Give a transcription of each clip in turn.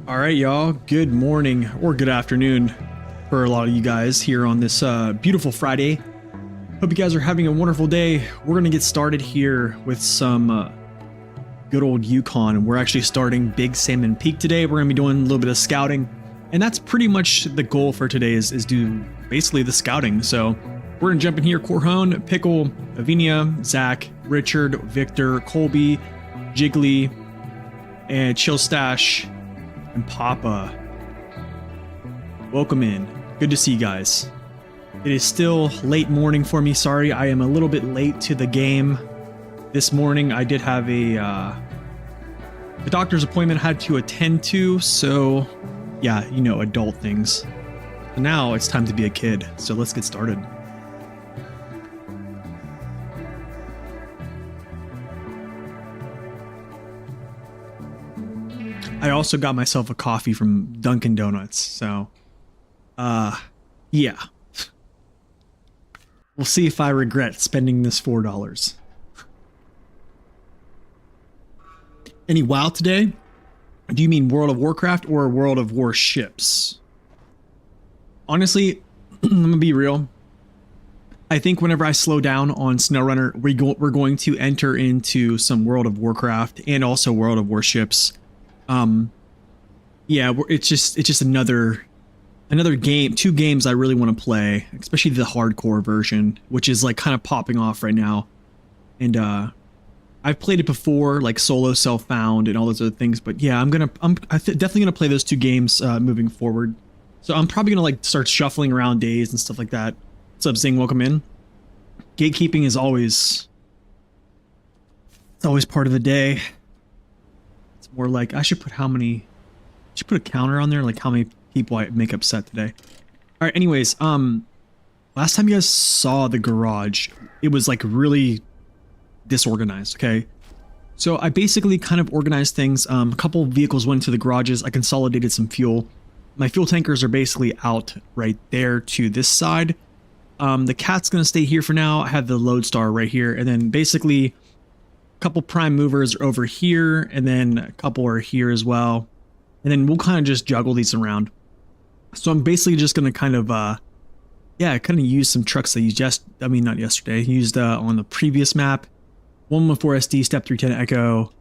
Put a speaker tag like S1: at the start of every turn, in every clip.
S1: All right, y'all. Good morning or good afternoon for a lot of you guys here on this beautiful Friday. Hope you guys are having a wonderful day. We're going to get started here with some good old Yukon. We're actually starting Big Salmon Peak today. We're going to be doing a little bit of scouting. And that's pretty much the goal for today is do basically the scouting. So we're going to jump in here. Corhone, Pickle, Avinia, Zach, Richard, Victor, Colby, Jiggly, and Chill Stash, and Papa. Welcome in. Good to see you guys. It is still late morning for me. Sorry, I am a little bit late to the game. This morning I did have a doctor's appointment I had to attend to, so yeah, you know, adult things. And now it's time to be a kid, so let's get started. I also got myself a coffee from Dunkin' Donuts, so yeah. We'll see if I regret spending this $4. Any WoW today? Do you mean World of Warcraft or World of Warships? Honestly, I'm gonna be real. I think whenever I slow down on SnowRunner, we're going to enter into some World of Warcraft and also World of Warships. Yeah, it's just another game, two games I really want to play, especially the hardcore version, which is like kind of popping off right now. And I've played it before, like solo, self-found, and all those other things. But yeah, I'm definitely gonna play those two games moving forward. So I'm probably gonna like start shuffling around days and stuff like that. What's up, Zing? Welcome in. Gatekeeping is always part of the day. It's more like I should put put a counter on there, like how many people I make upset today. All right. Anyways, last time you guys saw the garage, it was like really disorganized. Okay. So I basically kind of organized things. A couple vehicles went to the garages. I consolidated some fuel. My fuel tankers are basically out right there to this side. The cat's going to stay here for now. I have the Lodestar right here. And then basically a couple prime movers are over here. And then a couple are here as well. And then we'll kind of just juggle these around. So I'm basically just going to kind of, use some trucks I used used on the previous map. 114 SD, Step 310 Echo.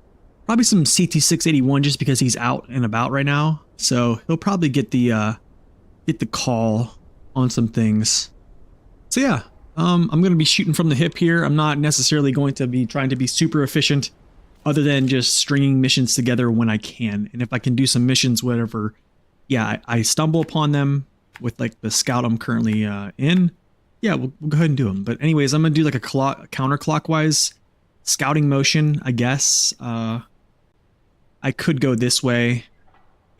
S1: Probably some CT681 just because he's out and about right now. So he'll probably get the call on some things. So yeah, I'm going to be shooting from the hip here. I'm not necessarily going to be trying to be super efficient other than just stringing missions together when I can. And if I can do some missions, whatever, yeah, I stumble upon them with like the scout I'm currently in. Yeah, we'll go ahead and do them. But anyways, I'm going to do like a counterclockwise scouting motion, I guess. I could go this way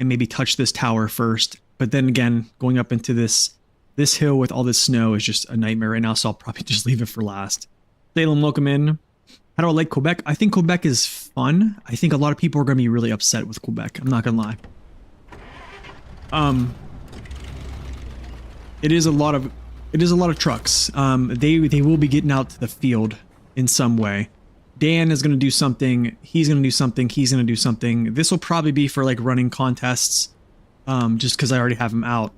S1: and maybe touch this tower first. But then again, going up into this hill with all this snow is just a nightmare right now, so I'll probably just leave it for last. Salem, welcome in. How do I like Quebec? I think Quebec is fun. I think a lot of people are going to be really upset with Quebec. I'm not going to lie. It is a lot of trucks. They will be getting out to the field in some way. Dan is going to do something. He's going to do something. He's going to do something. This will probably be for like running contests, just because I already have them out.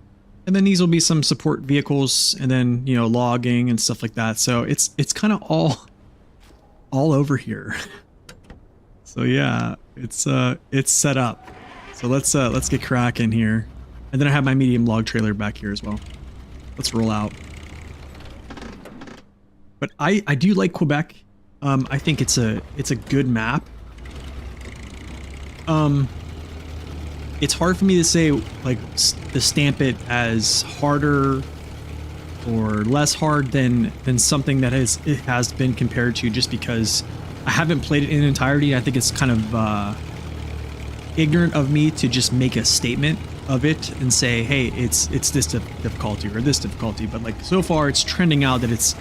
S1: And then these will be some support vehicles, and then, you know, logging and stuff like that. So it's kind of all over here. So yeah, it's set up. So let's get cracking here. And then I have my medium log trailer back here as well. Let's roll out. But I do like Quebec. I think it's a good map. It's hard for me to say like to stamp it as harder or less hard than something that it has been compared to, just because I haven't played it in entirety. I think it's kind of ignorant of me to just make a statement of it and say, hey, it's this difficulty or this difficulty. But like so far, it's trending out that it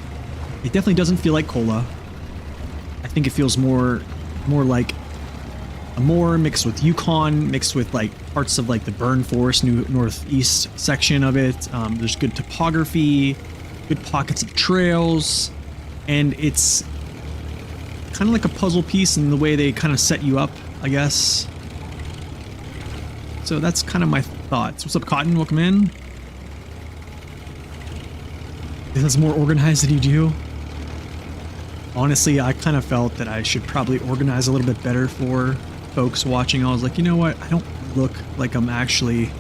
S1: definitely doesn't feel like Cola. I think it feels more like a more mixed with Yukon, mixed with like parts of like the Burn Forest northeast section of it. There's good topography, good pockets of trails, and it's kind of like a puzzle piece in the way they kind of set you up, I guess. So that's kind of my thoughts. What's up, Cotton? Welcome in. This is more organized than you do. Honestly, I kind of felt that I should probably organize a little bit better for folks watching. I was like, you know what? I don't look like I'm actually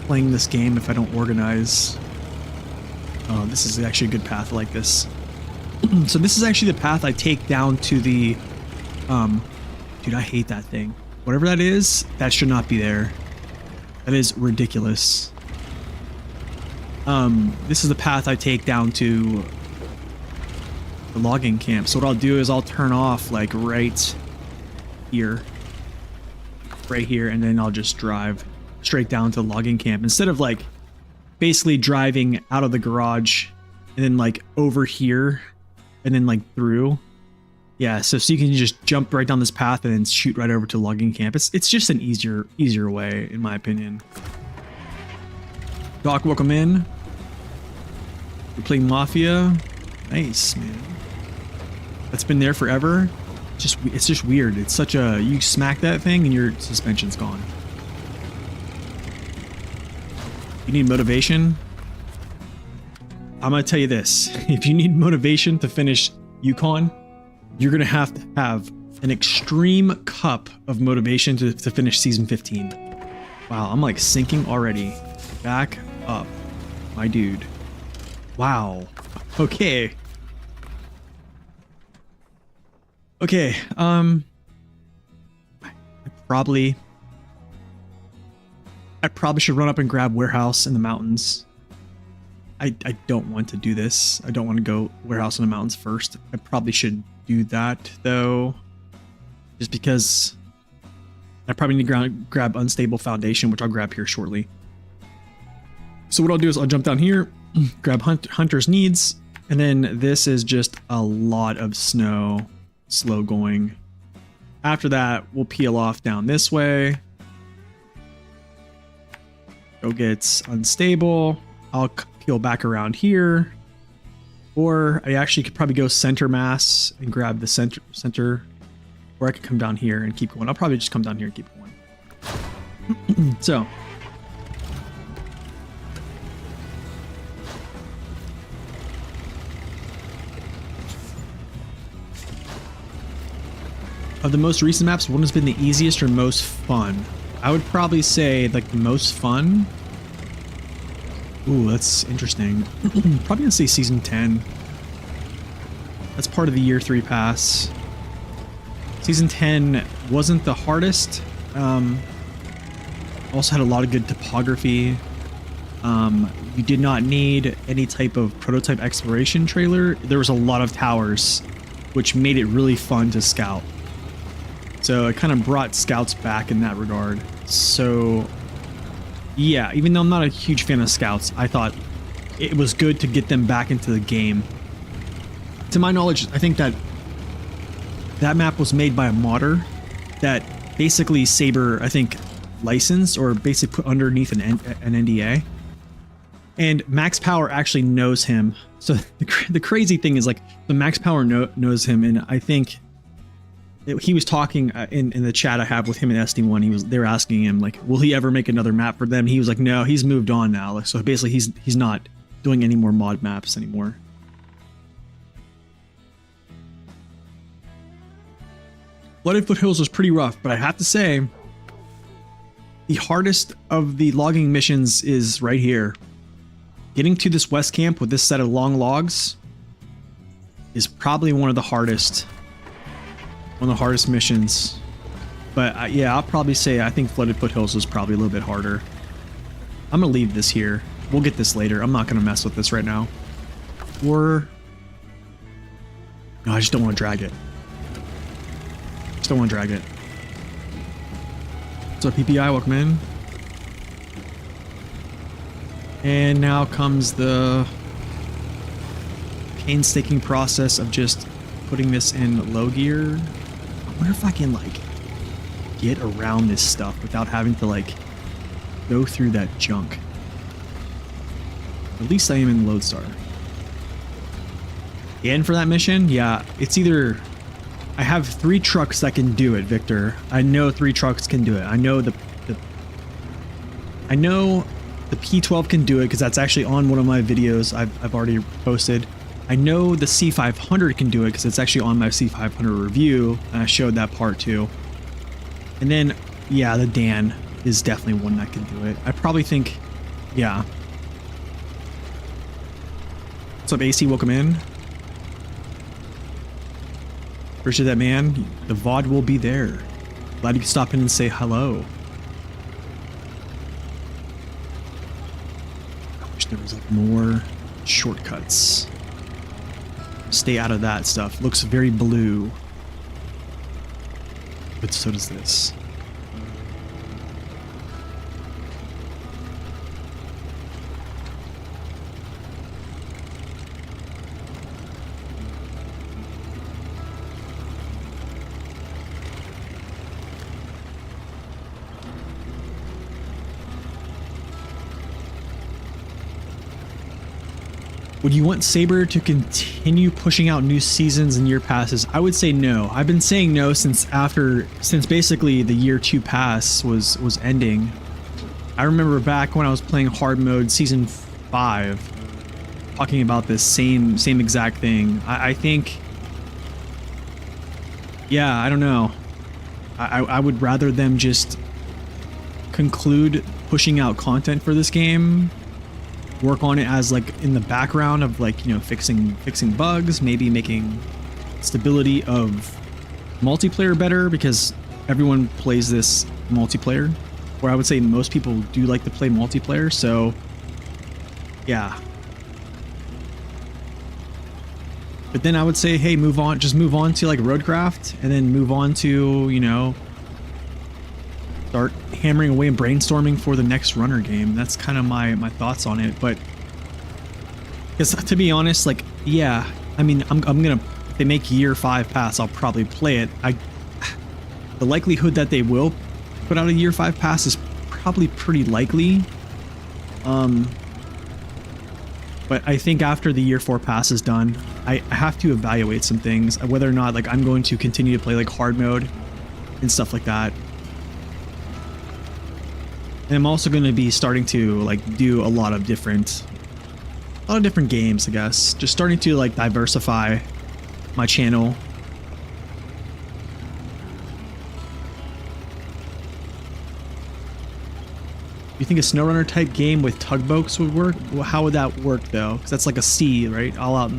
S1: playing this game if I don't organize. Oh, this is actually a good path like this. So this is actually the path I take down to the, dude, I hate that thing. Whatever that is, that should not be there. That is ridiculous. This is the path I take down to the logging camp. So what I'll do is I'll turn off like right here, and then I'll just drive straight down to the logging camp instead of like basically driving out of the garage and then like over here and then like through. Yeah, so you can just jump right down this path and then shoot right over to logging camp. It's just an easier way, in my opinion. Doc, welcome in. You're playing Mafia. Nice, man. That's been there forever. It's just weird. It's such a, you smack that thing and your suspension's gone. You need motivation? I'm gonna tell you this. If you need motivation to finish Yukon, you're gonna have to have an extreme cup of motivation to finish season 15. Wow, I'm like sinking already. Back up, my dude. Wow. Okay. Okay, I probably should run up and grab warehouse in the mountains. I don't want to do this. I don't want to go warehouse in the mountains first. I probably should do that though, just because I probably need to grab unstable foundation, which I'll grab here shortly. So what I'll do is I'll jump down here, grab hunter's needs, and then this is just a lot of snow, slow going. After that, we'll peel off down this way. Go get unstable. I'll peel back around here. Or I actually could probably go center mass and grab the center. Or I could come down here and keep going. I'll probably just come down here and keep going. So. Of the most recent maps, one has been the easiest or most fun? I would probably say like the most fun. Ooh, that's interesting. Probably gonna say season 10. That's part of the year 3 pass. Season 10 wasn't the hardest. Also had a lot of good topography. You did not need any type of prototype exploration trailer. There was a lot of towers, which made it really fun to scout. So it kind of brought scouts back in that regard. So yeah, even though I'm not a huge fan of scouts, I thought it was good to get them back into the game. To my knowledge, I think that map was made by a modder that basically Saber, I think, licensed or basically put underneath an NDA. And Max Power actually knows him. So the crazy thing is like the Max Power knows him, and I think he was talking in the chat I have with him and SD1. They were asking him like, will he ever make another map for them? He was like, no, he's moved on now. So basically he's not doing any more mod maps anymore. Flooded Foothills was pretty rough, but I have to say the hardest of the logging missions is right here. Getting to this west camp with this set of long logs is probably one of the hardest missions. But yeah, I'll probably say I think Flooded Foothills was probably a little bit harder. I'm gonna leave this here. We'll get this later. I'm not gonna mess with this right now. Or no, I just don't want to drag it. So PPI, welcome in. And now comes the painstaking process of just putting this in low gear. I wonder if I can like get around this stuff without having to like go through that junk. At least I am in Lodestar. And for that mission, yeah, it's either I have 3 trucks that can do it, Victor. I know 3 trucks can do it. I know the I know the P12 can do it because that's actually on one of my videos I've already posted. I know the C500 can do it because it's actually on my C500 review, and I showed that part too. And then, yeah, the Dan is definitely one that can do it. I probably think, yeah. What's up, AC? Welcome in. Appreciate that, man. The VOD will be there. Glad you could stop in and say hello. I wish there was like more shortcuts. Stay out of that stuff. Looks very blue. But so does this. Would you want Saber to continue pushing out new seasons and year passes? I would say no. I've been saying no since basically the year 2 pass was ending. I remember back when I was playing hard mode season 5, talking about this same exact thing. I think, yeah, I don't know. I would rather them just conclude pushing out content for this game, work on it as like in the background of like, you know, fixing bugs, maybe making stability of multiplayer better, because everyone plays this multiplayer, or I would say most people do like to play multiplayer. So yeah, but then I would say, hey, just move on to like Roadcraft, and then move on to, you know, start hammering away and brainstorming for the next runner game. That's kind of my thoughts on it. But because to be honest, like, yeah, I mean, I'm gonna, if they make year 5 pass, I'll probably play it. The likelihood that they will put out a year 5 pass is probably pretty likely. But I think after the year 4 pass is done, I have to evaluate some things, whether or not like I'm going to continue to play like hard mode and stuff like that. And I'm also going to be starting to like do a lot of different games, I guess. Just starting to like diversify my channel. You think a SnowRunner type game with tugboats would work? Well, how would that work though? Because that's like a sea, right? All out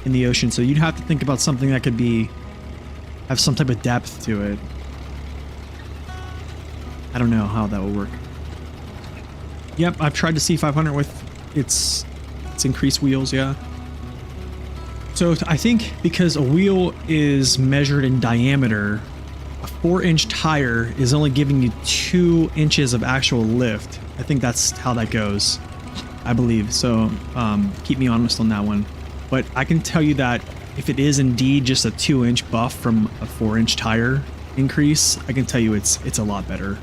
S1: in the ocean. So you'd have to think about something that could have some type of depth to it. I don't know how that would work. Yep, I've tried the C500 with its increased wheels, yeah. So I think because a wheel is measured in diameter, a 4-inch tire is only giving you 2 inches of actual lift. I think that's how that goes, I believe. So keep me honest on that one. But I can tell you that if it is indeed just a 2-inch buff from a 4-inch tire increase, I can tell you it's a lot better.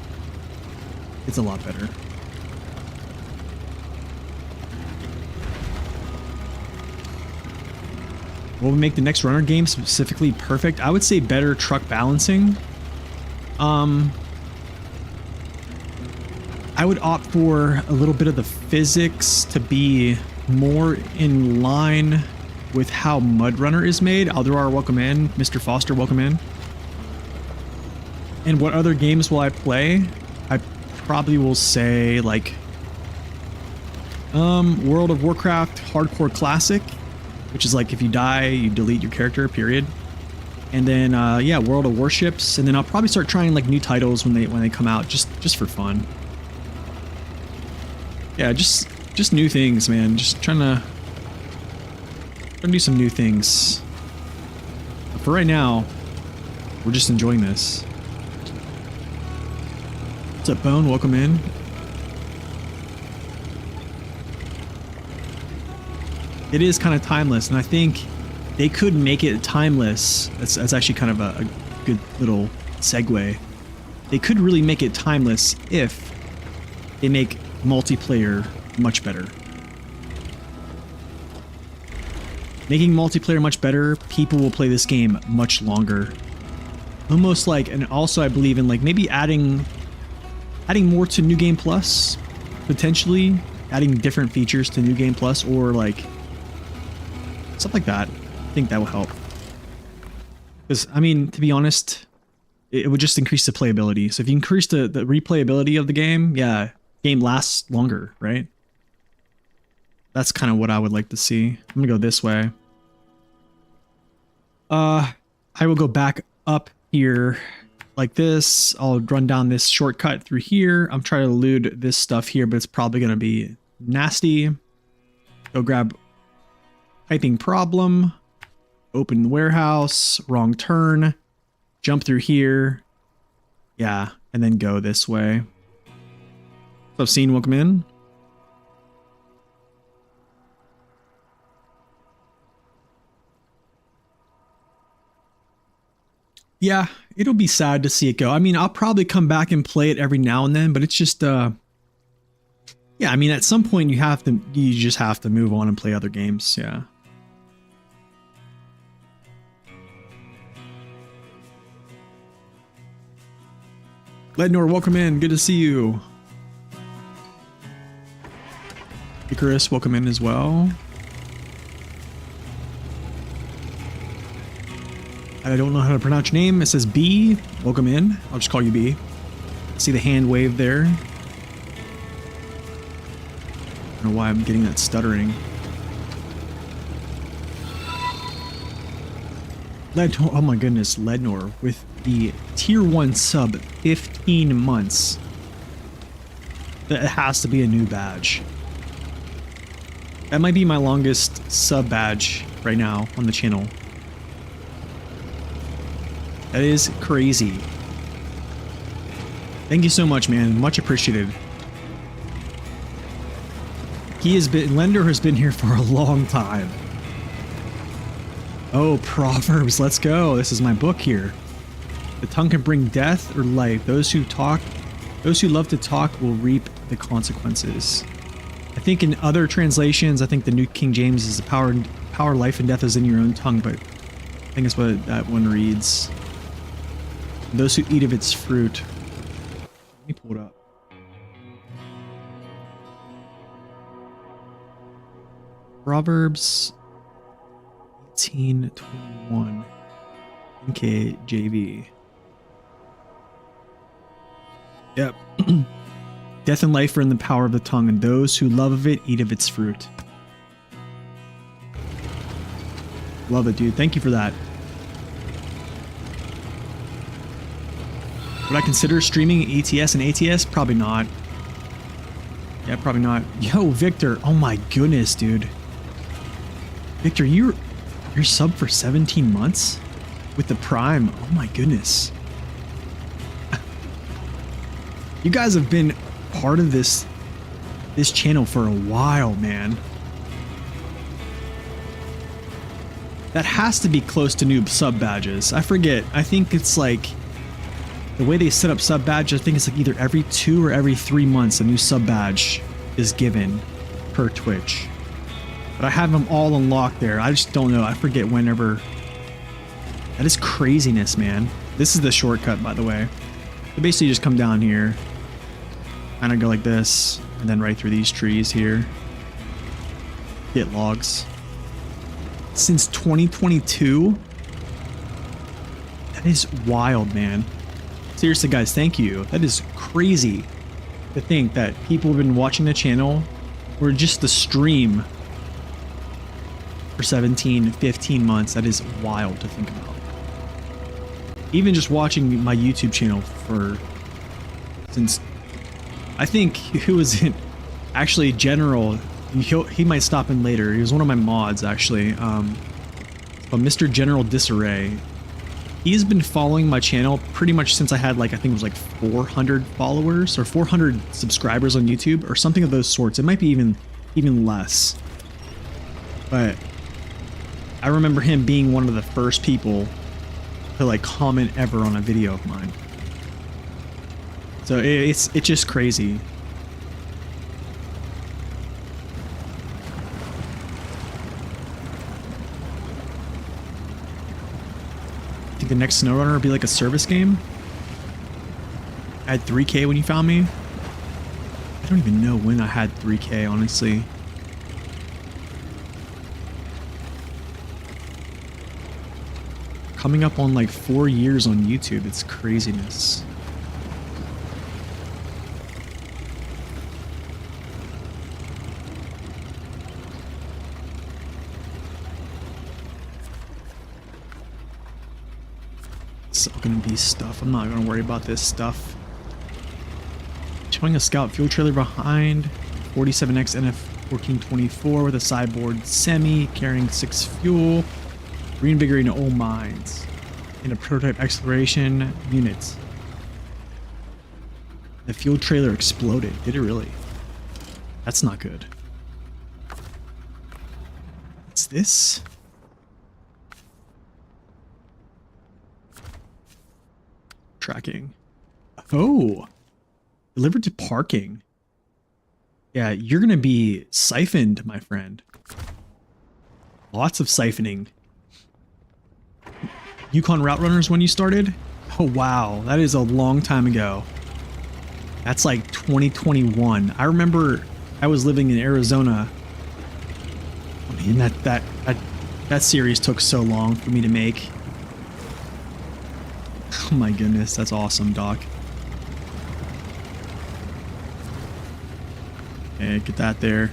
S1: It's a lot better. What would make the next runner game specifically perfect? I would say better truck balancing. I would opt for a little bit of the physics to be more in line with how Mud Runner is made. Aldrar, welcome in. Mr. Foster, welcome in. And what other games will I play? I probably will say like World of Warcraft Hardcore Classic, which is like if you die, you delete your character, period. And then yeah, World of Warships, and then I'll probably start trying like new titles when they come out, just for fun. Yeah, just new things, man. Just trying to do some new things. But for right now, we're just enjoying this. What's up, Bone? Welcome in. It is kind of timeless, and I think they could make it timeless. That's actually kind of a good little segue. They could really make it timeless if they make multiplayer much better. Making multiplayer much better, people will play this game much longer. Almost like, and also I believe in like maybe adding more to New Game Plus. potentially adding different features to New Game Plus or like stuff like that. I think that will help. Because, I mean, to be honest, it would just increase the playability. So if you increase the replayability of the game, yeah, game lasts longer, right? That's kind of what I would like to see. I'm gonna go this way. I will go back up here like this. I'll run down this shortcut through here. I'm trying to elude this stuff here, but it's probably gonna be nasty. Go grab piping problem. Open the warehouse. Wrong turn. Jump through here. Yeah, and then go this way. What's up, Scene? Welcome in. Yeah, it'll be sad to see it go. I mean, I'll probably come back and play it every now and then, but it's just, yeah, I mean, at some point you just have to move on and play other games, yeah. Lednor, welcome in. Good to see you. Icarus, welcome in as well. I don't know how to pronounce your name. It says B. Welcome in. I'll just call you B. See the hand wave there. I don't know why I'm getting that stuttering. Oh my goodness, Lednor with the tier 1 sub, 15 months. That has to be a new badge. That might be my longest sub badge right now on the channel. That is crazy. Thank you so much, man. Much appreciated. Lender has been here for a long time. Oh, Proverbs, let's go. This is my book here. The tongue can bring death or life. Those who love to talk will reap the consequences. I think in other translations, I think the New King James is the power, life, and death is in your own tongue, but I think that's what that one reads. Those who eat of its fruit. Let me pull it up. Proverbs 18:21 NKJV. Yep. Death and life are in the power of the tongue, and those who love of it eat of its fruit. Love it, dude. Thank you for that. Would I consider streaming ETS and ATS? Probably not. Yeah, probably not. Yo, Victor. Oh my goodness, dude. Victor, you're sub for 17 months with the Prime. Oh my goodness. You guys have been part of this channel for a while, man. That has to be close to new sub badges. I forget. I think it's like the way they set up sub badge. I think it's like either every 2 or every 3 months a new sub badge is given per Twitch. But I have them all unlocked there. I just don't know. I forget whenever. That is craziness, man. This is the shortcut, by the way. You basically just come down here, kind of go like this, and then right through these trees here. Get logs. Since 2022? That is wild, man. Seriously, guys, thank you. That is crazy to think that people have been watching the channel or just the stream for 17, 15 months. That is wild to think about. Even just watching my YouTube channel since I think who was it? Actually, General. He might stop in later. He was one of my mods, actually. But Mr. General Disarray. He's been following my channel pretty much since I had like, I think it was like 400 followers or 400 subscribers on YouTube or something of those sorts. It might be even less. But I remember him being one of the first people to like comment ever on a video of mine. So it's just crazy. I think the next SnowRunner will be like a service game. I had 3K when you found me. I don't even know when I had 3K, honestly. Coming up on like 4 years on YouTube. It's craziness. It's all gonna be stuff. I'm not gonna worry about this stuff. Showing a scout fuel trailer behind. 47X NF1424 with a sideboard semi carrying 6 fuel. Reinvigorating old mines. In a prototype exploration unit. The fuel trailer exploded. Did it really? That's not good. What's this? Tracking. Oh! Delivered to parking. Yeah, you're gonna be siphoned, my friend. Lots of siphoning. Yukon Route Runners when you started? Oh wow, that is a long time ago. That's like 2021. I remember I was living in Arizona. I mean, that series took so long for me to make. Oh my goodness, that's awesome, Doc. Okay, get that there.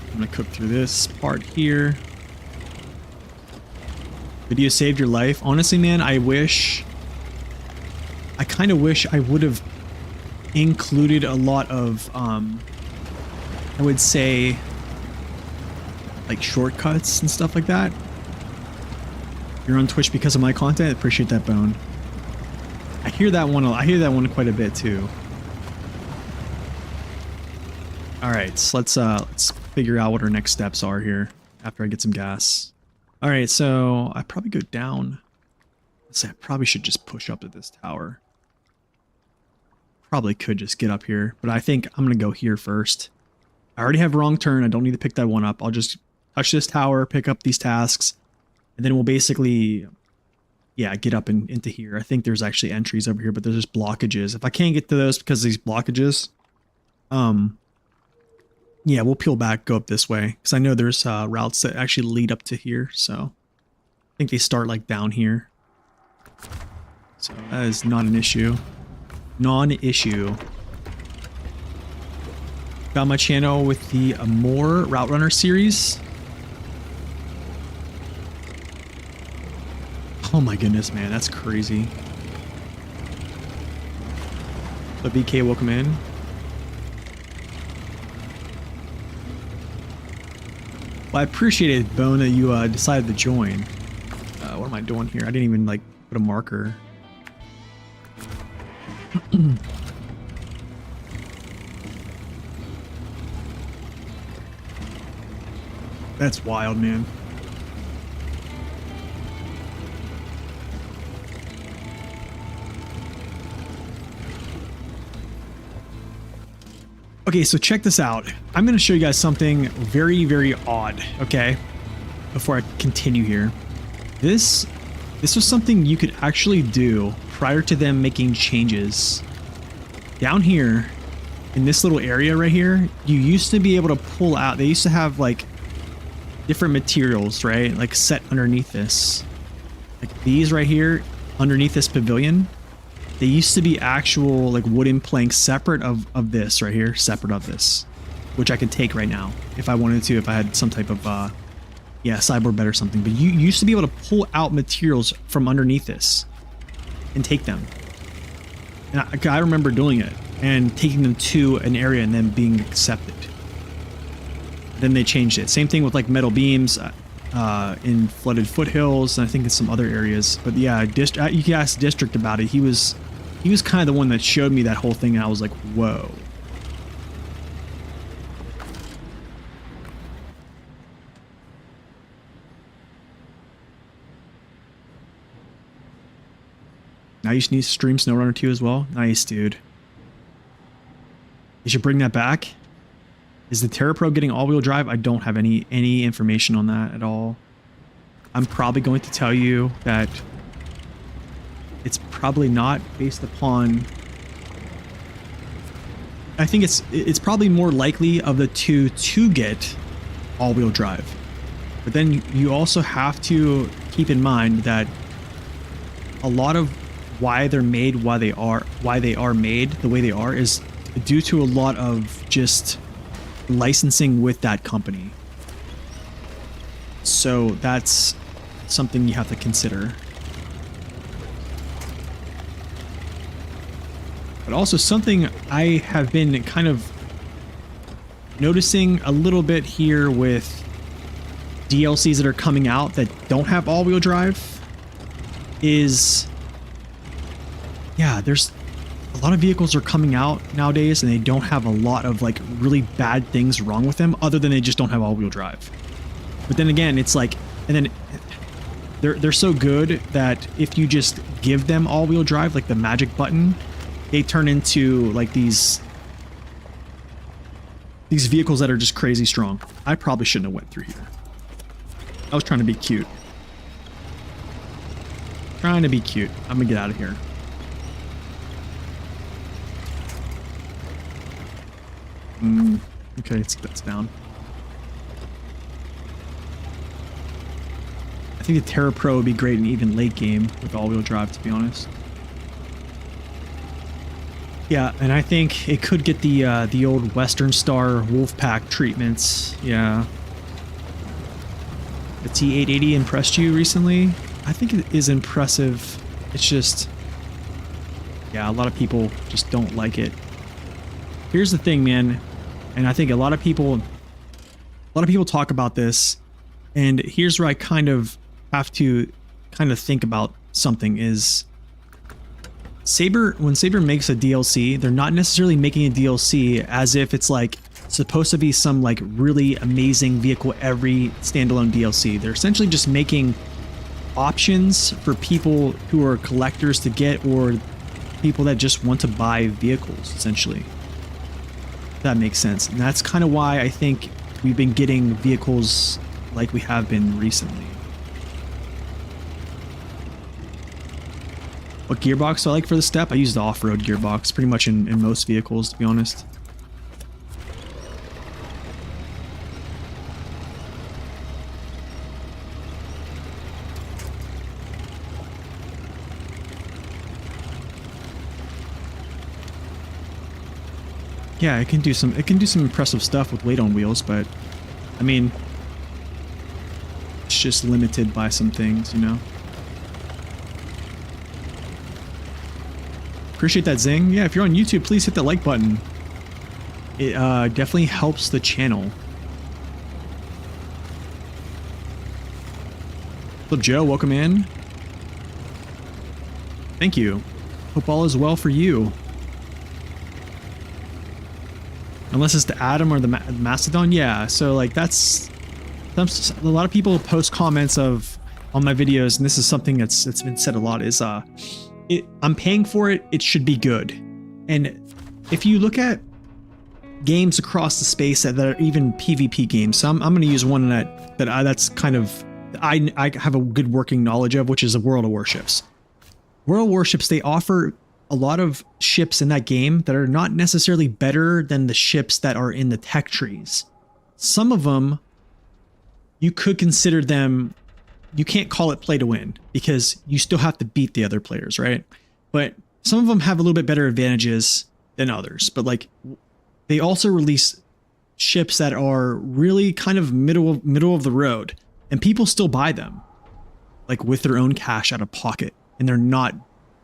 S1: I'm gonna cook through this part here. Video saved your life. Honestly, man, I kind of wish I would have included a lot of, I would say, like shortcuts and stuff like that. You're on Twitch because of my content. Appreciate that, Bone. I hear that one quite a bit too. All right, so let's figure out what our next steps are here after I get some gas. All right, so I probably go down. Let's say I probably should just push up to this tower. Probably could just get up here, but I think I'm gonna go here first. I already have wrong turn. I don't need to pick that one up. I'll just touch this tower, pick up these tasks, and then we'll basically, yeah, get up into here. I think there's actually entries over here, but there's just blockages. If I can't get to those because of these blockages, yeah, we'll peel back, go up this way, because I know there's routes that actually lead up to here, so I think they start like down here. So that is not an issue. Non-issue. Got my channel with the more Route Runner series. Oh my goodness, man, that's crazy. The BK, welcome in. Well, I appreciate it, Bone, that you decided to join. What am I doing here? I didn't even like put a marker. That's wild, man. Okay, so check this out. I'm going to show you guys something very, very odd, okay? Before I continue here. This was something you could actually do prior to them making changes. Down here, in this little area right here, you used to be able to pull out, they used to have like different materials, right? Like set underneath this. Like these right here, underneath this pavilion. They used to be actual like wooden planks separate of this right here, separate of this, which I could take right now if I wanted to, if I had some type of, yeah, sideboard bed or something. But you used to be able to pull out materials from underneath this and take them. And I remember doing it and taking them to an area and then being accepted. Then they changed it. Same thing with like metal beams in flooded foothills, and I think in some other areas. But yeah, you can ask District about it. He was kind of the one that showed me that whole thing, and I was like, whoa. Now you need to stream SnowRunner 2 as well? Nice, dude. You should bring that back. Is the Terra Pro getting all-wheel drive? I don't have any information on that at all. I'm probably going to tell you that it's probably not, based upon I think it's probably more likely of the two to get all-wheel drive. But then you also have to keep in mind that a lot of why they're made, why they are made the way they are, is due to a lot of just licensing with that company. So that's something you have to consider. But also something I have been kind of noticing a little bit here with DLCs that are coming out that don't have all-wheel drive is, yeah, there's a lot of vehicles are coming out nowadays and they don't have a lot of like really bad things wrong with them other than they just don't have all-wheel drive. But then again, it's like, and then they're so good that if you just give them all-wheel drive, like the magic button, they turn into like these vehicles that are just crazy strong. I probably shouldn't have went through here. I was trying to be cute. Trying to be cute. I'm gonna get out of here. Okay, that's down. I think the Terra Pro would be great in even late game with all-wheel drive, to be honest. Yeah, and I think it could get the old Western Star Wolfpack treatments. Yeah. The T880 impressed you recently? I think it is impressive. It's just, yeah, a lot of people just don't like it. Here's the thing, man, and I think a lot of people talk about this, and here's where I kind of have to think about something is when Saber makes a DLC, they're not necessarily making a DLC as if it's like supposed to be some like really amazing vehicle every standalone DLC. They're essentially just making options for people who are collectors to get, or people that just want to buy vehicles, essentially. That makes sense. And that's kind of why I think we've been getting vehicles like we have been recently. What gearbox do I like for the step? I use the off-road gearbox pretty much in most vehicles, to be honest. Yeah, it can do some impressive stuff with weight on wheels, but I mean, it's just limited by some things, you know. Appreciate that, Zing. Yeah, if you're on YouTube, please hit the like button. It definitely helps the channel. What's up, Joe? Welcome in. Thank you. Hope all is well for you. Unless it's the Atom or the Mastodon, yeah. So like that's a lot of people post comments on my videos, and this is something that's been said a lot. Is I'm paying for it. It should be good. And if you look at games across the space that are even PvP games, so I'm going to use one that's kind of I have a good working knowledge of, which is the World of Warships. World of Warships, they offer a lot of ships in that game that are not necessarily better than the ships that are in the tech trees. Some of them, you could consider them, you can't call it play to win because you still have to beat the other players, right? But some of them have a little bit better advantages than others. But like, they also release ships that are really kind of middle of the road, and people still buy them, like with their own cash out of pocket, and they're not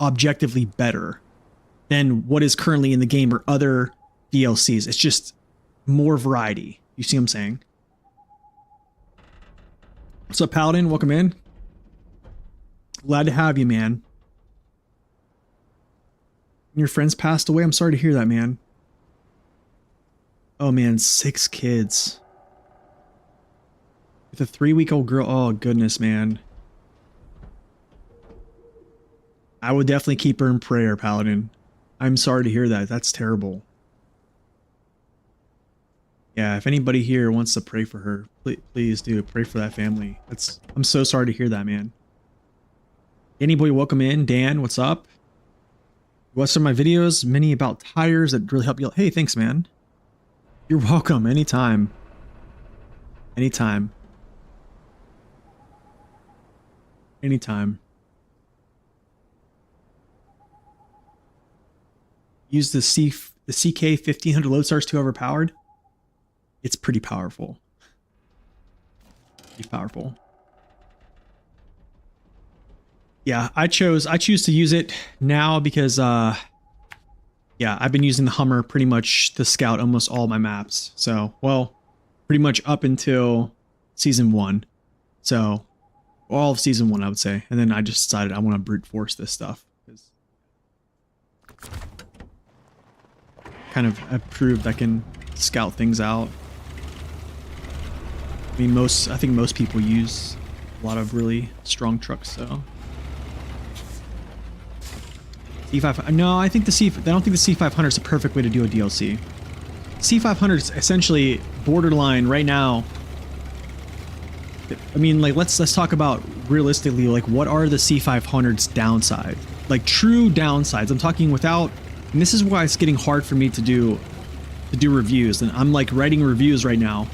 S1: objectively better than what is currently in the game or other DLCs. It's just more variety. You see what I'm saying? What's up, Paladin? Welcome in. Glad to have you, man. Your friends passed away? I'm sorry to hear that, man. Oh man, 6 kids. With a 3-week-old girl. Oh goodness, man. I would definitely keep her in prayer, Paladin. I'm sorry to hear that. That's terrible. Yeah, if anybody here wants to pray for her, please do. Pray for that family. I'm so sorry to hear that, man. Anybody welcome in? Dan, what's up? Watch some of my videos, many about tires that really help you. Hey, thanks, man. You're welcome. Anytime. Anytime. Anytime. Use the CK 1500 Lodestar's too overpowered. It's pretty powerful. Pretty powerful. Yeah, I choose to use it now because yeah, I've been using the Hummer pretty much to scout almost all my maps. So, well, pretty much up until season 1. So, all of season 1, I would say. And then I just decided I want to brute force this stuff. Kind of I've proved I can scout things out. I mean, I think most people use a lot of really strong trucks, so. C5, no, I don't think the C500 is the perfect way to do a DLC. C500 is essentially borderline right now. I mean, like, let's talk about realistically, like, what are the C500's downside? Like, true downsides. I'm talking without, and this is why it's getting hard for me to do reviews, and I'm like writing reviews right now.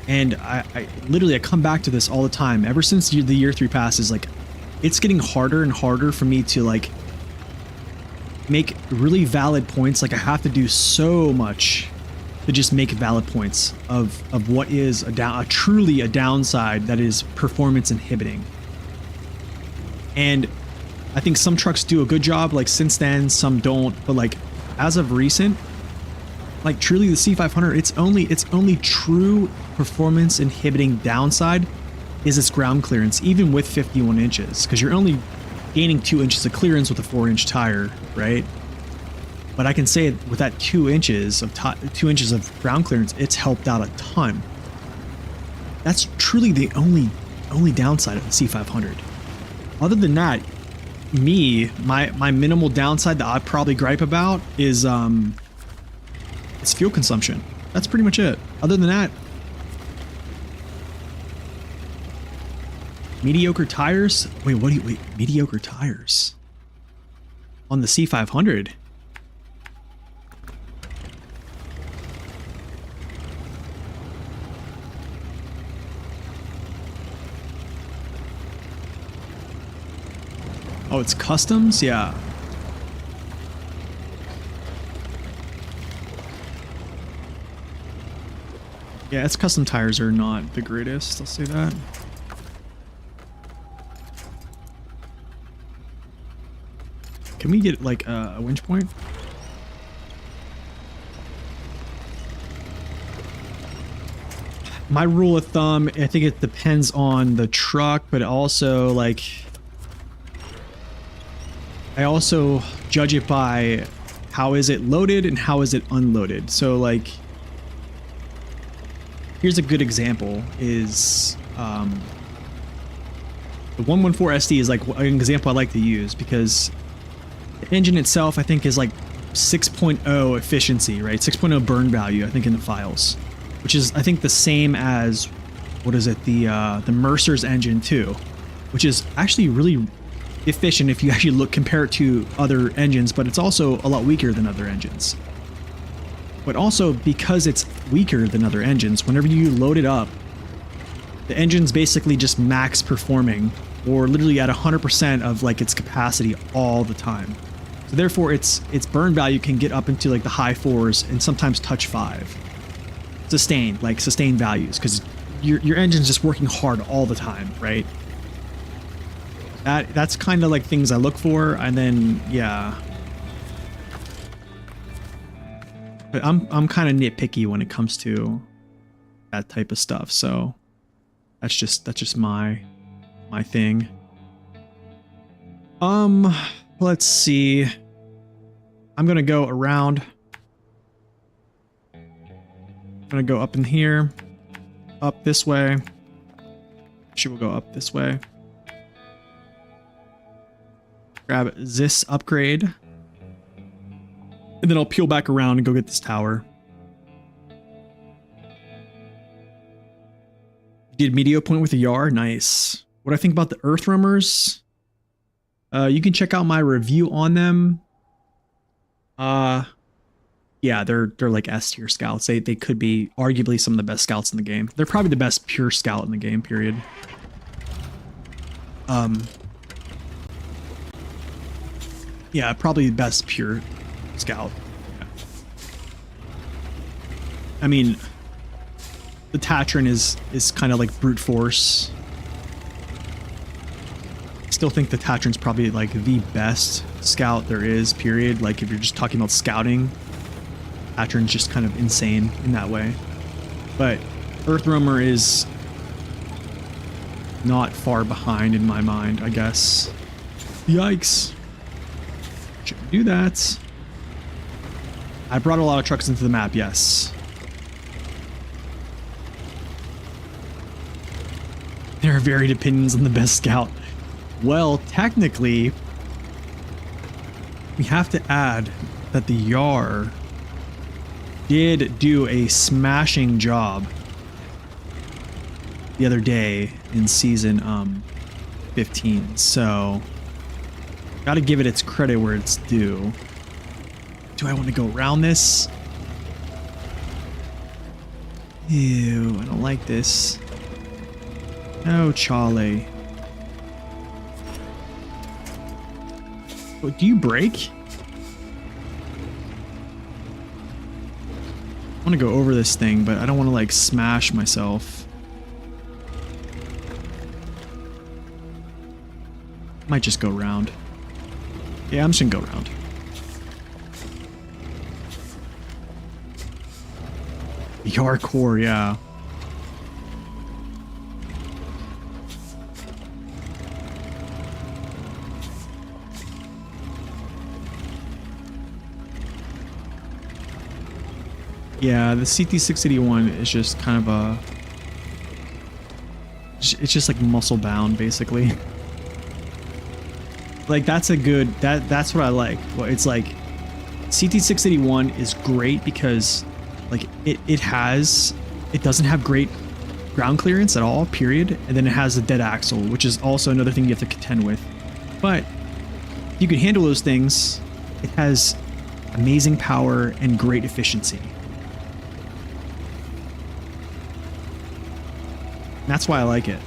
S1: And I literally come back to this all the time. Ever since the year 3 passes, like, it's getting harder and harder for me to, like, make really valid points. Like, I have to do so much to just make valid points of what is truly a downside that is performance inhibiting. And I think some trucks do a good job, like, since then, some don't, but like as of recent, like, truly the C500, its only true performance inhibiting downside is its ground clearance, even with 51 inches, because you're only gaining 2 inches of clearance with a 4-inch tire, right? But I can say with that 2 inches of ground clearance, it's helped out a ton. That's truly the only downside of the C500. Other than that, my minimal downside that I probably gripe about is it's fuel consumption. That's pretty much it. Other than that, mediocre tires? Wait, mediocre tires? On the C500? Oh, it's customs? Yeah. Yeah, its custom tires are not the greatest, I'll say that. Can we get, like, a winch point? My rule of thumb, I think it depends on the truck, but also, like, I also judge it by how is it loaded and how is it unloaded. So, like, here's a good example is the 114 SD is like an example I like to use because the engine itself, I think, is like 6.0 efficiency, right? 6.0 burn value, I think, in the files, which is, I think, the same as, what is it, the Mercer's engine too, which is actually really efficient if you actually compare it to other engines, but it's also a lot weaker than other engines. But also, because it's weaker than other engines, whenever you load it up, the engine's basically just max performing, or literally at 100% of, like, its capacity all the time. So therefore, its burn value can get up into, like, the high 4s and sometimes touch 5. Sustained values, because your engine's just working hard all the time, right? That's kind of like things I look for, and then, yeah. But I'm kind of nitpicky when it comes to that type of stuff, so that's just my thing. Let's see. I'm gonna go around. I'm gonna go up in here, up this way. She will go up this way. Grab this upgrade. And then I'll peel back around and go get this tower. You did medio point with a Yar? Nice. What I think about the Earth Rummers? You can check out my review on them. Uh, yeah, they're like S tier scouts. They could be arguably some of the best scouts in the game. They're probably the best pure scout in the game, period. Um, yeah, probably the best pure scout. Yeah. I mean, the Tatran is kind of like brute force. Still think the Tatran's probably like the best scout there is, period. Like if you're just talking about scouting, Tatran's just kind of insane in that way. But Earth Roamer is not far behind in my mind, I guess. Yikes. Shouldn't do that. I brought a lot of trucks into the map, yes. There are varied opinions on the best scout. Well, technically, we have to add that the Yar did do a smashing job the other day in season 15. So, gotta give it its credit where it's due. Do I want to go around this? Ew, I don't like this. No, Charlie. Do you brake? I want to go over this thing, but I don't want to like smash myself. Might just go around. Yeah, I'm just gonna go around. Yar core, yeah. Yeah, the CT681 is just kind of a... It's just like muscle bound, basically. Like, that's a good... That's what I like. Well, it's like... CT681 is great because, like, it doesn't have great ground clearance at all, period. And then it has a dead axle, which is also another thing you have to contend with. But you can handle those things. It has amazing power and great efficiency. That's why I like it.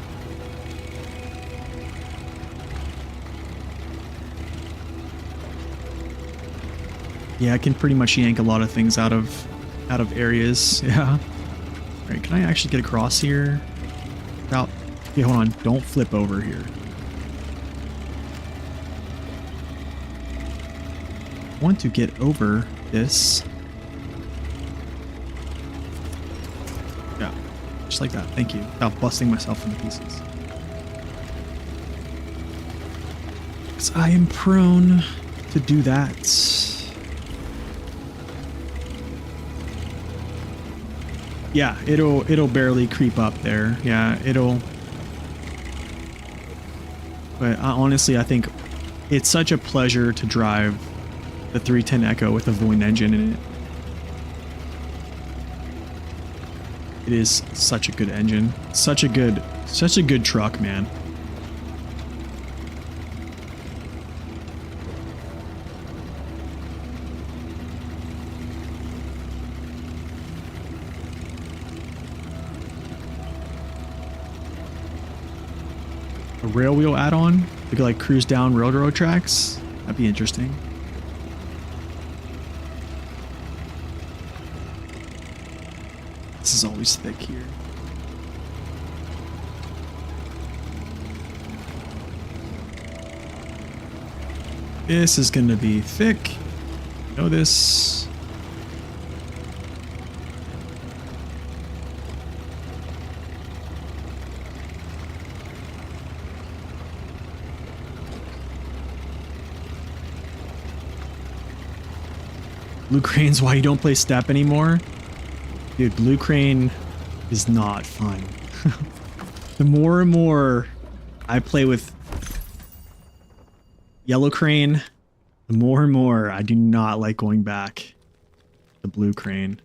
S1: Yeah, I can pretty much yank a lot of things out of areas. Yeah. All right, can I actually get across here? Without... Okay, hold on. Don't flip over here. I want to get over this. Yeah, just like that. Thank you. Without busting myself into pieces. Because I am prone to do that. Yeah, it'll barely creep up there. Yeah, it'll... But honestly, I think it's such a pleasure to drive the 310 Echo with a Void engine in it. It is such a good engine. Such a good truck, man. A rail wheel add-on? We could like cruise down railroad tracks? That'd be interesting. This is always thick here. This is gonna be thick. You know this. Blue Crane's why you don't play Step anymore? Dude, Blue Crane is not fun. The more and more I play with Yellow Crane, the more and more I do not like going back to Blue Crane.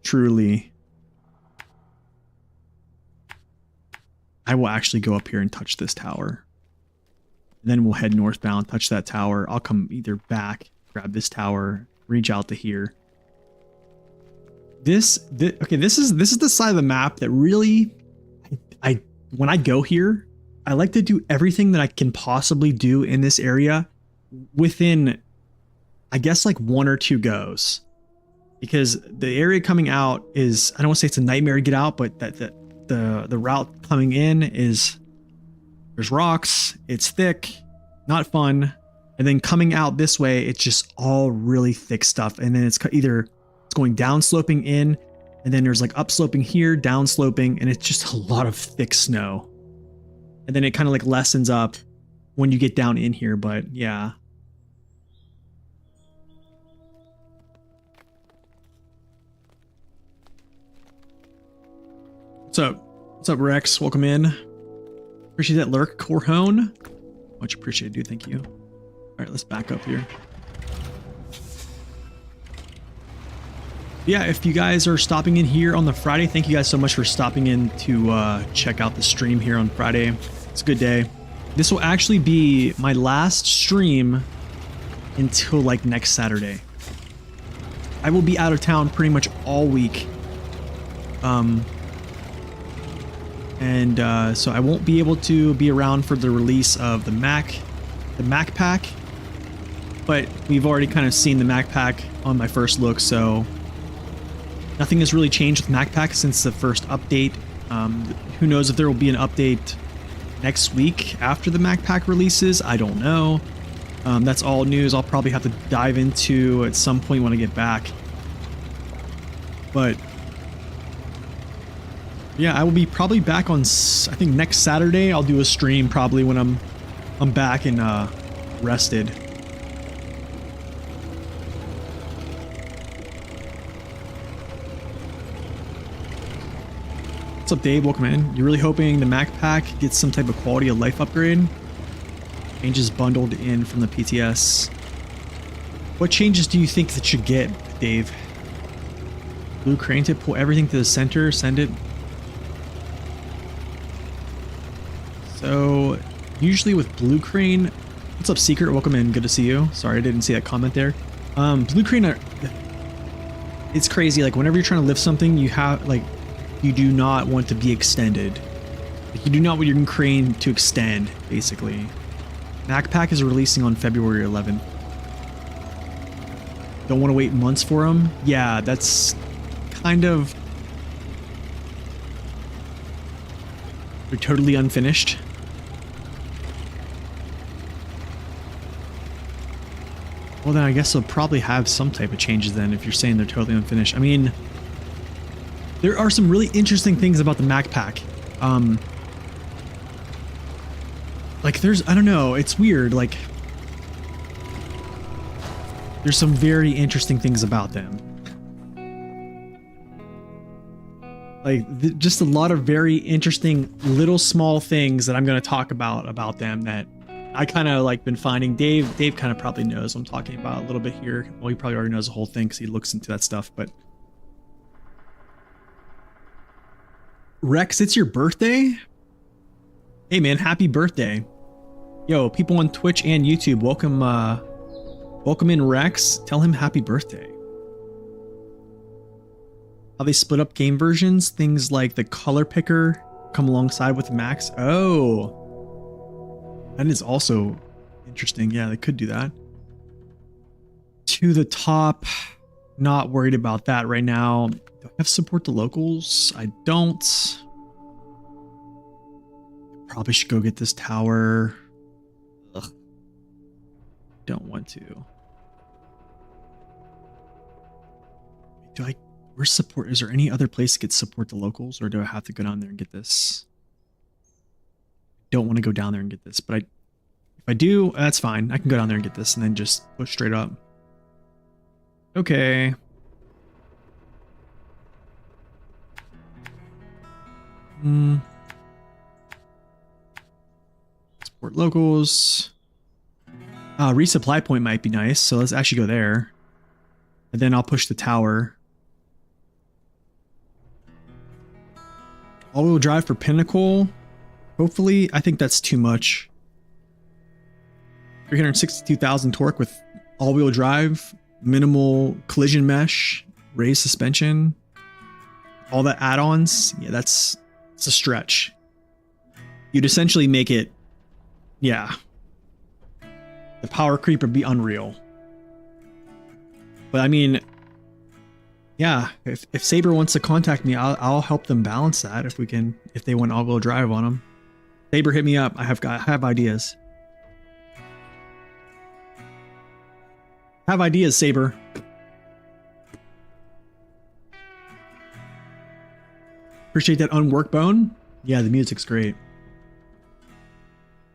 S1: Truly. I will actually go up here and touch this tower. And then we'll head northbound, touch that tower. I'll come either back grab this tower, reach out to here. Okay, this is the side of the map that really, I when I go here, I like to do everything that I can possibly do in this area within, I guess, like 1 or 2 goes. Because the area coming out is, I don't want to say it's a nightmare to get out, but the route coming in is, there's rocks, it's thick, not fun. And then coming out this way, it's just all really thick stuff. And then it's either it's going down sloping in, and then there's like up sloping here, down sloping, and it's just a lot of thick snow. And then it kind of like lessens up when you get down in here, but yeah. What's up? What's up, Rex? Welcome in. Appreciate that lurk, Corhone. Much appreciated, dude. Thank you. All right, let's back up here. Yeah, if you guys are stopping in here on the Friday, thank you guys so much for stopping in to check out the stream here on Friday. It's a good day. This will actually be my last stream until like next Saturday. I will be out of town pretty much all week. So I won't be able to be around for the release of the Mac pack, but we've already kind of seen the Mac pack on my first look, so nothing has really changed with Mac pack since the first update. Who knows if there will be an update next week after the Mac pack releases? I don't know. That's all news I'll probably have to dive into at some point when I get back. But yeah, I will be probably back on, I think next Saturday. I'll do a stream probably when I'm back and rested. What's up, Dave? Welcome in. You're really hoping the Mac pack gets some type of quality of life upgrade? Changes bundled in from the PTS. What changes do you think that should get, Dave? Blue crane tip, pull everything to the center, send it. So usually with blue crane, what's up, Secret? Welcome in. Good to see you. Sorry, I didn't see that comment there. Blue crane, it's crazy. Like whenever you're trying to lift something, you have like, you do not want to be extended. Like, you do not want your crane to extend, basically. Mac pack is releasing on February 11th. Don't want to wait months for them? Yeah, that's kind of... They're totally unfinished. Well, then I guess they'll probably have some type of changes then if you're saying they're totally unfinished. I mean, there are some really interesting things about the Mac pack. Like there's, I don't know, it's weird. Like there's some very interesting things about them. Like just a lot of very interesting little small things that I'm going to talk about them that I kind of like been finding. Dave kind of probably knows what I'm talking about a little bit here. Well, he probably already knows the whole thing because he looks into that stuff, but Rex, it's your birthday? Hey man, happy birthday. Yo, people on Twitch and YouTube, welcome in Rex. Tell him happy birthday. How they split up game versions, things like the color picker come alongside with the Max. Oh, that is also interesting. Yeah, they could do that. To the top, not worried about that right now. Do I have support the locals? I don't. Probably should go get this tower. Ugh. Don't want to. Where's support? Is there any other place to get support the locals, or do I have to go down there and get this? Don't want to go down there and get this, but if I do, that's fine. I can go down there and get this and then just push straight up. Okay. Support locals. Resupply point might be nice, so let's actually go there. And then I'll push the tower. All-wheel drive for Pinnacle. Hopefully, I think that's too much. 362,000 torque with all-wheel drive, minimal collision mesh, raised suspension, all the add-ons. Yeah, it's a stretch. You'd essentially make it, yeah. The power creep would be unreal. But I mean, yeah, if Saber wants to contact me, I'll help them balance that if they want all-wheel drive on them. Saber, hit me up. I have ideas. Have ideas, Saber. Appreciate that unwork bone. Yeah, the music's great.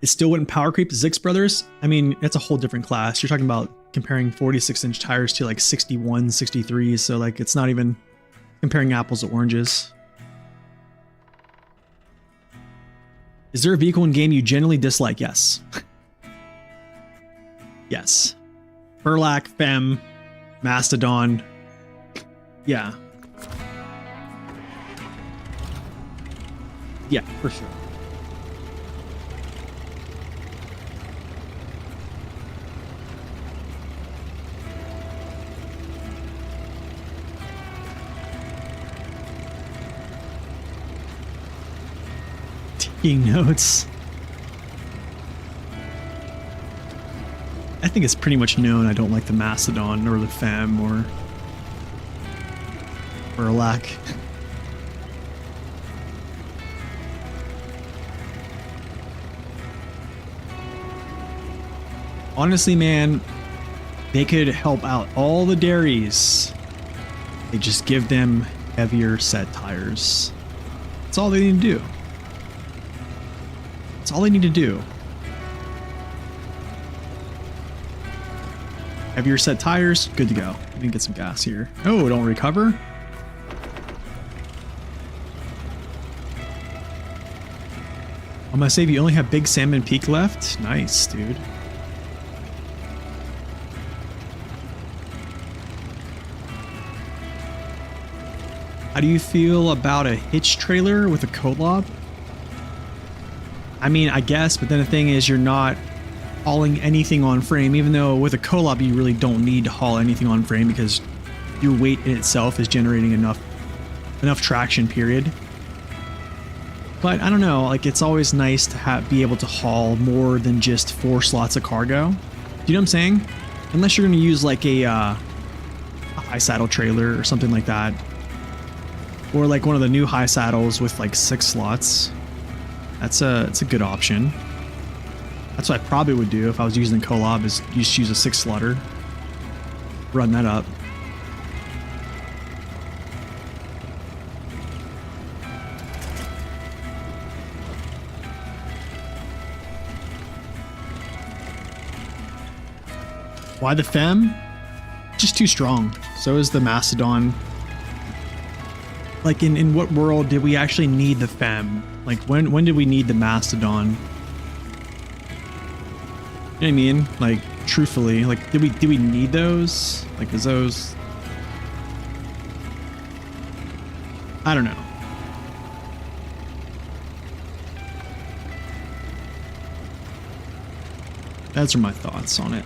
S1: It still wouldn't power creep the Zix brothers. I mean, that's a whole different class. You're talking about comparing 46-inch tires to like 61, 63s. So like, it's not even comparing apples to oranges. Is there a vehicle in game you generally dislike? Yes. Yes. Burlak, Fem, Mastodon. Yeah. Yeah, for sure. Taking notes. I think it's pretty much known I don't like the Mastodon or the Fem or Burlak. Honestly, man, they could help out all the dairies. They just give them heavier set tires. That's all they need to do. That's all they need to do. Heavier set tires, good to go. Let me get some gas here. Oh, don't recover? I'm gonna save you only have Big Salmon Peak left. Nice, dude. How do you feel about a hitch trailer with a collab? I mean, I guess, but then the thing is you're not hauling anything on frame, even though with a collab you really don't need to haul anything on frame because your weight in itself is generating enough traction, period. But I don't know, like it's always nice to be able to haul more than just 4 slots of cargo. Do you know what I'm saying? Unless you're going to use like a high saddle trailer or something like that. Or like one of the new high saddles with like 6 slots. It's a good option. That's what I probably would do if I was using the collab, is just use a 6 slotter. Run that up. Why the Fem? Just too strong. So is the Mastodon. Like in what world did we actually need the Fem? Like when did we need the Mastodon? You know what I mean? Like truthfully, like did we need those? Like is those? I don't know. Those are my thoughts on it.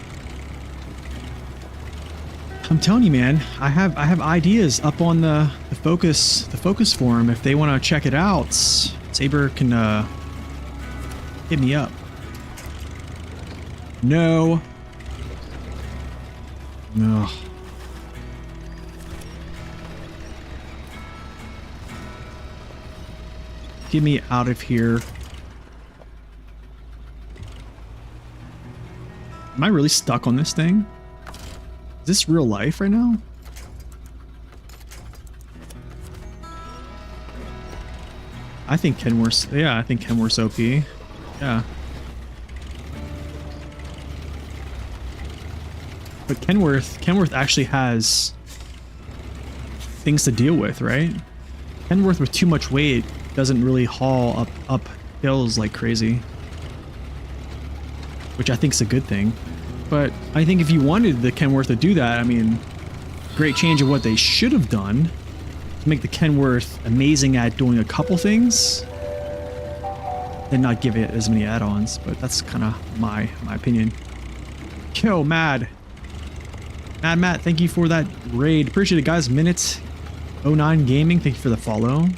S1: I'm telling you, man, I have ideas up on the focus forum. If they want to check it out, Saber can hit me up. No. Get me out of here. Am I really stuck on this thing? Is this real life right now? I think Kenworth's, yeah, I think Kenworth's OP. Yeah. But Kenworth actually has things to deal with, right? Kenworth with too much weight doesn't really haul up hills like crazy. Which I think is a good thing. But I think if you wanted the Kenworth to do that, I mean, great change of what they should have done to make the Kenworth amazing at doing a couple things, then not give it as many add-ons. But that's kind of my opinion. Yo, Mad. Matt, thank you for that raid. Appreciate it, guys. Minutes 09 Gaming, thank you for the follow.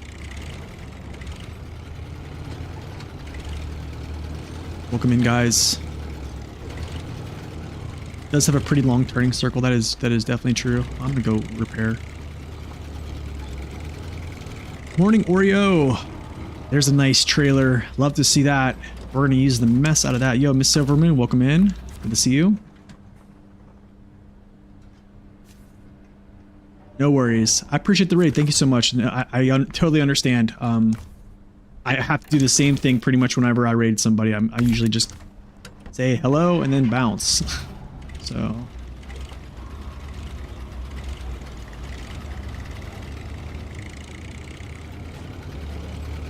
S1: Welcome in, guys. Does have a pretty long turning circle. That is definitely true. I'm gonna go repair. Morning, Oreo. There's a nice trailer. Love to see that. We're gonna use the mess out of that. Yo, Miss Silvermoon, welcome in. Good to see you. No worries. I appreciate the raid. Thank you so much. I totally understand. I have to do the same thing pretty much whenever I raid somebody. I usually just say hello and then bounce. So.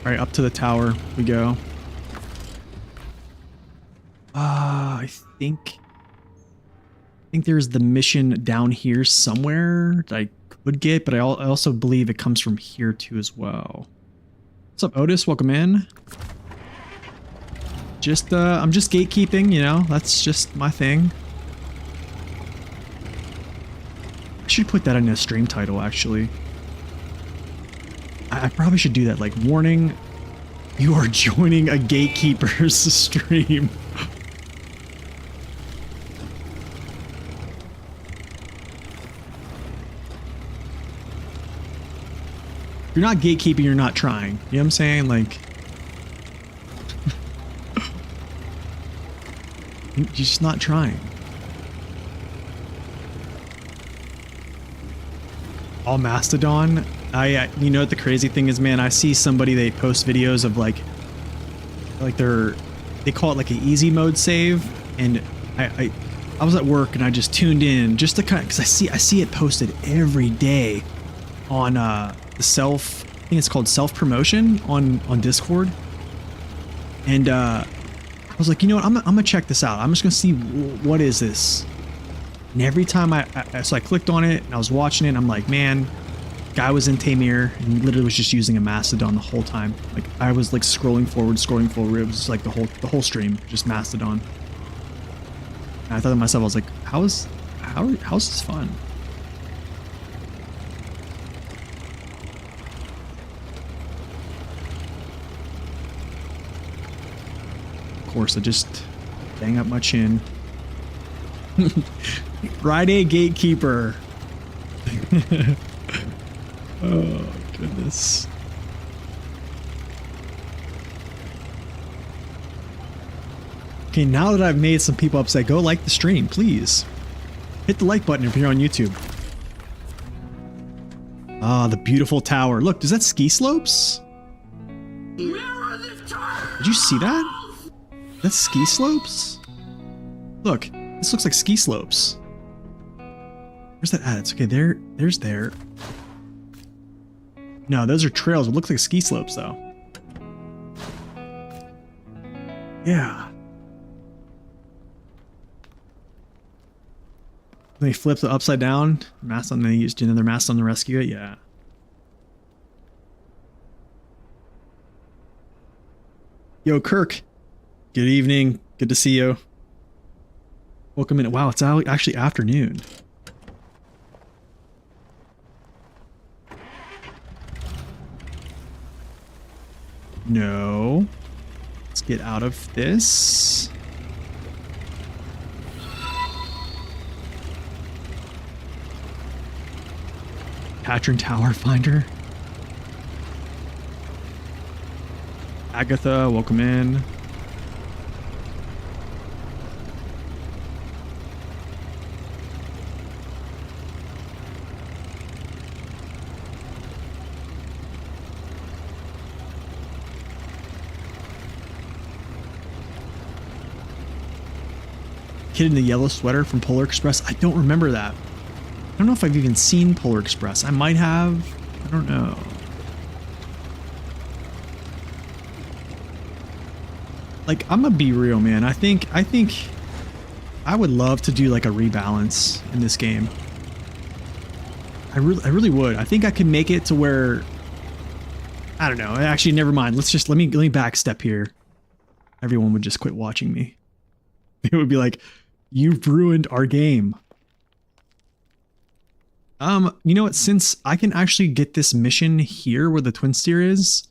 S1: All right, up to the tower we go. I think there's the mission down here somewhere that I could get, but I also believe it comes from here too as well. What's up, Otis? Welcome in. I'm just gatekeeping, you know, that's just my thing. I should put that in a stream title, actually. I probably should do that, like, warning, you are joining a gatekeeper's stream. If you're not gatekeeping, you're not trying. You know what I'm saying? Like, you're just not trying. All Mastodon. You know what the crazy thing is, man? I see somebody, they post videos of like they call it like an easy mode save, and I was at work and I just tuned in just to kind of, because I see it posted every day on the I think it's called self promotion on Discord, and I was like, you know what, I'm gonna check this out. I'm just gonna see what is this. And every time so I clicked on it and I was watching it, and I'm like, man, guy was in Tamir and literally was just using a Mastodon the whole time. Like, I was like scrolling forward. It was like the whole stream, just Mastodon. And I thought to myself, I was like, how's this fun? Of course, I just bang up my chin. Friday Gatekeeper. Oh, goodness. Okay, now that I've made some people upset, go like the stream, please. Hit the like button if you're on YouTube. Ah, the beautiful tower. Look, does that ski slopes? Did you see that? That's ski slopes? Look, this looks like ski slopes. Where's that at? It's okay, there's there. No, those are trails. It looks like ski slopes, though. Yeah. They flip it upside down. Mast on, they used another mast on the rescue it. Yeah. Yo, Kirk. Good evening. Good to see you. Welcome in. Wow, it's actually afternoon. No. Let's get out of this. Patron Tower Finder. Agatha, welcome in. Kid in the yellow sweater from Polar Express. I don't remember that. I don't know if I've even seen Polar Express. I might have. I don't know. Like, I'm gonna be real, man. I think I would love to do like a rebalance in this game. I really would. I think I could make it to where, I don't know. Actually, never mind. Let me backstep here. Everyone would just quit watching me. It would be like, you've ruined our game. You know what? Since I can actually get this mission here where the twin steer is,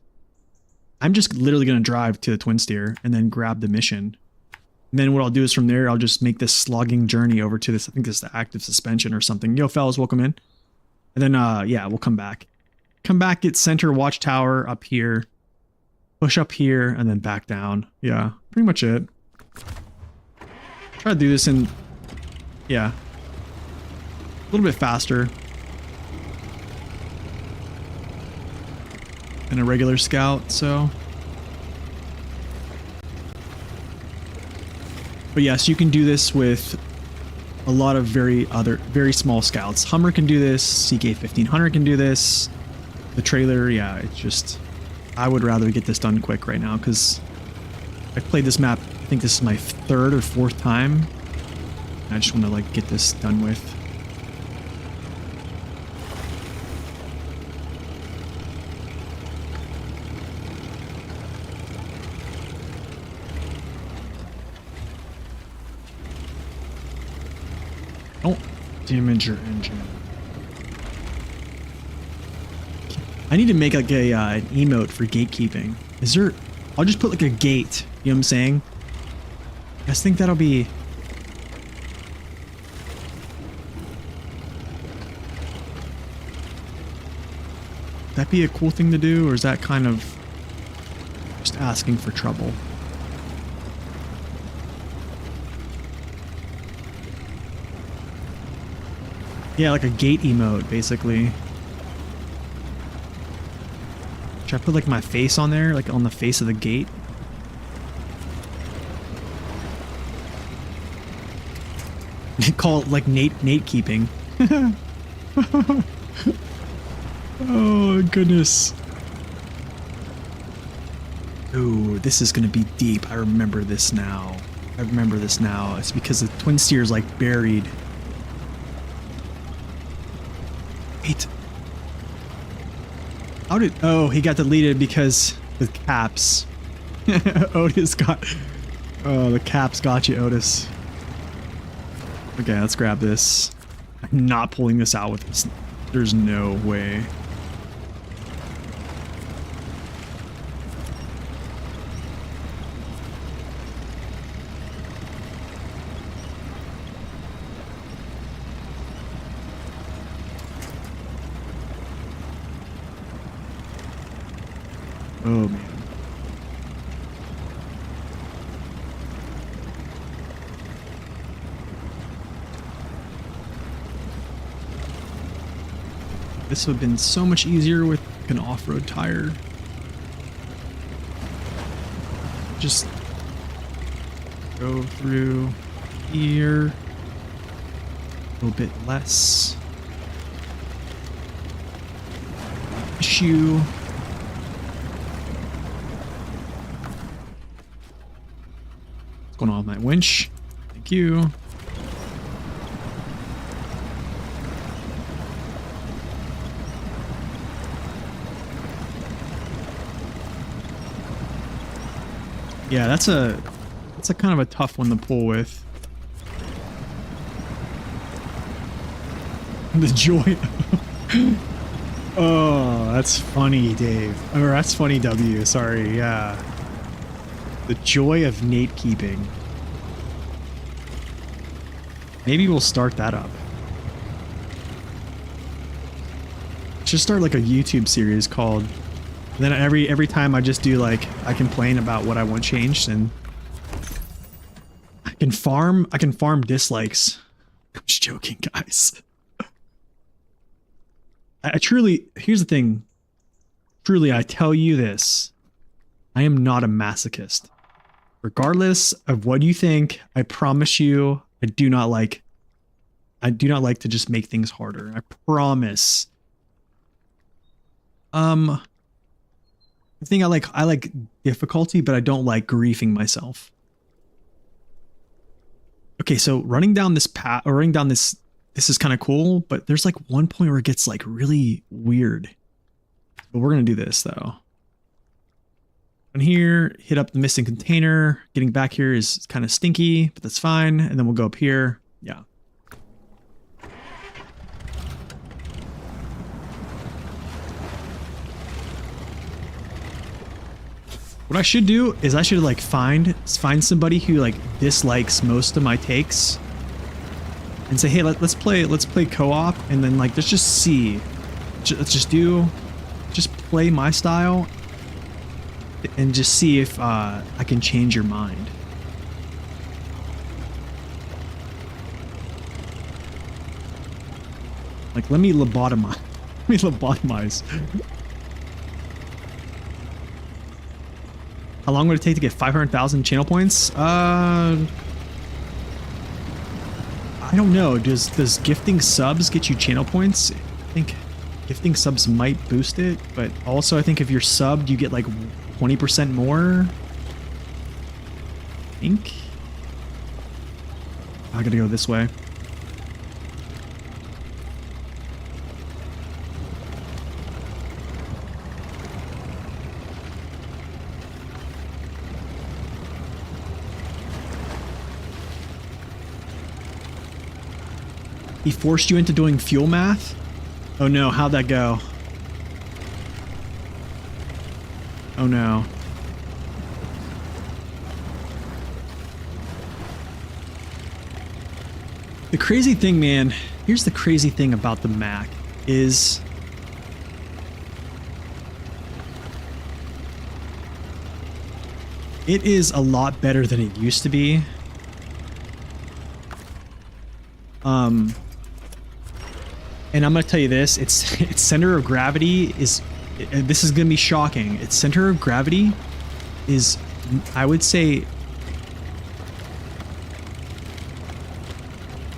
S1: I'm just literally going to drive to the twin steer and then grab the mission. And then what I'll do is from there, I'll just make this slogging journey over to this. I think this is the active suspension or something. Yo, fellas, welcome in. And then, yeah, we'll come back. Come back, get center watchtower up here. Push up here and then back down. Yeah, pretty much it. Try to do this in, yeah, a little bit faster than a regular scout, so. But yes, you can do this with a lot of very small scouts. Hummer can do this, CK-1500 can do this. The trailer, yeah, it's just, I would rather get this done quick right now because I've played this map, I think this is my 3rd or 4th time. I just want to like get this done with. Don't damage your engine. I need to make like a an emote for gatekeeping. Is there? I'll just put like a gate. You know what I'm saying? I just think that'll be. Would that be a cool thing to do, or is that kind of just asking for trouble? Yeah, like a gate emote, basically. Should I put like my face on there, like on the face of the gate? Call it like Nate keeping. Oh goodness. Ooh, this is gonna be deep. I remember this now. I remember this now. It's because the twin steer is like buried. Wait. How did... Oh, he got deleted because the caps. Otis got... Oh, the caps got you, Otis. Okay, let's grab this. I'm not pulling this out with this. There's no way. Oh man. This would have been so much easier with an off-road tire. Just go through here. A little bit less issue. What's going on with my winch? Thank you. Yeah, that's a kind of a tough one to pull with. The joy. Oh, that's funny, Dave. Or that's funny, W. Sorry, yeah. The joy of Nate keeping. Maybe we'll start that up. Should start like a YouTube series called. And then every time I just do like I complain about what I want changed, and I can farm dislikes. I'm just joking, guys. I truly, here's the thing. Truly, I tell you this. I am not a masochist. Regardless of what you think, I promise you, I do not like to just make things harder. I promise. I think I like difficulty, but I don't like griefing myself. Okay, so running down this path, or running down this is kind of cool, but there's like one point where it gets like really weird. But we're gonna do this though. And here, hit up the missing container. Getting back here is kind of stinky, but that's fine. And then we'll go up here. Yeah. What I should do is I should like find somebody who like dislikes most of my takes and say, hey, let's play co-op, and then like let's just see. Let's just play my style and just see if I can change your mind. Like, let me lobotomize. Let me lobotomize. How long would it take to get 500,000 channel points? I don't know. Does gifting subs get you channel points? I think gifting subs might boost it, but also I think if you're subbed, you get like 20% more. I think. I gotta go this way. He forced you into doing fuel math? Oh no, how'd that go? Oh no. The crazy thing, man, here's the crazy thing about the Mac is it is a lot better than it used to be. And I'm gonna tell you this, its center of gravity is, this is gonna be shocking. Its center of gravity is, I would say,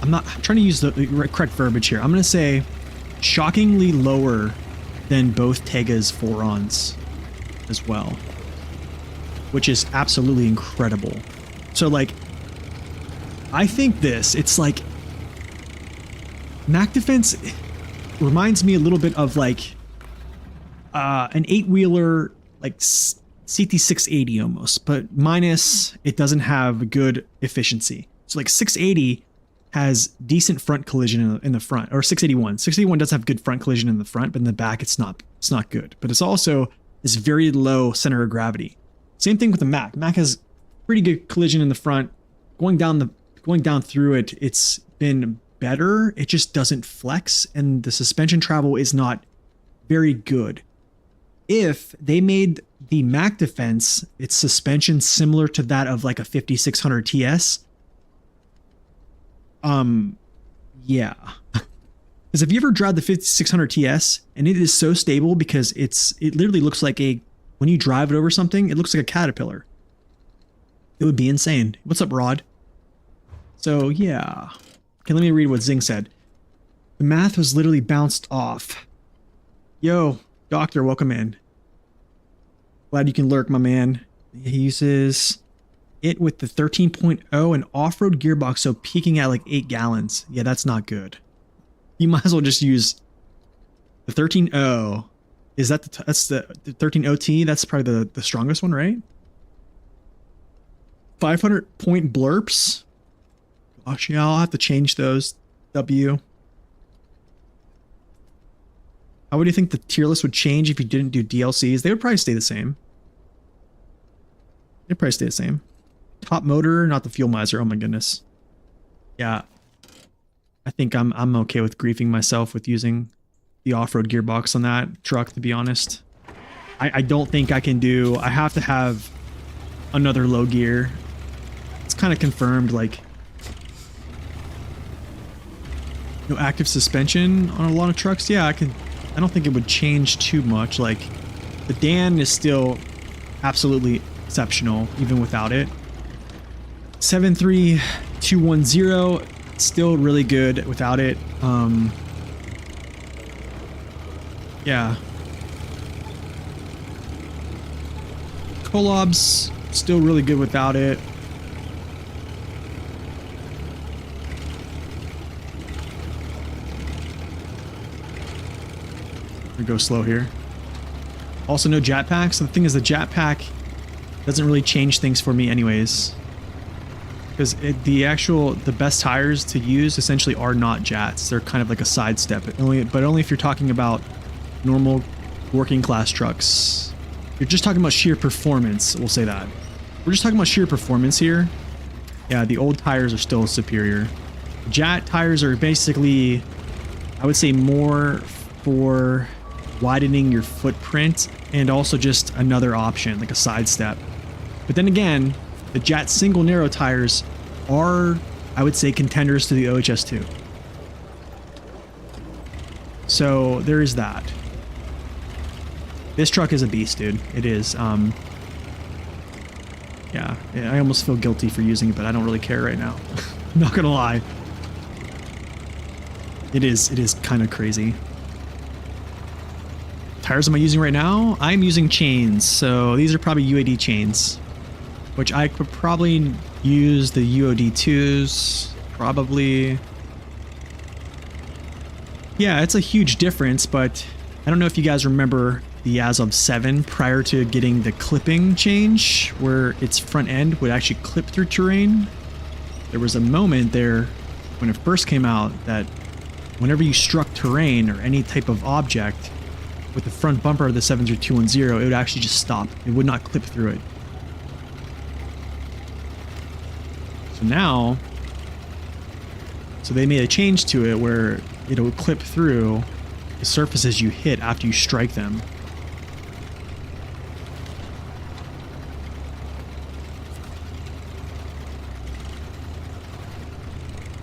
S1: I'm trying to use the correct verbiage here. I'm gonna say shockingly lower than both Tega's Forons as well, which is absolutely incredible. So like, I think it's like, Mac Defense reminds me a little bit of like an 8-wheeler, like CT680 almost, but minus it doesn't have good efficiency. So like 680 has decent front collision in the front, or 681. 681 does have good front collision in the front, but in the back it's not good. But it's also this very low center of gravity. Same thing with the Mac. Mac has pretty good collision in the front. Going down through it, it's been better. It just doesn't flex, and the suspension travel is not very good. If they made the Mac Defense, its suspension similar to that of like a 5600 TS, yeah. Because if you ever drive the 5600 TS, and it is so stable because it literally looks like when you drive it over something, it looks like a caterpillar. It would be insane. What's up, Rod? So yeah. Okay, let me read what Zing said. The math was literally bounced off. Yo, doctor, welcome in. Glad you can lurk, my man. He uses it with the 13.0 and off-road gearbox, so peaking at like 8 gallons. Yeah, that's not good. You might as well just use the 13.0. Is that that's the 13OT? That's probably the strongest one, right? 500 point blurps. Gosh, yeah, I'll have to change those. W. How would you think the tier list would change if you didn't do DLCs? They would probably stay the same. They'd probably stay the same. Top motor, not the fuel miser. Oh my goodness. Yeah. I think I'm okay with griefing myself with using the off-road gearbox on that truck, to be honest. I don't think I can do... I have to have another low gear. It's kind of confirmed, like... No active suspension on a lot of trucks. Yeah, I don't think it would change too much. Like, the Dan is still absolutely exceptional, even without it. 73210, still really good without it. Yeah. Kolob's still really good without it. We go slow here. Also no jetpack. So the thing is, the jetpack doesn't really change things for me anyways. Because the best tires to use essentially are not jats. They're kind of like a sidestep. But only if you're talking about normal working class trucks. you're just talking about sheer performance, we'll say that. We're just talking about sheer performance here. Yeah, the old tires are still superior. Jet tires are basically, I would say, more for widening your footprint and also just another option, like a sidestep. But then again, the Jet single narrow tires are, I would say, contenders to the OHS2. So there is that. This truck is a beast, dude. It is. Yeah, I almost feel guilty for using it, but I don't really care right now. I'm not gonna lie. It is kind of crazy. Tires am I using right now? I'm using chains, so these are probably UAD chains, which I could probably use the UOD2s, probably. Yeah, it's a huge difference, but I don't know if you guys remember the Azov 7 prior to getting the clipping change, where its front end would actually clip through terrain. There was a moment there when it first came out that whenever you struck terrain or any type of object with the front bumper of the 70210, it would actually just stop. It would not clip through it. So now, they made a change to it where it will clip through the surfaces you hit after you strike them.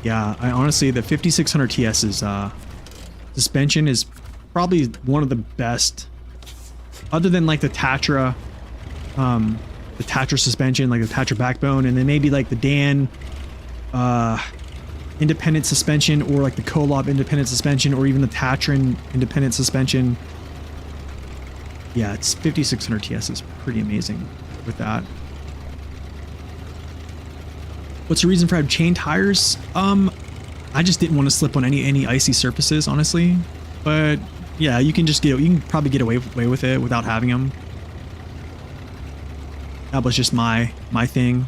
S1: Yeah, I honestly, the 5600 TS's suspension is probably one of the best, other than like the Tatra suspension, like the Tatra backbone, and then maybe like the Dan independent suspension, or like the Kolob independent suspension, or even the Tatran independent suspension. Yeah, it's 5600 TS is pretty amazing with that. What's the reason for having chain tires? I just didn't want to slip on any icy surfaces, honestly. But yeah, you can probably get away with it without having them. That was just my thing.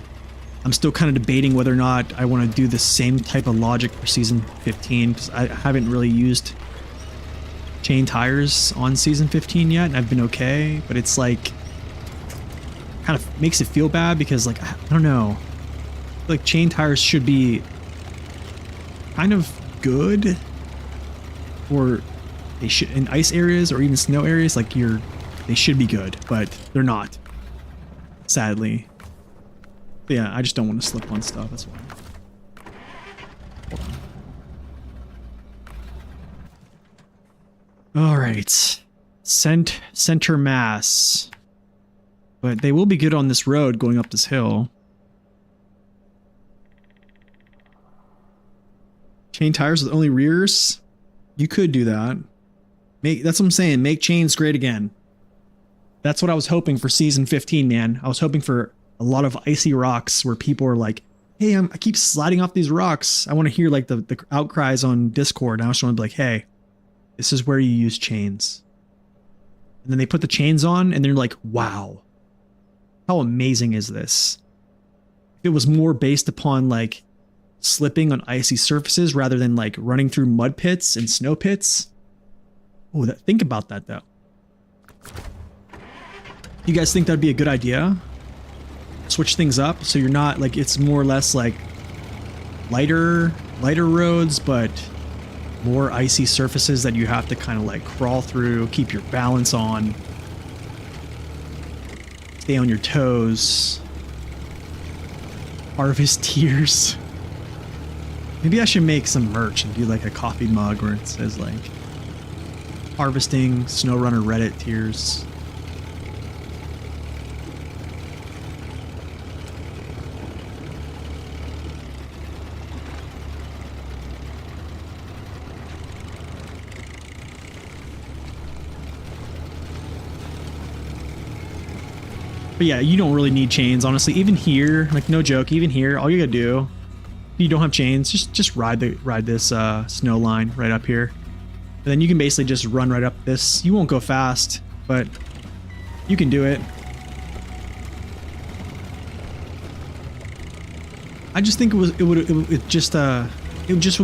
S1: I'm still kind of debating whether or not I want to do the same type of logic for season 15, because I haven't really used chain tires on season 15 yet, and I've been okay. But it's like, kind of makes it feel bad because, like, I don't know. Like, chain tires should be kind of good, or they should, in ice areas or even snow areas, like they should be good, but they're not, sadly. But yeah, I just don't want to slip on stuff, that's why. Hold on. All right, center mass, but they will be good on this road going up this hill. Chain tires with only rears? You could do that. That's what I'm saying. Make chains great again. That's what I was hoping for season 15, man. I was hoping for a lot of icy rocks where people are like, hey, I keep sliding off these rocks. I want to hear like the outcries on Discord. I just want to be like, hey, this is where you use chains. And then they put the chains on and they're like, wow, how amazing is this? If it was more based upon like slipping on icy surfaces rather than like running through mud pits and snow pits. Oh, think about that though. You guys think that'd be a good idea? Switch things up so you're not like, it's more or less like lighter roads, but more icy surfaces that you have to kind of like crawl through, keep your balance on, stay on your toes, harvest tears. Maybe I should make some merch and do like a coffee mug where it says like harvesting SnowRunner Reddit tears. But yeah, you don't really need chains, honestly. Even here, like no joke, even here, all you gotta do, if you don't have chains, just ride this snow line right up here. And then you can basically just run right up this. You won't go fast, but you can do it. I just think it would just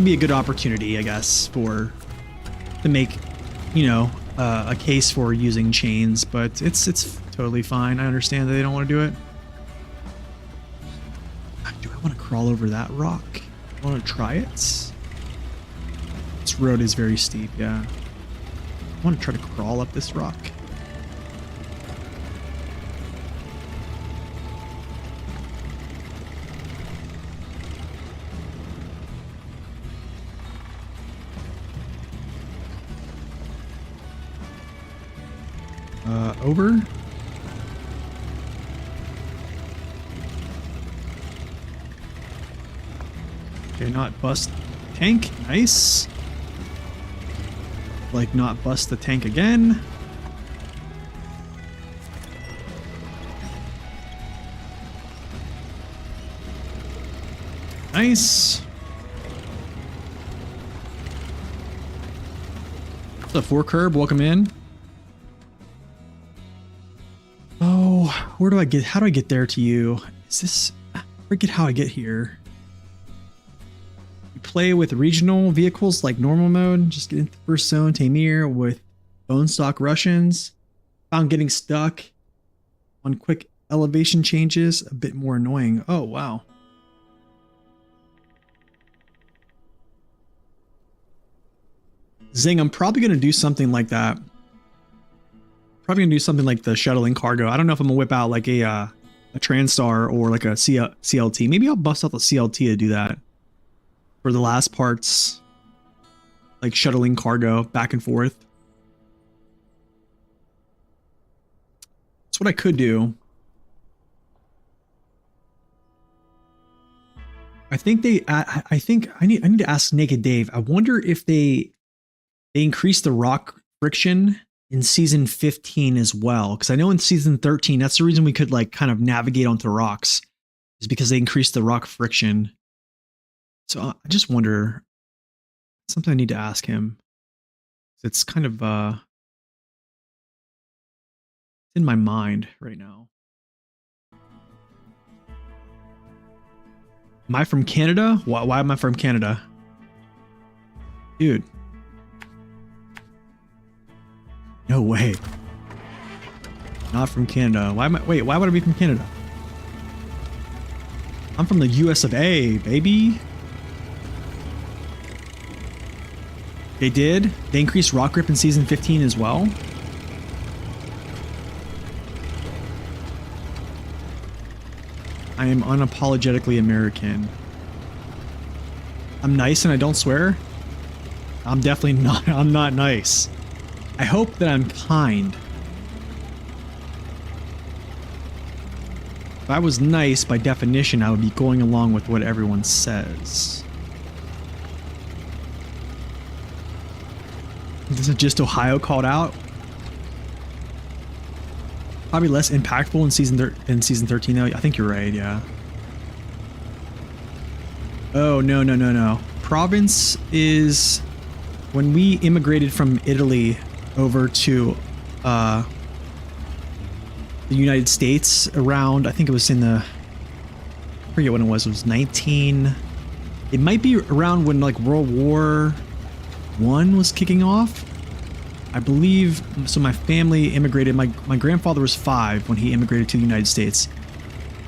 S1: be a good opportunity, I guess, to make, you know, a case for using chains, but it's totally fine. I understand that they don't want to do it. Do I want to crawl over that rock? I want to try it. This road is very steep, yeah. I want to try to crawl up this rock. Over. Okay, not bust tank. Nice. Like, not bust the tank again. Nice. What's up, 4Curb? Welcome in. Oh, where do I get? How do I get there to you? Is this? I forget how I get here. You play with regional vehicles like normal mode. Just get into the first zone, Tamir, with bone stock Russians. Found getting stuck on quick elevation changes a bit more annoying. Oh, wow. Zing, I'm probably going to do something like that. Probably gonna do something like the shuttling cargo. I don't know if I'm gonna whip out like a Transtar or like a CLT. Maybe I'll bust out the CLT to do that for the last parts, like shuttling cargo back and forth. That's what I could do. I think I think I need to ask Naked Dave. I wonder if they increased the rock friction in season 15 as well, because I know in season 13 that's the reason we could like kind of navigate onto rocks, is because they increased the rock friction. So I just wonder, something I need to ask him. It's kind of in my mind right now. Am I from Canada? Why am I from Canada? Dude. No way. Not from Canada. Why am I? Wait, why would I be from Canada? I'm from the US of A, baby. They did? They increased rock grip in season 15 as well? I am unapologetically American. I'm nice and I don't swear? I'm definitely not. I'm not nice. I hope that I'm kind. If I was nice, by definition, I would be going along with what everyone says. This is just Ohio called out. Probably less impactful in season 13 though. I think you're right, yeah. Oh, no. Province is when we immigrated from Italy over to the United States around, I think it was in the, I forget when it was 19, it might be around when like World War I was kicking off, I believe. So my family immigrated, my grandfather was 5 when he immigrated to the United States,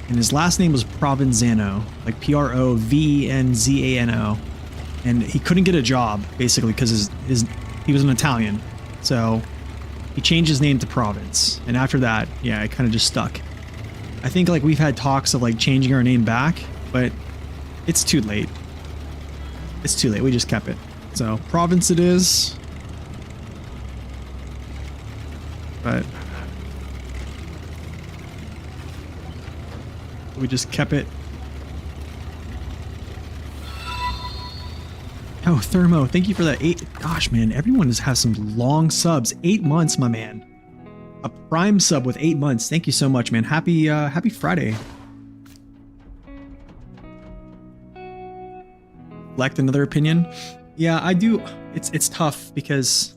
S1: and his last name was Provenzano, like Provenzano, and he couldn't get a job basically because he was an Italian. So he changed his name to Province, and after that, yeah, it kind of just stuck. I think like we've had talks of like changing our name back, but it's too late. It's too late. We just kept it. So Province it is. But we just kept it. Oh, Thermo, thank you for that 8. Gosh, man, everyone has some long subs. 8 months, my man. A prime sub with 8 months. Thank you so much, man. Happy Friday. Elect another opinion. Yeah, I do. It's tough because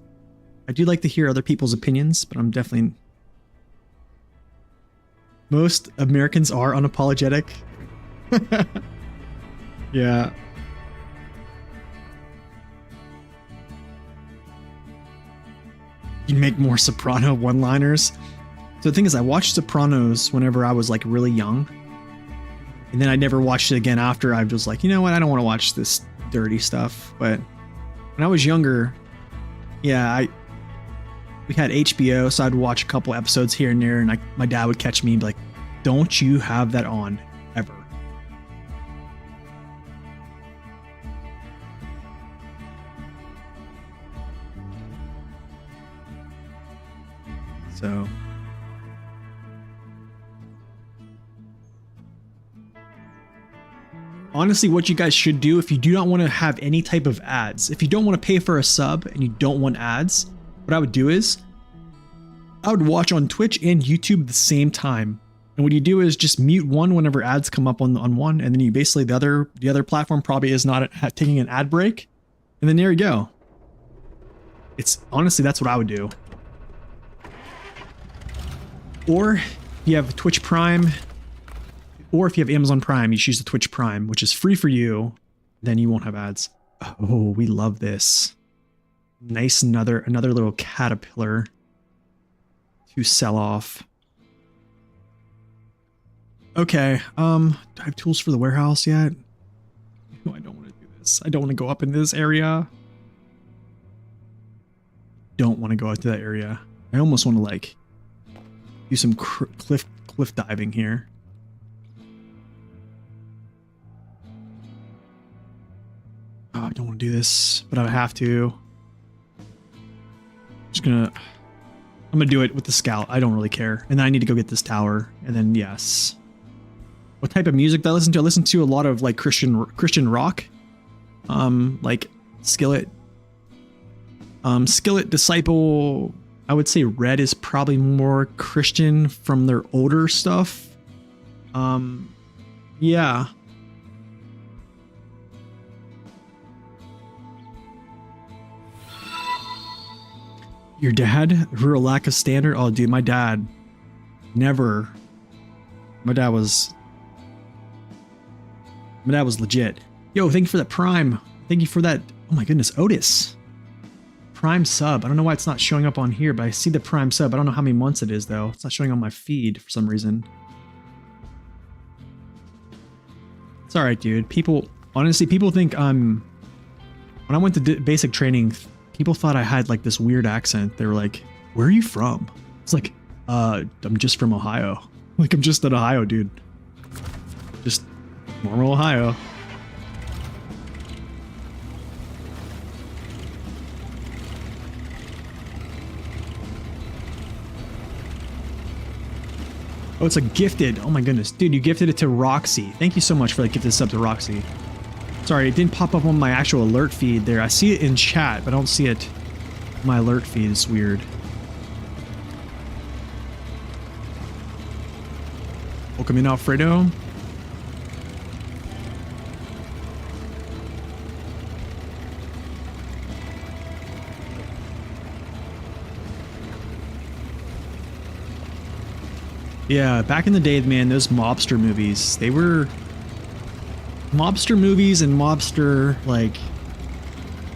S1: I do like to hear other people's opinions, but I'm definitely... Most Americans are unapologetic. Yeah. You make more Soprano one-liners. So the thing is, I watched Sopranos whenever I was like really young, and then I never watched it again after. I was like, you know what, I don't want to watch this dirty stuff. But when I was younger, yeah, we had HBO, so I'd watch a couple episodes here and there, and my dad would catch me and be like, don't you have that on ever. So honestly, what you guys should do, if you do not want to have any type of ads, if you don't want to pay for a sub and you don't want ads, what I would do is I would watch on Twitch and YouTube at the same time. And what you do is just mute one whenever ads come up on one, and then you basically the other platform probably is not taking an ad break, and then there you go. It's honestly, that's what I would do. Or if you have Twitch Prime, or if you have Amazon Prime, you choose the Twitch Prime, which is free for you. Then you won't have ads. Oh, we love this. Nice, another little caterpillar to sell off. Okay, do I have tools for the warehouse yet? No, I don't want to do this. I don't want to go up in this area. Don't want to go out to that area. I almost want to like do some cliff diving here. Oh, I don't want to do this, but I have to. I'm gonna do it with the scout. I don't really care. And then I need to go get this tower. And then yes. What type of music do I listen to? I listen to a lot of like Christian rock. Like Skillet. Skillet, Disciple. I would say Red is probably more Christian from their older stuff. Yeah. Your dad? Real lack of standard? Oh, dude, my dad never. My dad was legit. Yo, thank you for that Prime. Thank you for that. Oh my goodness, Otis. Prime sub. I don't know why it's not showing up on here, but I see the Prime sub. I don't know how many months it is though. It's not showing on my feed for some reason. It's all right, dude. Honestly, people think when I went to basic training, people thought I had like this weird accent. They were like, "Where are you from?" It's like, I'm just from Ohio. Like, I'm just an Ohio dude. Just normal Ohio. Oh, it's a gifted. Oh my goodness. Dude, you gifted it to Roxy. Thank you so much for the gifted sub to Roxy. Sorry, it didn't pop up on my actual alert feed there. I see it in chat, but I don't see it. My alert feed is weird. Welcome in, Alfredo. Yeah, back in the day, man, those mobster movies, they were... Mobster movies and mobster, like,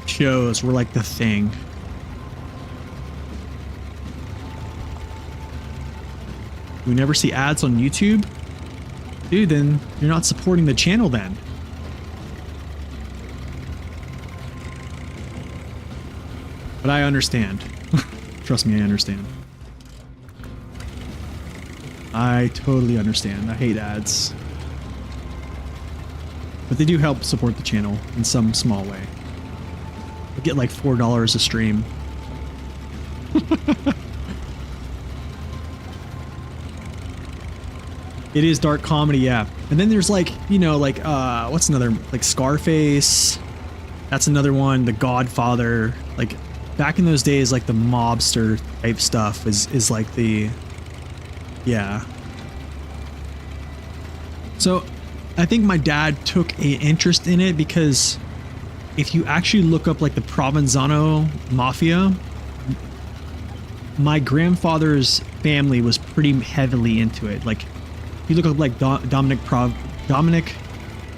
S1: shows were like the thing. We never see ads on YouTube? Dude, then you're not supporting the channel then. But I understand. Trust me, I understand. I totally understand. I hate ads. But they do help support the channel in some small way. I get like $4 a stream. It is dark comedy, yeah. And then there's like, you know, like, what's another, like Scarface. That's another one. The Godfather. Like, back in those days, like the mobster type stuff is like the, yeah. So I think my dad took an interest in it because if you actually look up like the Provenzano Mafia, my grandfather's family was pretty heavily into it. Like, if you look up like Dominic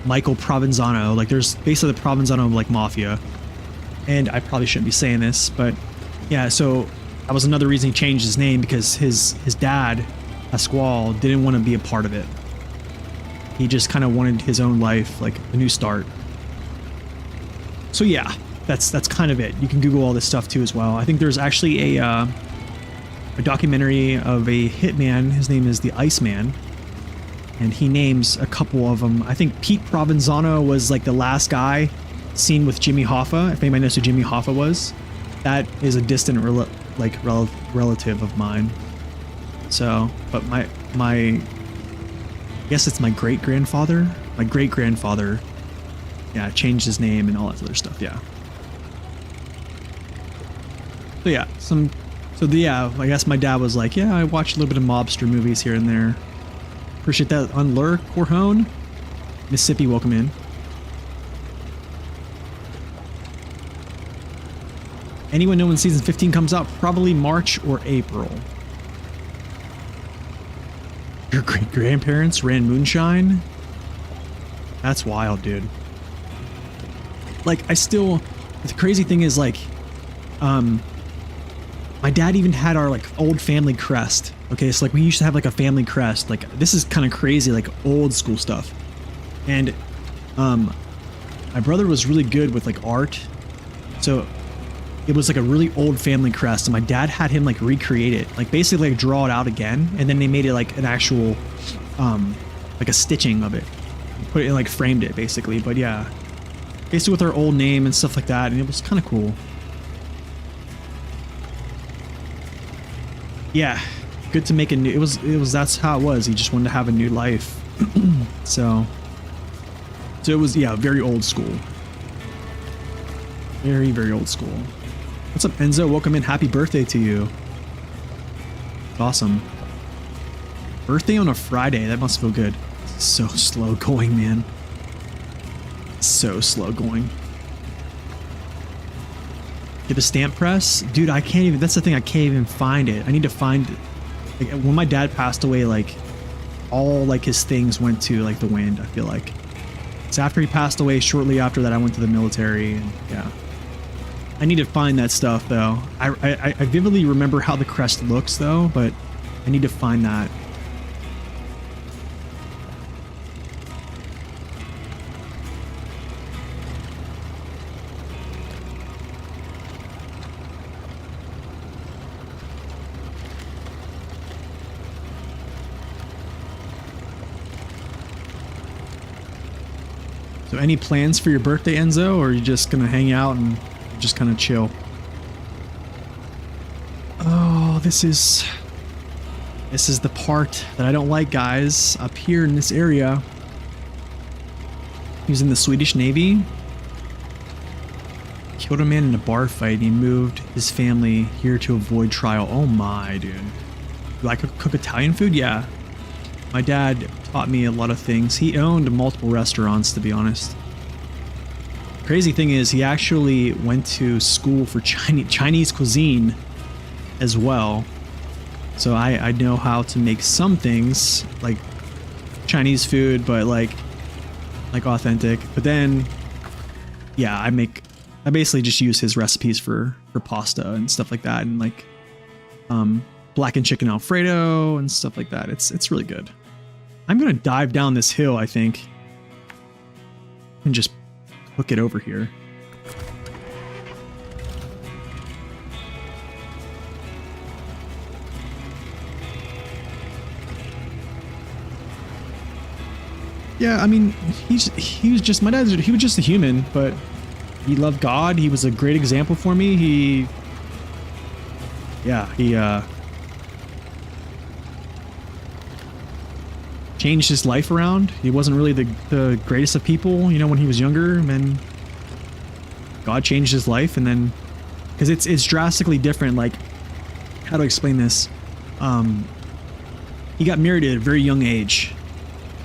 S1: Michael Provenzano, like there's basically the Provenzano like Mafia. And I probably shouldn't be saying this, but yeah, so That was another reason he changed his name, because his dad, Pasquale, didn't want to be a part of it. He just kind of wanted his own life, like a new start. So yeah, that's kind of it. You can Google all this stuff too as well. I think there's actually a documentary of a hitman. His name is the Iceman, and he names a couple of them. I think Pete Provenzano was like the last guy seen with Jimmy Hoffa. If anybody knows who Jimmy Hoffa was, that is a distant relative of mine. So, but my I guess it's my great-grandfather. My great-grandfather, yeah, changed his name and all that other stuff. Yeah. So yeah, yeah, I guess my dad was like, yeah, I watch a little bit of mobster movies here and there. Appreciate that. Unlur Corhone, Mississippi, welcome in. Anyone know when season 15 comes out? Probably March or April. Your great-grandparents ran moonshine? That's wild, dude. Like, the crazy thing is, like, my dad even had our, like, old family crest. Okay, so, like, we used to have, like, a family crest. Like, this is kind of crazy, like, old school stuff. And, my brother was really good with, like, art. So it was like a really old family crest, and my dad had him like recreate it, like basically like draw it out again, and then they made it like an actual like a stitching of it, put it in, like framed it basically. But yeah, basically with our old name and stuff like that, and it was kind of cool. Yeah, good to make a new, it was that's how it was. He just wanted to have a new life. so it was, yeah, very old school. Very, very old school. What's up, Enzo? Welcome in. Happy birthday to you. Awesome. Birthday on a Friday. That must feel good. So slow going, man. So slow going. Get a stamp press? Dude, I can't even, that's the thing, I can't even find it. I need to find it. Like, when my dad passed away, like, all, like, his things went to, like, the wind, I feel like. So after he passed away, shortly after that, I went to the military, and yeah. I need to find that stuff, though. I vividly remember how the crest looks, though, but I need to find that. So any plans for your birthday, Enzo, or are you just gonna hang out and just kind of chill? Oh, this is the part that I don't like, guys. Up here in this area, he was in the Swedish Navy. Killed a man in a bar fight. He moved his family here to avoid trial. Oh my, dude. Do I cook Italian food? Yeah. My dad taught me a lot of things. He owned multiple restaurants, to be honest. Crazy thing is, he actually went to school for Chinese cuisine as well. So I know how to make some things, like Chinese food, but like authentic. But then, yeah, I basically just use his recipes for pasta and stuff like that, and like blackened chicken Alfredo and stuff like that. It's really good. I'm gonna dive down this hill, I think, and just hook it over here. Yeah, I mean, he was just, my dad, he was just a human, but he loved God. He was a great example for me. He changed his life around. He wasn't really the greatest of people, you know, when he was younger, and then God changed his life, and then, because it's drastically different. Like, how to explain this? He got married at a very young age,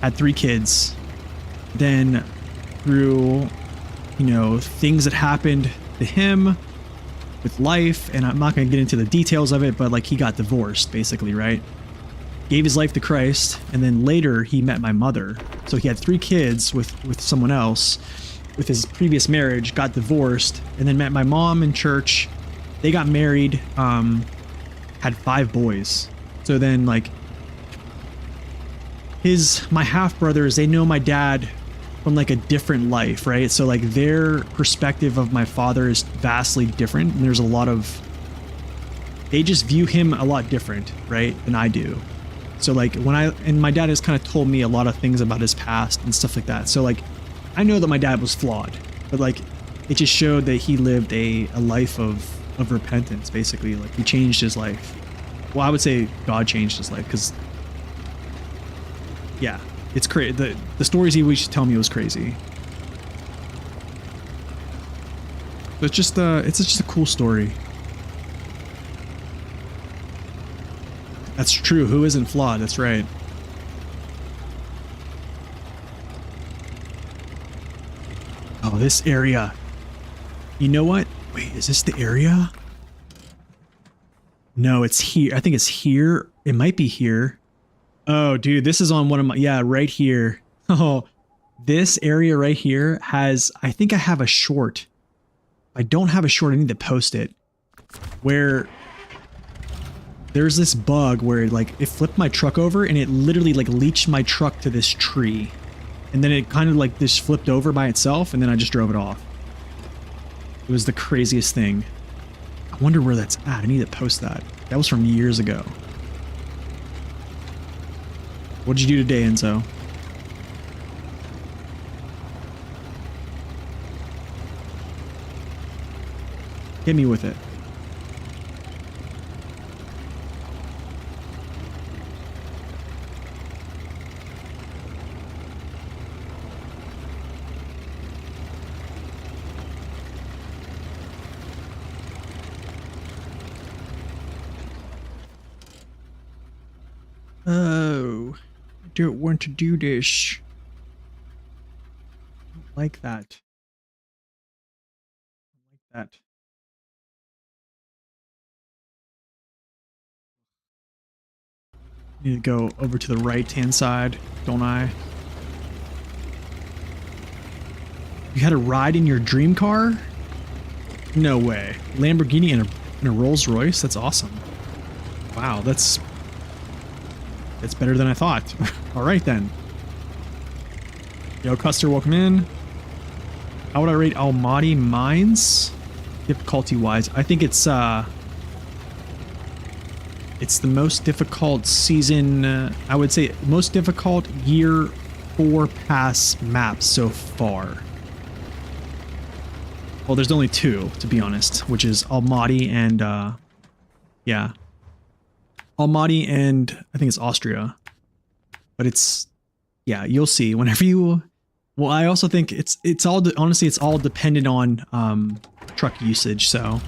S1: had 3 kids. Then through, you know, things that happened to him with life, and I'm not going to get into the details of it, but like, he got divorced basically, right? Gave his life to Christ, and then later he met my mother. So he had 3 kids with someone else, with his previous marriage, got divorced, and then met my mom in church. They got married, had 5 boys. So then like my half brothers, they know my dad from like a different life, right? So like their perspective of my father is vastly different, and there's a lot of, they just view him a lot different, right, than I do. So like and my dad has kind of told me a lot of things about his past and stuff like that. So like I know that my dad was flawed, but like it just showed that he lived a life of repentance, basically. Like he changed his life. Well, I would say God changed his life, because yeah, it's crazy. The stories he used to tell me was crazy. But it's just a cool story. That's true. Who isn't flawed? That's right. Oh, this area. You know what? Wait, is this the area? No, it's here. I think it's here. It might be here. Oh, dude, this is on one of my, yeah, right here. Oh, this area right here has, I think I have a short. I don't have a short. I need to post it. Where there's this bug where like it flipped my truck over and it literally like leached my truck to this tree. And then it kind of like just flipped over by itself, and then I just drove it off. It was the craziest thing. I wonder where that's at. I need to post that. That was from years ago. What did you do today, Enzo? Hit me with it. Oh, I don't want to do this. I don't like that. I don't like that. Need to go over to the right-hand side, don't I? You had a ride in your dream car? No way. Lamborghini and a Rolls Royce? That's awesome. Wow, that's better than I thought. All right then. Yo, Custer, welcome in. How would I rate Almaty Mines? Difficulty-wise, I think it's the most difficult season, I would say most difficult year 4 pass map so far. Well, there's only 2, to be honest, which is Almaty and, yeah. Almaty and I think it's Austria. But it's, yeah, you'll see whenever you, well, I also think it's all, honestly, it's all dependent on truck usage, so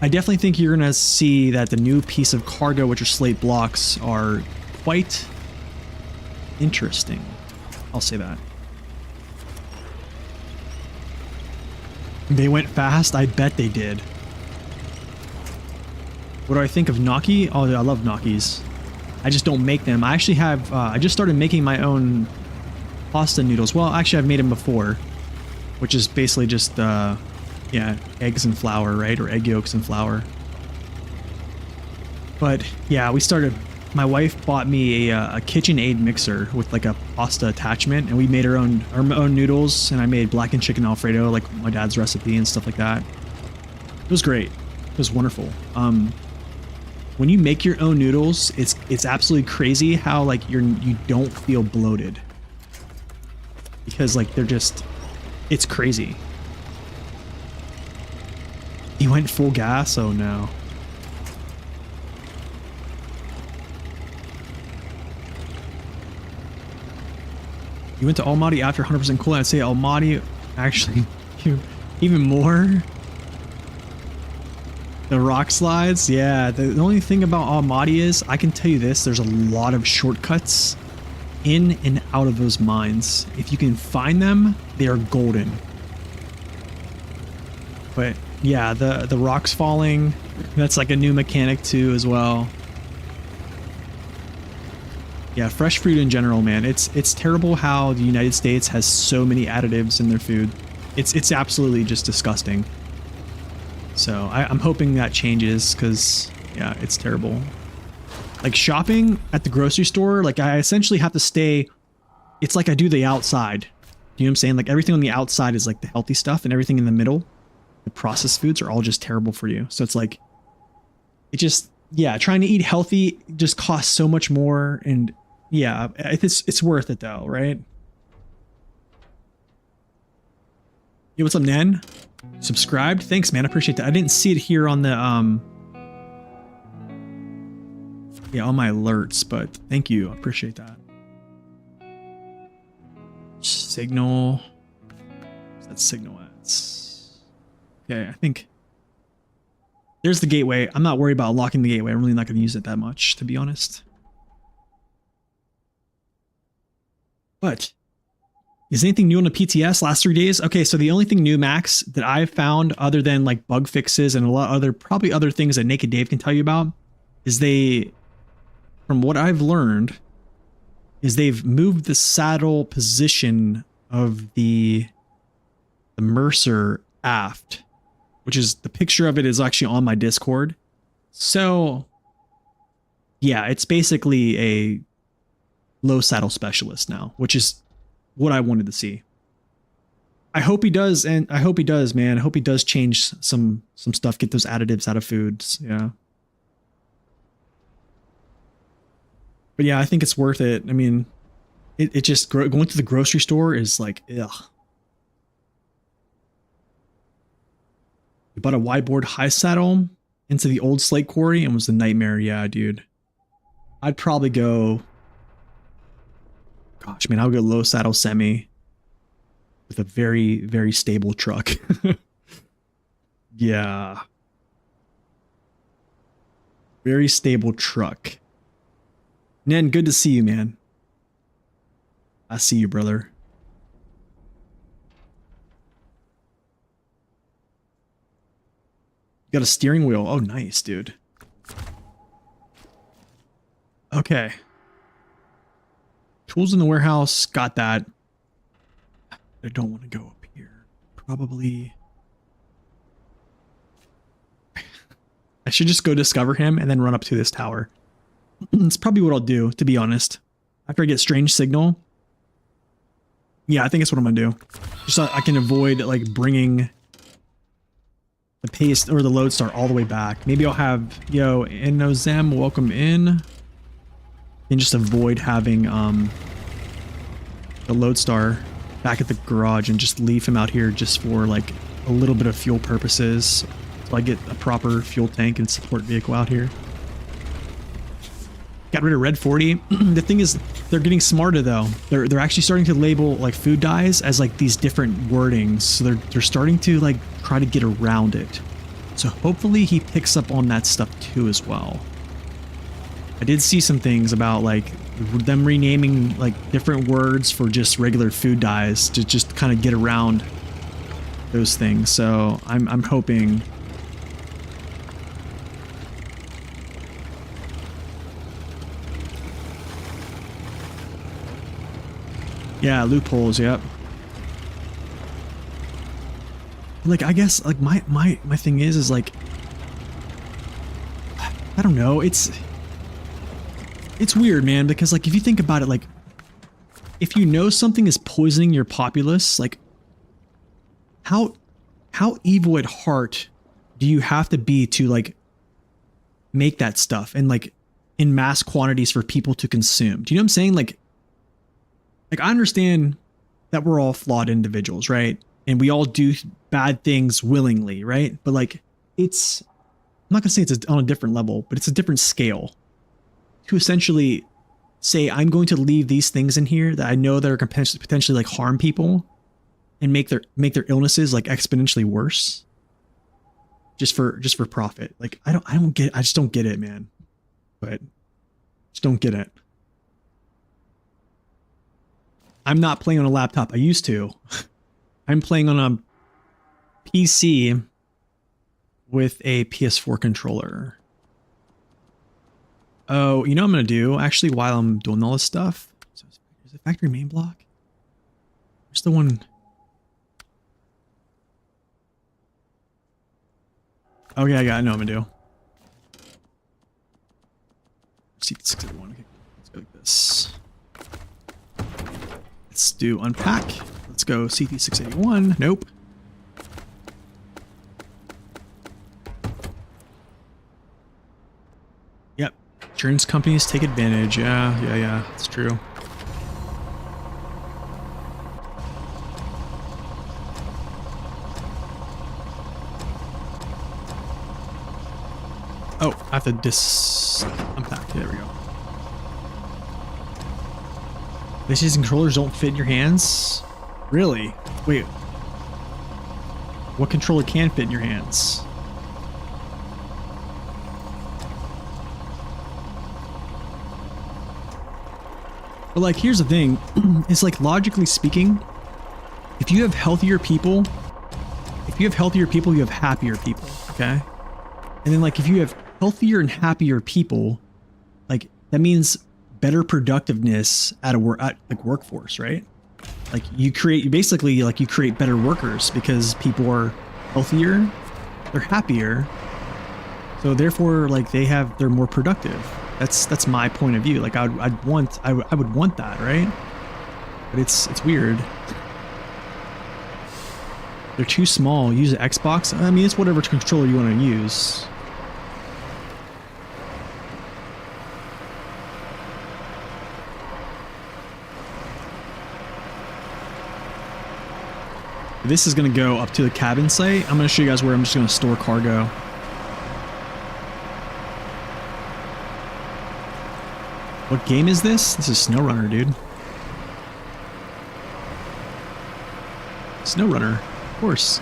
S1: I definitely think you're going to see that the new piece of cargo, which are slate blocks, are quite interesting. I'll say that. They went fast? I bet they did. What do I think of gnocchi? Oh, I love gnocchis. I just don't make them. I actually have, I just started making my own pasta noodles. Well, actually, I've made them before, which is basically just, yeah, eggs and flour, right? Or egg yolks and flour. But yeah, we started, my wife bought me a KitchenAid mixer with like a pasta attachment, and we made our own noodles, and I made blackened chicken Alfredo, like my dad's recipe and stuff like that. It was great. It was wonderful. When you make your own noodles, it's absolutely crazy how like you don't feel bloated. Because like they're just, it's crazy. He went full gas? Oh no. You went to Almaty after 100% cool. I'd say Almaty actually even more. The rock slides, yeah. The only thing about Almaty is, I can tell you this, there's a lot of shortcuts in and out of those mines. If you can find them, they are golden. But yeah, the rocks falling, that's like a new mechanic too as well. Yeah, fresh fruit in general, man. It's terrible how the United States has so many additives in their food. It's absolutely just disgusting. So I'm hoping that changes, because Yeah, it's terrible. Like shopping at the grocery store, like I essentially have to stay. It's like I do the outside. You know what I'm saying? Like everything on the outside is like the healthy stuff, and everything in the middle, the processed foods are all just terrible for you. So it's like, it just, yeah, trying to eat healthy just costs so much more. And yeah, it's worth it though, right? Hey, what's up, Nen? Subscribed? Thanks, man. I appreciate that. I didn't see it here on the, yeah, on my alerts, but thank you. I appreciate that. Signal. What's that signal at? Okay, I think there's the gateway. I'm not worried about locking the gateway. I'm really not going to use it that much, to be honest. But is anything new on the PTS last 3 days? Okay, so the only thing new, Max, that I've found other than like bug fixes and a lot other, probably other things that Naked Dave can tell you about, is from what I've learned, is they've moved the saddle position of the Mercer aft, which is the picture of it is actually on my Discord. So yeah, it's basically a low saddle specialist now, which is what I wanted to see. I hope he does, and I hope he does, man. I hope he does change some stuff, get those additives out of foods. Yeah. But yeah, I think it's worth it. I mean, it just going to the grocery store is like, ugh. You bought a wide-board high saddle into the old slate quarry and was a nightmare. Yeah, dude. I'd probably go, gosh, man, I would go low saddle semi with a very, very stable truck. Yeah. Very stable truck. Nen, good to see you, man. I see you, brother. You got a steering wheel. Oh, nice, dude. Okay. Tools in the warehouse. Got that. I don't want to go up here. Probably. I should just go discover him and then run up to this tower. It's probably what I'll do, to be honest. After I get strange signal. Yeah, I think that's what I'm gonna do. Just so I can avoid like bringing the paste or the lodestar all the way back. Maybe I'll have, yo, Inozem, welcome in. And just avoid having the lodestar back at the garage and just leave him out here just for like a little bit of fuel purposes. So I get a proper fuel tank and support vehicle out here. Got rid of Red 40. The thing is, they're getting smarter though. They're actually starting to label like food dyes as like these different wordings. So they're starting to like try to get around it. So hopefully he picks up on that stuff too as well. I did see some things about like them renaming like different words for just regular food dyes to just kind of get around those things. So I'm hoping. Yeah, loopholes, yep. Like, I guess, like, my thing is like, I don't know, it's weird, man, because, like, if you think about it, like, if you know something is poisoning your populace, like, how evil at heart do you have to be to, like, make that stuff and, like, in mass quantities for people to consume? Do you know what I'm saying? Like, I understand that we're all flawed individuals, right? And we all do bad things willingly, right? But like, I'm not gonna say it's on a different level, but it's a different scale. To essentially say, I'm going to leave these things in here that I know that are potentially like harm people and make their illnesses like exponentially worse. Just for profit. Like, I just don't get it, man. But just don't get it. I'm not playing on a laptop. I used to. I'm playing on a PC with a PS4 controller. Oh, you know what I'm going to do? Actually, while I'm doing all this stuff. So is it factory main block? Where's the one? Oh, yeah, I know what I'm going to do. CT681. Okay, let's go like this. Let's do unpack. Let's go CT681. Nope. Yep. Insurance companies take advantage. Yeah. It's true. Oh, I have to unpack. There we go. PlayStation controllers don't fit in your hands? Really? Wait. What controller can fit in your hands? But like, here's the thing. It's like, logically speaking, if you have healthier people, you have happier people, okay? And then like, if you have healthier and happier people, like that means better productiveness at like workforce, right? Like you create better workers because people are healthier, they're happier, so therefore like they're more productive. That's my point of view. Like I would want that, right? But it's weird. They're too small. Use an Xbox. I mean, it's whatever controller you want to use. This is going to go up to the cabin site. I'm going to show you guys where I'm just going to store cargo. What game is this? This is SnowRunner, dude. SnowRunner, of course.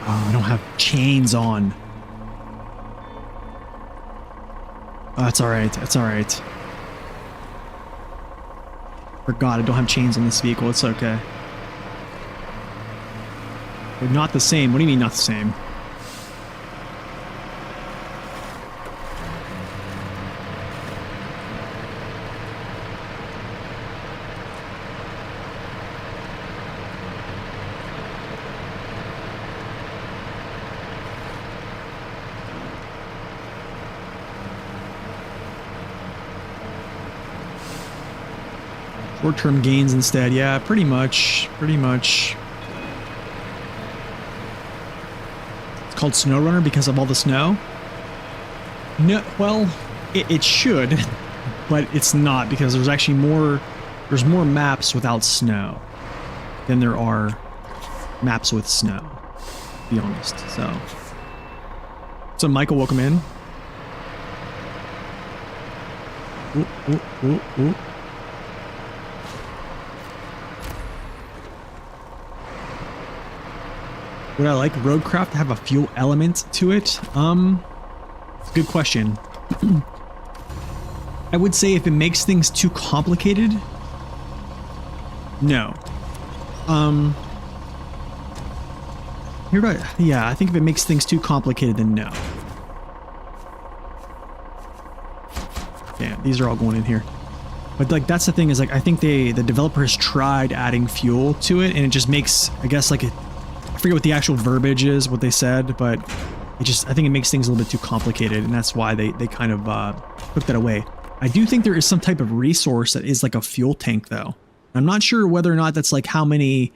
S1: Oh, I don't have chains on. Oh, that's alright. That's alright. Forgot I don't have chains on this vehicle. It's okay. They're not the same. What do you mean not the same? Short-term gains instead. Yeah, pretty much. Pretty much. It's called SnowRunner because of all the snow? No, well, it should, but it's not because there's actually there's more maps without snow than there are maps with snow, to be honest. So Michael, welcome in. Ooh. Would I like Roadcraft to have a fuel element to it? Good question. I would say if it makes things too complicated, no. Yeah, I think if it makes things too complicated, then no. Yeah, these are all going in here. But like, that's the thing is like, I think the developer has tried adding fuel to it, and it just makes, I guess, like I forget what the actual verbiage is, what they said, but I think it makes things a little bit too complicated, and that's why they kind of took that away. I do think there is some type of resource that is like a fuel tank, though. I'm not sure whether or not that's like how many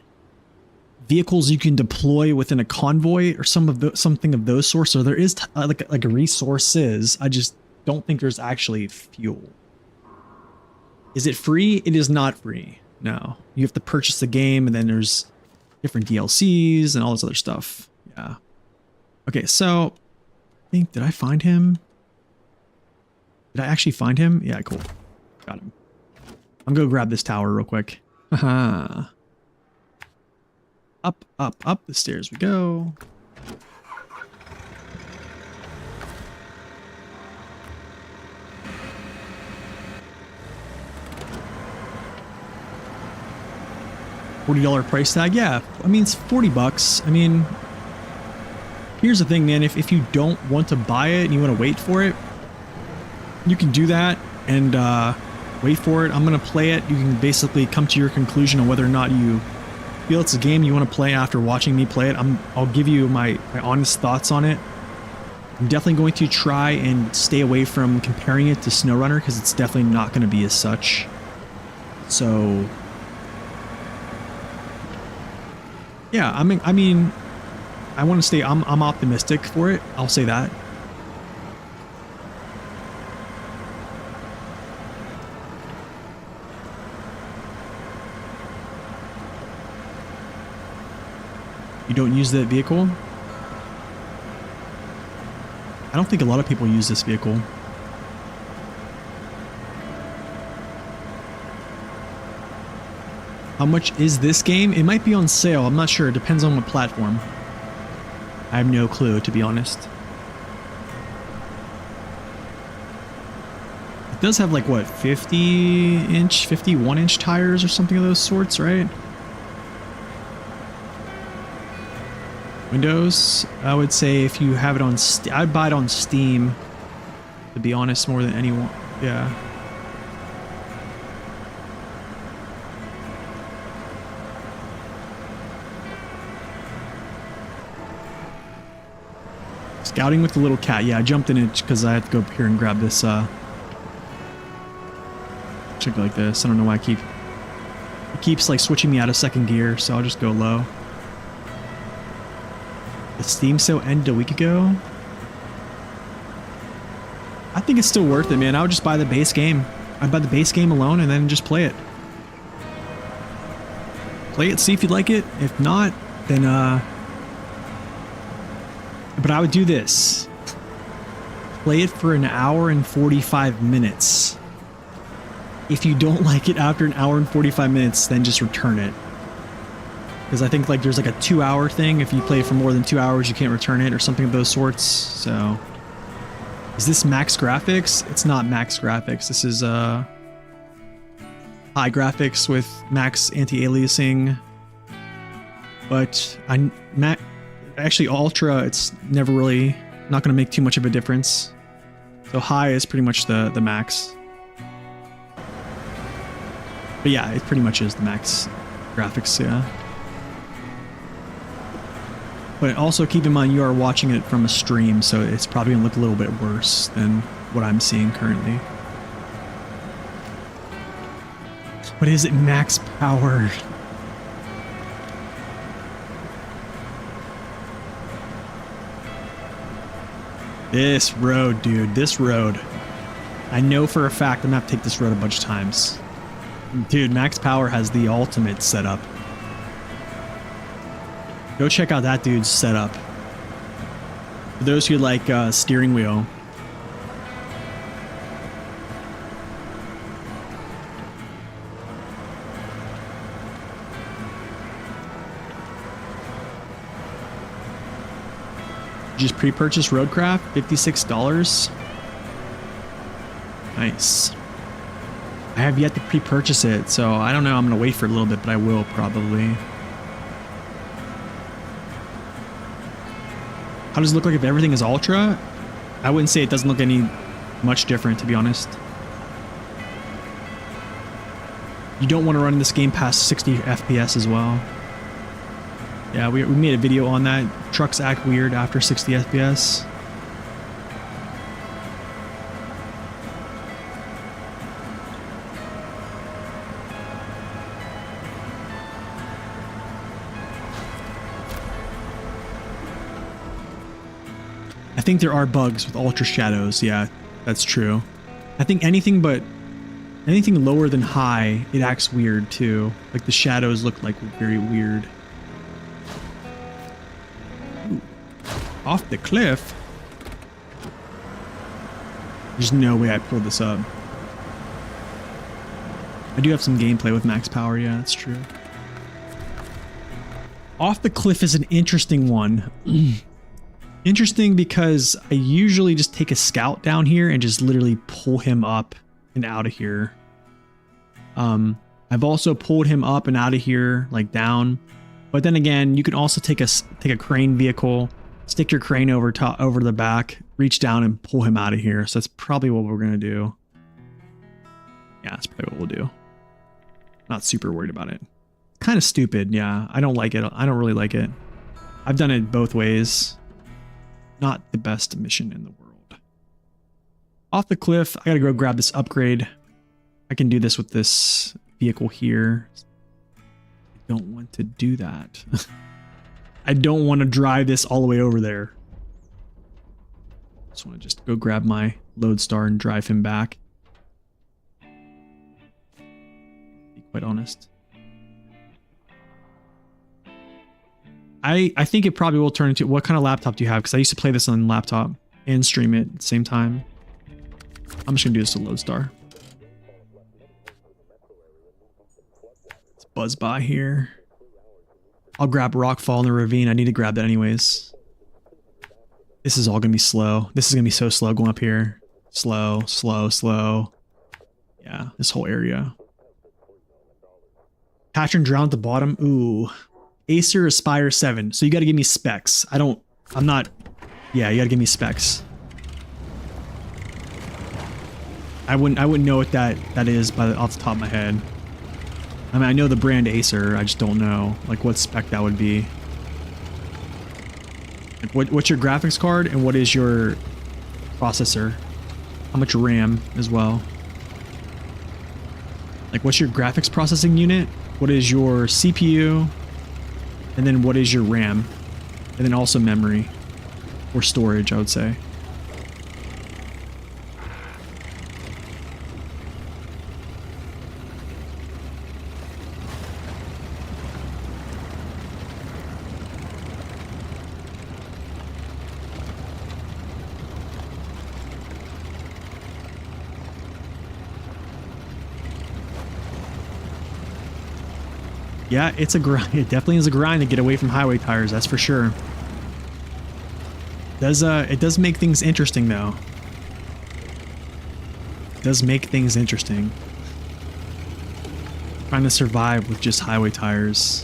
S1: vehicles you can deploy within a convoy or something of those sorts. So there is like a resources. I just don't think there's actually fuel. Is it free? It is not free. No, you have to purchase the game, and then there's different DLCs and all this other stuff. Yeah. Okay, so I think, did I find him? Did I actually find him? Yeah, cool. Got him. I'm gonna grab this tower real quick. Haha. Up the stairs we go. $40 price tag. Yeah, I mean, it's 40 bucks. I mean, here's the thing, man. If you don't want to buy it and you want to wait for it, you can do that and wait for it. I'm going to play it. You can basically come to your conclusion on whether or not you feel it's a game you want to play after watching me play it. I'll give you my honest thoughts on it. I'm definitely going to try and stay away from comparing it to SnowRunner because it's definitely not going to be as such. So, yeah, I mean, I want to stay. I'm optimistic for it. I'll say that. You don't use that vehicle? I don't think a lot of people use this vehicle. How much is this game? It might be on sale. I'm not sure. It depends on what platform. I have no clue, to be honest. It does have like, what, 50-inch, 51-inch tires or something of those sorts, right? Windows, I would say if you have it on, I'd buy it on Steam, to be honest, more than anyone. Yeah. Scouting with the little cat. Yeah, I jumped in it because I had to go up here and grab this, check like this. I don't know why it keeps like switching me out of second gear, so I'll just go low. The Steam sale ended a week ago. I think it's still worth it, man. I would just buy the base game. I'd buy the base game alone and then just play it. Play it, see if you like it. If not, then but I would do this. Play it for an hour and 45 minutes. If you don't like it after an hour and 45 minutes, then just return it. Because I think like there's like a 2-hour thing. If you play for more than 2 hours, you can't return it or something of those sorts. So, is this max graphics? It's not max graphics. This is high graphics with max anti-aliasing. But actually ultra, it's never really not going to make too much of a difference. So high is pretty much the max. But yeah, it pretty much is the max graphics. Yeah. But also keep in mind you are watching it from a stream, so it's probably going to look a little bit worse than what I'm seeing currently. But is it max power? This road, dude, this road. I know for a fact I'm going to have to take this road a bunch of times. Dude, Max Power has the ultimate setup. Go check out that dude's setup. For those who like steering wheel. Just pre-purchase Roadcraft, $56. Nice. I have yet to pre-purchase it, so I don't know. I'm gonna wait for a little bit, but I will probably. How does it look like if everything is ultra? I wouldn't say it doesn't look any much different, to be honest. You don't want to run this game past 60 FPS as well. Yeah, we made a video on that. Trucks act weird after 60 FPS. I think there are bugs with ultra shadows. Yeah, that's true. I think anything lower than high, it acts weird too. Like the shadows look like very weird. Ooh. Off the cliff? There's no way I pulled this up. I do have some gameplay with max power, yeah, that's true. Off the cliff is an interesting one. Interesting because I usually just take a scout down here and just literally pull him up and out of here. I've also pulled him up and out of here, like down. But then again, you can also take a crane vehicle, stick your crane over the back, reach down and pull him out of here. So that's probably what we're gonna do. Yeah, that's probably what we'll do. Not super worried about it. Kind of stupid, yeah. I don't like it. I don't really like it. I've done it both ways. not the best mission in the world. Off the cliff, I gotta go grab this upgrade. I can do this with this vehicle here. I don't want to do that. I don't want to drive this all the way over there. I just want to go grab my Lodestar and drive him back. Be quite honest. I think it probably will turn into... What kind of laptop do you have? Because I used to play this on laptop and stream it at the same time. I'm just going to do this to Lodestar. Let's buzz by here. I'll grab Rockfall in the ravine. I need to grab that anyways. This is all going to be slow. This is going to be so slow going up here. Slow, slow, slow. Yeah, this whole area. Catch and drown at the bottom. Ooh. Acer Aspire 7. So you got to give me specs. I'm not... Yeah, you got to give me specs. I wouldn't know what that is off the top of my head. I mean, I know the brand Acer. I just don't know like what spec that would be. Like what's your graphics card and what is your processor? How much RAM as well? Like what's your graphics processing unit? What is your CPU? And then what is your RAM? And then also memory or storage, I would say. Yeah, it's a grind. It definitely is a grind to get away from highway tires, that's for sure. It does make things interesting though. It does make things interesting. Trying to survive with just highway tires.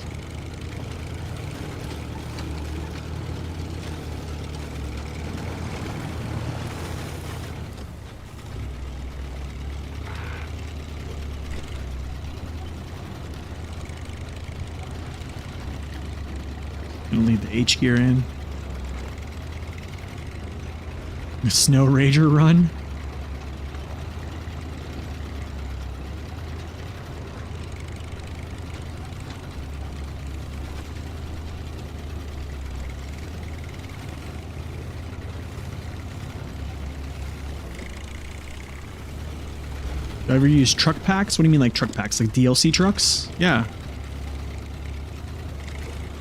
S1: Gonna leave the H gear in. A Snow Rager run. Do I ever use truck packs? What do you mean like truck packs? Like DLC trucks? Yeah.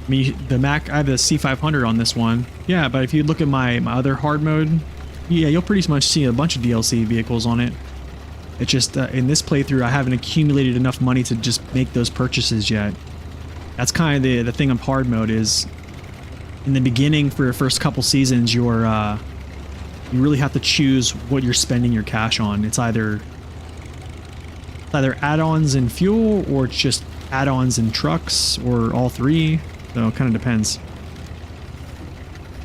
S1: I mean, the Mac, I have the C500 on this one. Yeah, but if you look at my other hard mode, yeah, you'll pretty much see a bunch of DLC vehicles on it. It's just, in this playthrough, I haven't accumulated enough money to just make those purchases yet. That's kind of the thing of hard mode is, in the beginning for your first couple seasons, you really have to choose what you're spending your cash on. It's either add-ons and fuel, or it's just add-ons and trucks, or all three. So it kind of depends.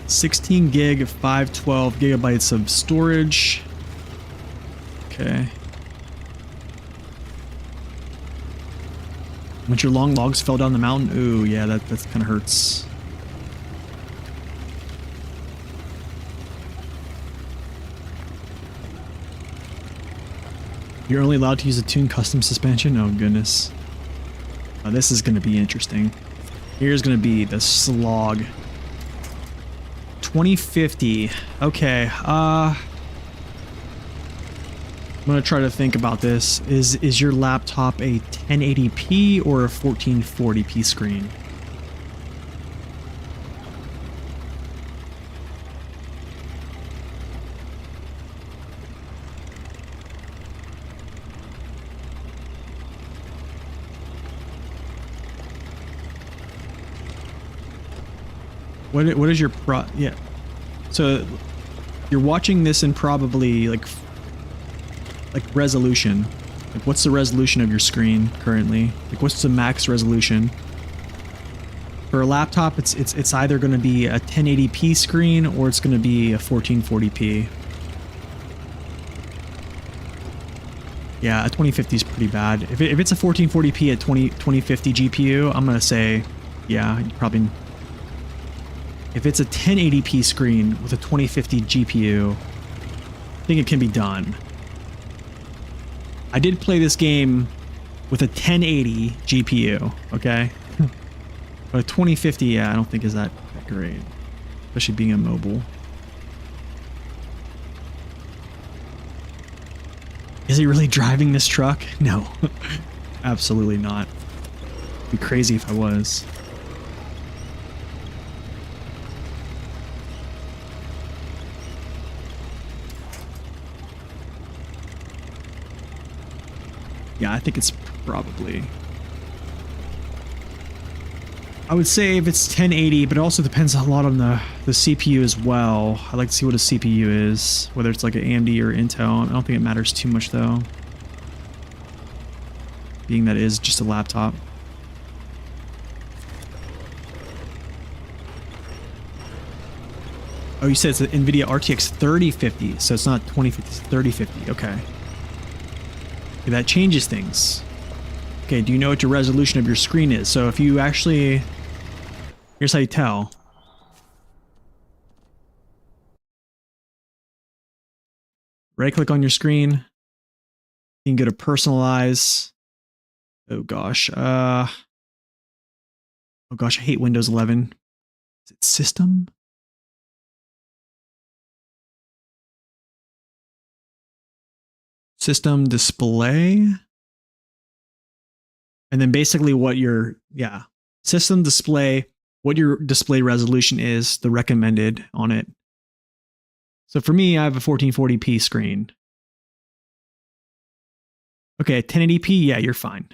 S1: 16 gig, 512 gigabytes of storage. Okay. Once your long logs fell down the mountain, ooh, yeah, that kind of hurts. You're only allowed to use a tuned custom suspension? Oh, goodness. Oh, this is going to be interesting. Here's going to be the slog. 2050. Okay. I'm going to try to think about this. Is your laptop a 1080p or a 1440p screen? What is your yeah? So you're watching this in probably like resolution. Like what's the resolution of your screen currently? Like what's the max resolution? For a laptop, it's either going to be a 1080p screen or it's going to be a 1440p. Yeah, a 2050 is pretty bad. If it's a 1440p at 2050 GPU, I'm going to say, yeah, you probably... if it's a 1080p screen with a 2050 GPU, I think it can be done. I did play this game with a 1080 GPU, okay? But a 2050, yeah, I don't think is that great, especially being a mobile. Is he really driving this truck? No, absolutely not. It'd be crazy if I was. Yeah, I think it's probably... I would say if it's 1080, but it also depends a lot on the CPU as well. I'd like to see what a CPU is, whether it's like an AMD or Intel. I don't think it matters too much though, being that it is just a laptop. Oh, you said it's an NVIDIA RTX 3050, so it's not 2050, it's 3050. Okay. Okay, that changes things. Okay, do you know what your resolution of your screen is? So if you actually... Here's how you tell. Right-click on your screen. You can go to personalize. Oh gosh. Oh gosh, I hate Windows 11. Is it system? System display. And then basically what your, yeah, system display, what your display resolution is, the recommended on it. So for me, I have a 1440p screen. Okay, 1080p, yeah, you're fine.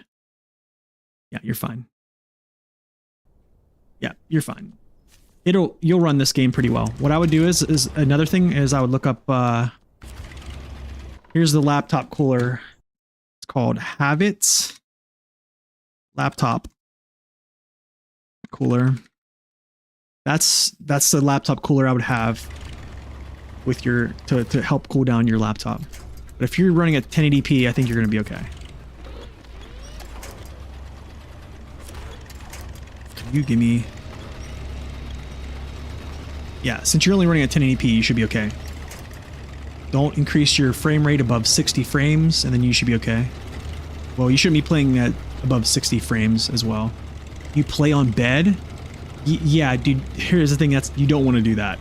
S1: Yeah, you're fine. Yeah, you're fine. You'll run this game pretty well. What I would do is another thing is I would look up, here's the laptop cooler. It's called Habits Laptop Cooler. That's the laptop cooler I would have with your to help cool down your laptop. But if you're running at 1080p, I think you're going to be okay. Can you give me... Yeah, since you're only running at 1080p, you should be okay. Don't increase your frame rate above 60 frames, and then you should be okay. Well, you shouldn't be playing at above 60 frames as well. You play on bed? Yeah, dude, here's the thing, you don't want to do that.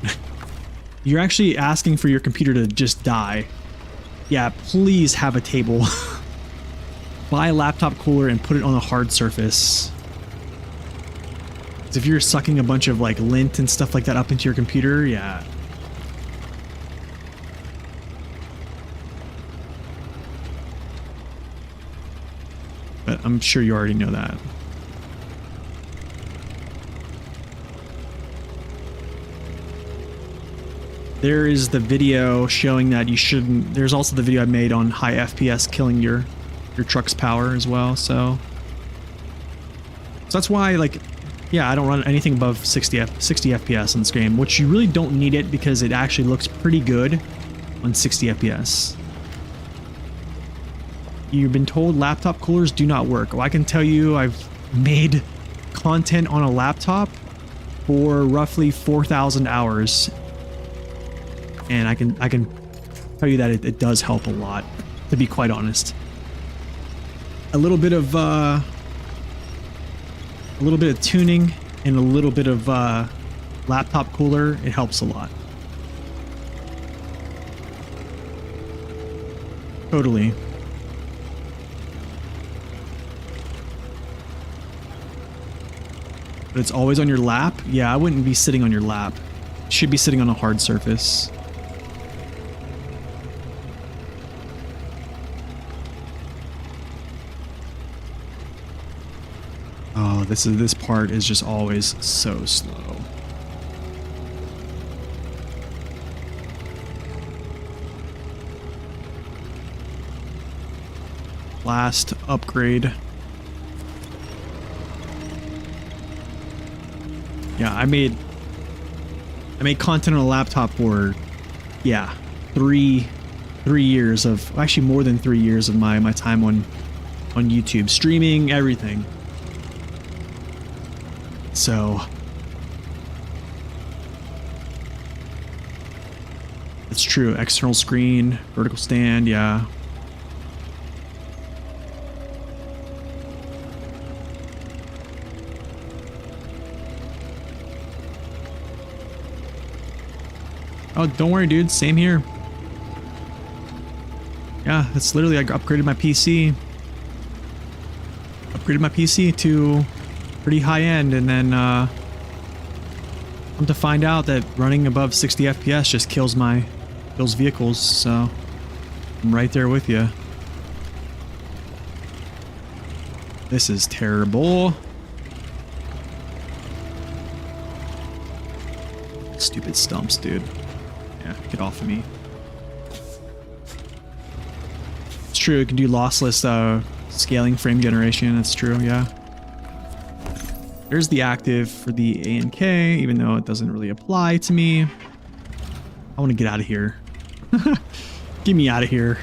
S1: You're actually asking for your computer to just die. Yeah, please have a table. Buy a laptop cooler and put it on a hard surface. If you're sucking a bunch of like lint and stuff like that up into your computer, yeah. But I'm sure you already know that. There is the video showing that you shouldn't. There's also the video I made on high FPS killing your truck's power as well. So that's why, like, yeah, I don't run anything above 60 FPS in this game, which you really don't need it because it actually looks pretty good on 60 FPS. You've been told laptop coolers do not work. Well, I can tell you I've made content on a laptop for roughly 4,000 hours. And I can tell you that it does help a lot, to be quite honest. A little bit of tuning and a little bit of laptop cooler, it helps a lot. Totally. But it's always on your lap? Yeah, I wouldn't be sitting on your lap. It should be sitting on a hard surface. Oh, this part is just always so slow. Last upgrade. Yeah, I made content on a laptop for, yeah, three years of, actually more than 3 years of my time on YouTube, streaming, everything. So That's true. External screen, vertical stand, yeah. Oh, don't worry, dude. Same here. Yeah, it's literally, I upgraded my PC. Upgraded my PC to pretty high end, and then come to find out that running above 60 FPS just kills vehicles, so I'm right there with you. This is terrible. Stupid stumps, dude. Yeah, get off of me. It's true, it can do lossless scaling frame generation, that's true, yeah. There's the active for the A and K, even though it doesn't really apply to me. I want to get out of here. Get me out of here.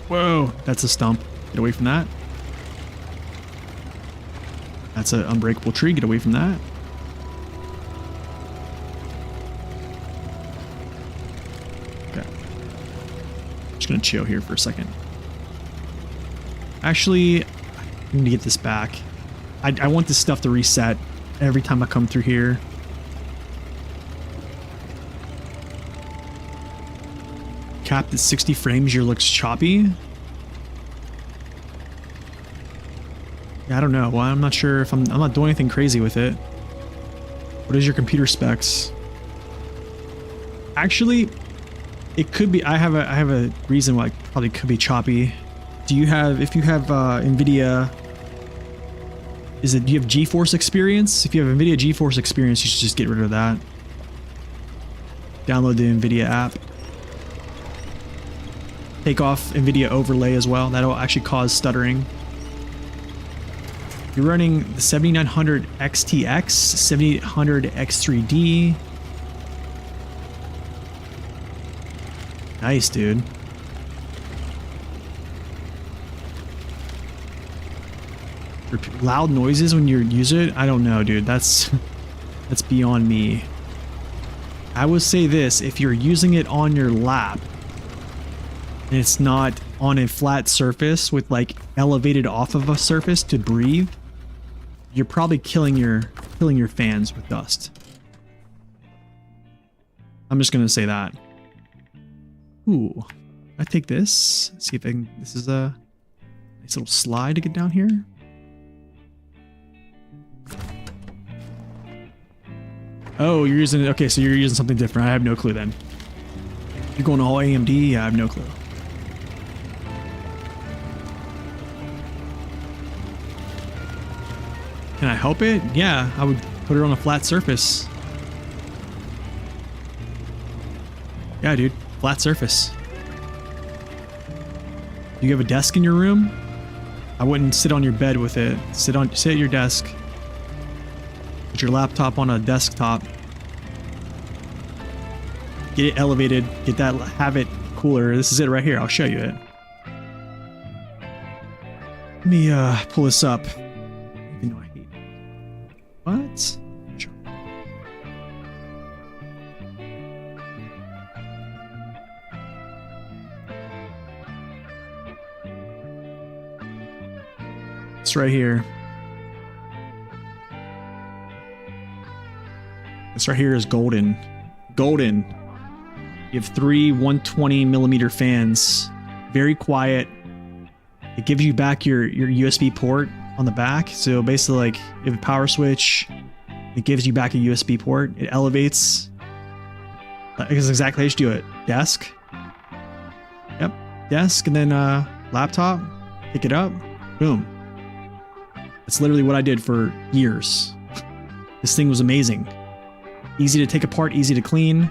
S1: Whoa, that's a stump. Get away from that. That's an unbreakable tree. Get away from that. Okay. Just gonna chill here for a second. Actually, I need to get this back. I want this stuff to reset every time I come through here. Capped at 60 frames, your looks choppy. Yeah, I don't know. Well, I'm not sure if I'm not doing anything crazy with it. What is your computer specs? Actually, it could be. I have a reason why it probably could be choppy. Do you have, if you have NVIDIA, do you have GeForce experience? If you have NVIDIA GeForce experience, you should just get rid of that. Download the NVIDIA app. Take off NVIDIA overlay as well. That'll actually cause stuttering. You're running the 7900 XTX, 7800 X3D. Nice, dude. Loud noises when you use it? I don't know, dude. That's beyond me. I would say this, if you're using it on your lap and it's not on a flat surface with like elevated off of a surface to breathe, you're probably killing your fans with dust. I'm just gonna say that. Ooh, I take this. Let's see if I can. This is a nice little slide to get down here. Oh, you're using it. Okay, so you're using something different. I have no clue then. You're going all AMD? Yeah, I have no clue. Can I help it? Yeah, I would put it on a flat surface. Yeah, dude, flat surface. Do you have a desk in your room? I wouldn't sit on your bed with it. Sit at your desk. Put your laptop on a desktop. Get it elevated. Get that. Have it cooler. This is it right here. I'll show you it. Let me pull this up. Even though I hate it. What? Sure. It's right here. This right here is golden. Golden. You have three 120 millimeter fans. Very quiet. It gives you back your USB port on the back. So basically, like, you have a power switch. It gives you back a USB port. It elevates. That's exactly how you should do it. Desk. Yep. Desk, and then laptop. Pick it up. Boom. That's literally what I did for years. This thing was amazing. Easy to take apart, easy to clean.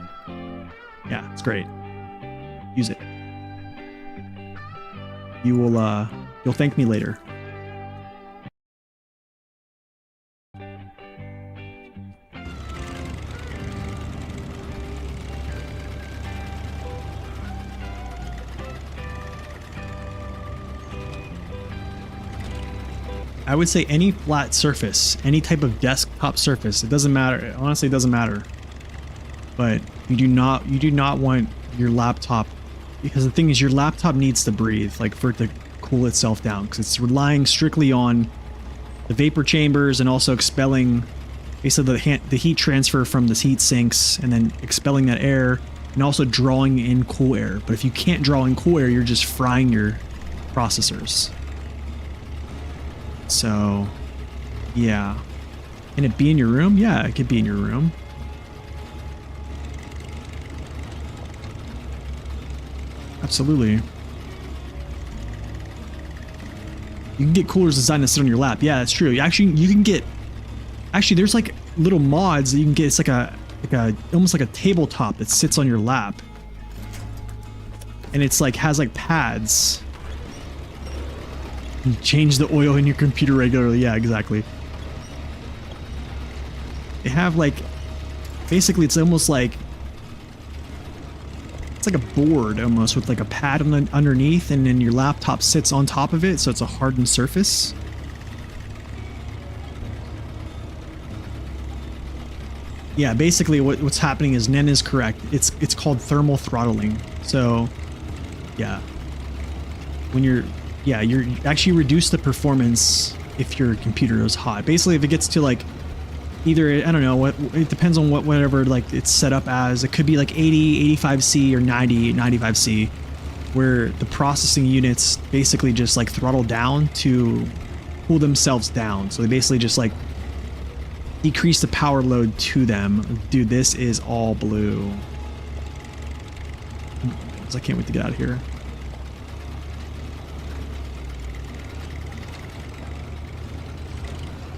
S1: Yeah, it's great. Use it. You'll thank me later. I would say any flat surface, any type of desktop surface. It doesn't matter. Honestly, it doesn't matter. But you do not want your laptop, because the thing is your laptop needs to breathe, like for it to cool itself down, because it's relying strictly on the vapor chambers and also expelling basically the heat transfer from the heat sinks and then expelling that air and also drawing in cool air. But if you can't draw in cool air, you're just frying your processors. So, yeah. Can it be in your room? Yeah, it could be in your room. Absolutely. You can get coolers designed to sit on your lap. Yeah, that's true. Actually, you can get... Actually, there's like little mods that you can get. It's like almost like a tabletop that sits on your lap. And it's like, has like pads. You change the oil in your computer regularly. Yeah, exactly. They have like... Basically, it's almost like... It's like a board almost with like a pad underneath, and then your laptop sits on top of it, so it's a hardened surface. Yeah, basically what's happening is Nen is correct. It's called thermal throttling. So, yeah. When you're actually reduce the performance if your computer is hot. Basically, if it gets to like either, I don't know, it depends on whatever like it's set up as. It could be like 80, 85C or 90, 95C, where the processing units basically just like throttle down to cool themselves down. So they basically just like decrease the power load to them. Dude, this is all blue. I can't wait to get out of here.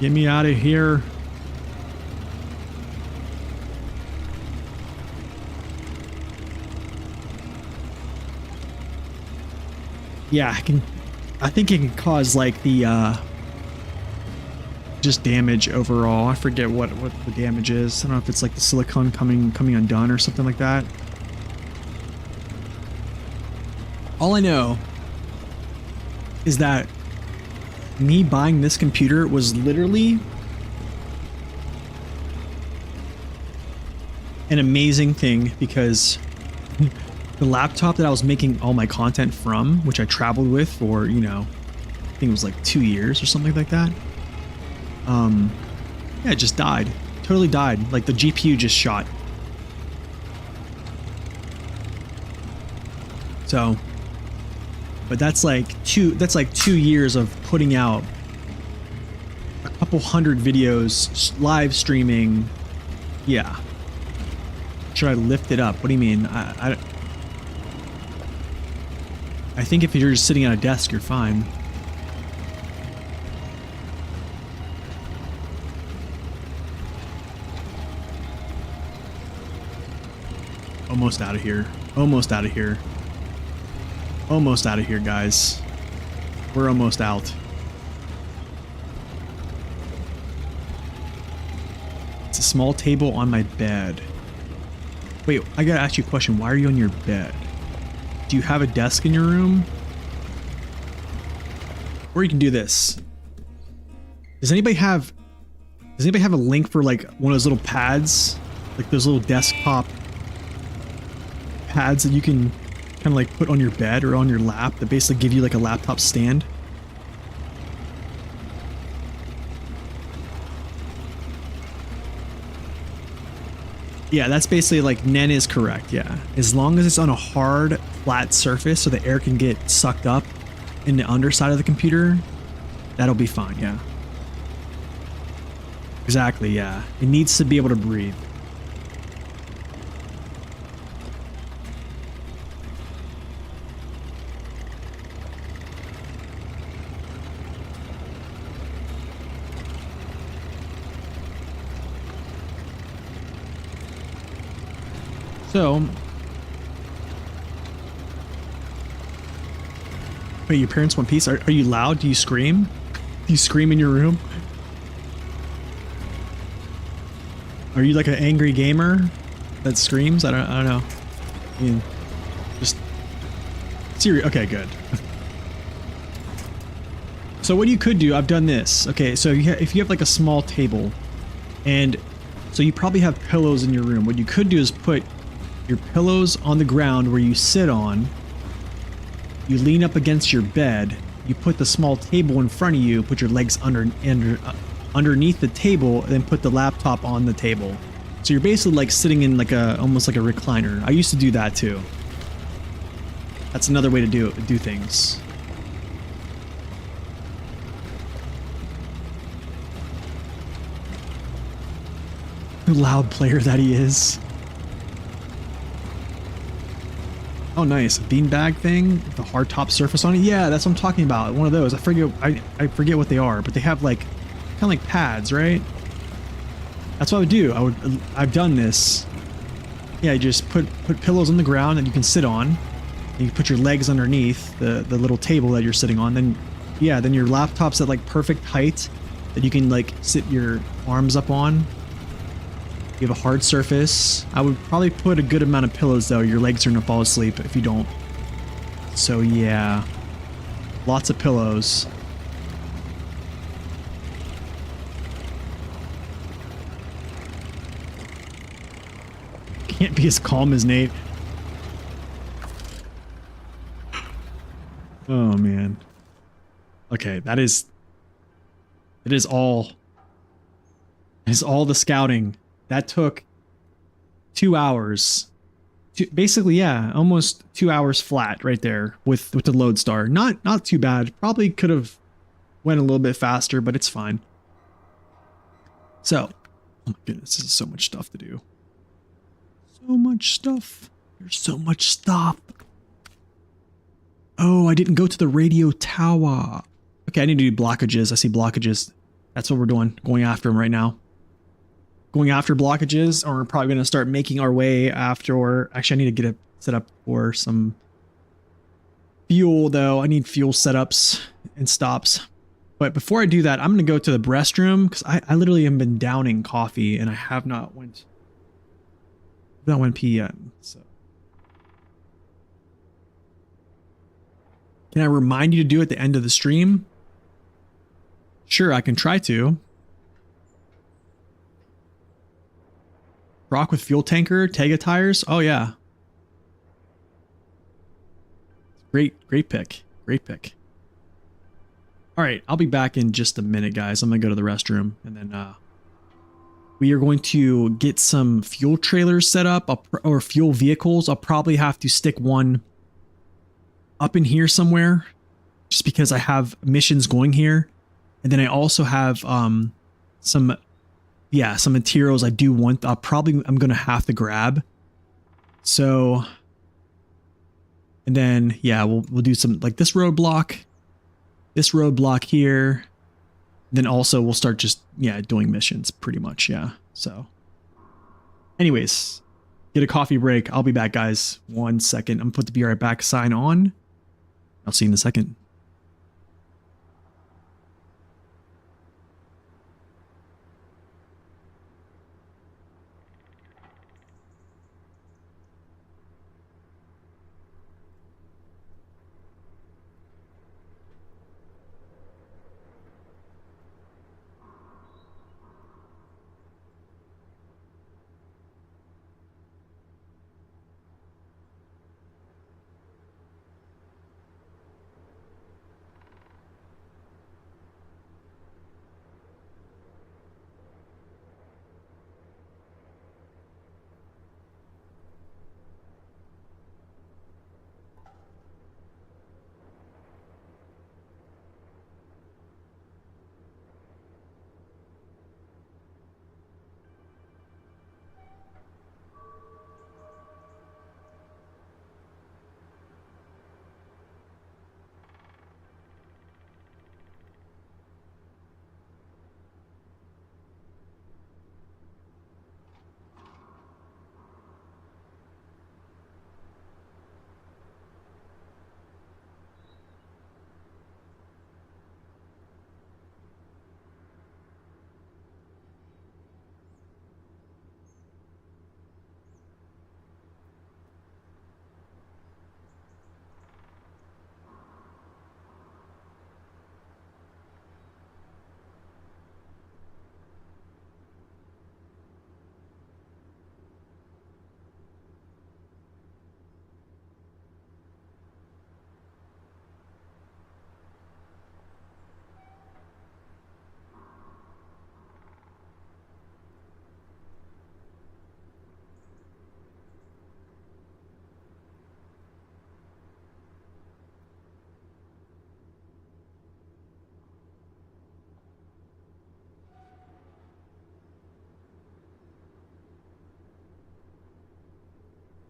S1: Get me out of here. Yeah, I think it can cause like the just damage overall. I forget what the damage is. I don't know if it's like the silicone coming undone or something like that. All I know is that me buying this computer was literally an amazing thing, because the laptop that I was making all my content from, which I traveled with for, you know, I think it was like 2 years or something like that. Yeah, it just died. Totally died. Like the GPU just shot. So, but that's like 2 years of putting out a couple hundred videos, live streaming. Yeah. Should I lift it up? What do you mean? I think if you're just sitting at a desk, you're fine. Almost out of here. Almost out of here. Almost out of here, guys. We're almost out. It's a small table on my bed. Wait, I gotta ask you a question. Why are you on your bed? Do you have a desk in your room? Or you can do this. Does anybody have a link for like one of those little pads? Like those little desktop pads that you can kind of like put on your bed or on your lap that basically give you like a laptop stand? Yeah, that's basically like Nen is correct, yeah. As long as it's on a hard, flat surface so the air can get sucked up in the underside of the computer, that'll be fine, yeah. Exactly, yeah. It needs to be able to breathe. So, wait, your parents want peace? Are you loud? Do you scream? Do you scream in your room? Are you like an angry gamer that screams? I don't know. I mean, just serious. Okay, good. So what you could do, I've done this. Okay, so if you have like a small table, and so you probably have pillows in your room. What you could do is put your pillows on the ground where you sit on. You lean up against your bed. You put the small table in front of you. Put your legs underneath the table, and then put the laptop on the table. So you're basically like sitting in like almost like a recliner. I used to do that too. That's another way to do things. The loud player that he is. Oh, nice. A beanbag thing with the hard top surface on it. Yeah, that's what I'm talking about. One of those. I forget what they are, but they have like kind of like pads, right? That's what I would do. I've done this. Yeah, you just put pillows on the ground that you can sit on. You put your legs underneath the little table that you're sitting on. Then, yeah, then your laptop's at like perfect height that you can like sit your arms up on. You have a hard surface. I would probably put a good amount of pillows though. Your legs are gonna fall asleep if you don't. So yeah, lots of pillows. Can't be as calm as Nate. Oh man. Okay, it is all the scouting. That took 2 hours. Basically, yeah, almost 2 hours flat right there with the Lodestar. Not too bad. Probably could have went a little bit faster, but it's fine. So, oh my goodness, this is so much stuff to do. So much stuff. There's so much stuff. Oh, I didn't go to the radio tower. Okay, I need to do blockages. I see blockages. That's what we're doing. Going after them right now. Going after blockages, or we're probably going to start making our way after. Actually, I need to get it set up for some fuel, though. I need fuel setups and stops. But before I do that, I'm going to go to the restroom because I literally have been downing coffee and I have not went pee yet. So, can I remind you to do it at the end of the stream? Sure, I can try to. Rock with fuel tanker, Tega tires. Oh yeah. Great pick. Great pick. All right, I'll be back in just a minute, guys. I'm gonna go to the restroom, and then we are going to get some fuel trailers set up, or fuel vehicles. I'll probably have to stick one up in here somewhere, just because I have missions going here, and then I also have some materials I do want. I'm gonna have to grab. So, and then yeah, we'll do some like this roadblock here. Then also we'll start just doing missions pretty much. Yeah. So, anyways, get a coffee break. I'll be back, guys. 1 second. I'm gonna put the be right back sign on. I'll see you in a second.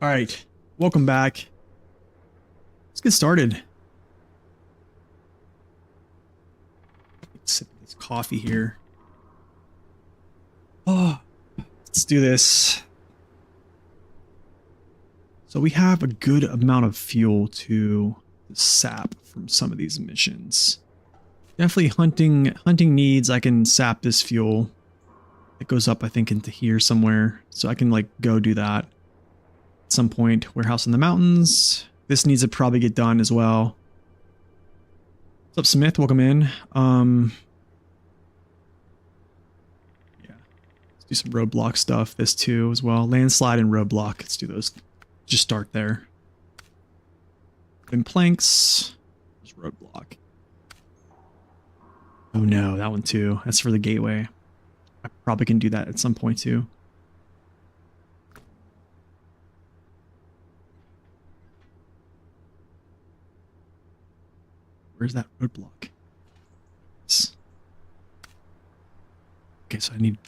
S1: All right, welcome back. Let's get started. Let's sip this coffee here. Oh, let's do this. So we have a good amount of fuel to sap from some of these missions. Definitely hunting needs. I can sap this fuel. It goes up, I think, into here somewhere. So I can like go do that at some point. Warehouse in the mountains. This needs to probably get done as well. What's up, Smith? Welcome in. Yeah. Let's do some roadblock stuff. This too as well. Landslide and roadblock. Let's do those. Just start there. Then planks. There's roadblock. Oh no, that one too. That's for the gateway. I probably can do that at some point too. Where's that roadblock? Okay, so I need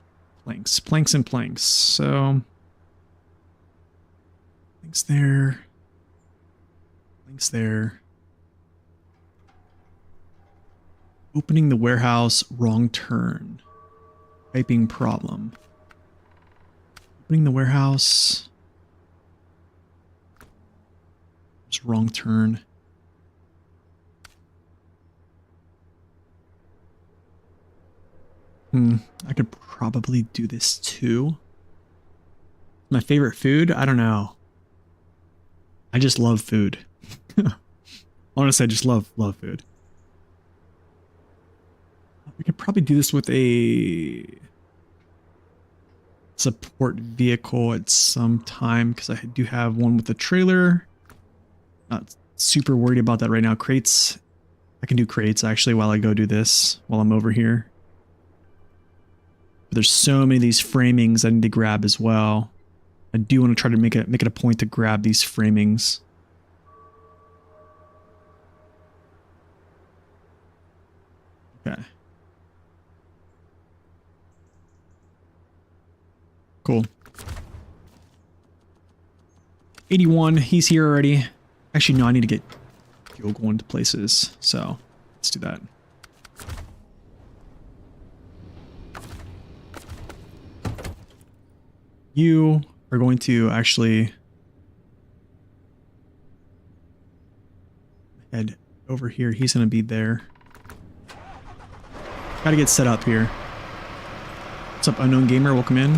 S1: planks. Planks and planks. So planks there. Planks there. Opening the warehouse, wrong turn. Typing problem. Opening the warehouse. Just wrong turn. I could probably do this too. My favorite food? I don't know. I just love food. Honestly, I just love food. We could probably do this with a support vehicle at some time because I do have one with a trailer. Not super worried about that right now. Crates. I can do crates actually while I go do this while I'm over here. But there's so many of these framings I need to grab as well. I do want to try to make it a point to grab these framings. Okay. Cool. 81, he's here already. Actually, no, I need to get fuel going to places. So let's do that. You are going to actually head over here. He's going to be there. Got to get set up here. What's up, Unknown Gamer? Welcome in.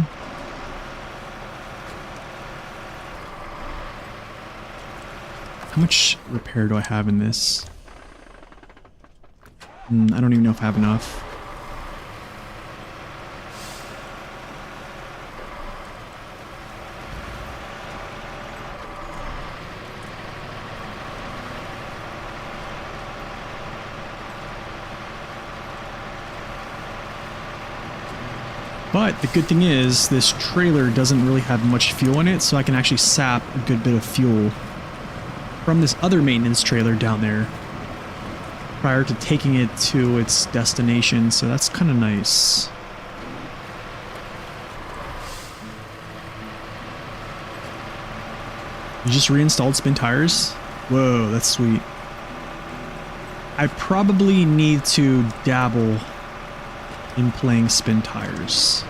S1: How much repair do I have in this? I don't even know if I have enough. But the good thing is this trailer doesn't really have much fuel in it, so I can actually sap a good bit of fuel from this other maintenance trailer down there prior to taking it to its destination, so that's kind of nice. You just reinstalled spin tires? Whoa, that's sweet. I probably need to dabble in playing spin tires.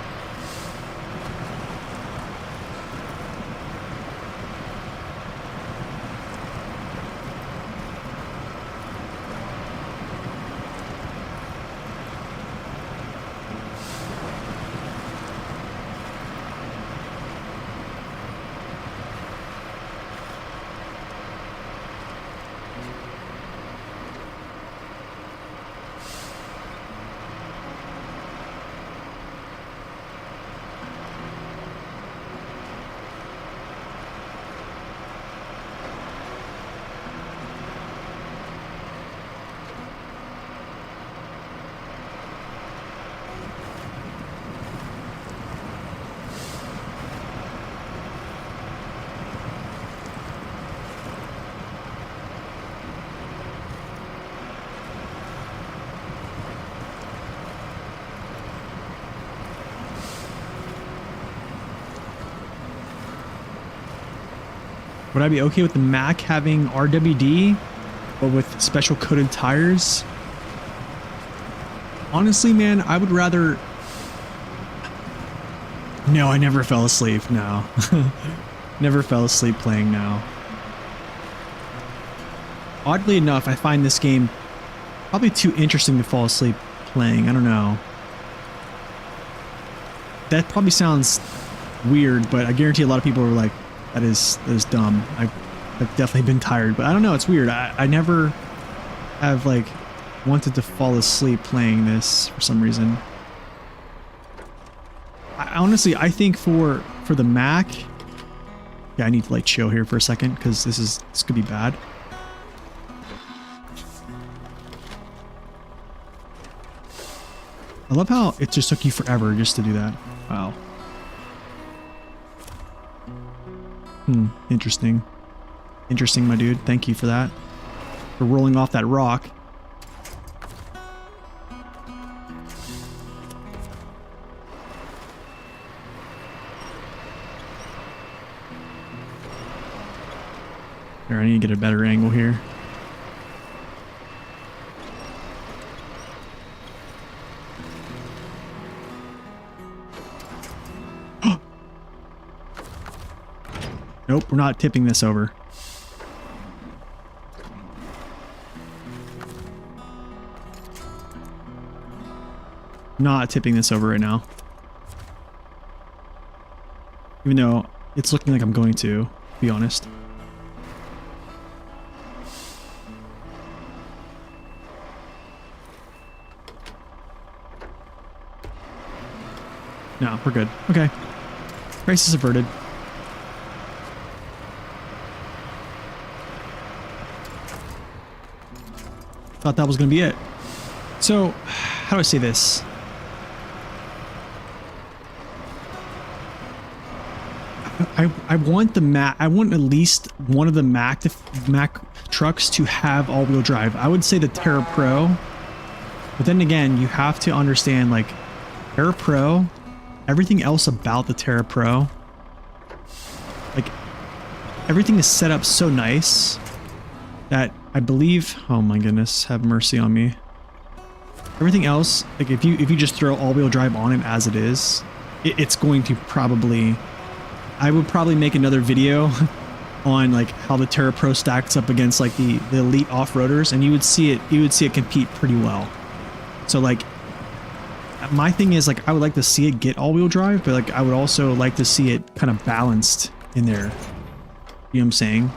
S1: Would I be okay with the Mac having RWD, but with special coated tires? Honestly, man, I would rather... No, I never fell asleep, no. Never fell asleep playing now. Oddly enough, I find this game probably too interesting to fall asleep playing. I don't know. That probably sounds weird, but I guarantee a lot of people are like, that is dumb. I've definitely been tired, but I don't know. It's weird. I never have like wanted to fall asleep playing this for some reason. Honestly, I think for the Mac, yeah, I need to like chill here for a second because this could be bad. I love how it just took you forever just to do that. Wow. Interesting. Interesting, my dude. Thank you for that. For rolling off that rock. Here, I need to get a better angle here. Nope, we're not tipping this over. Not tipping this over right now. Even though it's looking like I'm going to be honest. No, we're good. Okay. Crisis averted. Thought that was going to be it. So, how do I say this? I want the Mac. I want at least one of the Mac trucks to have all-wheel drive. I would say the Terra Pro, but then again, you have to understand like Terra Pro, everything else about the Terra Pro, like everything is set up so nice that I believe, oh my goodness, have mercy on me. Everything else, like if you just throw all-wheel drive on it as it is, it's going to probably, I would probably make another video on like how the Terra Pro stacks up against like the elite off-roaders, and you would see it compete pretty well. So like my thing is like I would like to see it get all-wheel drive, but like I would also like to see it kind of balanced in there. You know what I'm saying?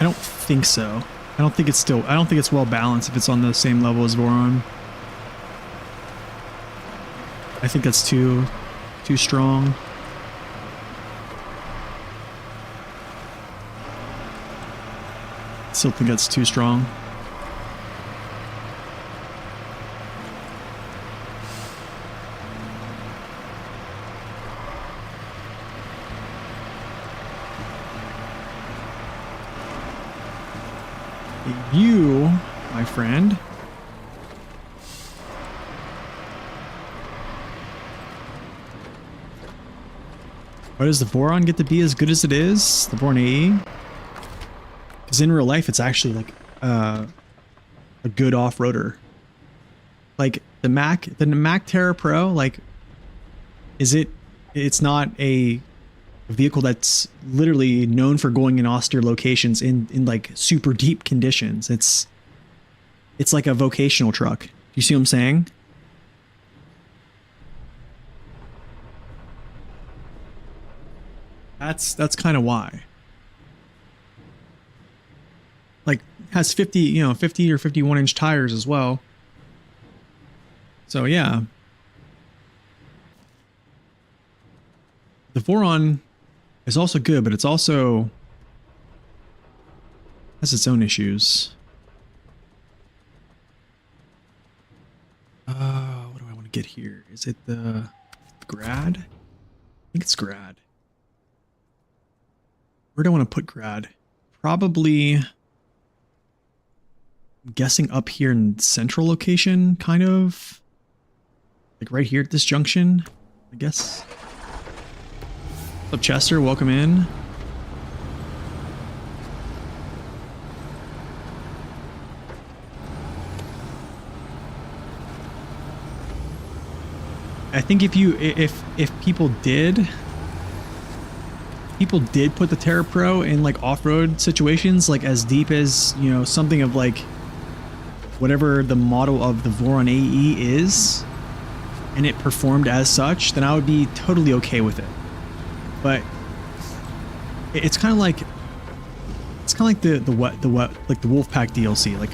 S1: I don't think so. I don't think it's well balanced if it's on the same level as Voron. I think that's too strong. Still think that's too strong. You, my friend, why does the Voron get to be as good as it is? The Voron AE? Because in real life, it's actually like a good off-roader. Like the Mac Terra Pro, like, it's not a vehicle that's literally known for going in austere locations in like super deep conditions. It's like a vocational truck. You see what I'm saying? That's kind of why. Like has 50 or 51-inch tires as well. So yeah. The Voron is also good, but it's also has its own issues. What do I want to get here? Is it the grad? I think it's grad. Where do I want to put grad? Probably, I'm guessing up here in central location, kind of. Like right here at this junction, I guess. What's up, Chester? Welcome in. I think if people did put the Terra Pro in like off-road situations, like as deep as, you know, something of like whatever the model of the Voron AE is, and it performed as such, then I would be totally okay with it. But it's kind of like the Wolfpack DLC. Like,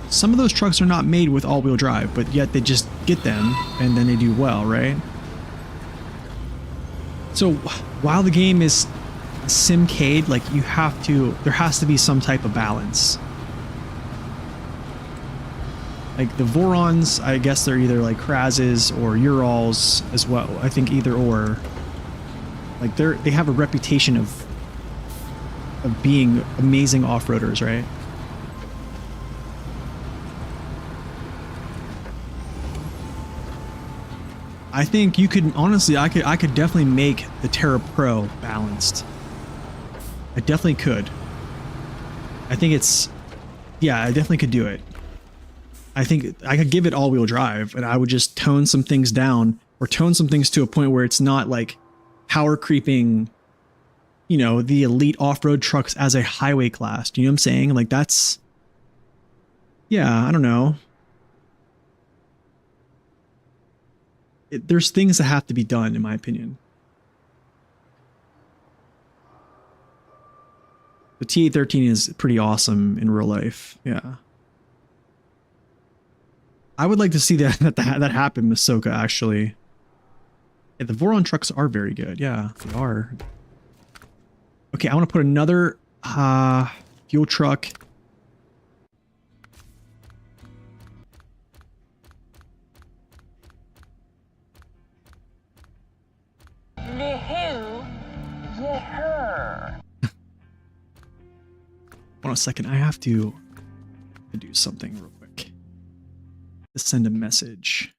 S1: some of those trucks are not made with all-wheel drive, but yet they just get them and then they do well, right? So while the game is simcade, like there has to be some type of balance. Like the Vorons, I guess they're either like Krazes or Urals as well. I think either or. Like they have a reputation of being amazing off-roaders, right? I think you could honestly, I could definitely make the Terra Pro balanced. I definitely could. I think yeah, I definitely could do it. I think I could give it all-wheel drive, and I would just tone some things down, or tone some things to a point where it's not like power creeping, you know, the elite off-road trucks as a highway class. Do you know what I'm saying? Like that's, yeah, I don't know. There's things that have to be done, in my opinion. The T813 is pretty awesome in real life. Yeah. I would like to see that happen, Masoka, actually. Yeah, the Voron trucks are very good. Yeah, they are. Okay, I want to put another fuel truck. Hold on a second, I have to do something real quick. Let's send a message.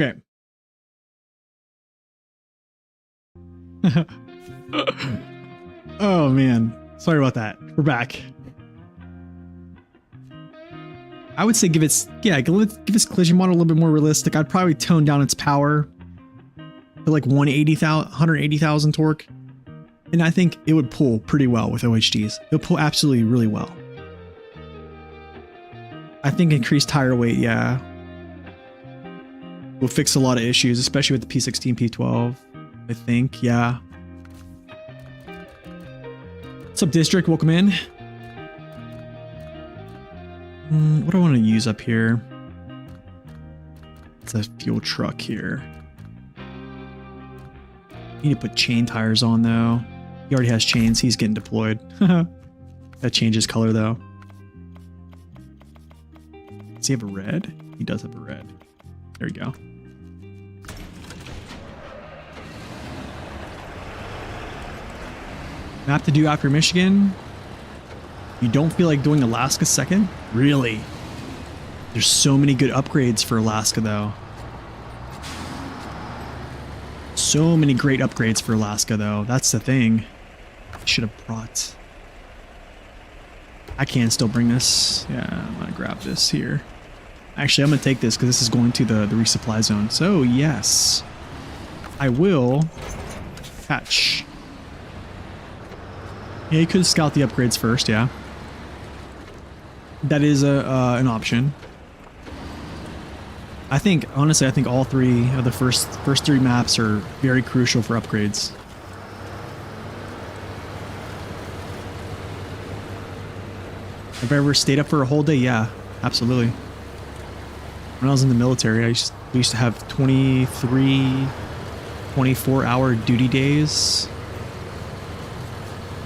S1: Okay. Oh man, sorry about that. We're back. I would say give its collision model a little bit more realistic. I'd probably tone down its power to like 180,000 torque, and I think it would pull pretty well with OHDs. It'll pull absolutely really well. I think increased tire weight, yeah, will fix a lot of issues, especially with the P16, P12. I think, yeah. What's up, District? Welcome in. What do I want to use up here? It's a fuel truck here. Need to put chain tires on though. He already has chains. He's getting deployed. That changes color though. Does he have a red? He does have a red. There we go. Map to do after Michigan. You don't feel like doing Alaska second? Really? There's so many good upgrades for Alaska though. So many great upgrades for Alaska though. That's the thing. I should have brought. I can still bring this. Yeah, I'm gonna grab this here. Actually, I'm gonna take this because this is going to the resupply zone. So yes, I will catch. Yeah, you could scout the upgrades first. Yeah, that is an option. I think honestly, I think all three of the first three maps are very crucial for upgrades. Have I ever stayed up for a whole day? Yeah, absolutely. When I was in the military, we used to have 23, 24-hour duty days.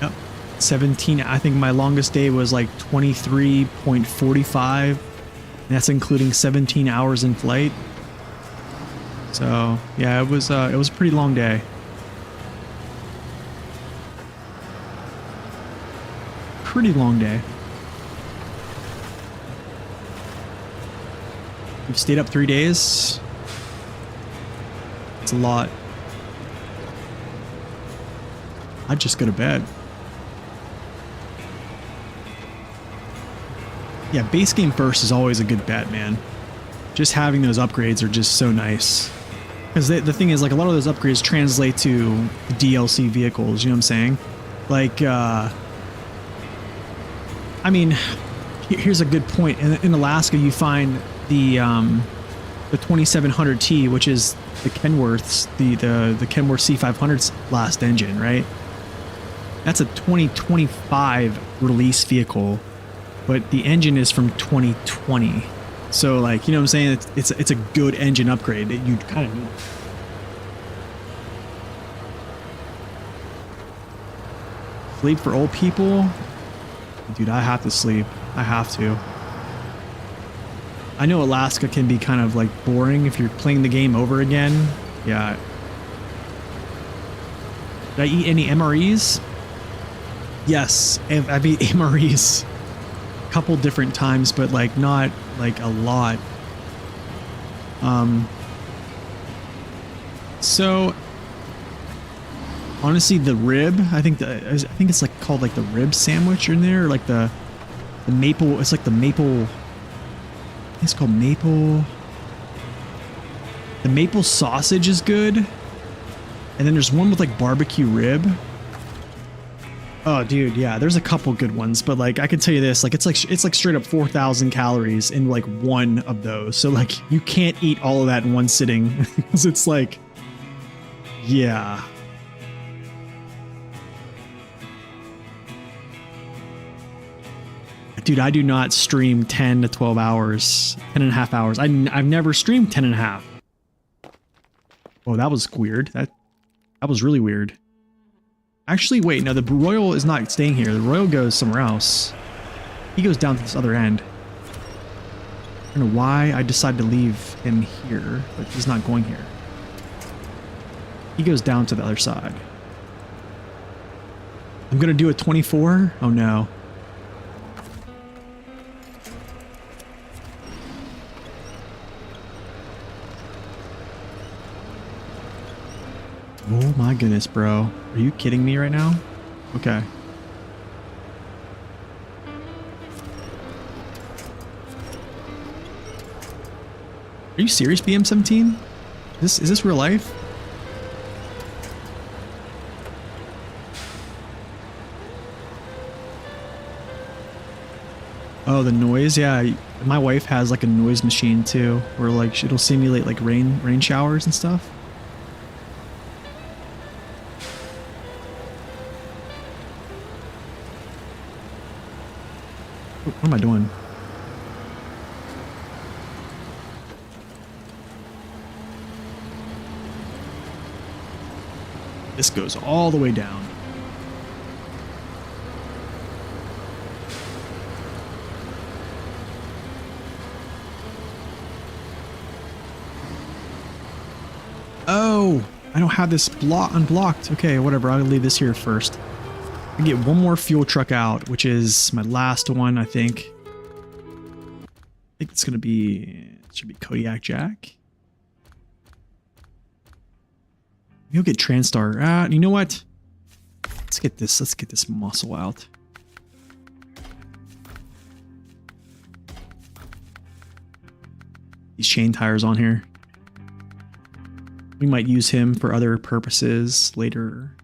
S1: Yep. 17, I think my longest day was like 23.45. And that's including 17 hours in flight. So yeah, it was a pretty long day. Pretty long day. We've stayed up 3 days. It's a lot. I'd just go to bed. Yeah, base game first is always a good bet, man. Just having those upgrades are just so nice. Because the thing is, like, a lot of those upgrades translate to DLC vehicles, you know what I'm saying? Like, I mean, here's a good point. In Alaska, you find the 2700T, which is the Kenworth's, the Kenworth C500's last engine, right? That's a 2025 release vehicle, but the engine is from 2020. So, like, you know what I'm saying? It's a good engine upgrade that you kind of need. Sleep for old people? Dude, I have to sleep. I have to. I know Alaska can be kind of like boring if you're playing the game over again. Yeah. Did I eat any MREs? Yes, I've eaten MREs a couple different times, but like not like a lot. So honestly, the rib, I think it's like called like the rib sandwich in there, or like the maple. It's like the maple. It's called maple. The maple sausage is good, and then there's one with like barbecue rib. Oh, dude, yeah, there's a couple good ones, but like I can tell you this, like it's like straight up 4,000 calories in like one of those. So like you can't eat all of that in one sitting, because it's like, yeah. Dude, I do not stream 10 to 12 hours, 10 and a half hours. I've never streamed 10 and a half. Oh, that was weird. That was really weird. Actually, wait, no, the Royal is not staying here. The Royal goes somewhere else. He goes down to this other end. I don't know why I decided to leave him here, but he's not going here. He goes down to the other side. I'm gonna do a 24? Oh no. Oh my goodness, bro. Are you kidding me right now? Okay. Are you serious, BM17? Is this real life? Oh, the noise? Yeah, my wife has like a noise machine too, where like it'll simulate like rain showers and stuff. What am I doing? This goes all the way down. Oh, I don't have this unblocked. Okay, whatever. I'll leave this here first. I get one more fuel truck out, which is my last one, I think. I think it's gonna be, it should be Kodiak Jack. You'll get Transtar. You know what? Let's get this muscle out. These chain tires on here. We might use him for other purposes later.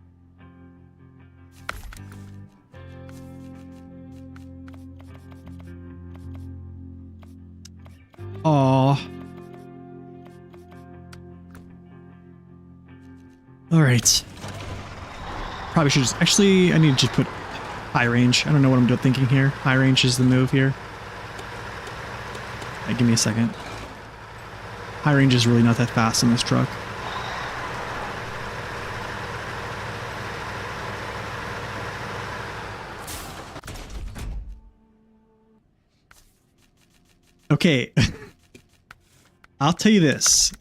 S1: Aw. Alright. Probably should just... Actually, I need to just put high range. I don't know what I'm thinking here. High range is the move here. Right, give me a second. High range is really not that fast in this truck. Okay. I'll tell you this.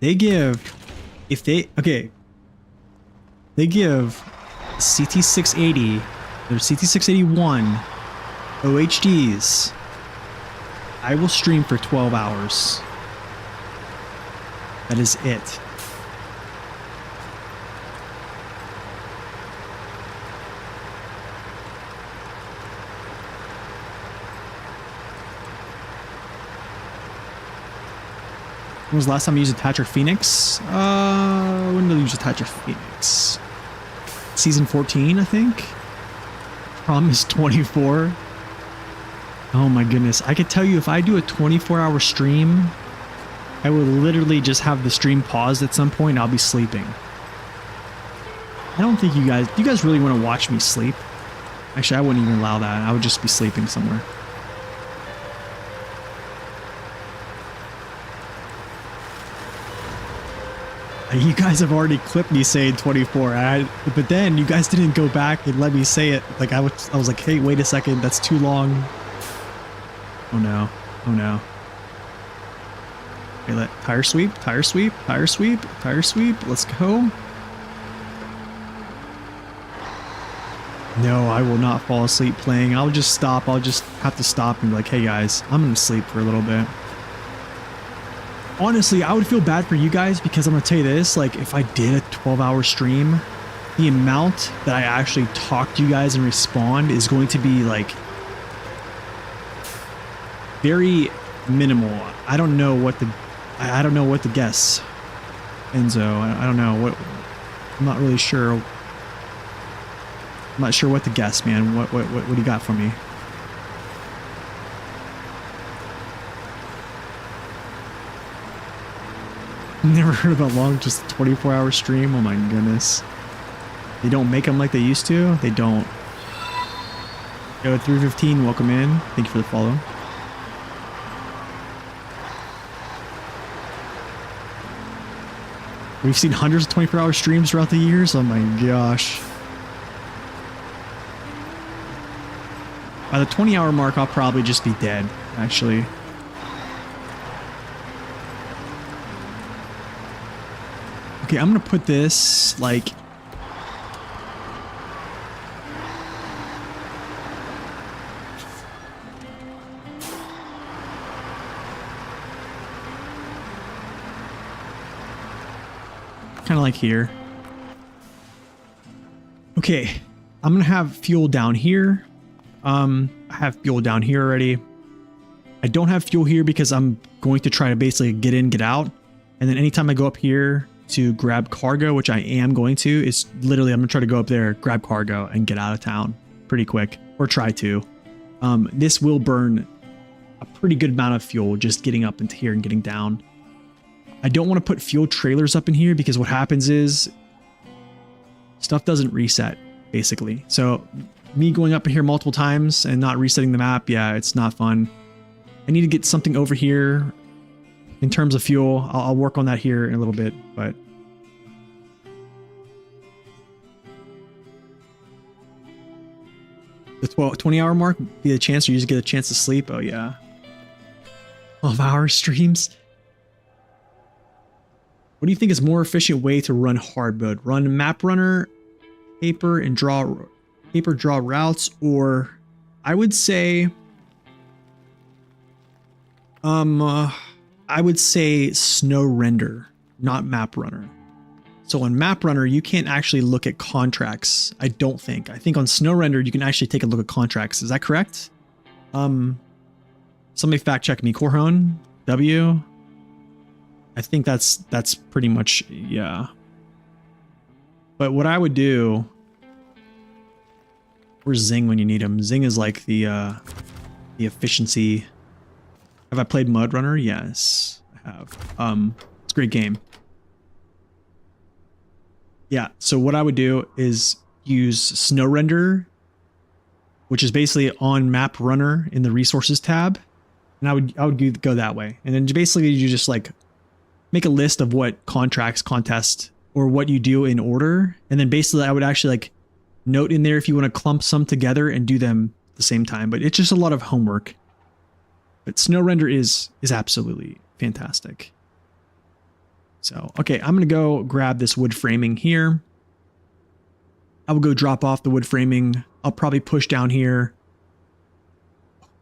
S1: They give CT680, their CT681 OHDs. I will stream for 12 hours. That is it. When was the last time you used Attacher Phoenix? When did I use Attacher Phoenix? Season 14, I think? Promise 24. Oh my goodness. I could tell you if I do a 24-hour stream, I would literally just have the stream paused at some point and I'll be sleeping. I don't think you guys really want to watch me sleep? Actually, I wouldn't even allow that. I would just be sleeping somewhere. You guys have already clipped me saying 24, but then you guys didn't go back and let me say it. Like I was like, hey, wait a second, that's too long. Oh no, oh no. Okay, tire sweep, tire sweep, tire sweep, tire sweep. Let's go. No, I will not fall asleep playing. I'll just stop. I'll just have to stop and be like, hey guys, I'm gonna sleep for a little bit. Honestly, I would feel bad for you guys because I'm going to tell you this, like if I did a 12-hour stream, the amount that I actually talk to you guys and respond is going to be like very minimal. I don't know what to guess. Enzo, I don't know what, I'm not really sure. I'm not sure what to guess, man. What do you got for me? Never heard about long, just a 24-hour stream. Oh my goodness. They don't make them like they used to. They don't. Yo, 315, welcome in. Thank you for the follow. We've seen hundreds of 24-hour streams throughout the years. Oh my gosh. By the 20-hour mark, I'll probably just be dead, actually. Okay, I'm gonna put this like kind of like here. Okay, I'm gonna have fuel down here. I have fuel down here already. I don't have fuel here because I'm going to try to basically get in, get out, and then anytime I go up here to grab cargo, which I am going to, is literally I'm gonna try to go up there, grab cargo, and get out of town pretty quick, or try to. This will burn a pretty good amount of fuel just getting up into here and getting down. I don't want to put fuel trailers up in here because what happens is stuff doesn't reset, basically. So me going up in here multiple times and not resetting the map, yeah, it's not fun. I need to get something over here. In terms of fuel, I'll work on that here in a little bit, but the 20-hour mark be a chance, or you just get a chance to sleep. Oh yeah, 12-hour streams. What do you think is more efficient way to run hard mode? Run map runner paper and draw routes, or I would say I would say snow render, not map runner. So on map runner, you can't actually look at contracts. I don't think. I think on snow render, you can actually take a look at contracts. Is that correct? Somebody fact check me. Corhone W. I think that's pretty much, yeah. But what I would do, where's Zing when you need him? Zing is like the efficiency. Have I played Mud Runner? Yes, I have. It's a great game. Yeah, so what I would do is use Snow Render, which is basically on Map Runner in the Resources tab, and I would go that way. And then basically you just like make a list of what contracts, contest, or what you do in order, and then basically I would actually like note in there if you want to clump some together and do them at the same time. But it's just a lot of homework. But Snow Render is absolutely fantastic. So, okay, I'm going to go grab this wood framing here. I will go drop off the wood framing. I'll probably push down here.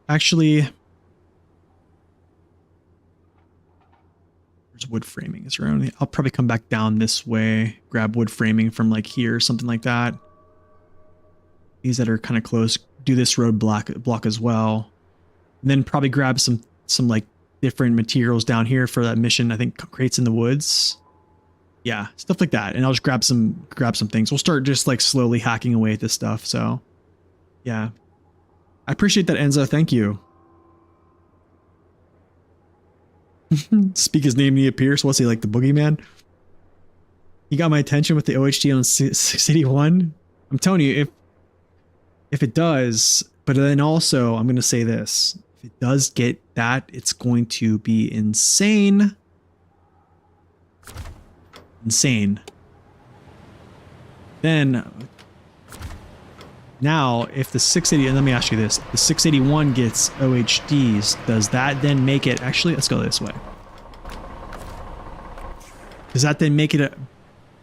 S1: Actually, there's wood framing. Is there only, I'll probably come back down this way, grab wood framing from like here, something like that. These that are kind of close, do this road block as well. And then probably grab some like different materials down here for that mission. I think crates in the woods. Yeah, stuff like that. And I'll just grab some things. We'll start just like slowly hacking away at this stuff. So yeah, I appreciate that, Enzo. Thank you. Speak his name, Nia Pierce. What's he, like the boogeyman? He got my attention with the OHD on City 1. I'm telling you, if it does, but then also I'm going to say this. If it does get that, it's going to be insane. Insane. Then, now, if the 680, and let me ask you this, the 681 gets OHDs, does that then make it, actually, let's go this way. Does that then make it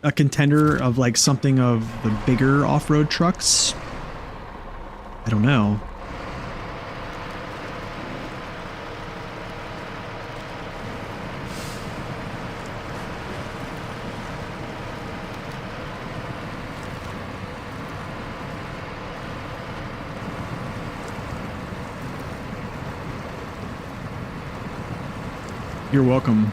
S1: a contender of like something of the bigger off-road trucks? I don't know. You're welcome.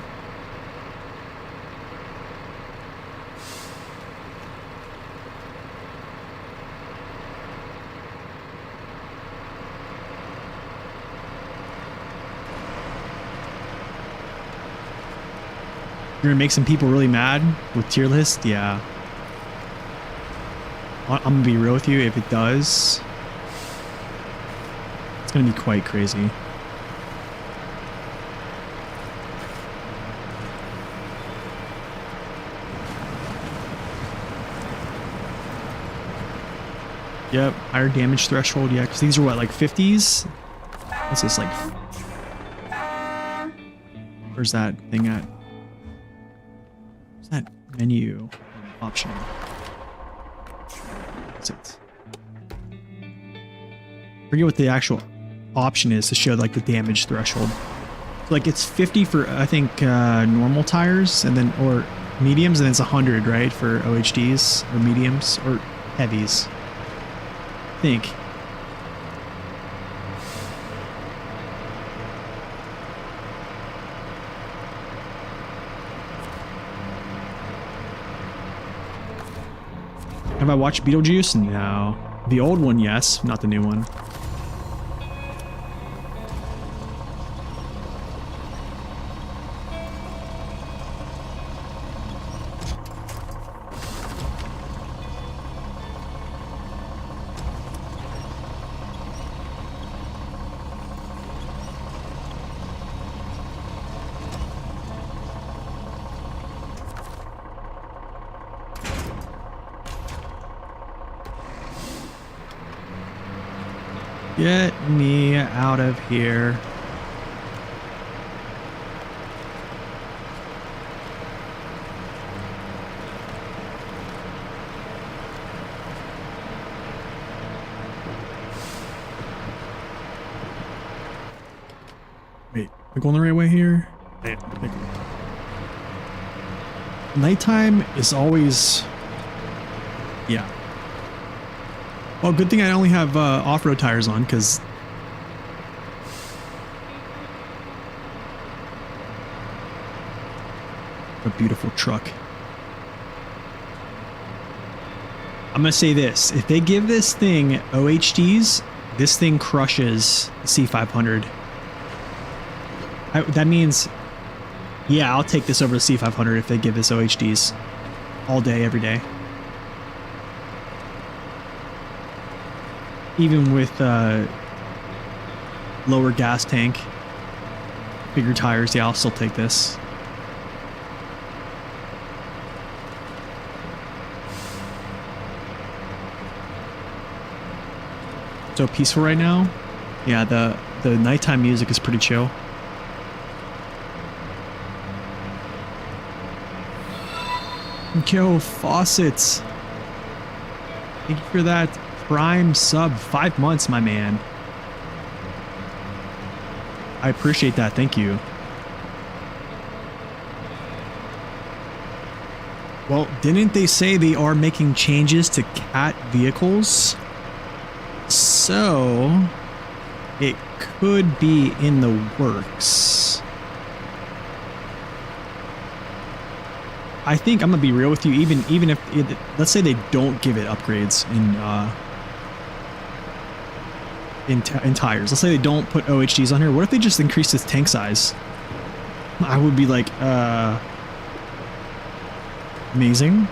S1: You're gonna make some people really mad with tier list? Yeah. I'm gonna be real with you, if it does, it's gonna be quite crazy. Yep, higher damage threshold, yeah, because these are what, like 50s? What's this, like... Where's that thing at? Where's that menu option? What's it? I forget what the actual option is to show, like, the damage threshold. So, like, it's 50 for, I think, normal tires, and then, or mediums, and then it's 100, right, for OHDs, or mediums, or heavies. Think. Have I watched Beetlejuice? No. The old one, yes, not the new one. Get me out of here. Am I going the right way here? Nighttime is always... Yeah. Well, good thing I only have off-road tires on, because... A beautiful truck. I'm gonna say this. If they give this thing OHDs, this thing crushes the C500. That means... Yeah, I'll take this over the C500 if they give this OHDs. All day, every day. Even with lower gas tank, bigger tires, yeah, I'll still take this. So peaceful right now. Yeah, the nighttime music is pretty chill. Yo, Faucets. Thank you for that Prime sub. 5 months, my man. I appreciate that. Thank you. Well, didn't they say they are making changes to cat vehicles? So, it could be in the works. I think I'm gonna be real with you. Even if let's say they don't give it upgrades in tires. Let's say they don't put OHDs on here. What if they just increase its tank size? I would be like, amazing.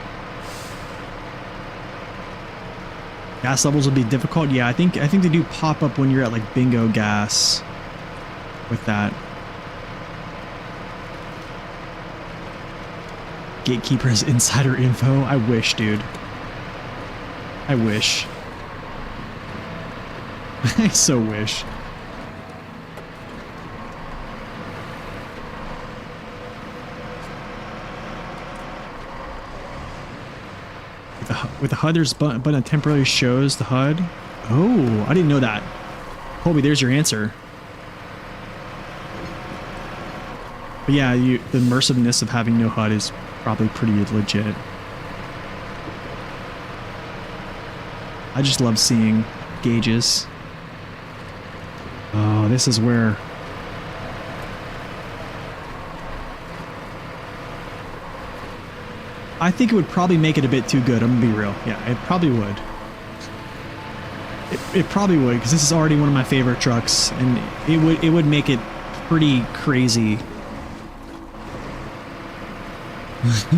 S1: Gas levels would be difficult. Yeah, I think they do pop up when you're at like bingo gas with that. Gatekeeper's insider info. I wish, dude. I wish. I so wish. With the HUD, there's a button that temporarily shows the HUD. Oh, I didn't know that. Colby, there's your answer. But yeah, the immersiveness of having no HUD is probably pretty legit. I just love seeing gauges. Oh, this is where... I think it would probably make it a bit too good. I'm gonna be real. Yeah, it probably would. It probably would, because this is already one of my favorite trucks, and it would make it pretty crazy.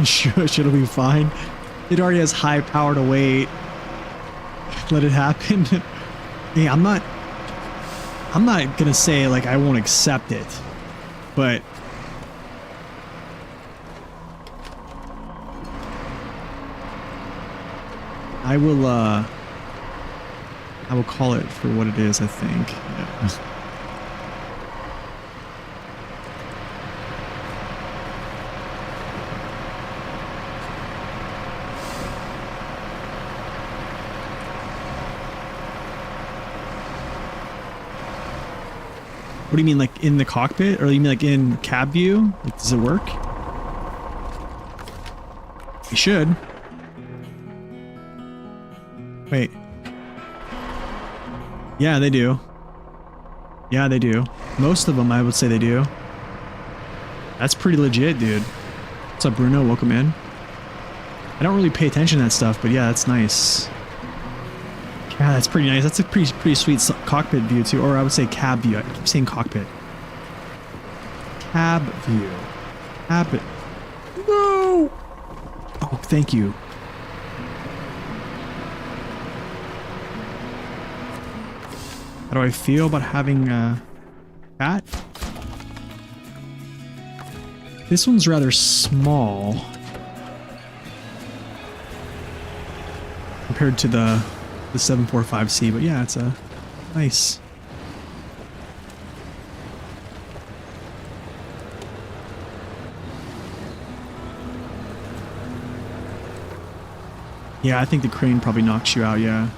S1: Should it be fine? It already has high power to weight. Let it happen. Hey, I'm not gonna say like I won't accept it, but I will call it for what it is, I think. Yeah. What do you mean, like in the cockpit? Or you mean like in cab view? Like, does it work? It should. Wait. Yeah, they do. Yeah, they do. Most of them, I would say they do. That's pretty legit, dude. What's up, Bruno? Welcome in. I don't really pay attention to that stuff, but yeah, that's nice. Yeah, that's pretty nice. That's a pretty sweet cockpit view too, or I would say cab view. I keep saying cockpit. Cab view. Cab. No. Oh, thank you. How do I feel about having a cat? This one's rather small compared to the 745C, but yeah, it's a nice. Yeah, I think the crane probably knocks you out, yeah.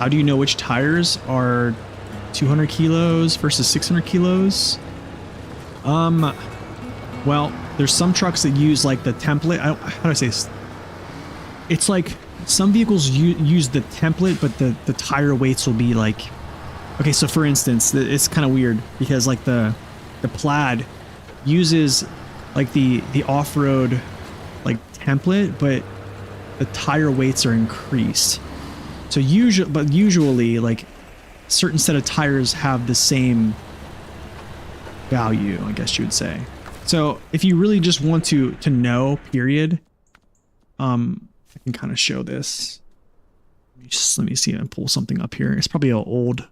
S1: How do you know which tires are 200 kilos versus 600 kilos? Well, there's some trucks that use like the template. How do I say this? It's like some vehicles use the template, but the tire weights will be like, okay, so for instance, it's kind of weird because like the Plaid uses like the off-road like template, but the tire weights are increased. So usually like certain set of tires have the same value, I guess you would say. So if you really just want to know, period, I can kind of show this. Let me see and pull something up here. It's probably an old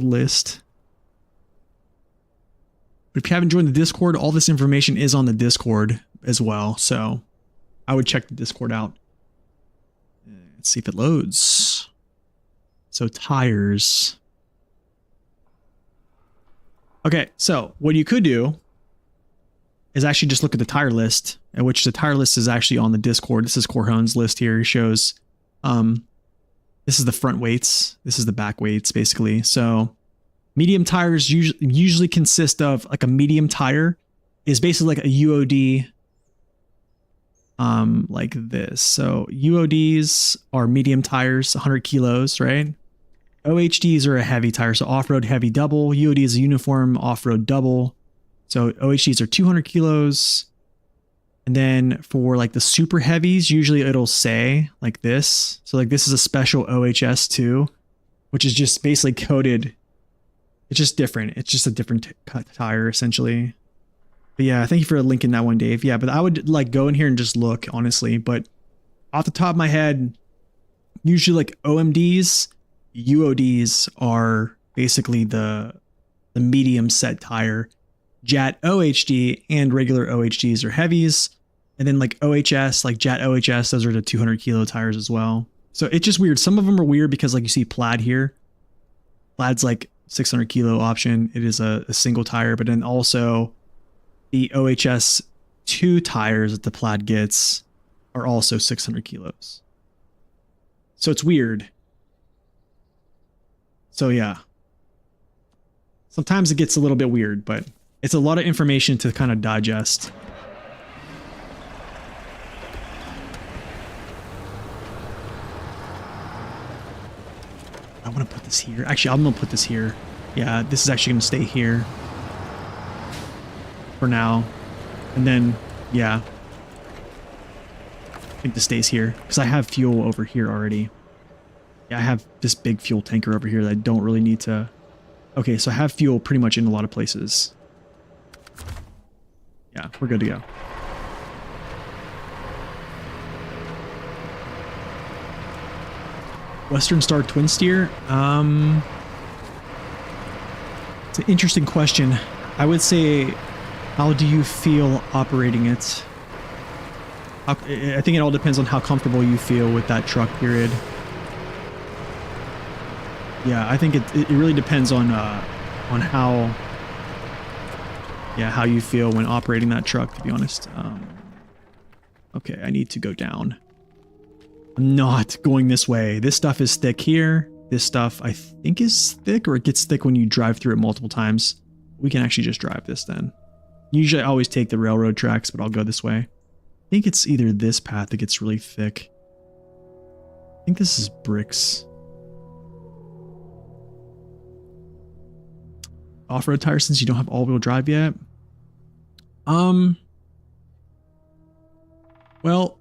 S1: list. But if you haven't joined the Discord, all this information is on the Discord as well. So I would check the Discord out. Let's see if it loads. So tires. Okay, so what you could do is actually just look at the tire list, at which the tire list is actually on the Discord. This is Corhone's list here. It shows, this is the front weights. This is the back weights, basically. So medium tires usually consist of like a medium tire is basically like a UOD, like this. So UODs are medium tires, 100 kilos, right? OHDs are a heavy tire, so off-road heavy double. UOD is a uniform off-road double. So OHDs are 200 kilos. And then for like the super heavies, usually it'll say like this. So like this is a special OHS 2, which is just basically coated. It's just different. It's just a different tire essentially. But yeah, thank you for linking that one, Dave. Yeah, but I would like go in here and just look, honestly. But off the top of my head, usually like OMDs, UODs are basically the medium set tire. JAT OHD and regular OHDs are heavies. And then like OHS, like JAT OHS, those are the 200 kilo tires as well. So it's just weird. Some of them are weird because like you see Plaid here. Plaid's like 600 kilo option. It is a single tire, but then also the OHS 2 tires that the Plaid gets are also 600 kilos. So it's weird. So yeah. Sometimes it gets a little bit weird, but it's a lot of information to kind of digest. I want to put this here. Actually, I'm going to put this here. Yeah, this is actually going to stay here for now. And then, yeah. I think this stays here because I have fuel over here already. Yeah, I have this big fuel tanker over here that I don't really need to. Okay, so I have fuel pretty much in a lot of places. Yeah, we're good to go. Western Star Twin Steer? It's an interesting question. I would say, how do you feel operating it? I think it all depends on how comfortable you feel with that truck, period. Yeah, I think it really depends on how you feel when operating that truck, to be honest. Okay, I need to go down. I'm not going this way. This stuff is thick here. This stuff I think is thick, or it gets thick when you drive through it multiple times. We can actually just drive this then. Usually I always take the railroad tracks, but I'll go this way. I think it's either this path that gets really thick. I think this is bricks. Off-road tires since you don't have all-wheel drive yet? Well,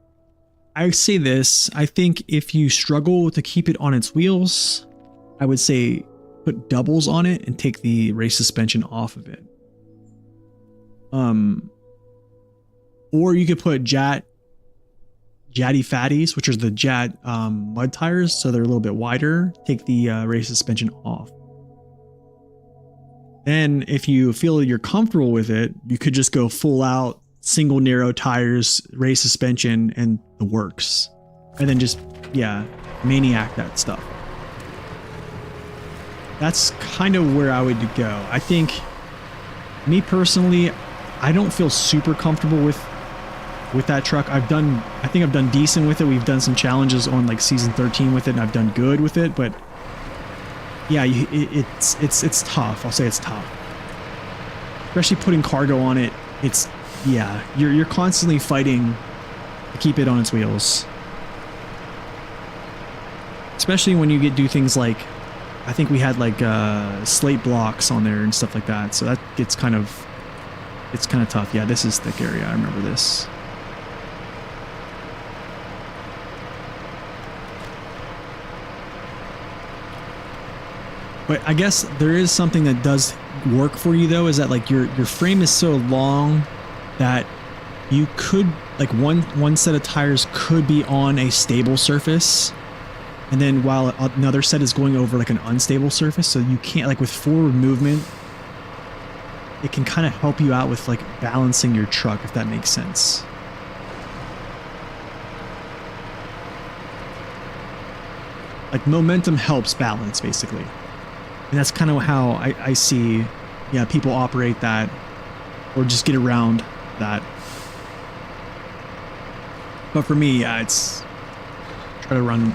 S1: I say this. I think if you struggle to keep it on its wheels, I would say put doubles on it and take the race suspension off of it. Or you could put Jatty Fatties, which are the Jat mud tires, so they're a little bit wider. Take the race suspension off. Then if you feel you're comfortable with it, you could just go full out single narrow tires, race suspension, and the works. And then just, yeah, maniac that stuff. That's kind of where I would go. I think, me personally, I don't feel super comfortable with with that truck. I think I've done decent with it. We've done some challenges on like season 13 with it, and I've done good with it, but yeah, it's tough. I'll say it's tough. Especially putting cargo on it. Yeah, you're constantly fighting to keep it on its wheels. Especially when you do things like, I think we had like slate blocks on there and stuff like that. So that gets kind of tough. Yeah, this is thick area. I remember this. But I guess there is something that does work for you though, is that like your frame is so long that you could, like one set of tires could be on a stable surface, and then while another set is going over like an unstable surface, so you can't, like with forward movement, it can kind of help you out with like balancing your truck, if that makes sense. Like momentum helps balance basically. And that's kind of how I see, yeah, people operate that, or just get around that. But for me, yeah, it's try to run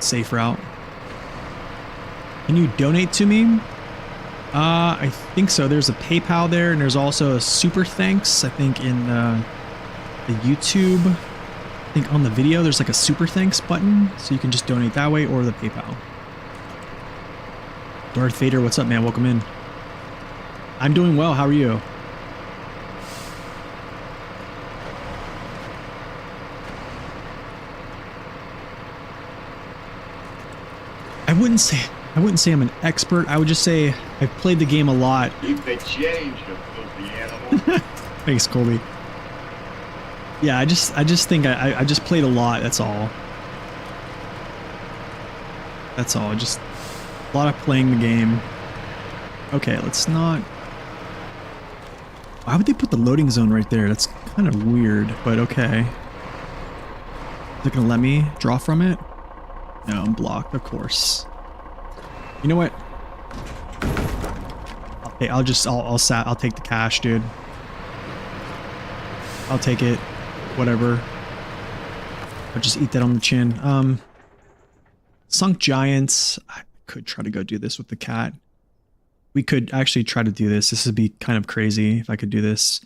S1: safe route. Can you donate to me? I think so. There's a PayPal there, and there's also a super thanks. I think in the YouTube, I think on the video, there's like a super thanks button, so you can just donate that way, or the PayPal. Darth Vader, what's up, man? Welcome in. I'm doing well. How are you? I wouldn't say I'm an expert. I would just say I've played the game a lot.
S2: Keep the change, you filthy animal.
S1: Thanks, Colby. Yeah, I just think I just played a lot. That's all. That's all. Just a lot of playing the game. Okay, let's not. Why would they put the loading zone right there? That's kind of weird, but okay. Is it gonna let me draw from it? No, I'm blocked, of course. You know what? Okay, I'll take the cash, dude. I'll take it. Whatever. I'll just eat that on the chin. Sunk Giants. I could try to go do this with the cat. We could actually try to do this. This would be kind of crazy if I could do this.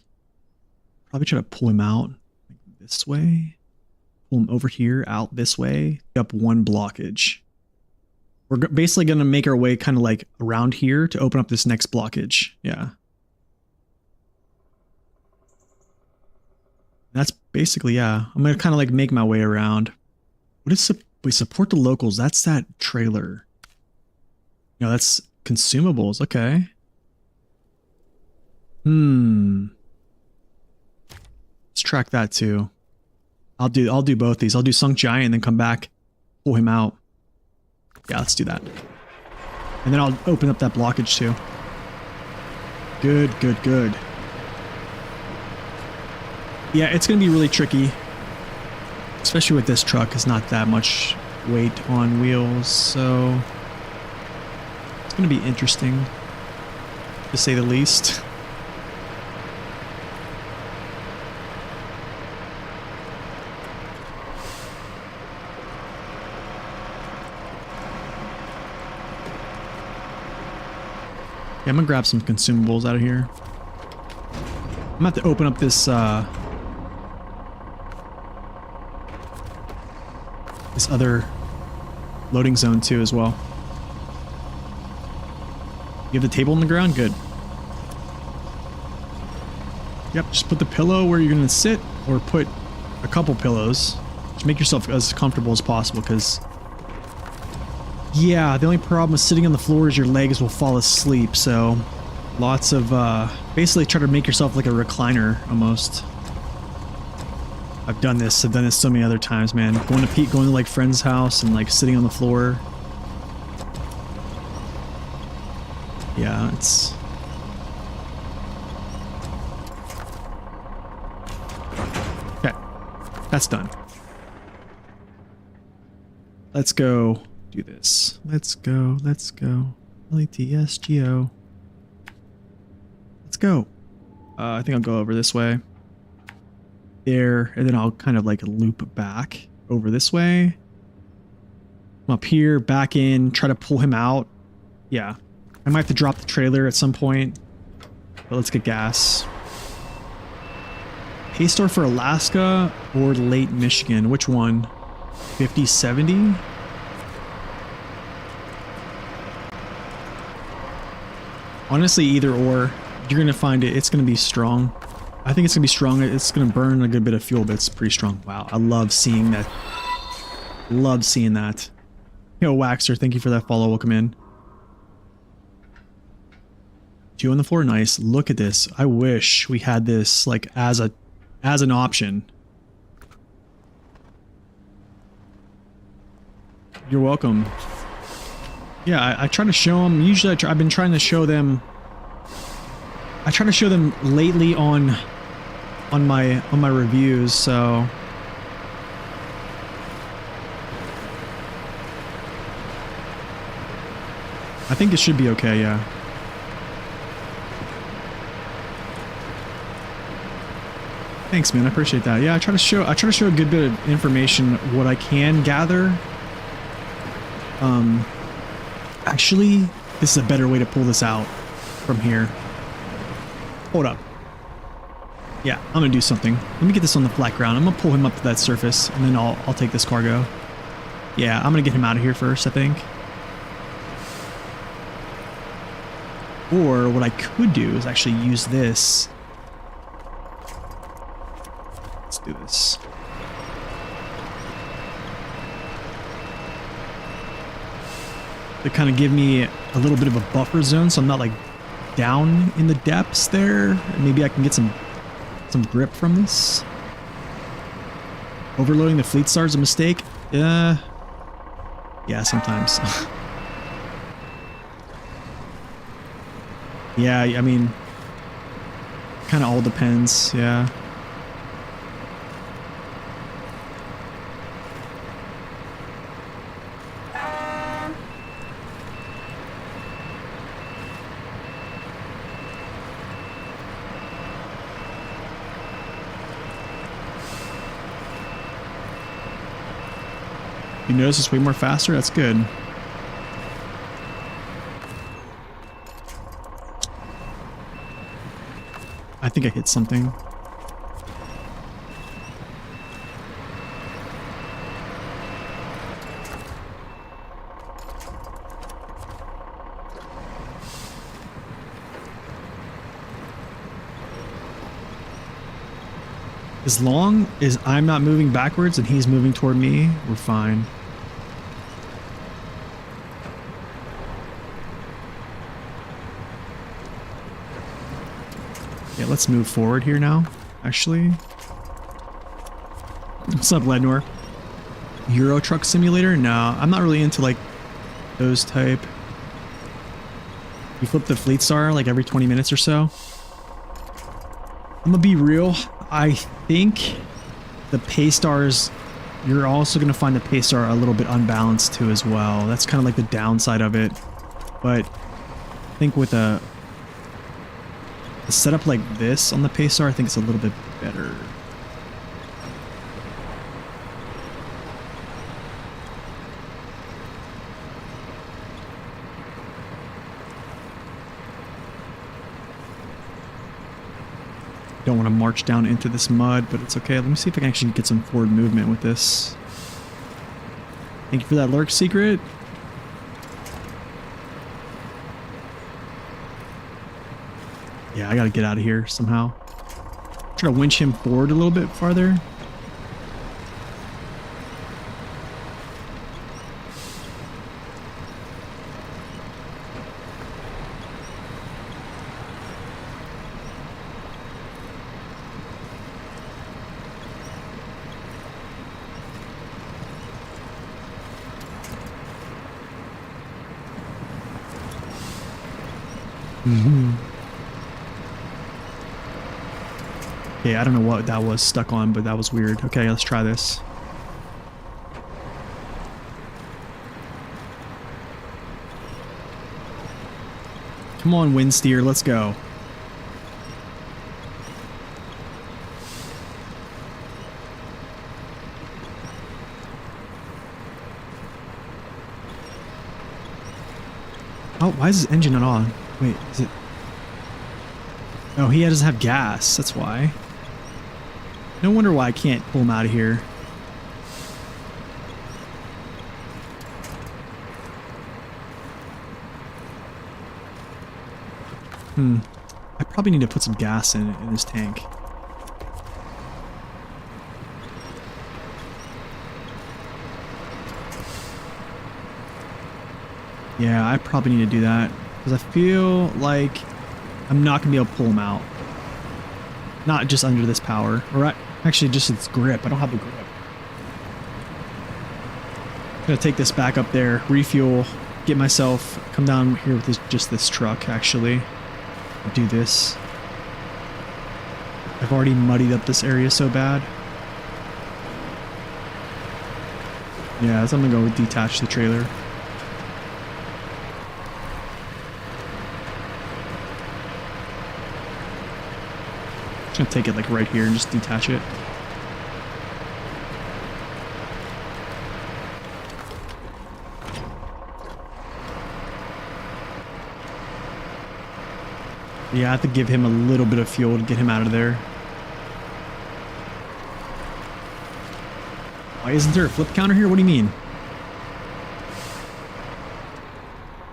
S1: Probably try to pull him out this way. Pull him over here, out this way. Up one blockage. We're basically going to make our way kind of like around here to open up this next blockage. Yeah. That's basically, yeah. I'm going to kind of like make my way around. What is, we support the locals. That's that trailer. No, that's consumables. Okay. Let's track that too. I'll do both these. I'll do Sunk Giant and then come back, pull him out. Yeah, let's do that. And then I'll open up that blockage too. Good, good, good. Yeah, it's going to be really tricky. Especially with this truck. It's not that much weight on wheels, so it's going to be interesting, to say the least. Yeah, I'm gonna grab some consumables out of here. I'm gonna have to open up this this other loading zone too as well. You have the table on the ground? Good. Yep, just put the pillow where you're gonna sit, or put a couple pillows. Just make yourself as comfortable as possible, because yeah, the only problem with sitting on the floor is your legs will fall asleep, so lots of, basically try to make yourself like a recliner, almost. I've done this so many other times, man. Going to like friend's house and like sitting on the floor. Yeah, it's... Okay, that's done. Let's go do this. Let's go. LETSGO. Let's go. I think I'll go over this way. there, and then I'll kind of like loop back over this way. Come up here, back in, try to pull him out. Yeah. I might have to drop the trailer at some point, but let's get gas. Paystar for Alaska or Lake Michigan? Which one? 50, 70? Honestly, either or. You're going to find it's going to be strong. I think it's going to be strong. It's going to burn a good bit of fuel, but it's pretty strong. Wow, I love seeing that. Love seeing that. Yo, Waxer, thank you for that follow. Welcome in. 2 on the floor, nice. Look at this. I wish we had this like as an option. You're welcome. Yeah, I try to show them. Usually, I've been trying to show them. I try to show them lately on my reviews. So I think it should be okay. Yeah. Thanks, man. I appreciate that. Yeah, I try to show a good bit of information, what I can gather. Actually, this is a better way to pull this out from here. Hold up. Yeah, I'm gonna do something. Let me get this on the flat ground. I'm gonna pull him up to that surface, and then I'll take this cargo. Yeah, I'm gonna get him out of here first, I think. Or what I could do is actually use this. Let's do this. To kind of give me a little bit of a buffer zone, so I'm not like down in the depths there. Maybe I can get some grip from this. Overloading the fleet star is a mistake. Yeah, sometimes. Yeah, I mean, kind of all depends. Yeah. You notice it's way more faster? That's good. I think I hit something. As long as I'm not moving backwards and he's moving toward me, we're fine. Yeah, let's move forward here now, actually. What's up, Lednor? Euro Truck Simulator? No, I'm not really into, like, those type. You flip the Fleet Star, like, every 20 minutes or so. I'm gonna be real. I think the Paystars, you're also gonna find the Paystar a little bit unbalanced, too, as well. That's kind of like the downside of it. But I think with a setup like this on the Paystar, I think it's a little bit better. Don't want to march down into this mud, but it's okay. Let me see if I can actually get some forward movement with this. Thank you for that lurk secret. Yeah, I gotta get out of here somehow. Try to winch him forward a little bit farther. Okay, I don't know what that was stuck on, but that was weird. Okay, let's try this. Come on, wind steer, let's go. Oh, why is his engine not on? Wait, is it? Oh, he doesn't have gas. That's why. No wonder why I can't pull him out of here. I probably need to put some gas in this tank. Yeah, I probably need to do that because I feel like I'm not gonna be able to pull him out. Not just under this power, or actually just its grip. I don't have the grip. I'm gonna take this back up there, refuel, get myself, come down here with just this truck actually. Do this. I've already muddied up this area so bad. Yeah, so I'm gonna go detach the trailer. Just gonna take it like right here and just detach it. Yeah, I have to give him a little bit of fuel to get him out of there. Why isn't there a flip counter here? What do you mean?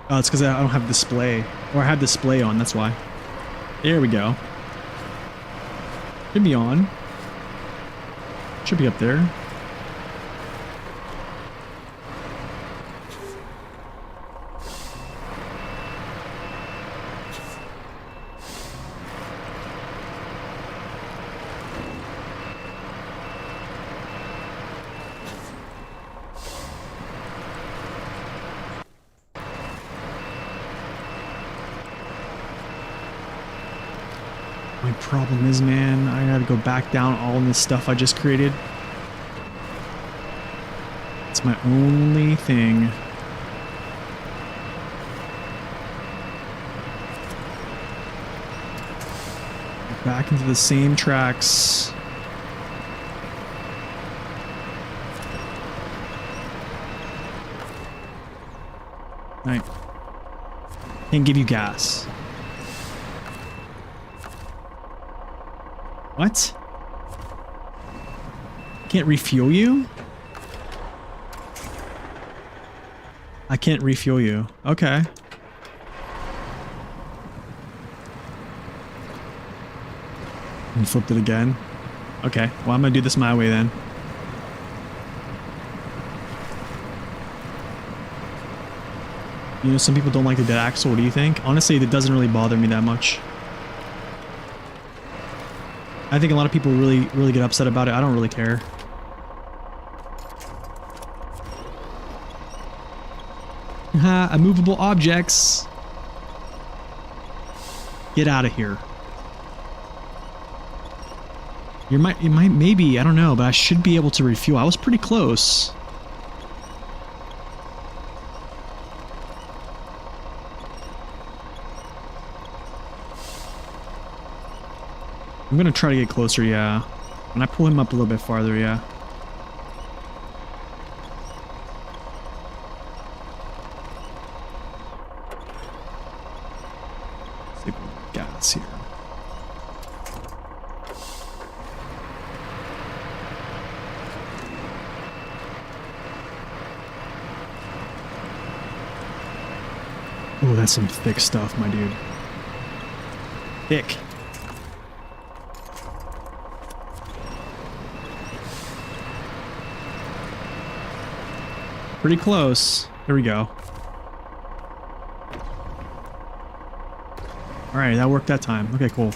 S1: Oh, it's because I don't have display. Or I have display on, that's why. There we go. Should be on. Should be up there. My problem is, man, I gotta go back down all in this stuff I just created. It's my only thing. Back into the same tracks. Right. Can't give you gas. What? Can't refuel you? I can't refuel you. Okay. And flipped it again. Okay, well I'm gonna do this my way then. You know, some people don't like the dead axle. What do you think? Honestly, it doesn't really bother me that much. I think a lot of people really get upset about it. I don't really care. Haha, immovable objects. Get out of here. You might, maybe, I don't know, but I should be able to refuel. I was pretty close. I'm gonna try to get closer, yeah. When I pull him up a little bit farther, yeah. Let's see if we can get gas here. Oh, that's some thick stuff, my dude. Thick. Pretty close. There we go. Alright, that worked that time. Okay, cool.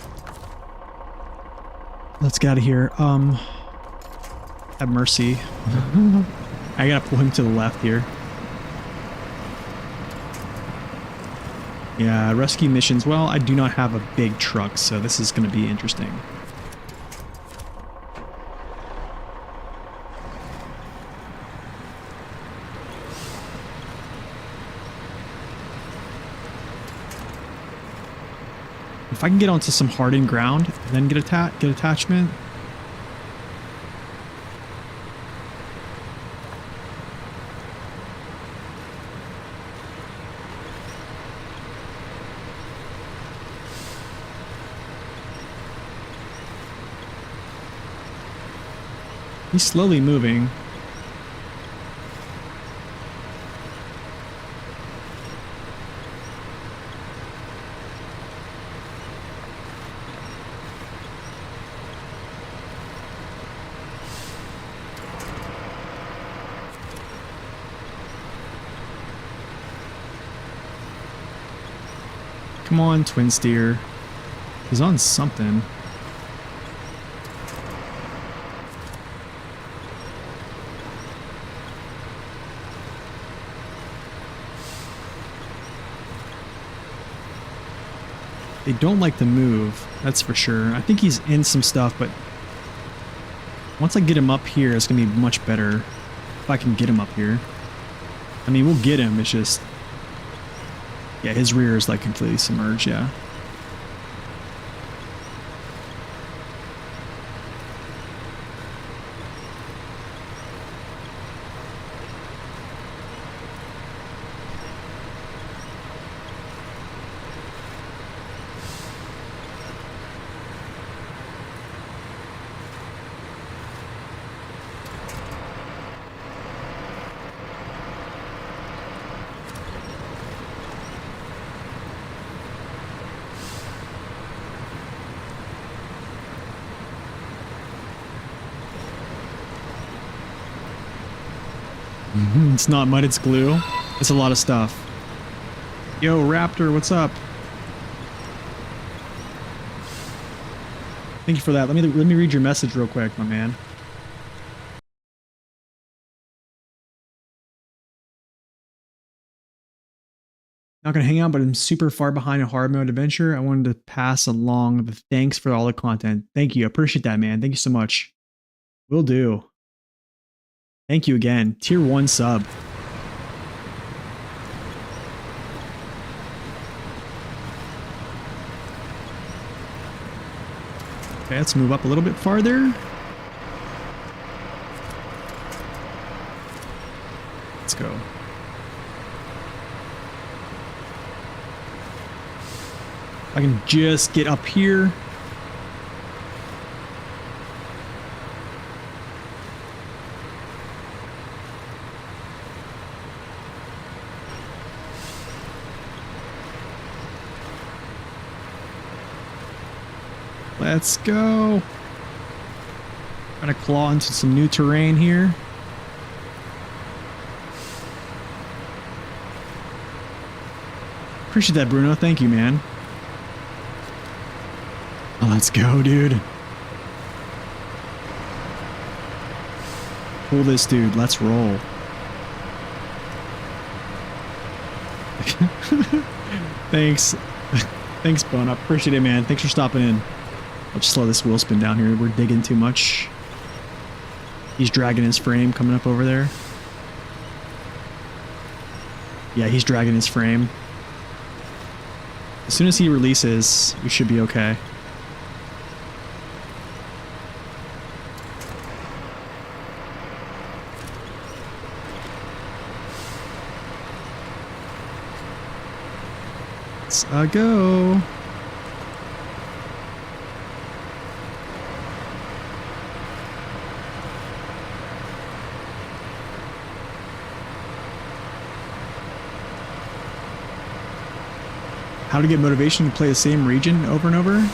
S1: Let's get out of here. Have mercy. I gotta pull him to the left here. Yeah, rescue missions. Well, I do not have a big truck, so this is gonna be interesting. If I can get onto some hardened ground and then get attachment. He's slowly moving. Come on, twin steer. He's on something. They don't like to move, that's for sure. I think he's in some stuff, but once I get him up here, it's gonna be much better if I can get him up here. I mean, we'll get him, it's just... Yeah, his rear is like completely submerged, yeah. It's not mud, it's glue. It's a lot of stuff. Yo, Raptor, what's up? Thank you for that. Let me read your message real quick, my man. Not gonna hang out, but I'm super far behind a hard mode adventure. I wanted to pass along the thanks for all the content. Thank you. I appreciate that, man. Thank you so much. Will do. Thank you again. Tier 1 sub. Okay, let's move up a little bit farther. Let's go. I can just get up here. Let's go. Gonna claw into some new terrain here. Appreciate that, Bruno. Thank you, man. Oh, let's go, dude. Pull this dude. Let's roll. Thanks. Thanks, Bone. I appreciate it, man. Thanks for stopping in. I'll just slow this wheel spin down here. We're digging too much. He's dragging his frame coming up over there. Yeah, he's dragging his frame. As soon as he releases, we should be okay. Let's go. How to get motivation to play the same region over and over?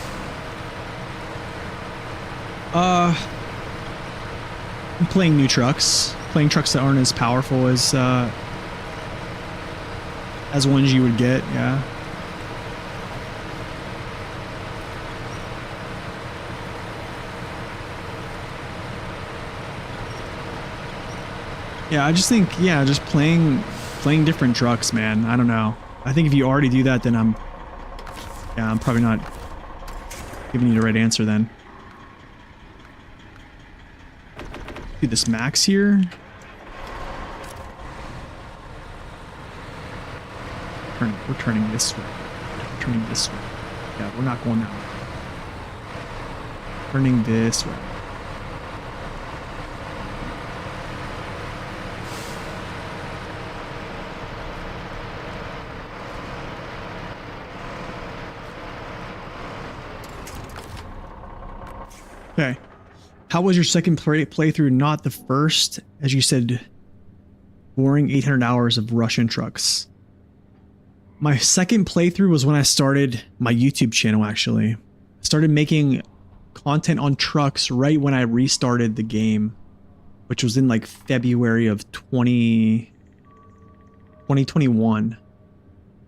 S1: I'm playing new trucks. Playing trucks that aren't as powerful as ones you would get, yeah. Yeah, I just think, yeah, just playing different trucks, man. I don't know. I think if you already do that, then I'm probably not giving you the right answer then. Do this max here. We're turning this way. Turning this way. Yeah, we're not going that way. Turning this way. Okay. How was your second playthrough? Not the first, as you said, boring 800 hours of Russian trucks. My second playthrough was when I started my YouTube channel, actually. I started making content on trucks right when I restarted the game, which was in like February of 2021.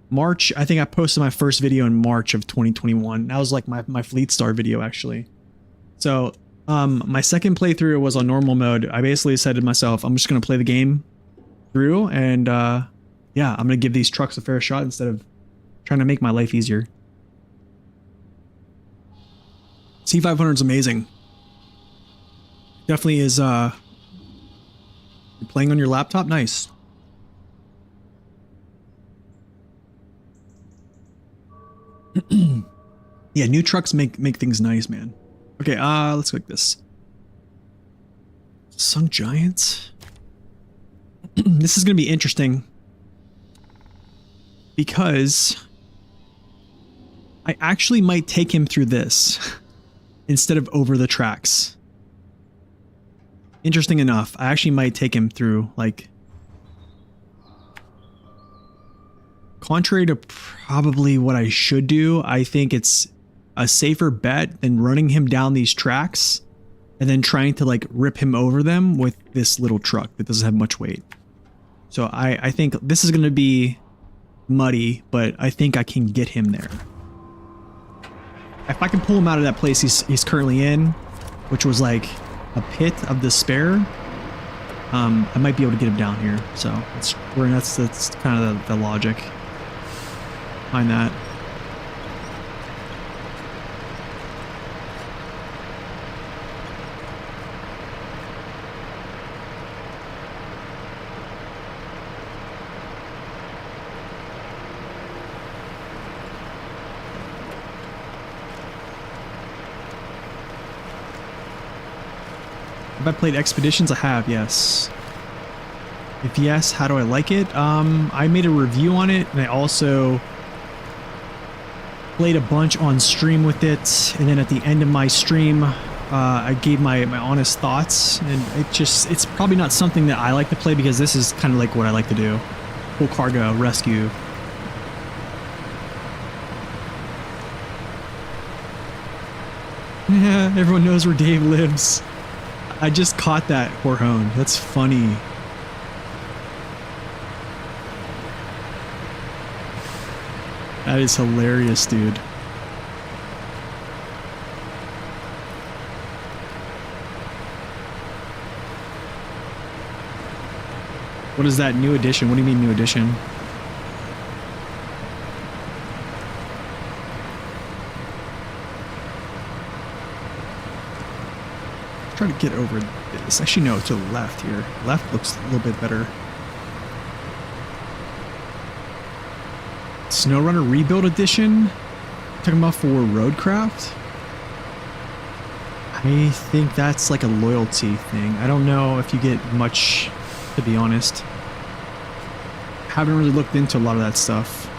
S1: March, I think I posted my first video in March of 2021. That was like my Fleet Star video, actually. So, my second playthrough was on normal mode. I basically said to myself, I'm just going to play the game through and, yeah, I'm going to give these trucks a fair shot instead of trying to make my life easier. C500 is amazing. Definitely is, you're playing on your laptop? Nice. Yeah, new trucks make things nice, man. Okay, let's click this. Sunk Giants? This is gonna be interesting because I actually might take him through this instead of over the tracks. Interesting enough, I actually might take him through, like, contrary to probably what I should do, I think it's a safer bet than running him down these tracks and then trying to like rip him over them with this little truck that doesn't have much weight. So I think this is going to be muddy, but I think I can get him there. If I can pull him out of that place he's currently in, which was like a pit of despair, I might be able to get him down here. So that's kind of the logic behind that. Have I played Expeditions? I have, yes. If yes, how do I like it? I made a review on it, and I also played a bunch on stream with it, and then at the end of my stream, I gave my honest thoughts, and it's probably not something that I like to play because this is kind of like what I like to do. Full cargo, rescue. Yeah, everyone knows where Dave lives. I just caught that, Horhone. That's funny. That is hilarious, dude. What is that new edition? What do you mean new edition? Try to get over this. Actually, no, to the left here. Left looks a little bit better. SnowRunner Rebuild Edition? Talking about for Roadcraft? I think that's like a loyalty thing. I don't know if you get much, to be honest. Haven't really looked into a lot of that stuff.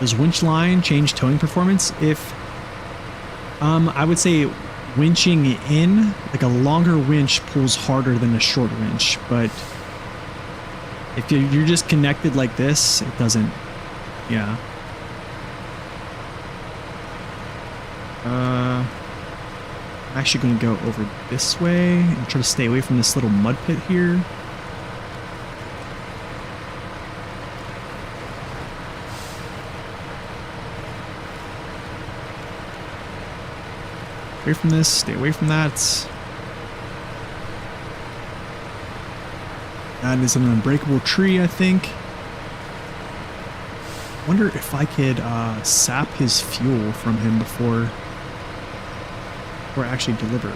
S1: Does winch line change towing performance? If I would say winching in, like a longer winch pulls harder than a short winch, but if you're just connected like this, it doesn't, yeah. I'm actually going to go over this way and try to stay away from this little mud pit here. Away from this, stay away from that. That is an unbreakable tree, I think. Wonder if I could sap his fuel from him before I actually deliver.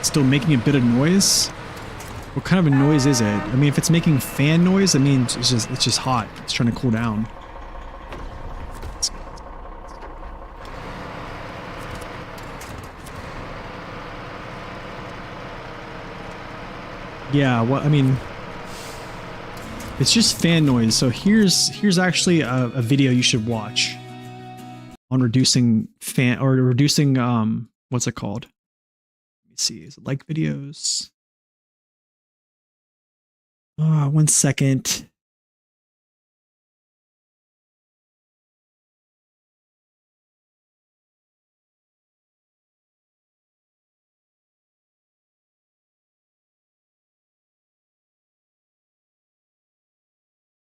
S1: Still making a bit of noise? What kind of a noise is it? I mean, if it's making fan noise, I mean, it's just hot. It's trying to cool down. Yeah, well, I mean, It's just fan noise. So here's actually a video you should watch on reducing what's it called? Let me see. Is it like videos? 1 second.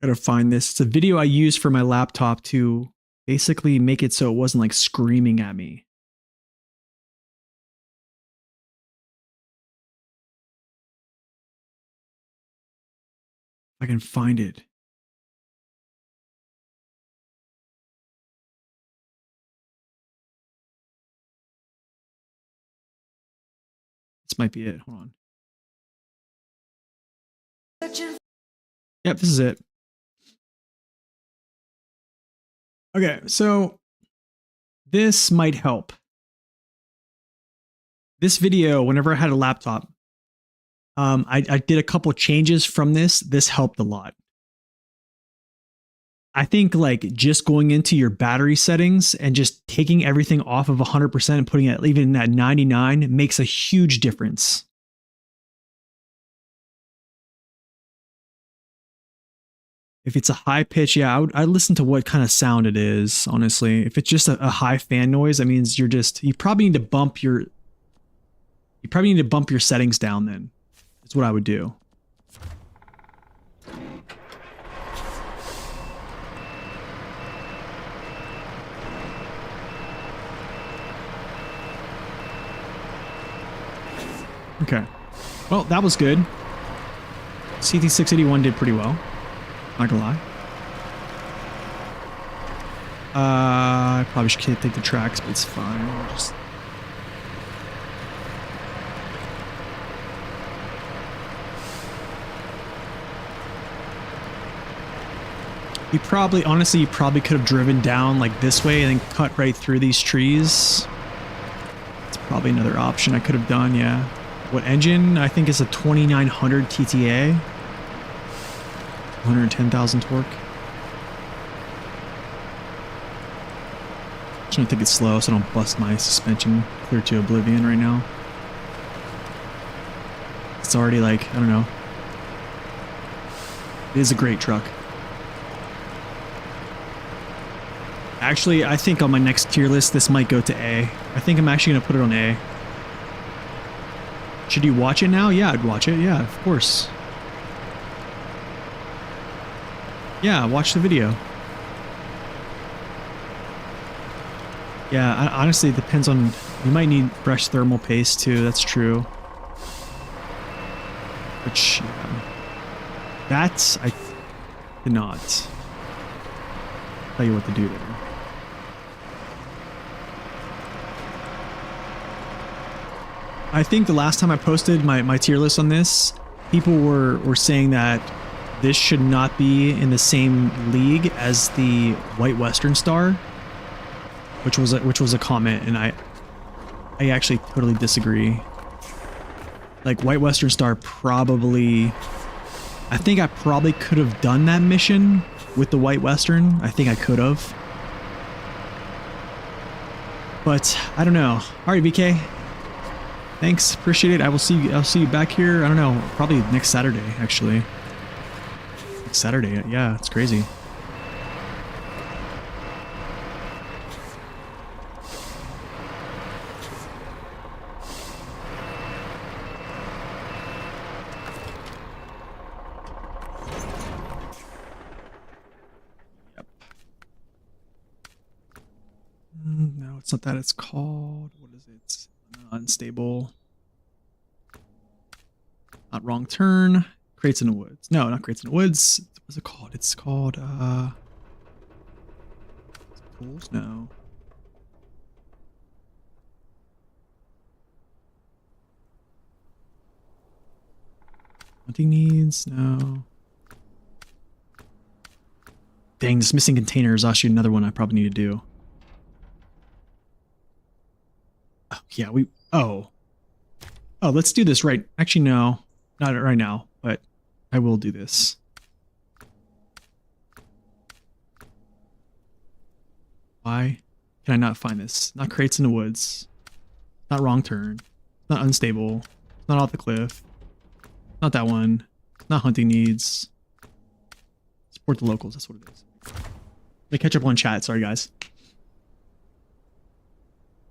S1: Gotta find this. It's a video I used for my laptop to basically make it so it wasn't like screaming at me. If I can find it. This might be it. Hold on. Yep, this is it. Okay, so this might help. This video, whenever I had a laptop, I did a couple changes from this. This helped a lot. I think like just going into your battery settings and just taking everything off of 100% and putting it even at 99 makes a huge difference. If it's a high pitch, yeah, I'd listen to what kind of sound it is, honestly. If it's just a high fan noise, that means you probably need to bump your settings down then. That's what I would do. Okay. Well, that was good. CT681 did pretty well. Not gonna lie. I probably should take the tracks, but it's fine. You probably could have driven down like this way and then cut right through these trees. It's probably another option I could have done, yeah. What engine? I think it's a 2900 TTA. 110,000 torque. Just gonna take it slow so I don't bust my suspension clear to oblivion right now. It's already like, I don't know. It is a great truck. Actually, I think on my next tier list, this might go to A. I think I'm actually gonna put it on A. Should you watch it now? Yeah, I'd watch it. Yeah, of course. Yeah, watch the video. Yeah, honestly, it depends on... You might need fresh thermal paste too, that's true. Which, yeah. That's... I cannot tell you what to do there. I think the last time I posted my tier list on this, people were saying that this should not be in the same league as the White Western Star, which was a comment, and I actually totally disagree. Like White Western Star probably, I think I probably could have done that mission with the White Western. I think I could have, but I don't know. All right, VK. Thanks, appreciate it. I'll see you back here. I don't know, probably next Saturday actually. Saturday, yeah, it's crazy. Yep. No, it's not that. It's called, what is it? Unstable. Not wrong turn. Crates in the Woods. No, not Crates in the Woods. What's it called? It's called, Pools? No. Hunting Needs? No. Dang, this missing container is actually another one I probably need to do. Oh, yeah, oh, let's do this right. Actually, no. Not right now, but I will do this. Why can I not find this? Not crates in the woods. Not wrong turn. Not unstable. Not off the cliff. Not that one. Not hunting needs. Support the locals. That's what it is. Let me catch up on chat. Sorry, guys.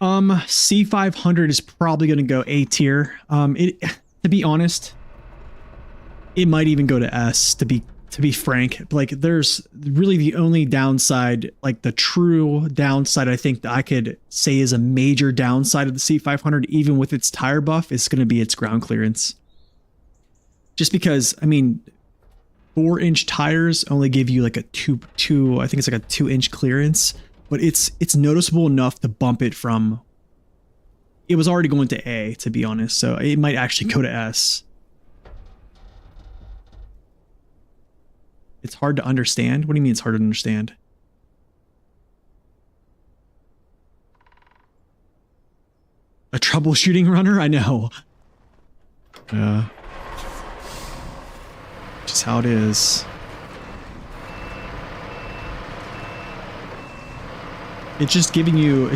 S1: C500 is probably going to go A tier. To be honest, it might even go to S, to be frank. Like, there's really the only downside, like the true downside I think that I could say is a major downside of the C500, even with its tire buff, is going to be its ground clearance. Just because, I mean, 4-inch tires only give you like a I think it's like a 2-inch clearance, but it's noticeable enough to bump it from, it was already going to A, to be honest, so it might actually go to S. It's hard to understand? What do you mean it's hard to understand? A troubleshooting runner? I know. Yeah. Just how it is. It's just giving you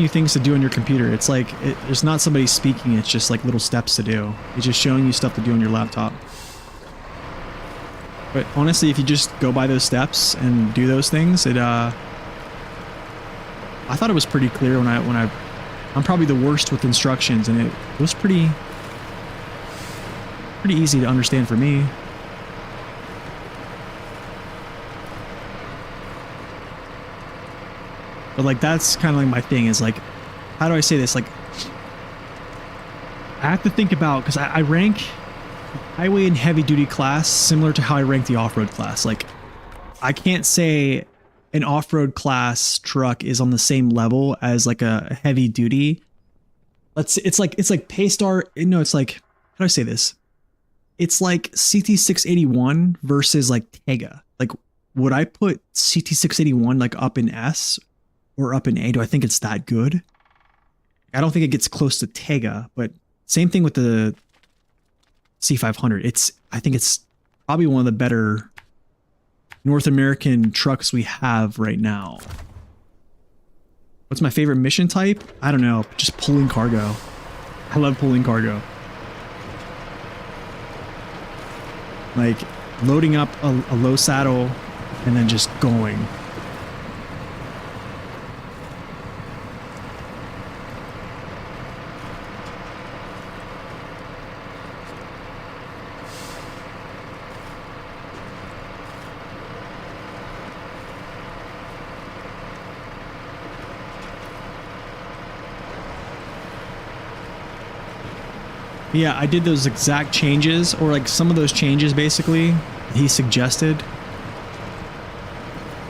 S1: things to do on your computer. It's like there's not somebody speaking, it's just like little steps to do. It's just showing you stuff to do on your laptop. But honestly, if you just go by those steps and do those things, I thought it was pretty clear when I'm probably the worst with instructions, and it was pretty easy to understand for me. But like, that's kind of like my thing, is like, how do I say this? Like, I have to think about, because I rank highway and heavy duty class similar to how I rank the off-road class. Like, I can't say an off-road class truck is on the same level as like a heavy duty. It's like Paystar. No, it's like, how do I say this? It's like CT681 versus like Tega. Like, would I put CT681 like up in S or up in A? Do I think it's that good? I don't think it gets close to Tega, but same thing with the C500. I think it's probably one of the better North American trucks we have right now. What's my favorite mission type? I don't know, just pulling cargo. I love pulling cargo. Like, loading up a low saddle and then just going. Yeah, I did those exact changes, or like some of those changes basically he suggested.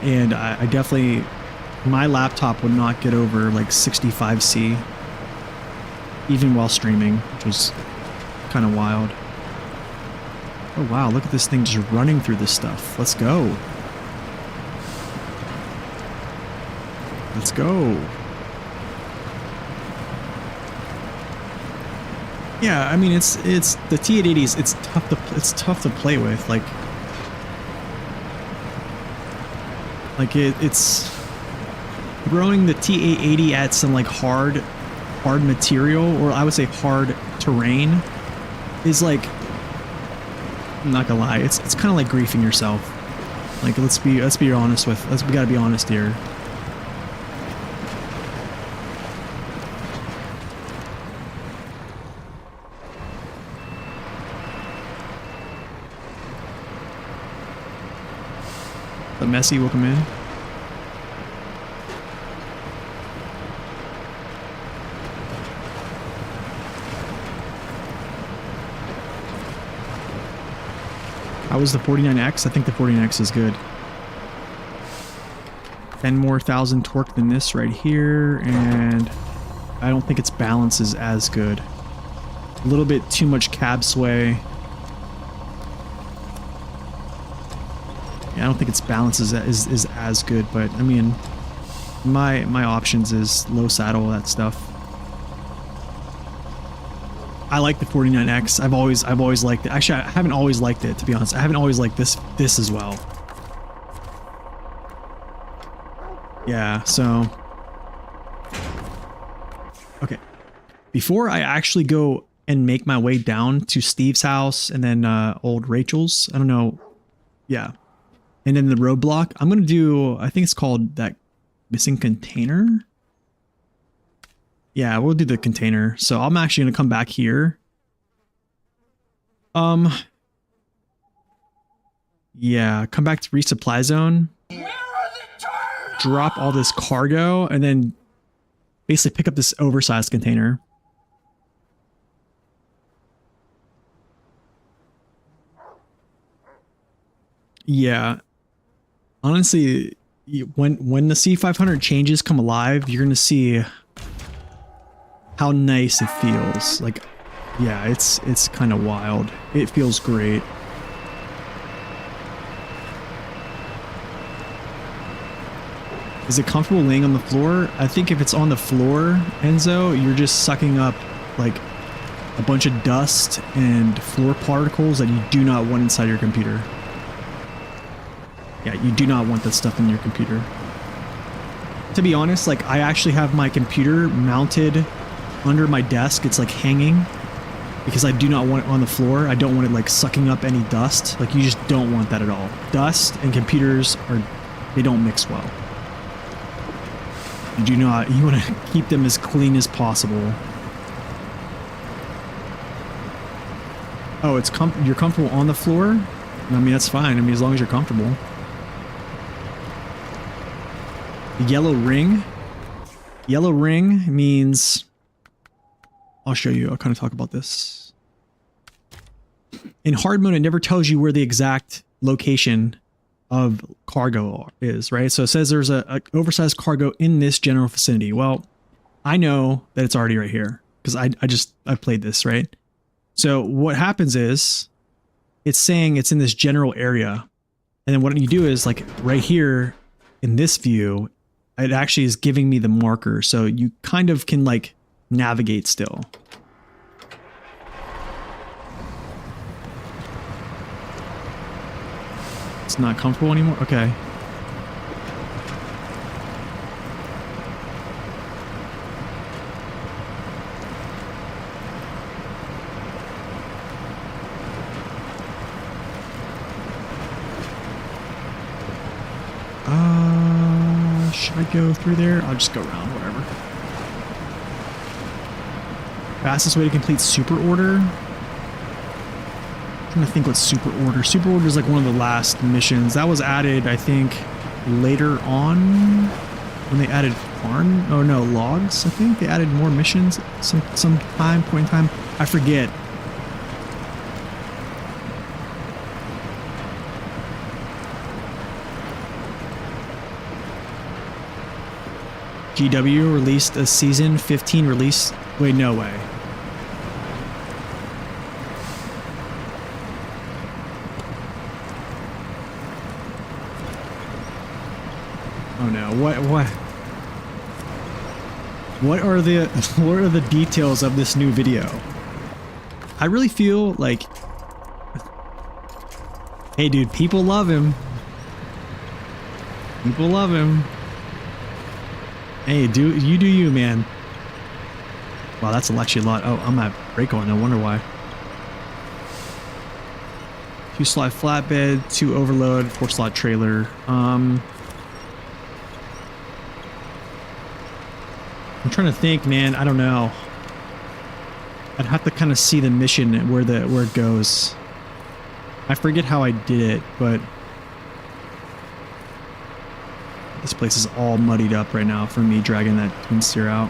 S1: And I definitely, my laptop would not get over like 65C even while streaming, which was kind of wild. Oh wow, look at this thing just running through this stuff. Let's go. Let's go. Yeah, I mean, it's the T880s. It's tough to play with. Like it's throwing the T880 at some like hard material, or I would say hard terrain, is like, I'm not gonna lie, it's kind of like griefing yourself. Like, let's be honest we gotta be honest here. The Messi will come in. How was the 49X? I think the 49X is good. 10 more thousand torque than this right here, and I don't think its balance is as good. A little bit too much cab sway. I don't think its balance is as good, but I mean, my options is low saddle, that stuff. I like the 49X. I've always liked it. Actually, I haven't always liked it, to be honest. I haven't always liked this as well. Yeah, so Okay. Before I actually go and make my way down to Steve's house and then old Rachel's, I don't know. Yeah. And then the roadblock, I'm going to do, I think it's called that missing container. Yeah, we'll do the container. So I'm actually going to come back here. Yeah, come back to resupply zone. Drop all this cargo and then basically pick up this oversized container. Yeah. Honestly, when the C500 changes come alive, you're going to see how nice it feels. Like, yeah, it's kind of wild. It feels great. Is it comfortable laying on the floor? I think if it's on the floor, Enzo, you're just sucking up like a bunch of dust and floor particles that you do not want inside your computer. Yeah, you do not want that stuff in your computer. To be honest, like I actually have my computer mounted under my desk. It's like hanging because I do not want it on the floor. I don't want it like sucking up any dust. Like you just don't want that at all. Dust and computers they don't mix well. You want to keep them as clean as possible. Oh, you're comfortable on the floor? I mean, that's fine. I mean, as long as you're comfortable. The yellow ring. Yellow ring means... I'll show you. I'll kind of talk about this. In hard mode, it never tells you where the exact location of cargo is, right? So it says there's a oversized cargo in this general vicinity. Well, I know that it's already right here because I played this, right? So what happens is it's saying it's in this general area. And then what you do is like right here in this view, it actually is giving me the marker. So you kind of can like navigate still. It's not comfortable anymore? Okay. Should I go through there? I'll just go around, whatever. Fastest way to complete super order? I'm trying to think what super order. Super order is like one of the last missions. That was added, I think, later on when they added farm. Oh no, logs. I think they added more missions some point in time. I forget. GW released a season 15 release. Wait, no way. Oh no, what are the details of this new video? I really feel like, hey dude, people love him. People love him. Hey, do you, man. Wow, that's actually a lot. Oh, I'm at brake on. No wonder why. 2-slot flatbed, 2 overload, 4-slot trailer. I'm trying to think, man. I don't know. I'd have to kind of see the mission where it goes. I forget how I did it, but this place is all muddied up right now from me dragging that twin steer out.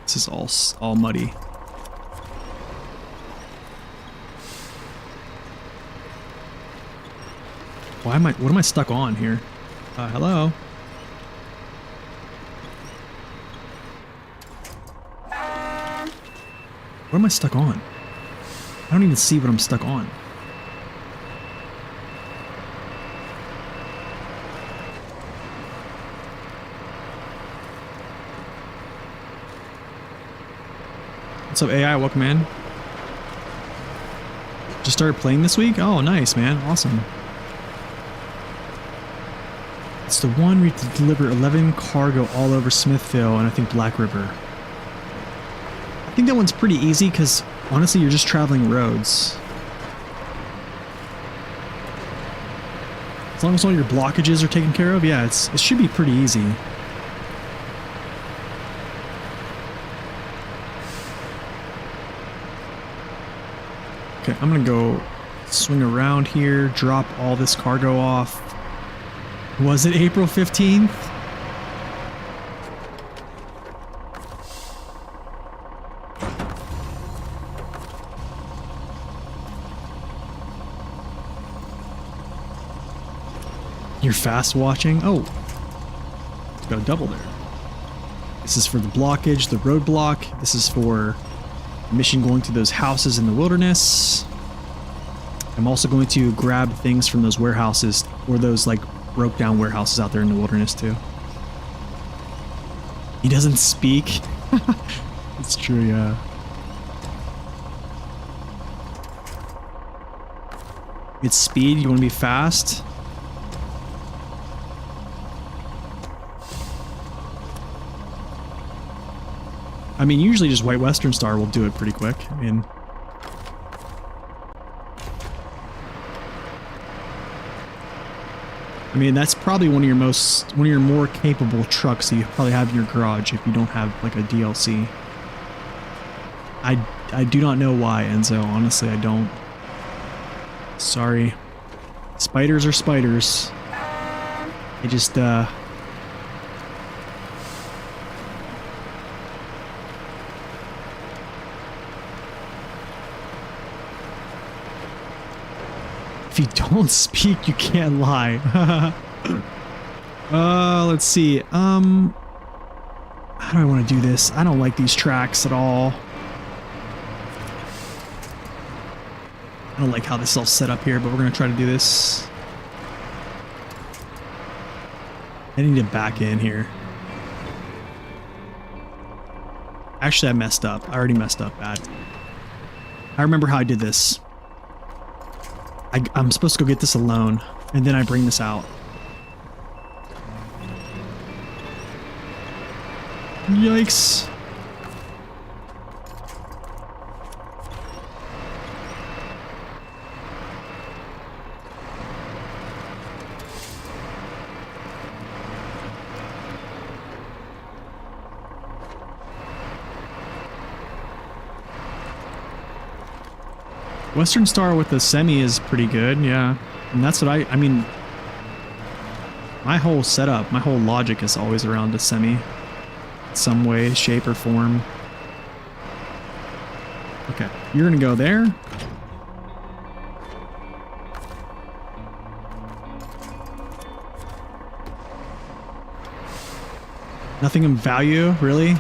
S1: This is all muddy. What am I stuck on here? Hello? What am I stuck on? I don't even see what I'm stuck on. What's up, AI? Welcome in. Just started playing this week? Oh, nice, man. Awesome. It's the one we have to deliver 11 cargo all over Smithville and I think Black River. I think that one's pretty easy because honestly you're just traveling roads. As long as all your blockages are taken care of, yeah, it should be pretty easy. Okay, I'm gonna go swing around here, drop all this cargo off. Was it April 15th? You're fast watching? Oh. Got a double there. This is for the blockage, the roadblock. This is for mission going to those houses in the wilderness. I'm also going to grab things from those warehouses, or those like broke down warehouses out there in the wilderness too. He doesn't speak. It's true, yeah. It's speed, you want to be fast. I mean, usually just White Western Star will do it pretty quick. I mean, that's probably one of your more capable trucks that you probably have in your garage if you don't have like a DLC. I do not know why, Enzo. Honestly, I don't. Sorry. Spiders are spiders. They just if you don't speak, you can't lie. Let's see. How do I want to do this? I don't like these tracks at all. I don't like how this is all set up here, but we're going to try to do this. I need to back in here. Actually, I messed up. I already messed up bad. I remember how I did this. I'm supposed to go get this alone, and then I bring this out. Yikes. Western Star with the semi is pretty good, yeah. And that's what I mean, my whole setup, my whole logic is always around a semi. Some way, shape, or form. Okay, you're gonna go there. Nothing of value, really?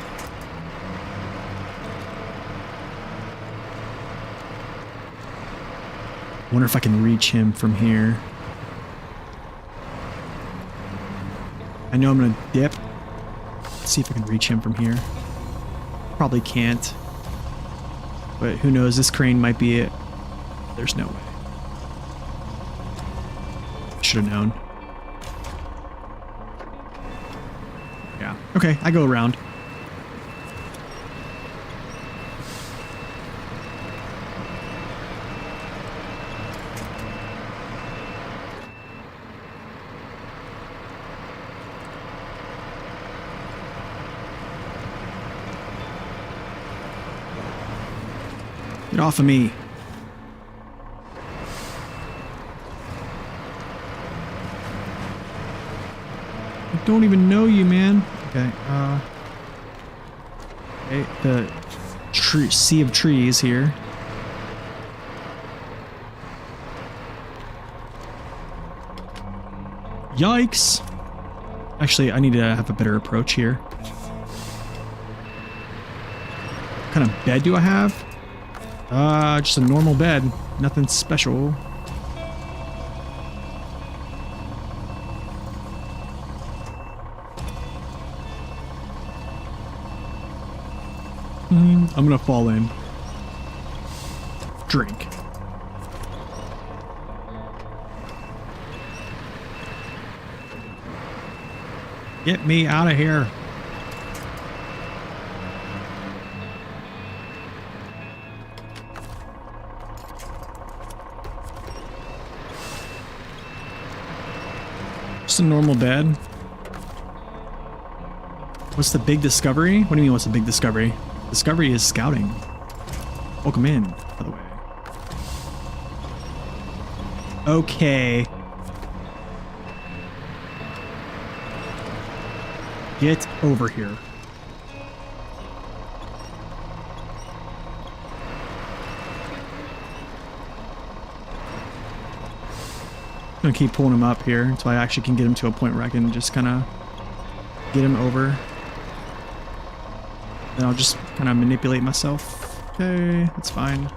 S1: Wonder if I can reach him from here. I know I'm gonna dip. Let's see if I can reach him from here. Probably can't. But who knows, this crane might be it. There's no way. Should have known. Yeah, okay, I go around. Get off of me. I don't even know you, man. Okay, okay, the sea of trees here. Yikes! Actually, I need to have a better approach here. What kind of bed do I have? Just a normal bed. Nothing special. I'm gonna fall in. Drink. Get me out of here. Just a normal bed. What's the big discovery? What do you mean, what's the big discovery? Discovery is scouting. Welcome in, by the way. Okay. Get over here. I'm gonna keep pulling him up here until I actually can get him to a point where I can just kind of get him over. Then I'll just kind of manipulate myself. Okay, that's fine.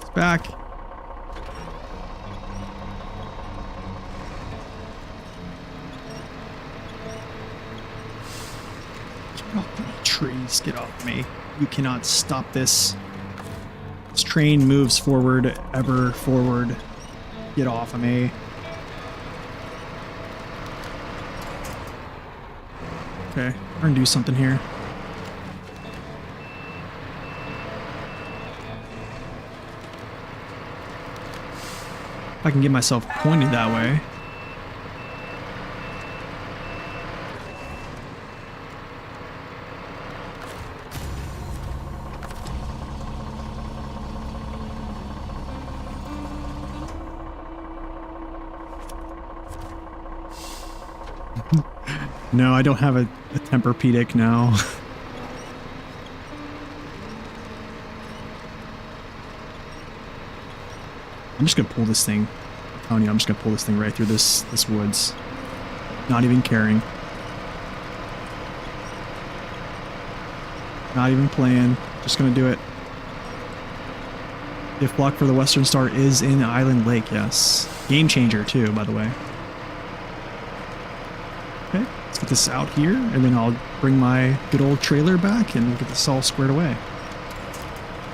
S1: It's back. Get off me, trees. Get off me. You cannot stop this. This train moves forward, ever forward. Get off of me. Okay, we're gonna do something here. If I can get myself pointed that way. No, I don't have a Tempur-Pedic now. I'm just gonna pull this thing. I'm telling you, I'm just gonna pull this thing right through this woods. Not even caring. Not even playing. Just gonna do it. If block for the Western Star is in Island Lake, yes. Game changer too, by the way. Okay, let's get this out here, and then I'll bring my good old trailer back and we'll get this all squared away.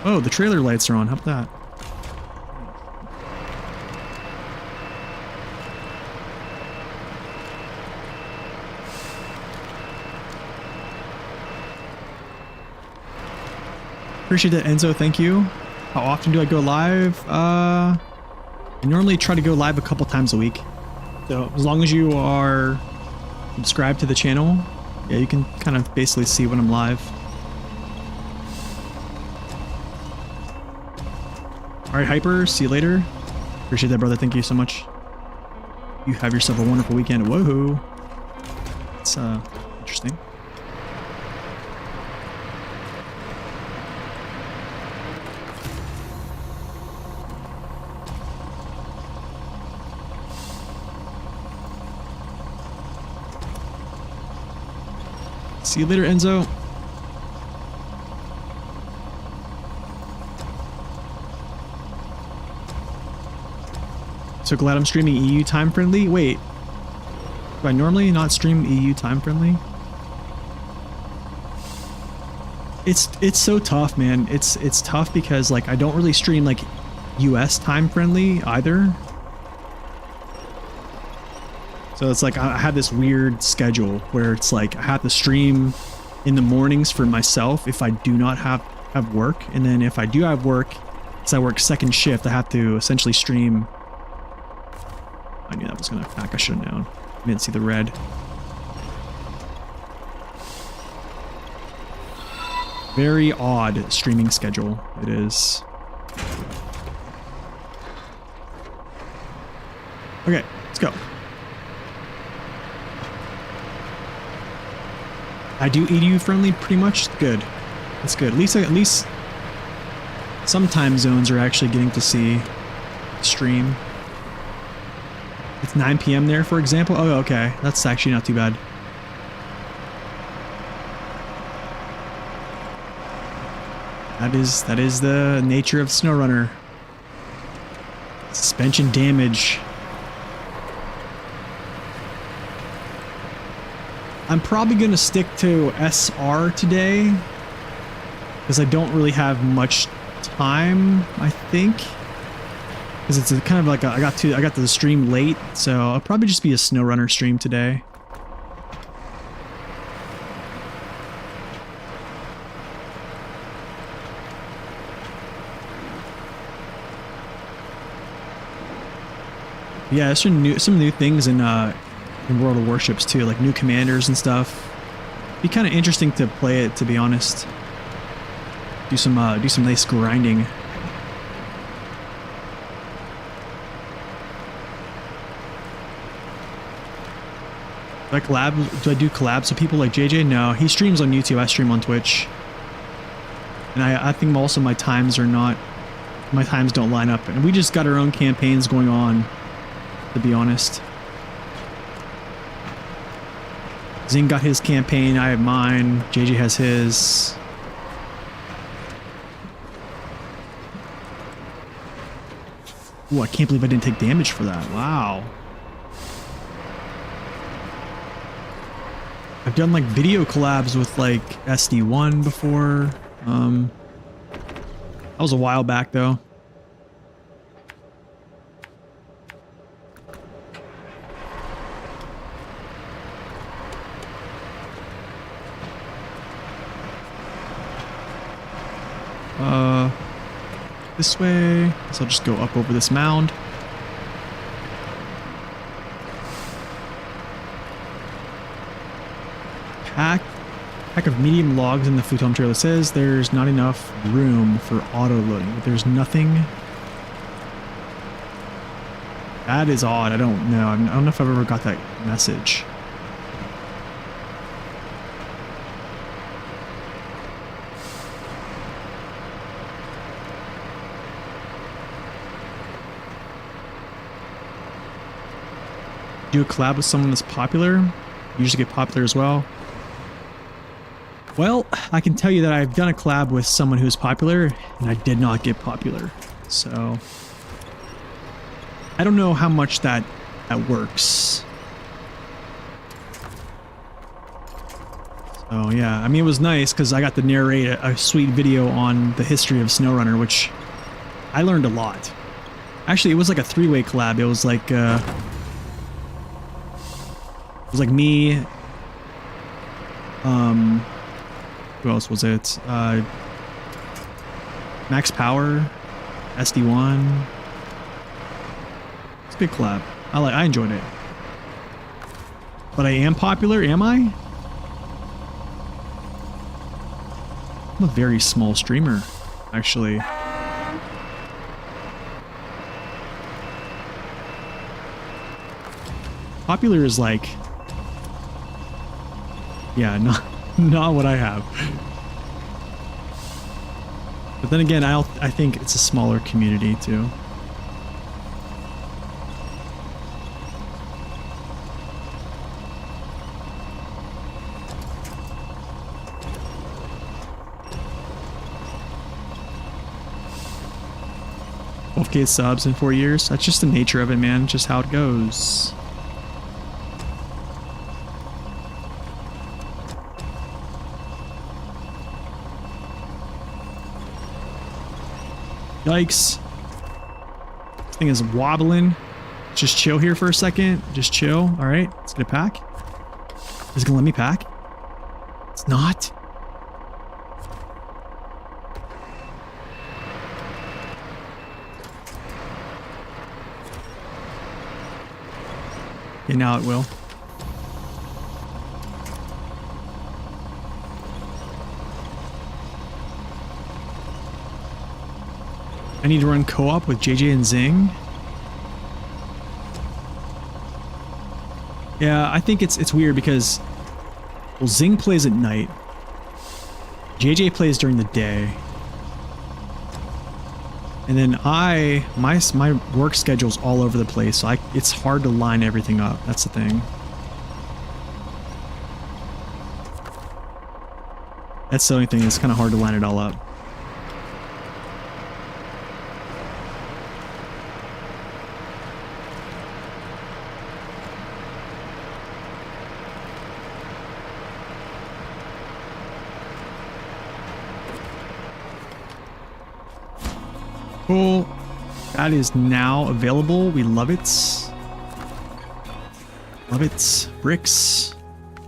S1: Oh, the trailer lights are on. How about that? Appreciate that, Enzo. Thank you. How often do I go live? I normally try to go live a couple times a week. So as long as you are subscribed to the channel, yeah, you can kind of basically see when I'm live. All right, Hyper. See you later. Appreciate that, brother. Thank you so much. You have yourself a wonderful weekend. Whoa. It's interesting. See you later, Enzo. So glad I'm streaming EU time friendly. Wait, do I normally not stream EU time friendly? It's so tough, man. It's tough because like I don't really stream like US time friendly either. So it's like I have this weird schedule where it's like I have to stream in the mornings for myself if I do not have work, and then if I do have work, because I work second shift, I have to essentially stream. I knew that was gonna attack. I should have known. I didn't see the red. Very odd streaming schedule it is. Okay, let's go. I do EDU friendly pretty much. Good. That's good. At least some time zones are actually getting to see stream. It's 9 p.m. there, for example. Oh, okay. That's actually not too bad. That is the nature of SnowRunner. Suspension damage. I'm probably going to stick to SR today because I don't really have much time, I think. Because it's kind of like I got to the stream late, so I'll probably just be a SnowRunner stream today. Yeah, there's some new things in World of Warships too, like new commanders and stuff. Be kind of interesting to play it, to be honest. Do some nice grinding. Do I do collabs with people like JJ? No, he streams on YouTube. I stream on Twitch, and I think also my times don't line up, and we just got our own campaigns going on, to be honest. Zing got his campaign, I have mine, JJ has his. Ooh, I can't believe I didn't take damage for that. Wow. I've done like video collabs with like SD1 before. That was a while back though. This way. So I'll just go up over this mound. Pack of medium logs in the futon trailer. It says there's not enough room for auto loading, but there's nothing. That is odd. I don't know. I don't know if I've ever got that message. Do a collab with someone that's popular. You usually get popular as well. Well, I can tell you that I've done a collab with someone who's popular, and I did not get popular. So I don't know how much that works. So yeah, I mean, it was nice because I got to narrate a sweet video on the history of SnowRunner, which I learned a lot. Actually, it was like a three-way collab. It was like me, who else was it? Max Power, SD1. It's a big collab. I enjoyed it. But I am popular, am I? I'm a very small streamer, actually. Popular is like, yeah, not what I have. But then again, I think it's a smaller community too. Okay, subs in 4 years. That's just the nature of it, man. Just how it goes. Yikes. This thing is wobbling. Just chill here for a second. Just chill. All right, let's get a pack. Is it gonna let me pack? It's not. Okay, now it will. I need to run co-op with JJ and Zing. Yeah, I think it's weird because, well, Zing plays at night. JJ plays during the day. And then my work schedule's all over the place, so it's hard to line everything up. That's the thing. That's the only thing. It's kind of hard to line it all up. Cool. That is now available. We love it. Love it. Bricks.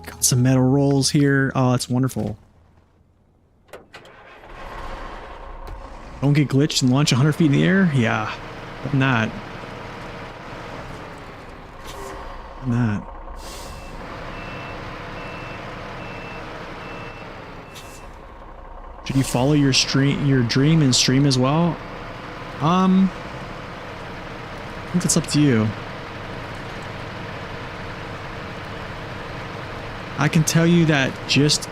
S1: Got some metal rolls here. Oh, that's wonderful. Don't get glitched and launch 100 feet in the air? Yeah. Done that. Done that. Should you follow your dream and stream as well? I think it's up to you. I can tell you that just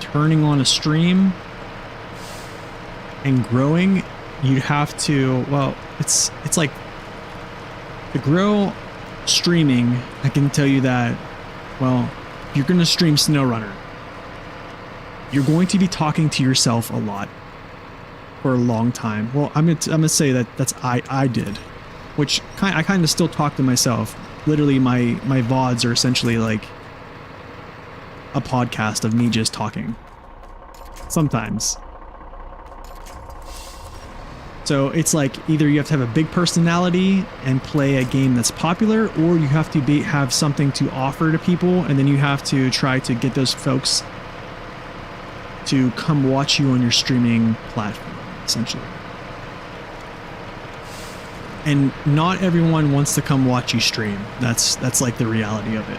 S1: turning on a stream and growing, you'd have to, well, it's like to grow streaming. I can tell you that, well, if you're going to stream SnowRunner, you're going to be talking to yourself a lot for a long time. Well, I'm gonna say that's I did, which I kind of still talk to myself. Literally, my VODs are essentially like a podcast of me just talking. Sometimes. So it's like either you have to have a big personality and play a game that's popular, or you have to have something to offer to people, and then you have to try to get those folks to come watch you on your streaming platform, essentially. And not everyone wants to come watch you stream. That's like the reality of it.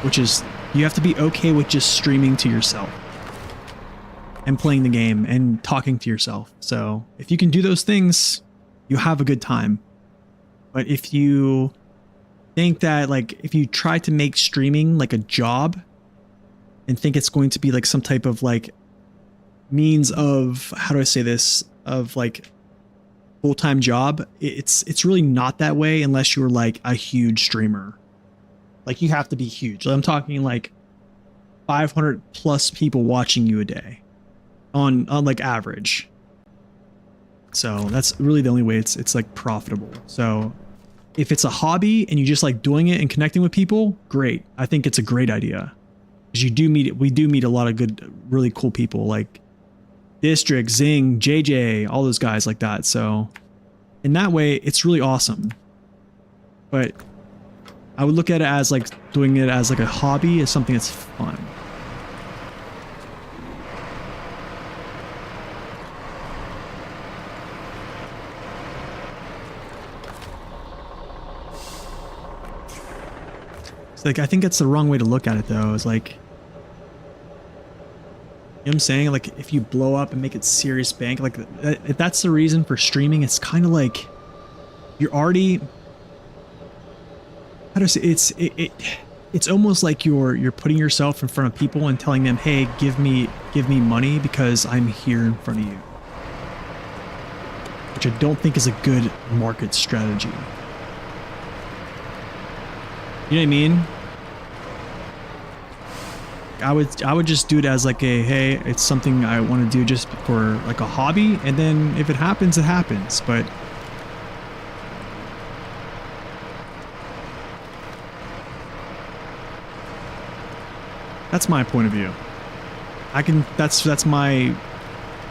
S1: Which is, you have to be okay with just streaming to yourself and playing the game and talking to yourself. So if you can do those things, you have a good time. But if you think that, like, if you try to make streaming like a job and think it's going to be like some type of like means of, how do I say this, of like full-time job, it's really not that way unless you're like a huge streamer. Like, you have to be huge. I'm talking like 500 plus people watching you a day on like average. So that's really the only way it's like profitable. So if it's a hobby and you just like doing it and connecting with people, great. I think it's a great idea. Because we do meet a lot of good, really cool people like District, Zing, JJ, all those guys like that. So in that way, it's really awesome. But I would look at it as like doing it as like a hobby, as something that's fun. It's like, I think that's the wrong way to look at it though. It's like, you know what I'm saying? Like, if you blow up and make it serious bank, like if that's the reason for streaming, it's kind of like you're already, how do I say, it's almost like you're putting yourself in front of people and telling them, hey, give me money because I'm here in front of you. Which I don't think is a good market strategy. You know what I mean? I would just do it as like a, hey, it's something I want to do just for like a hobby, and then if it happens, it happens. But that's my point of view. That's my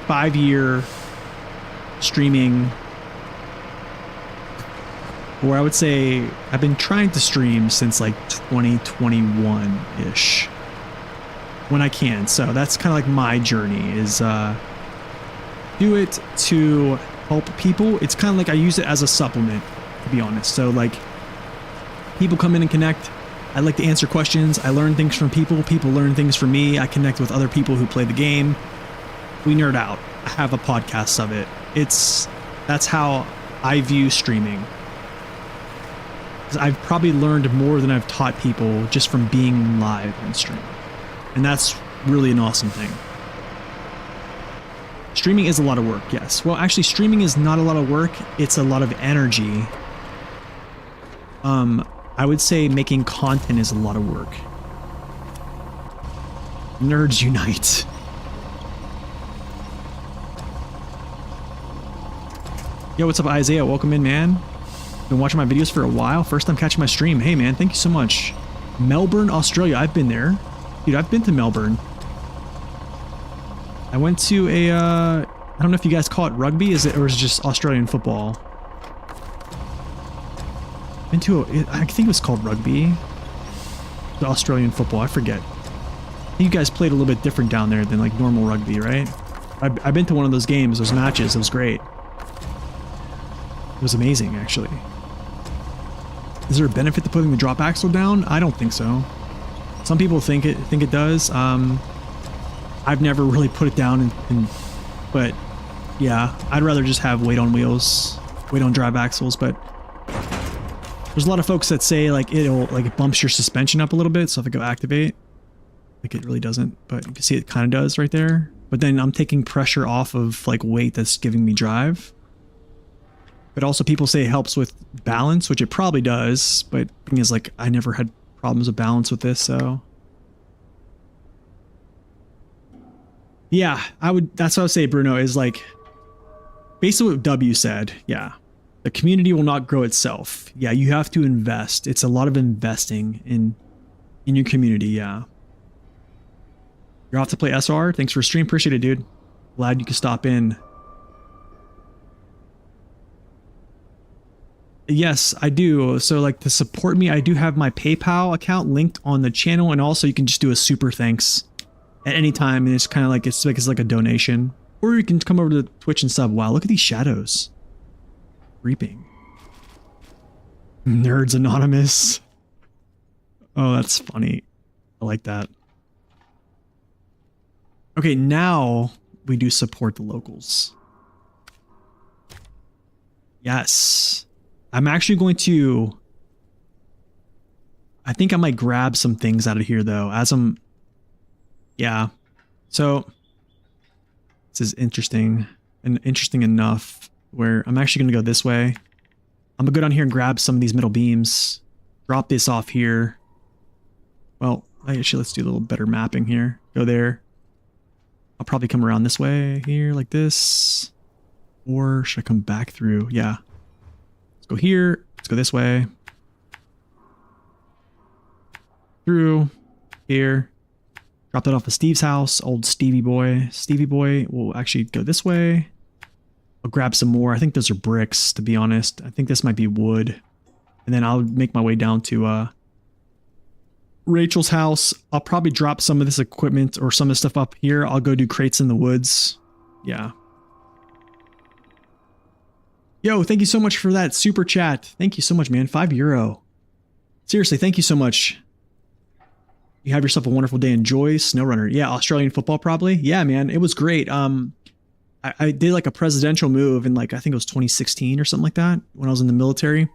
S1: 5-year streaming, where I would say I've been trying to stream since like 2021-ish when I can. So that's kind of like my journey, is do it to help people. It's kind of like I use it as a supplement, to be honest. So like, people come in and connect. I like to answer questions. I learn things from people. People learn things from me. I connect with other people who play the game. We nerd out. I have a podcast of it. That's how I view streaming. I've probably learned more than I've taught people just from being live on stream. And that's really an awesome thing. Streaming is a lot of work, yes. Well, actually, streaming is not a lot of work. It's a lot of energy. I would say making content is a lot of work. Nerds unite. Yo, what's up, Isaiah? Welcome in, man. Been watching my videos for a while. First time catching my stream. Hey, man, thank you so much. Melbourne, Australia. I've been there. Dude, I've been to Melbourne. I went to a I don't know if you guys call it rugby, or is it just Australian football? I think it was called rugby. The Australian football, I forget. I think you guys played a little bit different down there than like normal rugby, right? I've been to one of those games, those matches. It was great. It was amazing, actually. Is there a benefit to putting the drop axle down? I don't think so. Some people think it does. I've never really put it down, but yeah, I'd rather just have weight on wheels, weight on drive axles. But there's a lot of folks that say like it bumps your suspension up a little bit. So if I go activate, like it really doesn't, but you can see it kind of does right there. But then I'm taking pressure off of like weight that's giving me drive. But also people say it helps with balance, which it probably does. But the thing is, like, I never had problems with balance with this, so. Yeah, that's what I would say, Bruno, is like, basically what W said. Yeah. The community will not grow itself. Yeah, you have to invest. It's a lot of investing in your community, yeah. You're off to play SR? Thanks for stream. Appreciate it, dude. Glad you could stop in. Yes, I do. So like to support me, I do have my PayPal account linked on the channel, and also you can just do a super thanks at any time, and it's kind of like it's like a donation, or you can come over to Twitch and sub. Wow, look at these shadows. Reaping. Nerds Anonymous. Oh, that's funny. I like that. Okay, now we do support the locals. Yes. I'm actually going to, I think I might grab some things out of here though, yeah. So this is interesting enough where I'm actually going to go this way. I'm gonna go down here and grab some of these middle beams, drop this off here. Well, actually let's do a little better mapping here. Go there. I'll probably come around this way here like this, or should I come back through? Yeah. Go here. Let's go this way. Through here. Drop that off of Steve's house. Old Stevie boy. Stevie boy will actually go this way. I'll grab some more. I think those are bricks, to be honest. I think this might be wood. And then I'll make my way down to Rachel's house. I'll probably drop some of this equipment or some of the stuff up here. I'll go do crates in the woods. Yeah. Yo, thank you so much for that super chat. Thank you so much, man. €5. Seriously, thank you so much. You have yourself a wonderful day. Enjoy SnowRunner. Yeah, Australian football probably. Yeah, man, it was great. I did like a presidential move in like, I think it was 2016 or something like that when I was in the military.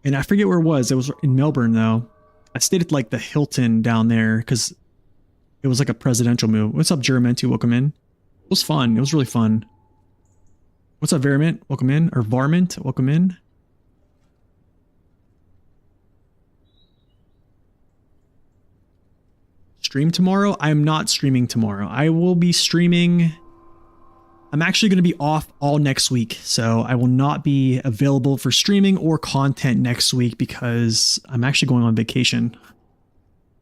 S1: And I forget where it was. It was in Melbourne though. I stayed at like the Hilton down there because it was like a presidential move. What's up, Jerementi? Welcome in. It was fun. It was really fun. What's up, Varmint? Welcome in. Or Varmint? Welcome in. Stream tomorrow? I'm not streaming tomorrow. I will be streaming. I'm actually going to be off all next week, so I will not be available for streaming or content next week because I'm actually going on vacation.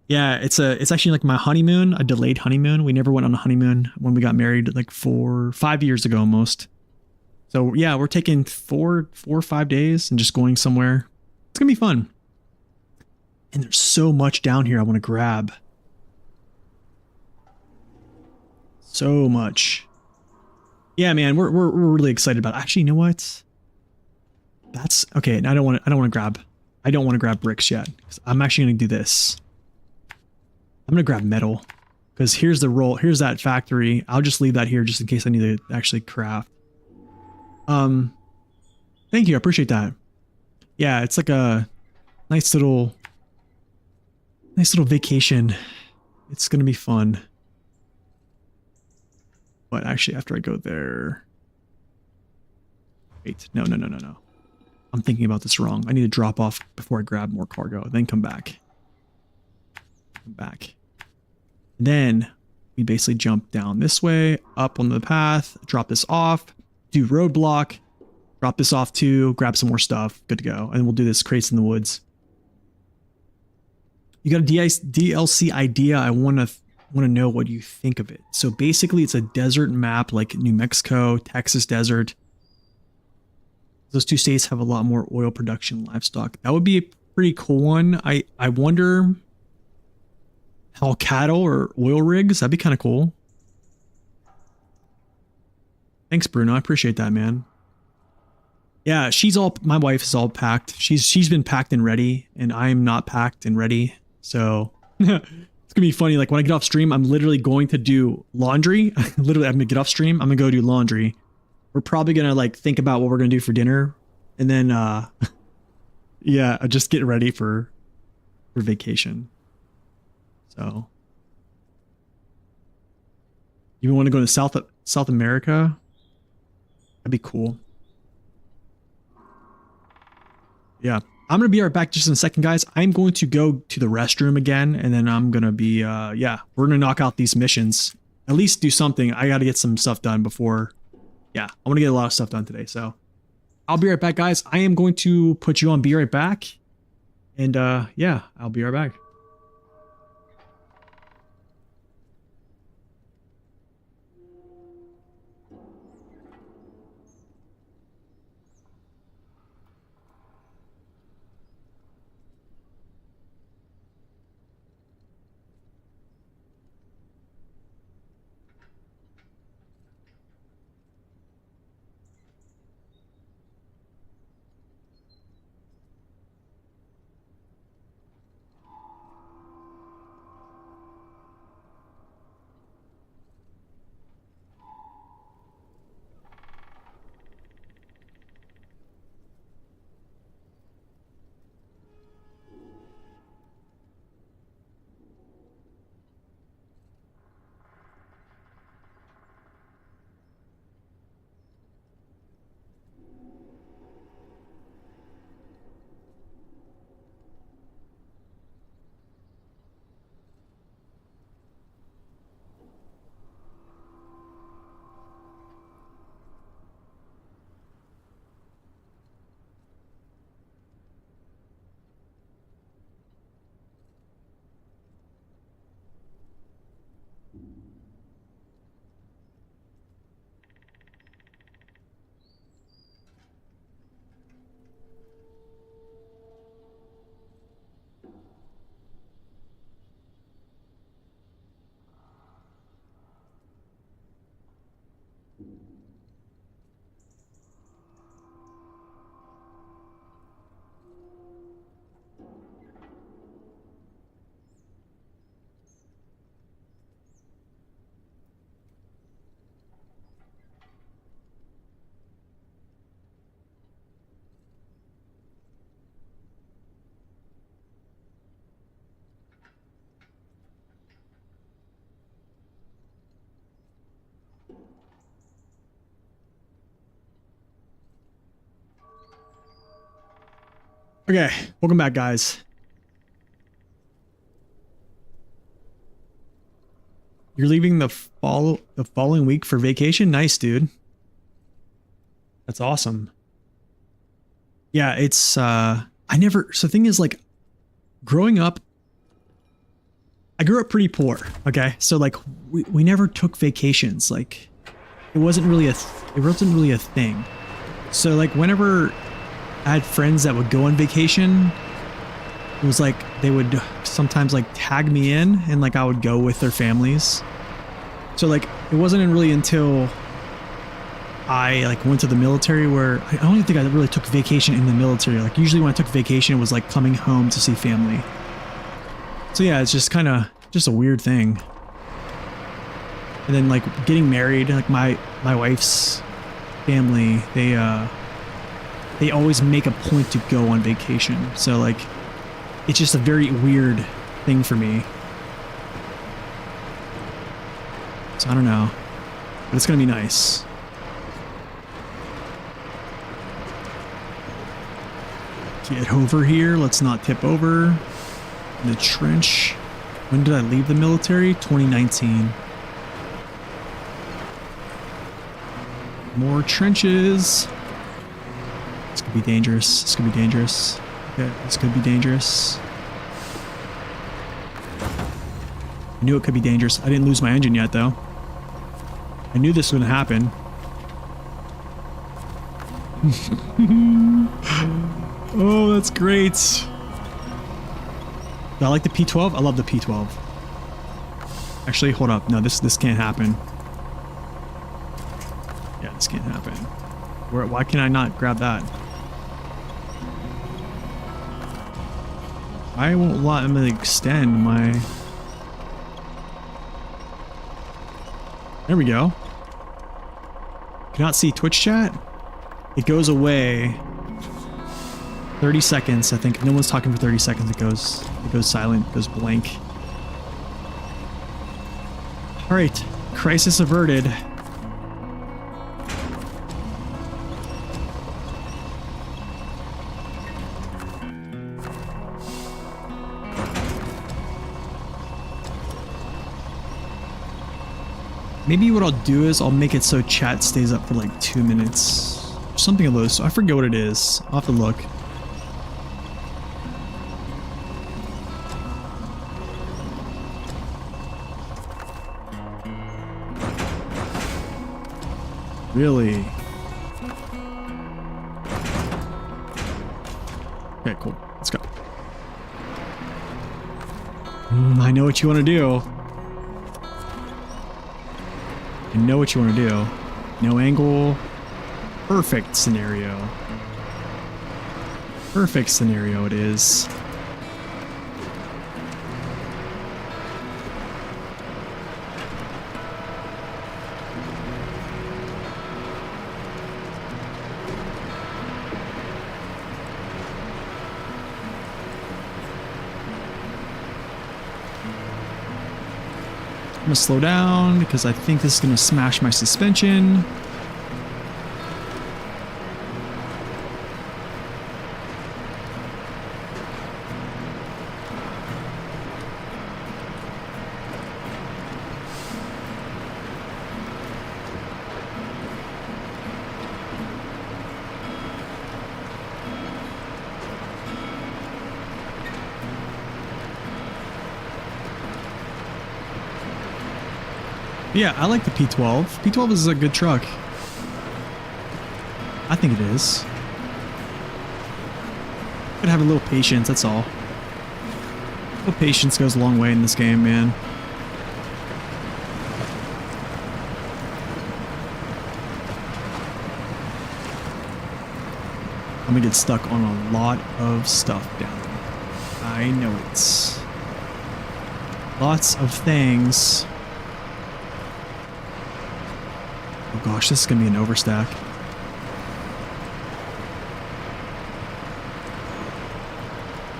S1: Yeah, it's actually like my honeymoon, a delayed honeymoon. We never went on a honeymoon when we got married like 5 years ago almost. So yeah, we're taking 4 or 5 days and just going somewhere. It's gonna be fun. And there's so much down here I want to grab. So much. Yeah, man, we're really excited about it. Actually, you know what? That's okay. I don't want to grab bricks yet. I'm actually gonna do this. I'm gonna grab metal because here's that factory. I'll just leave that here just in case I need to actually craft. Thank you. I appreciate that. Yeah, it's like a nice little vacation. It's going to be fun. But actually, after I go there, wait, no. I'm thinking about this wrong. I need to drop off before I grab more cargo, then come back. Then we basically jump down this way, up on the path, drop this off, do roadblock, drop this off too, grab some more stuff, good to go. And we'll do this crates in the woods. You got a DLC idea I want to want to know what you think of it. So basically it's a desert map like New Mexico, Texas desert. Those two states have a lot more oil production livestock. That would be a pretty cool one. I wonder how cattle or oil rigs, that'd be kind of cool. Thanks, Bruno. I appreciate that, man. Yeah, my wife is all packed. She's been packed and ready, and I'm not packed and ready. So it's gonna be funny. Like when I get off stream, I'm literally going to do laundry. Literally, I'm gonna get off stream. I'm gonna go do laundry. We're probably gonna like think about what we're gonna do for dinner, and then yeah, just get ready for vacation. So you want to go to South America? That'd be cool. Yeah. I'm going to be right back just in a second, guys. I'm going to go to the restroom again, and then I'm going to be, yeah, we're going to knock out these missions. At least do something. I got to get some stuff done before, yeah, I want to get a lot of stuff done today. So I'll be right back, guys. I am going to put you on Be Right Back. And, yeah, I'll be right back. Okay, welcome back, guys. You're leaving the following week for vacation? Nice, dude. That's awesome. Yeah, it's so the thing is, like, growing up, I grew up pretty poor, okay? So like we never took vacations. Like it wasn't really a thing. So like whenever I had friends that would go on vacation, it was like they would sometimes like tag me in and like I would go with their families. So like it wasn't really until I like went to the military where I don't even think I really took vacation in the military. Like usually when I took vacation, it was like coming home to see family. So yeah, it's just kind of just a weird thing. And then like getting married, like my wife's family, they always make a point to go on vacation. So like, it's just a very weird thing for me. So I don't know, but it's gonna be nice. Get over here. Let's not tip over. The trench. When did I leave the military? 2019. More trenches. This could be dangerous. This could be dangerous. Okay, this could be dangerous. I knew it could be dangerous. I didn't lose my engine yet, though. I knew this was going to happen. Oh, that's great. Do I like the P12? I love the P12. Actually, hold up. No, this can't happen. Yeah, this can't happen. Why can I not grab that? I won't let him extend my... There we go. Cannot see Twitch chat. It goes away. 30 seconds, I think. No one's talking for 30 seconds. It goes silent. It goes blank. All right, crisis averted. Maybe what I'll do is I'll make it so chat stays up for like 2 minutes. Something of those. I forget what it is. I'll have to look. Really? Okay, cool. Let's go. I know what you want to do. I know what you want to do. No angle. Perfect scenario. Perfect scenario it is. I'm gonna slow down because I think this is gonna smash my suspension. Yeah, I like the P12. P12 is a good truck. I think it is. Gotta have a little patience, that's all. A little patience goes a long way in this game, man. I'm gonna get stuck on a lot of stuff down there. I know it's lots of things. Oh gosh, this is gonna be an overstack.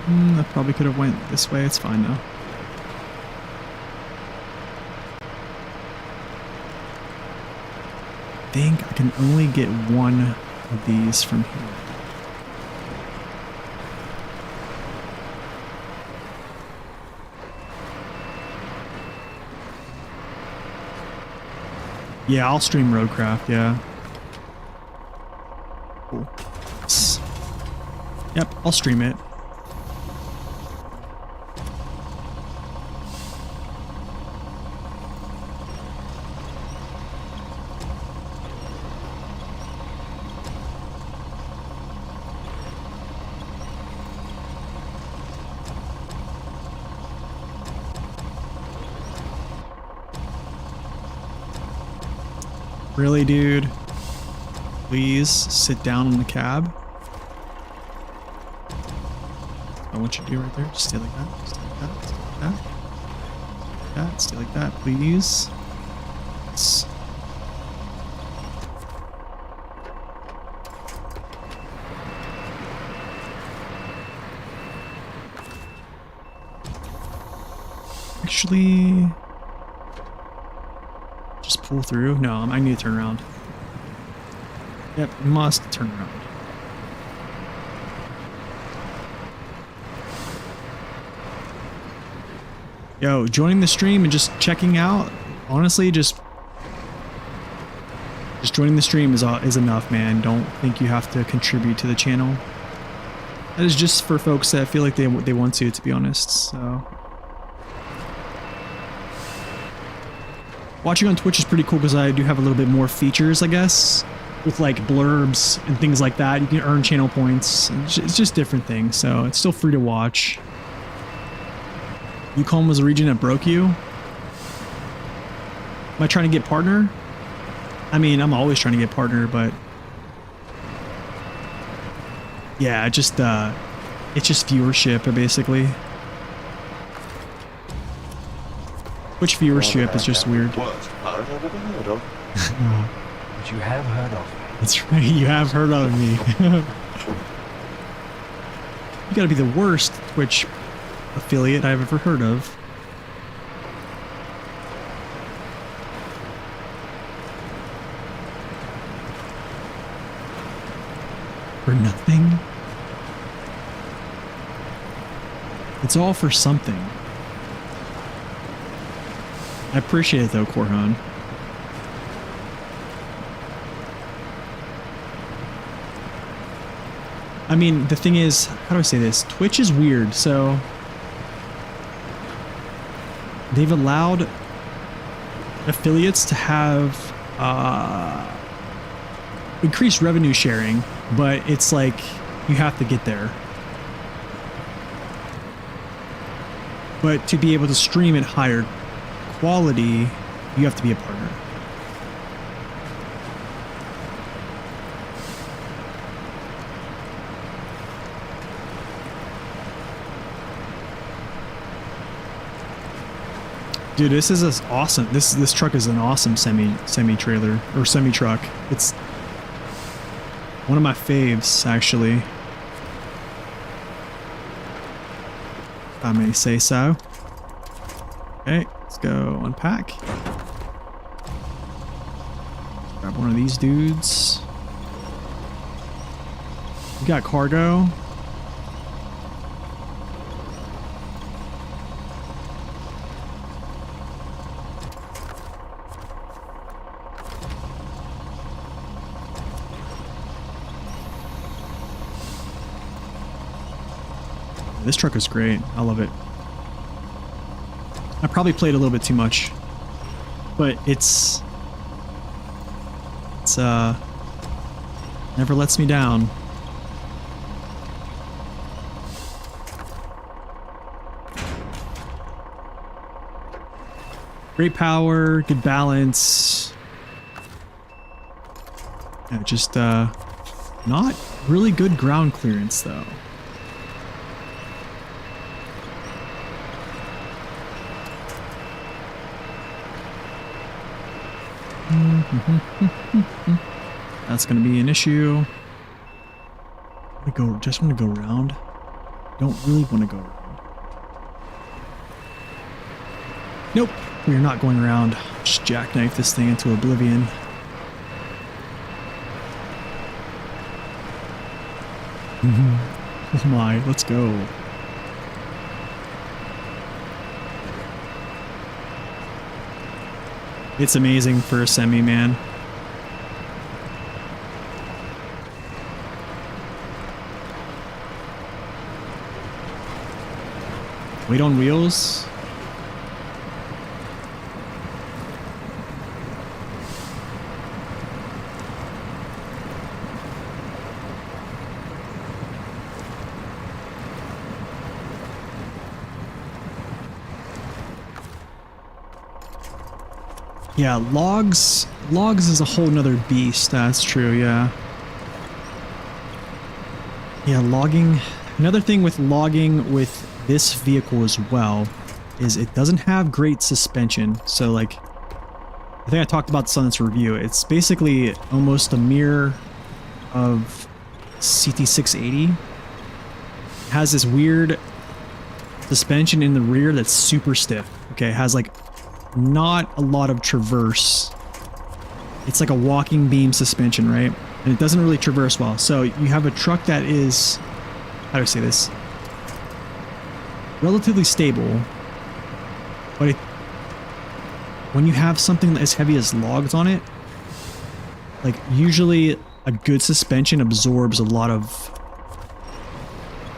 S1: I probably could have went this way. It's fine though. I think I can only get one of these from here. Yeah, I'll stream Roadcraft, yeah. Cool. Yep, I'll stream it. Really, dude? Please sit down in the cab. I want you to do right there. Just stay like that. Stay like that. Stay like that. Like that. Stay like that, please. Yes. Actually, just pull through. No, I need to turn around. Yep, must turn around. Yo, joining the stream and just checking out. Honestly, just joining the stream is enough, man. Don't think you have to contribute to the channel. That is just for folks that feel like they want to be honest. So. Watching on Twitch is pretty cool because I do have a little bit more features, I guess, with like blurbs and things like that. You can earn channel points. It's just different things, so it's still free to watch. Yukon was a region that broke you. Am I trying to get partner? I mean, I'm always trying to get partner, but yeah, it's just viewership, basically. Which viewership is just weird.
S3: What I've never heard of.
S4: But you have heard of me.
S1: That's right, you have heard of me. You gotta be the worst Twitch affiliate I've ever heard of. For nothing? It's all for something. I appreciate it though, Korhan. I mean, the thing is, how do I say this? Twitch is weird, so they've allowed affiliates to have increased revenue sharing, but it's like you have to get there. But to be able to stream at higher quality, you have to be a partner. Dude, this is awesome. This truck is an awesome semi trailer or semi truck. It's one of my faves, actually. If I may say so. Okay, let's go unpack. Grab one of these dudes. We got cargo. This truck is great. I love it. I probably played a little bit too much, but it's never lets me down. Great power, good balance. Yeah, just not really good ground clearance though. That's gonna be an issue. Just want to go around. Don't really want to go around. Nope, we're not going around. Just jackknife this thing into oblivion. Oh my, let's go. It's amazing for a semi, man. Weight on wheels. Yeah, logs is a whole nother beast. That's true, yeah. Yeah, logging. Another thing with logging with this vehicle as well is it doesn't have great suspension. So like, I think I talked about this on this review. It's basically almost a mirror of CT680. It has this weird suspension in the rear that's super stiff. Okay, it has like not a lot of traverse. It's like a walking beam suspension, right? And it doesn't really traverse well. So you have a truck that is, how do I say this? Relatively stable, but when you have something as heavy as logs on it, like usually a good suspension absorbs a lot of,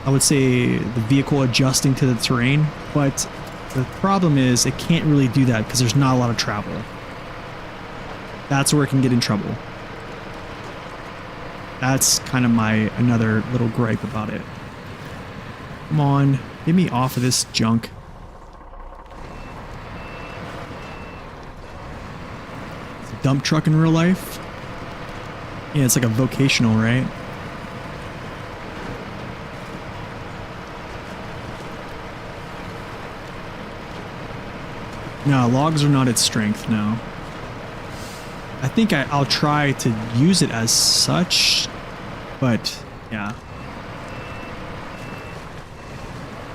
S1: I would say, the vehicle adjusting to the terrain, but the problem is it can't really do that because there's not a lot of travel. That's where it can get in trouble. That's kind of my another little gripe about it. Come on, get me off of this junk. It's a dump truck in real life. Yeah, it's like a vocational, right? No, logs are not its strength, no. I think I'll try to use it as such, but yeah.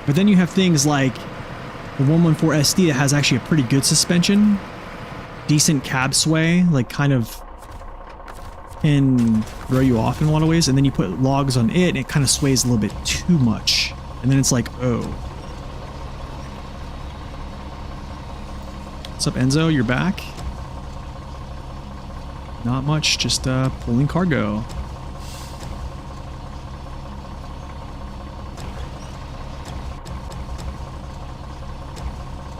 S1: But then you have things like the 114 SD that has actually a pretty good suspension, decent cab sway, like kind of can throw you off in a lot of ways, and then you put logs on it and it kind of sways a little bit too much. And then it's like, oh. What's up, Enzo? You're back? Not much, just pulling cargo.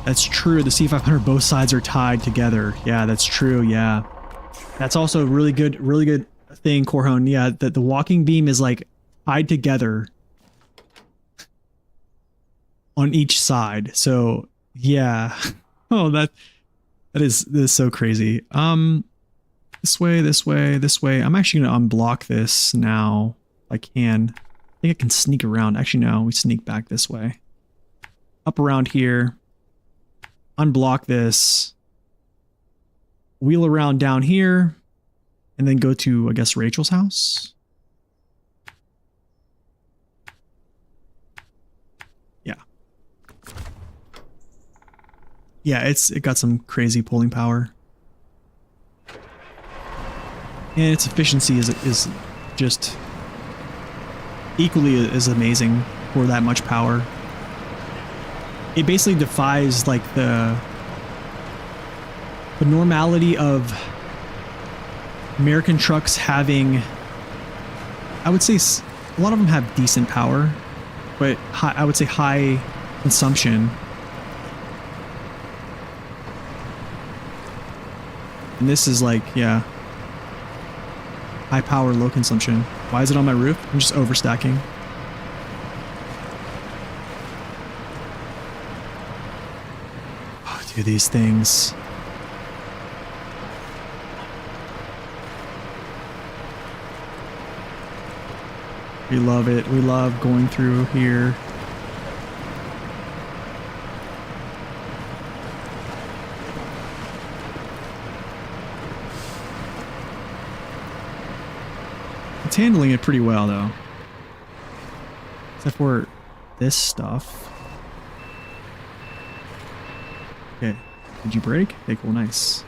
S1: That's true. The C500, both sides are tied together. Yeah, that's true. Yeah. That's also a really good thing, Corhone. Yeah, that the walking beam is like tied together on each side. So yeah. Oh, that is so crazy. This way, this way, this way. I'm actually gonna unblock this now. If I can. I think I can sneak around. Actually, no, we sneak back this way. Up around here. Unblock this. Wheel around down here. And then go to, I guess, Rachel's house. Yeah. Yeah, it got some crazy pulling power. And its efficiency is just equally as amazing for that much power. It basically defies like the normality of American trucks having, I would say a lot of them have decent power, but I would say high consumption. And this is like, yeah. High power, low consumption. Why is it on my roof? I'm just overstacking. Oh, dude, these things. We love it. We love going through here. It's handling it pretty well, though. Except for this stuff. Okay. Did you break? Okay, cool. Nice.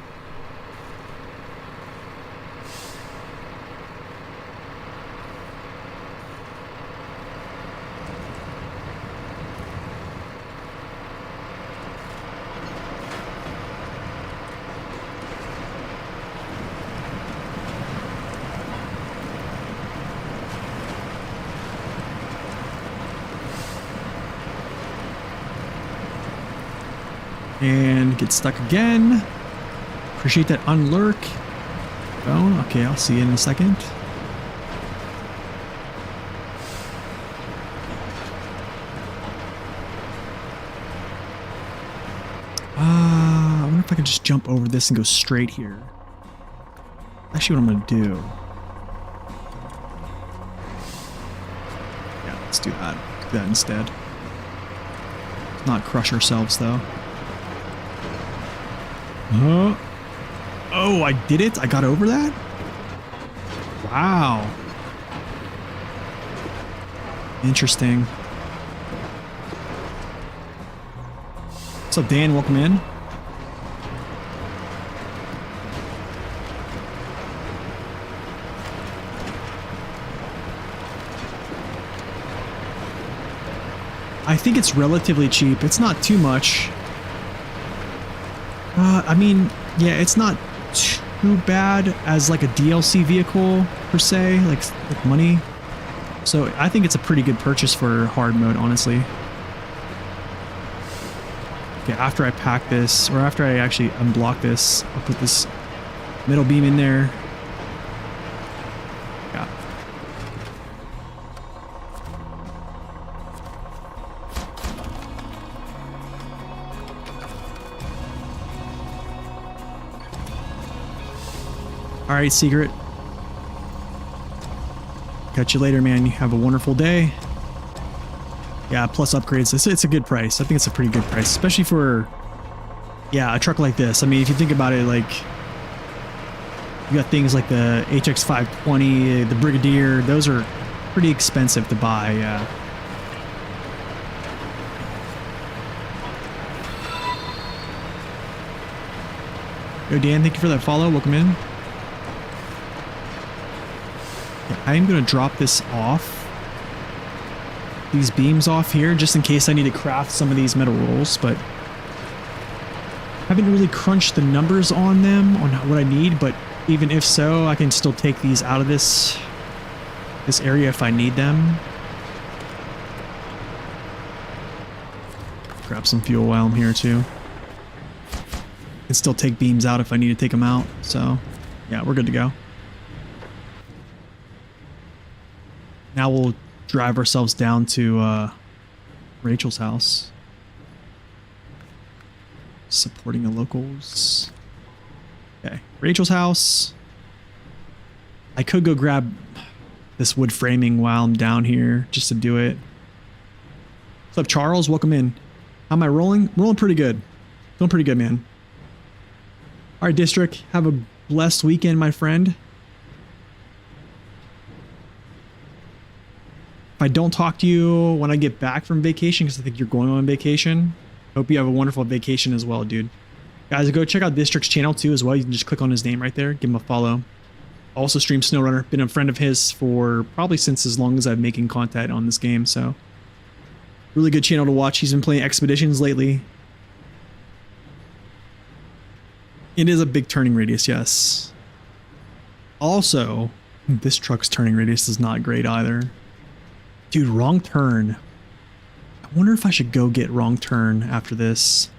S1: And get stuck again. Appreciate that unlurk. Bone. Okay, I'll see you in a second. I wonder if I can just jump over this and go straight here. Actually, what I'm gonna do. Yeah, let's do that. Do that instead. Let's not crush ourselves though. Oh, I did it? I got over that? Wow. Interesting. What's up, Dan? Welcome in. I think it's relatively cheap. It's not too much. I mean, yeah, it's not too bad as like a DLC vehicle per se, like money. So I think it's a pretty good purchase for hard mode, honestly. Okay, after I pack this, or after I actually unblock this, I'll put this Middle beam in there. Yeah. All right, Secret. Catch you later, man. You have a wonderful day. Yeah, plus upgrades. It's a good price. I think it's a pretty good price, especially for, yeah, a truck like this. I mean, if you think about it, like, you got things like the HX520, the Brigadier. Those are pretty expensive to buy. Yeah. Yo, Dan, thank you for that follow. Welcome in. Yeah, I am going to drop this off. These beams off here, just in case I need to craft some of these metal rolls, but haven't really crunched the numbers on them, on what I need, but even if so, I can still take these out of this area if I need them. Grab some fuel while I'm here too. Can still take beams out if I need to take them out, so yeah, we're good to go. Now we'll drive ourselves down to Rachel's house. Supporting the locals. Okay, Rachel's house. I could go grab this wood framing while I'm down here just to do it. What's up, Charles? Welcome in. How am I rolling? Rolling pretty good. Doing pretty good, man. All right, District. Have a blessed weekend, my friend. If I don't talk to you when I get back from vacation, because I think you're going on vacation, hope you have a wonderful vacation as well, dude. Guys, go check out District's channel too as well. You can just click on his name right there, give him a follow. Also stream SnowRunner. Been a friend of his for probably since as long as I've been making content on this game, so really good channel to watch. He's been playing Expeditions lately. It is a big turning radius, yes. Also, this truck's turning radius is not great either. Dude, wrong turn. I wonder if I should go get wrong turn after this.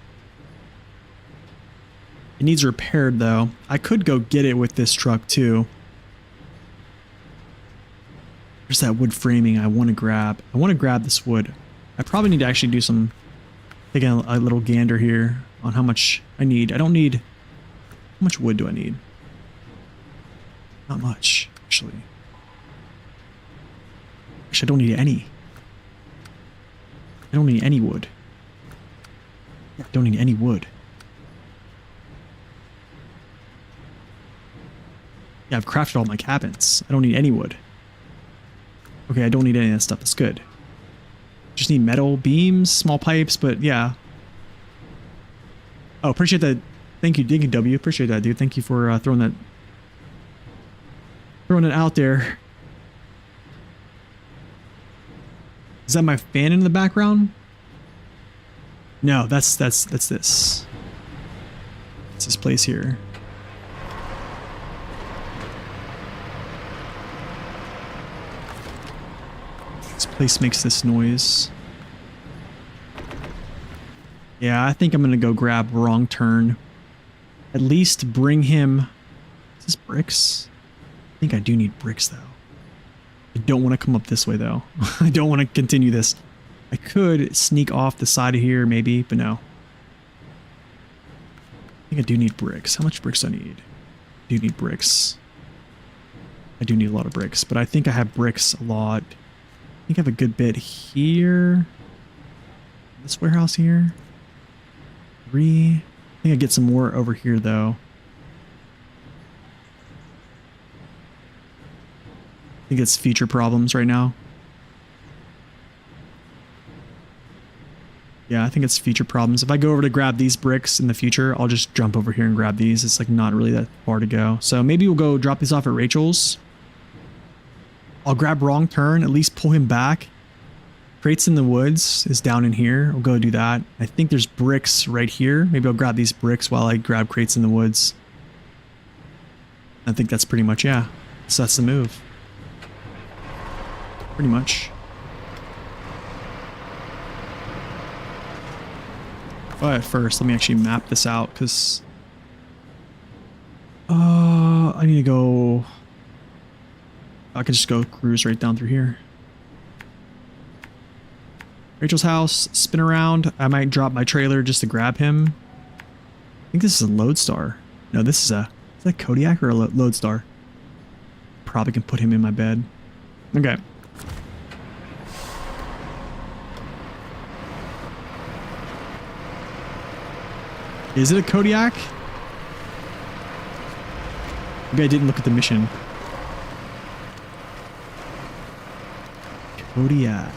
S1: It needs repaired though. I could go get it with this truck too. There's that wood framing I want to grab. I want to grab this wood. I probably need to actually do some, take a little gander here on how much I need. I don't need, how much wood do I need? Not much, actually. Actually, I don't need any. I don't need any wood. I don't need any wood. Yeah, I've crafted all my cabins. I don't need any wood. Okay, I don't need any of that stuff. That's good. Just need metal beams, small pipes, but yeah. Oh, appreciate that. Thank you, W. Appreciate that, dude. Thank you for throwing it out there. Is that my fan in the background? No, that's this. It's this place here. This place makes this noise. Yeah, I think I'm gonna go grab wrong turn. At least bring him. Is this bricks? I think I do need bricks though. I don't want to come up this way though. I don't want to continue this. I could sneak off the side of here maybe, but no. I think I do need bricks. How much bricks do I need? I do need bricks. I do need a lot of bricks, but I think I have bricks a lot. I think I have a good bit here. This warehouse here. 3. I think I get some more over here though. I think it's feature problems right now. Yeah, I think it's feature problems. If I go over to grab these bricks in the future, I'll just jump over here and grab these. It's like not really that far to go. So maybe we'll go drop these off at Rachel's. I'll grab wrong turn, at least pull him back. Crates in the woods is down in here. We'll go do that. I think there's bricks right here. Maybe I'll grab these bricks while I grab crates in the woods. I think that's pretty much, yeah. So that's the move. Pretty much. But first, let me actually map this out because... need to go... I could just go cruise right down through here. Rachel's house, spin around. I might drop my trailer just to grab him. I think this is a Lodestar. No, this is a... Is that Kodiak or a Lodestar? Probably can put him in my bed. Okay. Is it a Kodiak? Maybe I didn't look at the mission. Kodiak.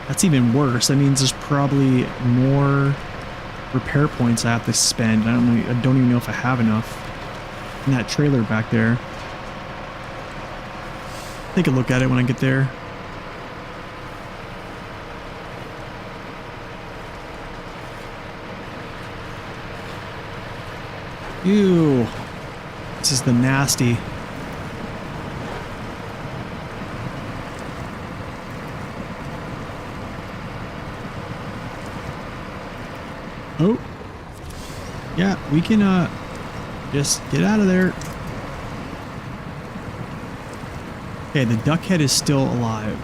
S1: That's even worse. That means there's probably more repair points I have to spend. I don't even know if I have enough in that trailer back there. Take a look at it when I get there. Ew. This is the nasty. Oh. Yeah, we can just get out of there. Okay, the duck head is still alive.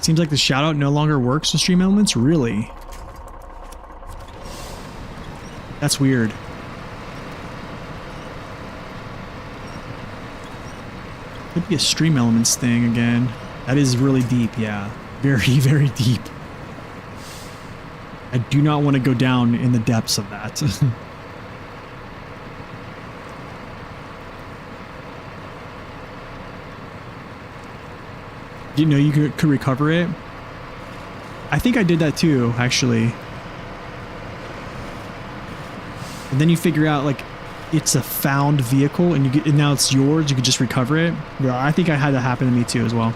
S1: Seems like the shoutout no longer works with stream elements? Really? That's weird. Could be a stream elements thing again. That is really deep, yeah. Very, very deep. I do not want to go down in the depths of that. You know you could recover it? I think I did that too, actually. And then you figure out, like, it's a found vehicle and and now it's yours, you could just recover it. Yeah, I think I had that happen to me too as well.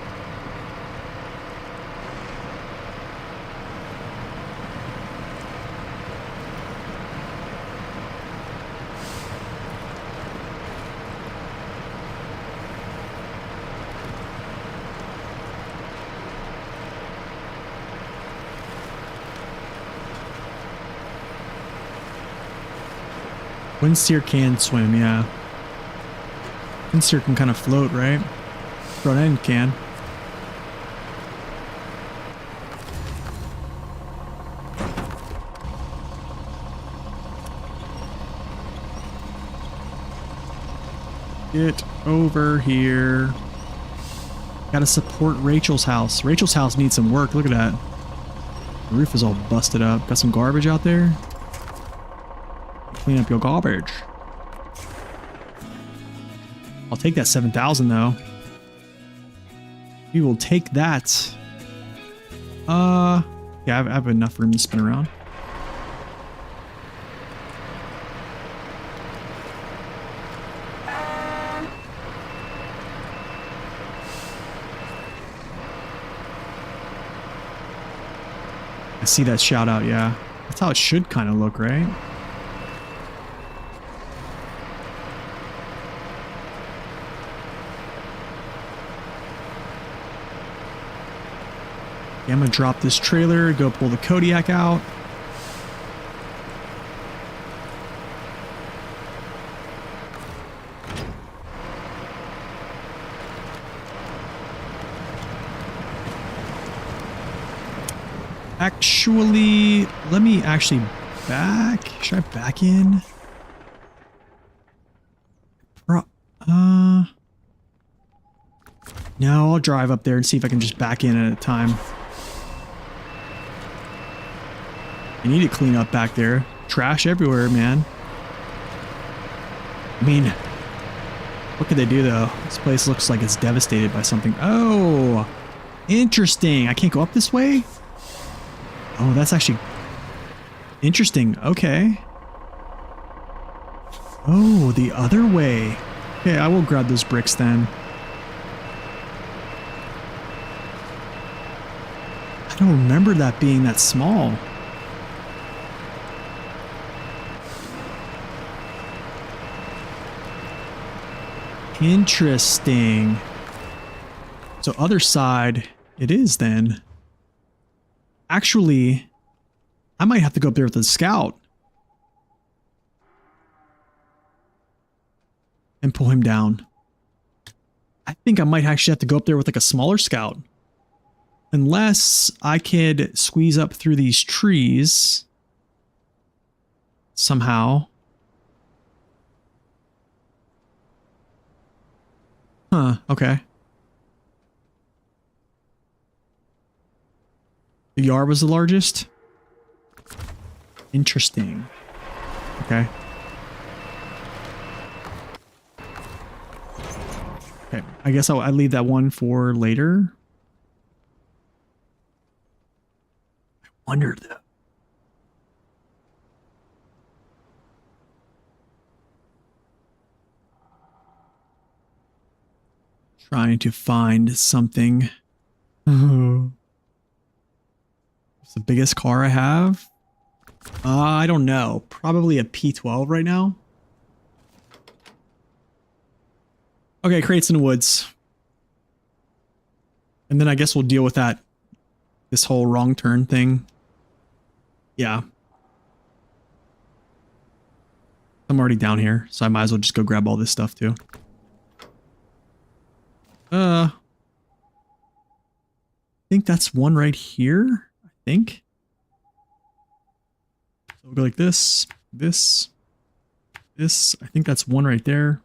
S1: Windseer can swim, yeah. Windseer can kind of float, right? Front end can. Get over here. Gotta support Rachel's house. Rachel's house needs some work. Look at that. The roof is all busted up. Got some garbage out there. Clean up your garbage. I'll take that 7,000 though. We will take that. Yeah, I have enough room to spin around. I see that shout out, yeah. That's how it should kind of look, right? Okay, I'm gonna drop this trailer, go pull the Kodiak out. Actually, let me actually back. Should I back in? No, I'll drive up there and see if I can just back in at a time. I need to clean up back there. Trash everywhere, man. I mean, what could they do though? This place looks like it's devastated by something. Oh, interesting. I can't go up this way? Oh, that's actually interesting. Okay. Oh, the other way. Okay, I will grab those bricks then. I don't remember that being that small. Interesting. So other side it is then. Actually, I might have to go up there with a scout. And pull him down. I think I might actually have to go up there with like a smaller scout. Unless I could squeeze up through these trees. Somehow. Huh, okay. The Yar was the largest? Interesting. Okay. Okay, I guess I'll leave that one for later. I wonder though. Trying to find something. Oh. It's the biggest car I have. I don't know. Probably a P12 right now. Okay, crates in the woods. And then I guess we'll deal with that. This whole wrong turn thing. Yeah. I'm already down here, so I might as well just go grab all this stuff too. I think that's one right here. I think. So we'll go like this, this. I think that's one right there.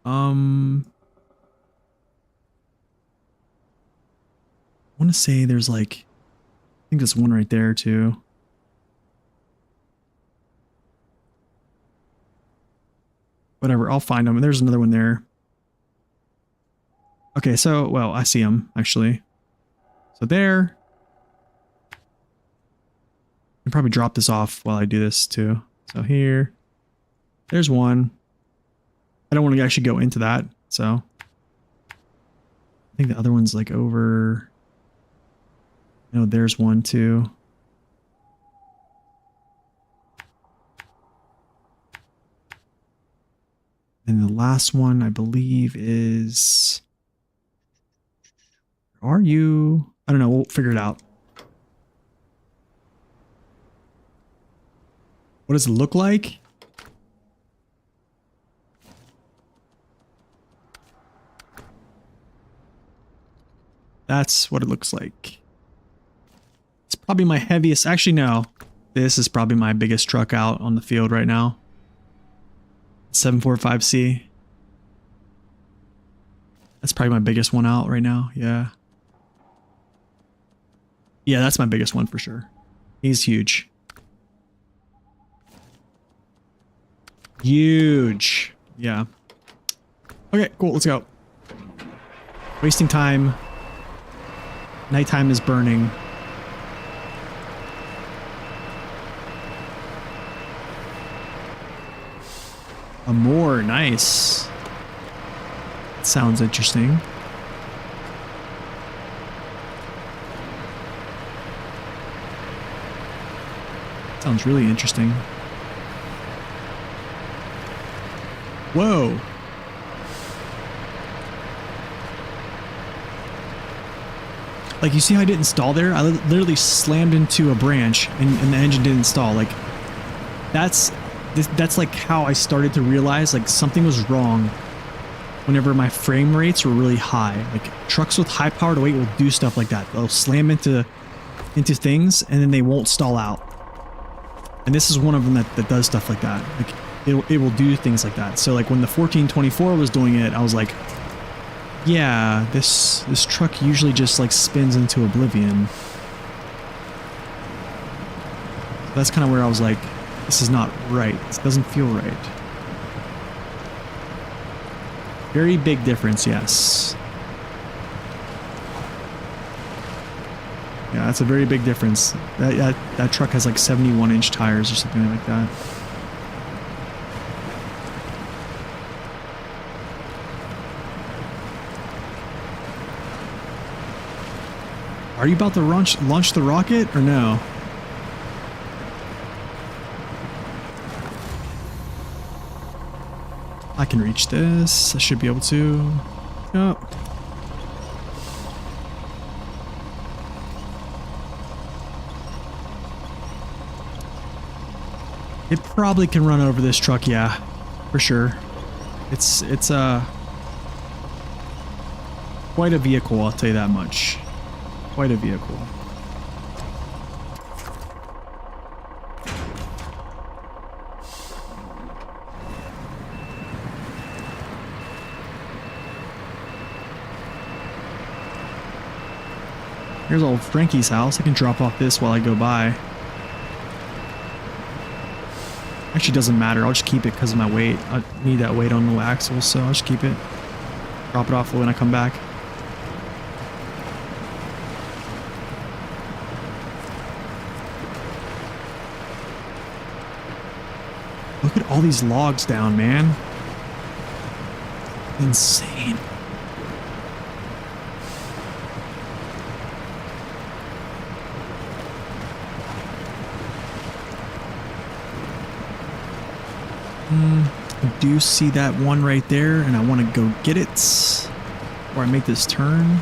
S1: I want to say there's like, I think there's one right there too. Whatever, I'll find them. There's another one there. Okay, so, well, I see them, actually. So there. I can probably drop this off while I do this, too. So here. There's one. I don't want to actually go into that, so. I think the other one's, like, over. No, there's one, too. And the last one, I believe, is... Are you? I don't know. We'll figure it out. What does it look like? That's what it looks like. It's probably my heaviest. Actually, no. This is probably my biggest truck out on the field right now. 745C. That's probably my biggest one out right now. Yeah. Yeah, that's my biggest one for sure. He's huge. Huge. Yeah. Okay, cool. Let's go. Wasting time. Nighttime is burning. More nice. Sounds interesting. Sounds really interesting. Whoa. Like, you see how I didn't stall there? I literally slammed into a branch and the engine didn't stall. Like, that's like how I started to realize like something was wrong whenever my frame rates were really high. Like, trucks with high power to weight will do stuff like that. They'll slam into things and then they won't stall out. And this is one of them that does stuff like that. Like, it will do things like that. So like when the 1424 was doing it, I was like, yeah, this truck usually just like spins into oblivion. So that's kind of where I was like, this is not right. This doesn't feel right. Very big difference, yes. Yeah, that's a very big difference. That truck has like 71-inch tires or something like that. Are you about to launch the rocket or no? I can reach this. I should be able to. Yep. It probably can run over this truck, yeah, for sure. It's quite a vehicle, I'll tell you that much. Quite a vehicle. Here's old Frankie's house. I can drop off this while I go by. Actually, doesn't matter. I'll just keep it because of my weight. I need that weight on the axle, so I'll just keep it. Drop it off when I come back. Look at all these logs down, man. Insane. I do see that one right there, and I want to go get it before I make this turn.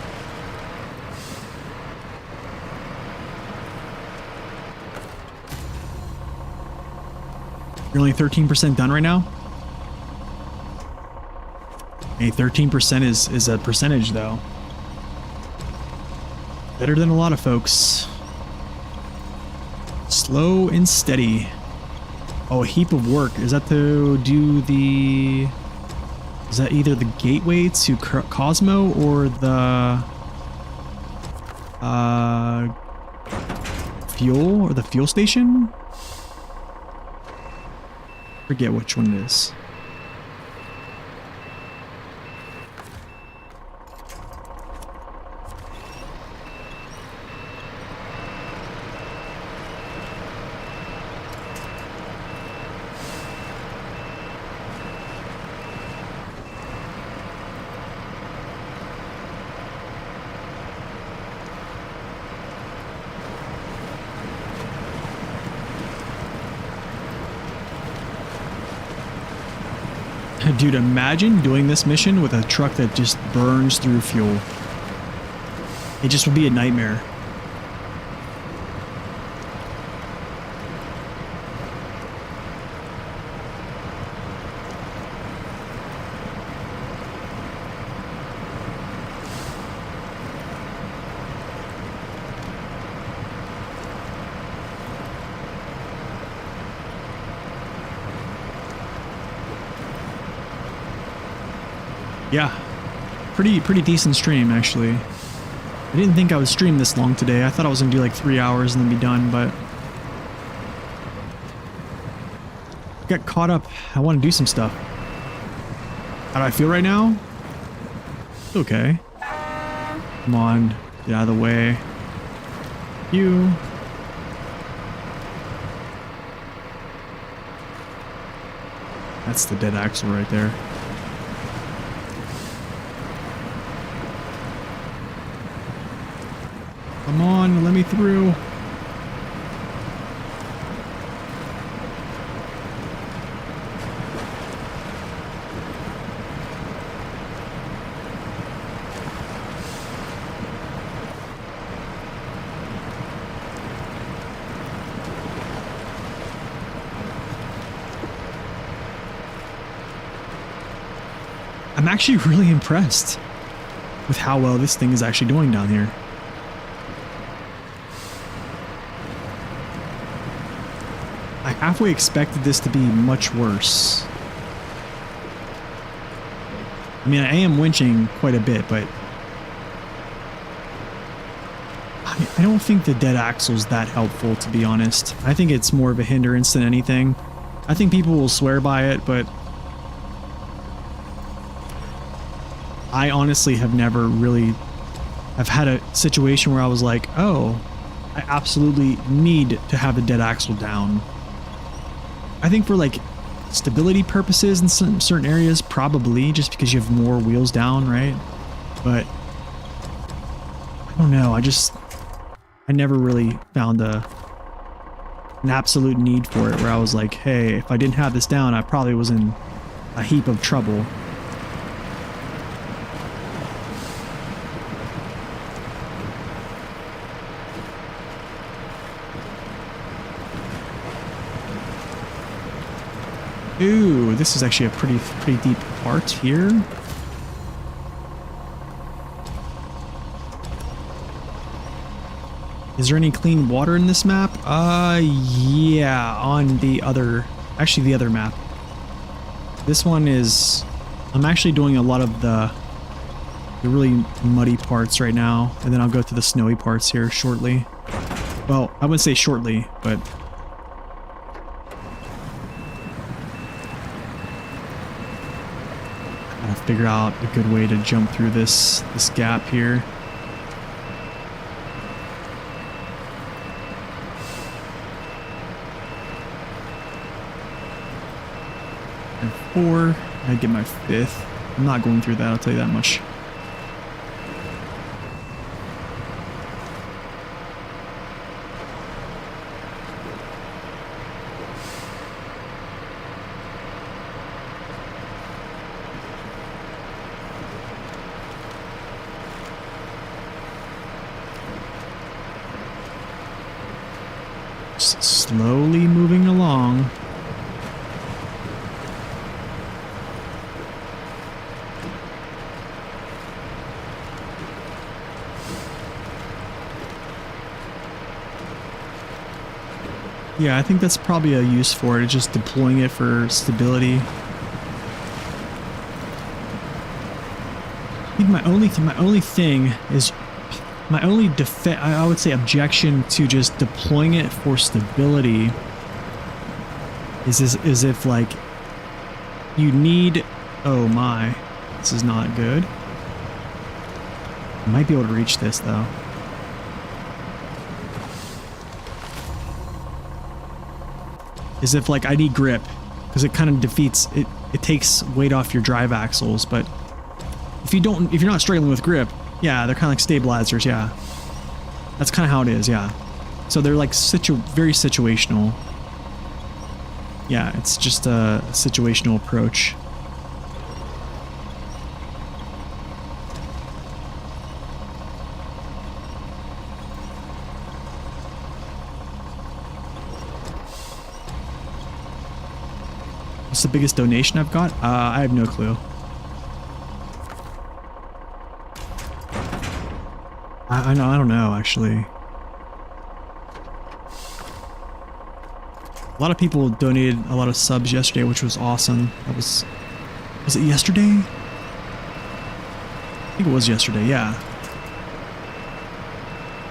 S1: You're only 13% done right now? Hey, 13% is a percentage, though. Better than a lot of folks. Slow and steady. Oh, a heap of work. Is that to do the... Is that either the gateway to Cosmo or the... fuel? Or the fuel station? Forget which one it is. Dude, imagine doing this mission with a truck that just burns through fuel. It just would be a nightmare. Yeah, pretty decent stream, actually. I didn't think I would stream this long today. I thought I was gonna do like 3 hours and then be done, but I got caught up. I want to do some stuff. How do I feel right now? It's okay. Come on, get out of the way. You. That's the dead axle right there. Come on, let me through. I'm actually really impressed with how well this thing is actually doing down here. I halfway expected this to be much worse. I mean, I am winching quite a bit, but I don't think the dead axle is that helpful, to be honest. I think it's more of a hindrance than anything. I think people will swear by it, but I honestly have never really... I've had a situation where I was like, oh, I absolutely need to have the dead axle down. I think for like stability purposes in some certain areas, probably, just because you have more wheels down, right? But I don't know. I never really found an absolute need for it where I was like, hey, if I didn't have this down, I probably was in a heap of trouble. Ooh, this is actually a pretty deep part here. Is there any clean water in this map? Yeah, on the other, actually the other map. This one is, I'm actually doing a lot of the really muddy parts right now, and then I'll go to the snowy parts here shortly. Well, I wouldn't say shortly, but gotta figure out a good way to jump through this gap here. And 4, I get my 5th. I'm not going through that, I'll tell you that much. Slowly moving along. Yeah, I think that's probably a use for it, just deploying it for stability. I think my only thing is my only I would say objection to just deploying it for stability is if like you need, oh my, this is not good. I might be able to reach this though. Is if like I need grip, because it kind of defeats it. It takes weight off your drive axles, but if you're not struggling with grip, yeah, they're kind of like stabilizers. Yeah, that's kind of how it is. Yeah, so they're like very situational. Yeah, it's just a situational approach. What's the biggest donation I've got? I have no clue. I don't know, actually. A lot of people donated a lot of subs yesterday, which was awesome. Was it yesterday? I think it was yesterday, yeah.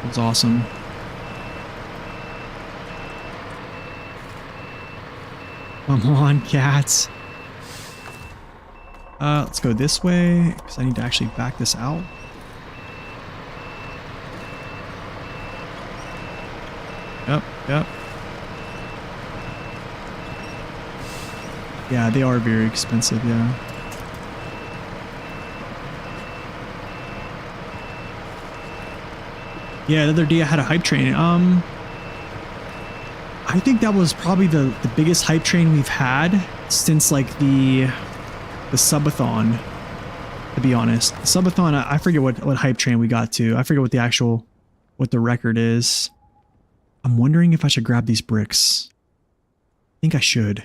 S1: It was awesome. Come on, cats. Let's go this way, because I need to actually back this out. Yep. Yeah, they are very expensive, yeah. Yeah, the other day I had a hype train. I think that was probably the biggest hype train we've had since like the subathon, to be honest. The subathon, I forget what hype train we got to. I forget what the record is. I'm wondering if I should grab these bricks. I think I should.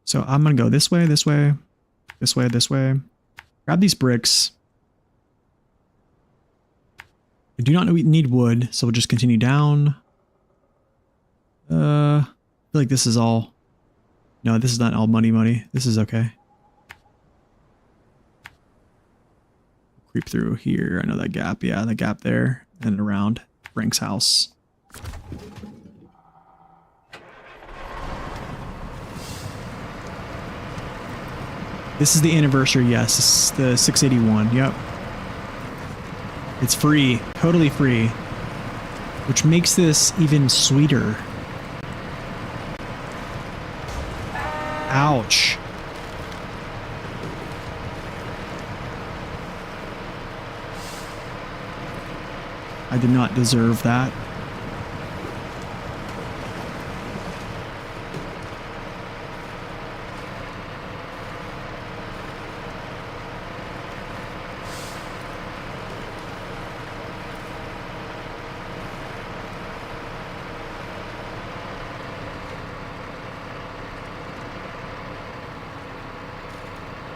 S1: So I'm gonna go this way, this way, this way, this way. Grab these bricks. I do not need wood, so we'll just continue down. I feel like this is all... No, this is not all money. This is okay. Creep through here. I know that gap. Yeah, the gap there. And around Frank's house. This is the anniversary, yes. This is the 681. Yep. It's free. Totally free. Which makes this even sweeter. Ouch. I did not deserve that.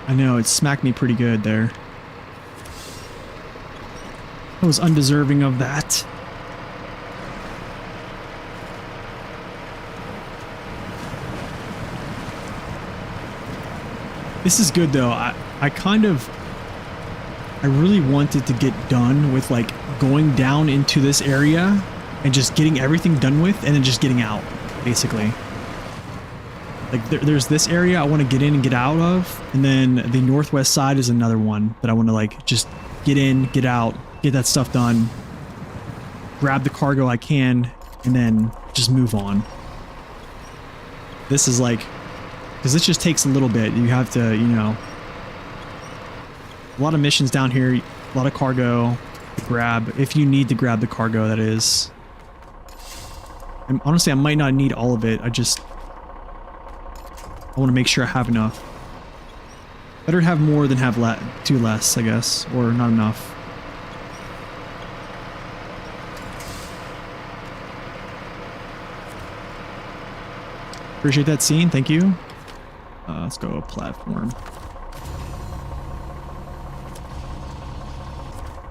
S1: I know, it smacked me pretty good there. I was undeserving of that. This is good though. I really wanted to get done with like going down into this area and just getting everything done with and then just getting out, basically. Like there's this area I want to get in and get out of, and then the northwest side is another one that I want to like just get in, get out, get that stuff done, grab the cargo I can, and then just move on. This is like, because this just takes a little bit. You have to, you know, a lot of missions down here, a lot of cargo to grab, if you need to grab the cargo, that is. And honestly, I might not need all of it. I want to make sure I have enough. Better have more than have too less, I guess, or not enough. Appreciate that scene, thank you. Let's go platform.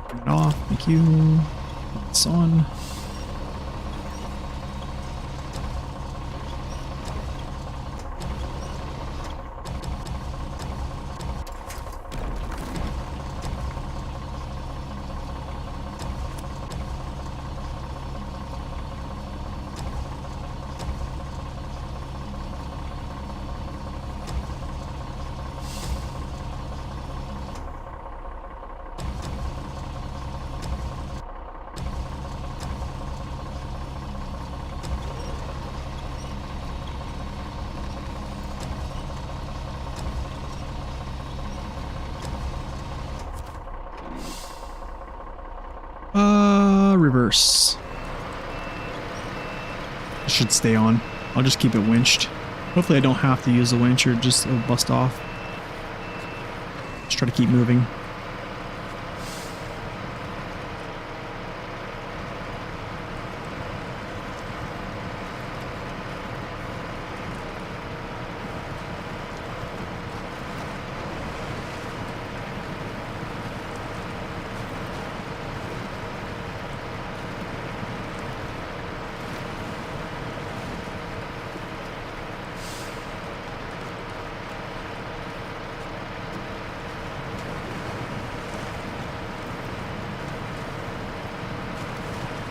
S1: Turn it off, thank you. It's on. Reverse. It should stay on. I'll just keep it winched. Hopefully I don't have to use the winch or just it'll bust off. Just try to keep moving.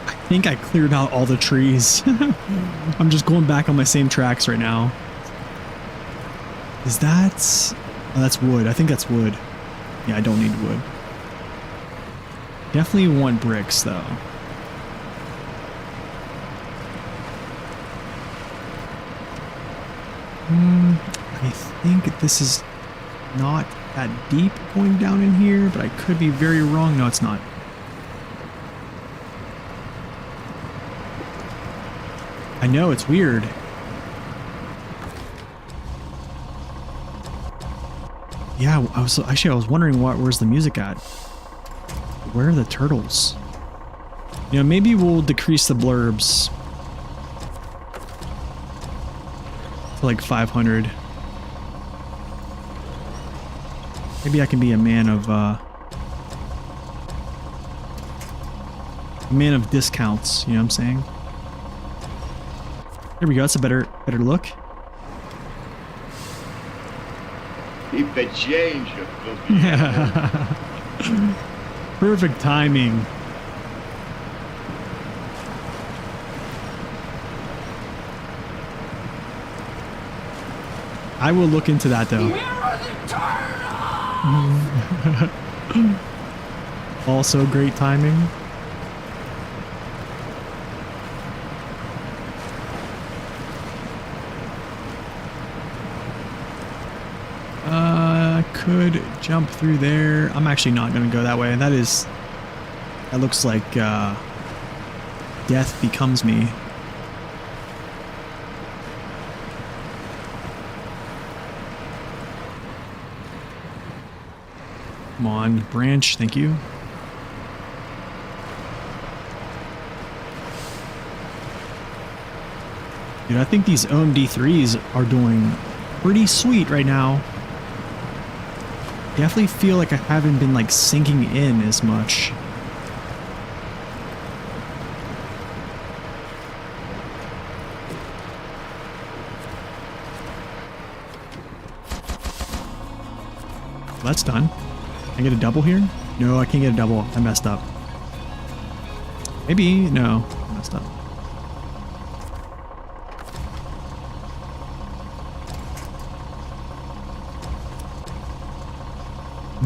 S1: I think I cleared out all the trees. I'm just going back on my same tracks right now. Is that... Oh, that's wood. I think that's wood. Yeah, I don't need wood. Definitely want bricks, though. I think this is not that deep going down in here, but I could be very wrong. No, it's not. I know, it's weird. Yeah, I was wondering where's the music at? Where are the turtles? You know, maybe we'll decrease the blurbs to like 500. Maybe I can be a man of discounts, you know what I'm saying? There we go, that's a better look.
S2: Keep the change, you filthy animal.
S1: Perfect timing. I will look into that though. Also great timing. Could jump through there. I'm actually not going to go that way. That looks like death becomes me. Come on, branch, thank you. Dude, I think these OMD3s are doing pretty sweet right now. Definitely feel like I haven't been like sinking in as much. That's done. Can I get a double here? No, I can't get a double. I messed up. Maybe. No, I messed up.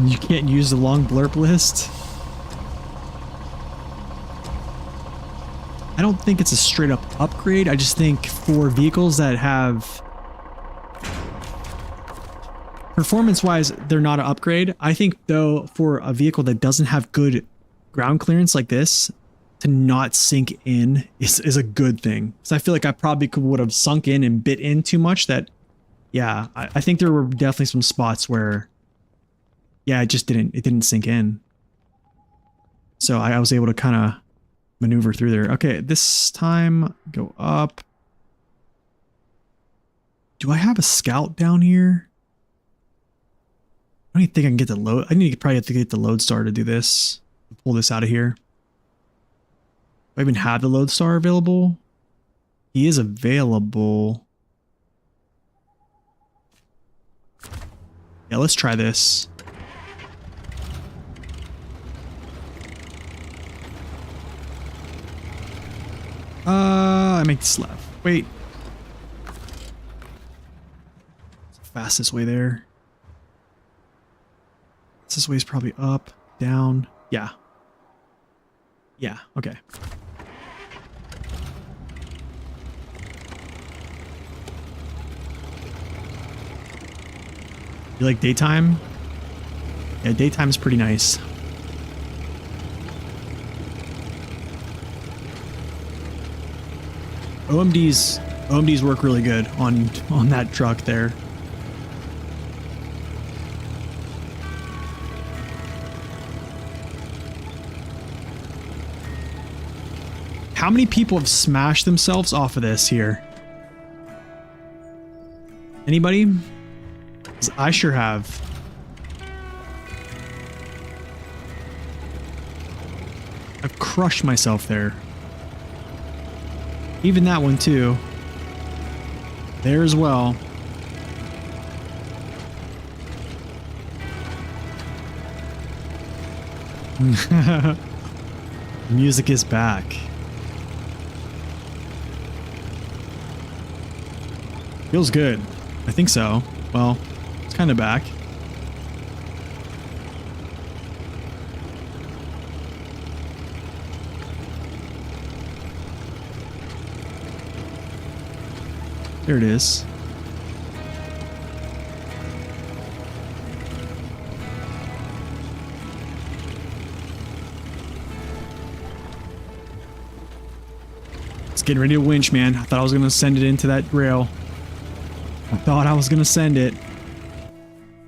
S1: You can't use the long blurb list. I don't think it's a straight up upgrade. I just think for vehicles that have performance-wise, they're not an upgrade. I think, though, for a vehicle that doesn't have good ground clearance like this, to not sink in is a good thing. So I feel like I probably would have sunk in and bit in too much that, yeah, I think there were definitely some spots where, yeah, it didn't sink in. So I was able to kind of maneuver through there. Okay, this time, go up. Do I have a scout down here? I don't even think I can get the load. Probably have to get the lodestar to do this. Pull this out of here. Do I even have the lodestar available? He is available. Yeah, let's try this. I make this left. Wait. It's the fastest way there. This way is probably up, down. Yeah. Yeah, okay. You like daytime? Yeah, daytime's pretty nice. OMDs work really good on that truck there. How many people have smashed themselves off of this here? Anybody? 'Cause I sure have. I've crushed myself there. Even that one too. There as well. Music is back. Feels good. I think so. Well, it's kind of back. There it is. It's getting ready to winch, man. I thought I was going to send it into that rail. I thought I was going to send it.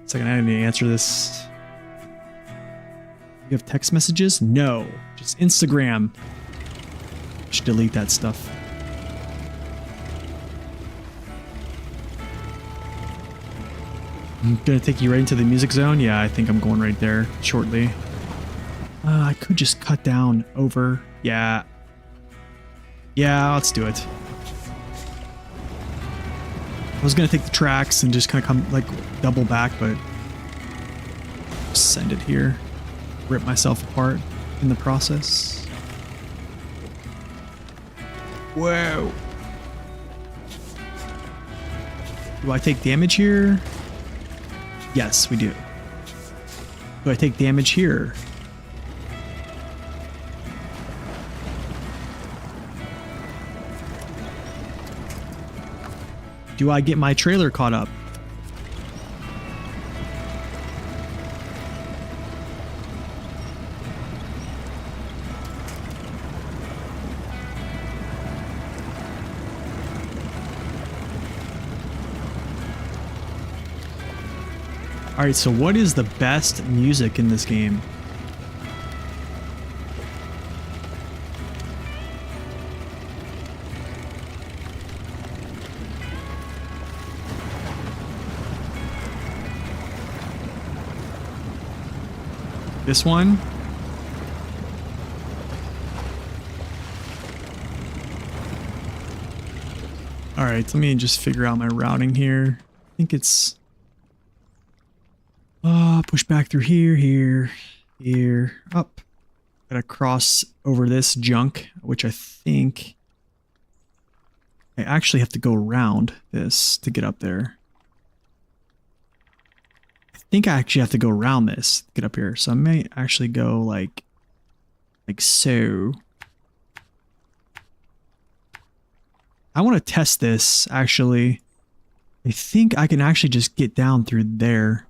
S1: Second, I need to answer this. You have text messages? No. Just Instagram. Should delete that stuff. I'm gonna take you right into the music zone. Yeah, I think I'm going right there shortly. I could just cut down over. Yeah. Yeah, let's do it. I was gonna take the tracks and just kind of come like double back, but send it here. Rip myself apart in the process. Whoa. Do I take damage here? Yes, we do. Do I take damage here? Do I get my trailer caught up? Alright, so what is the best music in this game? This one. All right, let me just figure out my routing here. I think it's push back through here, up. Gotta cross over this junk, which I think I actually have to go around this to get up there. I think I actually have to go around this to get up here. So I may actually go like so. I want to test this, actually. I think I can actually just get down through there.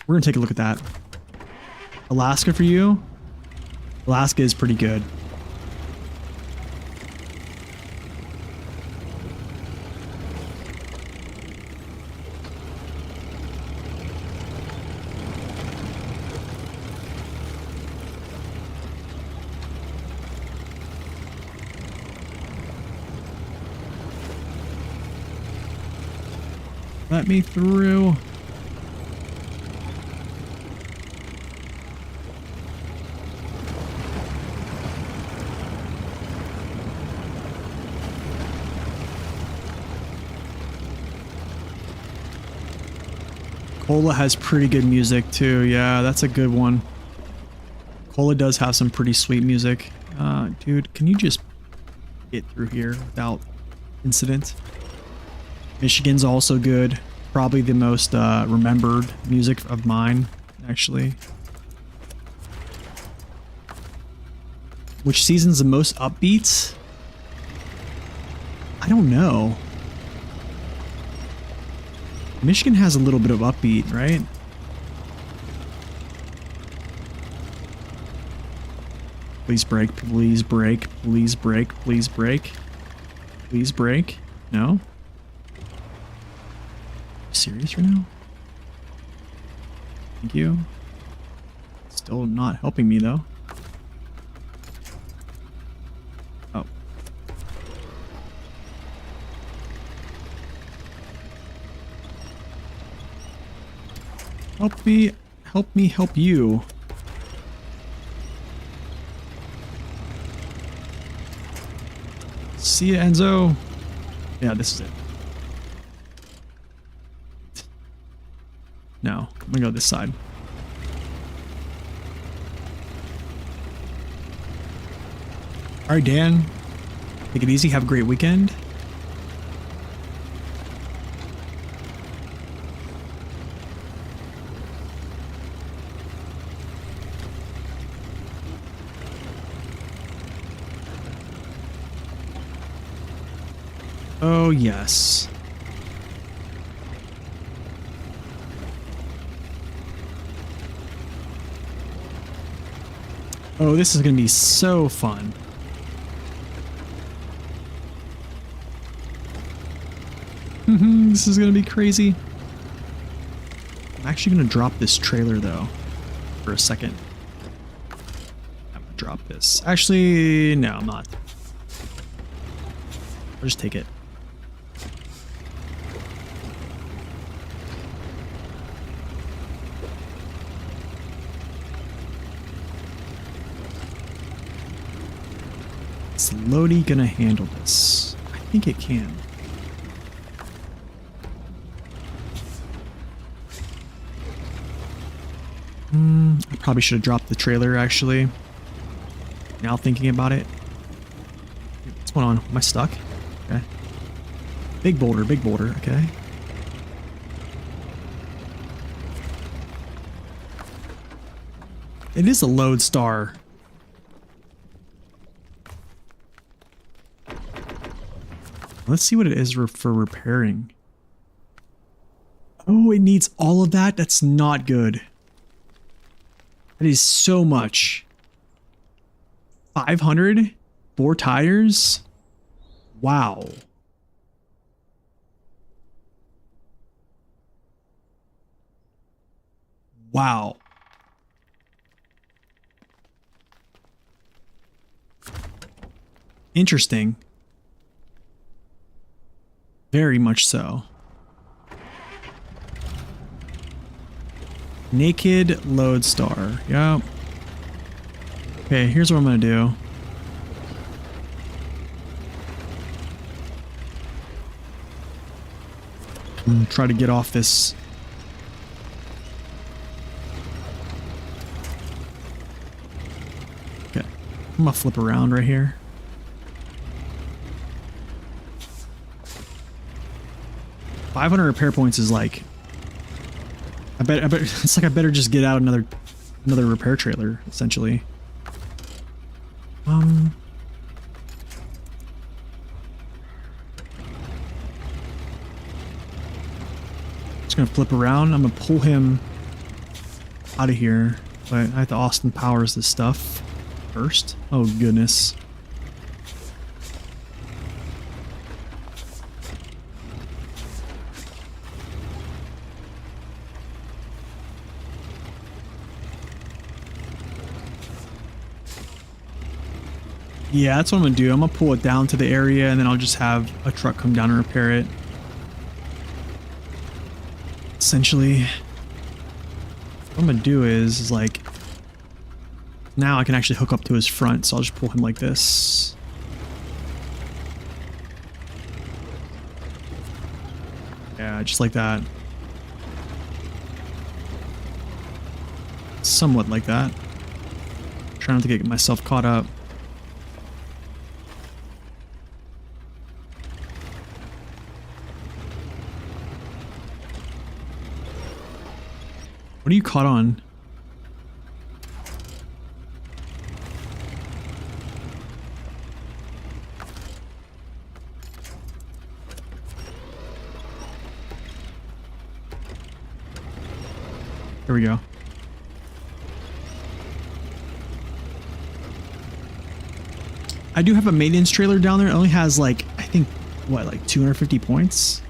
S1: We're going to take a look at that. Alaska for you? Alaska is pretty good. Let me through. Cola has pretty good music too. Yeah, that's a good one. Cola does have some pretty sweet music. Dude, can you just get through here without incident? Michigan's also good. Probably the most remembered music of mine, actually. Which season's the most upbeat? I don't know. Michigan has a little bit of upbeat, right? Please brake, please brake, please brake, please brake. Please brake. No? Serious right now? Thank you. Still not helping me though. Oh. Help me help you. See ya, Enzo. Yeah, this is it. No, I'm gonna go this side. All right, Dan. Take it easy. Have a great weekend. Oh, yes. Oh, this is going to be so fun. This is going to be crazy. I'm actually going to drop this trailer, though, for a second. I'm going to drop this. Actually, no, I'm not. I'll just take it. Is Lodi gonna handle this? I think it can. I probably should have dropped the trailer, actually. Now thinking about it. What's going on? Am I stuck? Okay. Big boulder, okay. It is a lodestar. Let's see what it is for repairing. Oh, it needs all of that? That's not good. That is so much. 500? 4 tires? Wow. Wow. Interesting. Very much so. Naked lodestar. Yep. Okay, here's what I'm gonna do. I'm gonna try to get off this. Okay, I'm gonna flip around right here. $500 repair points is like. I bet it's like I better just get out another repair trailer essentially. Just gonna flip around. I'm gonna pull him out of here, but I have to Austin Powers this stuff first. Oh goodness. Yeah, that's what I'm gonna do. I'm gonna pull it down to the area and then I'll just have a truck come down and repair it. Essentially, what I'm gonna do is like, now I can actually hook up to his front, so I'll just pull him like this. Yeah, just like that. Somewhat like that. Trying not to get myself caught up. What are you caught on? There we go. I do have a maintenance trailer down there. It only has like, I think, what, like 250 points?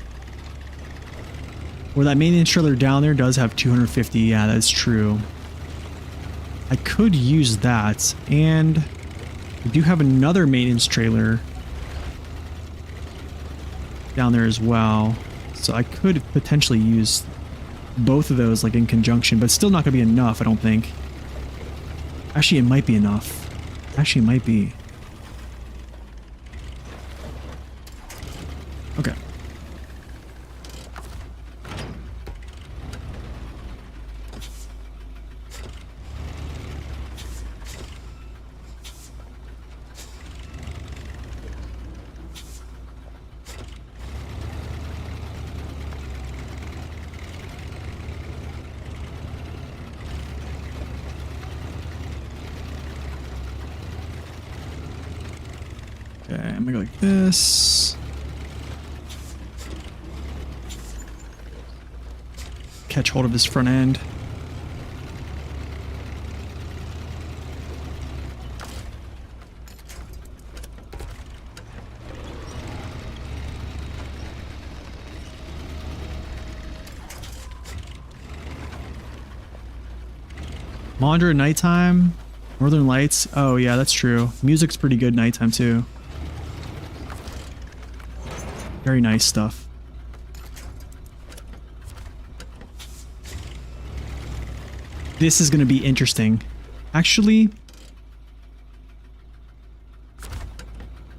S1: Where that maintenance trailer down there does have 250. Yeah, that's true. I could use that. And we do have another maintenance trailer down there as well. So I could potentially use both of those like in conjunction, but it's still not going to be enough, I don't think. Actually, it might be enough. Actually, it might be. Okay. Okay, I'm gonna go like this. Catch hold of his front end. Monitor at nighttime. Northern Lights. Oh yeah, that's true. Music's pretty good nighttime too. Very nice stuff. This is going to be interesting. Actually,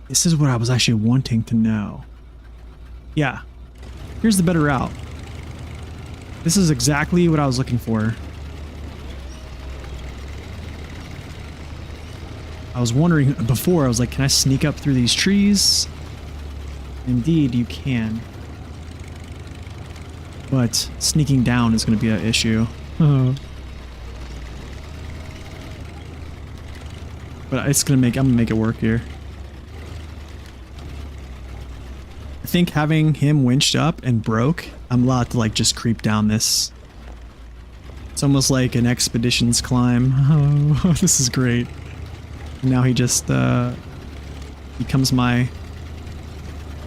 S1: this is what I was actually wanting to know. Yeah. Here's the better route. This is exactly what I was looking for. I was wondering before, I was like, can I sneak up through these trees? Indeed, you can. But sneaking down is going to be an issue. But it's gonna I'm gonna make it work here. I think having him winched up and broke, I'm allowed to like just creep down this. It's almost like an expeditions climb. Oh, this is great. Now he just becomes my...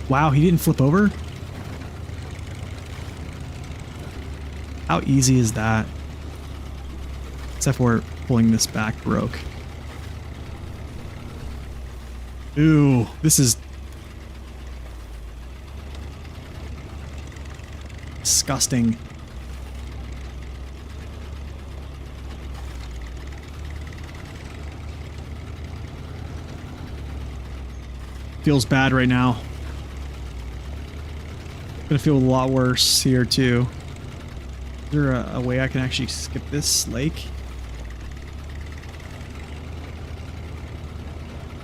S1: Wow, he didn't flip over? How easy is that? Except for pulling this back broke. Ooh, this is disgusting. Feels bad right now. Gonna feel a lot worse here too. Is there a way I can actually skip this lake?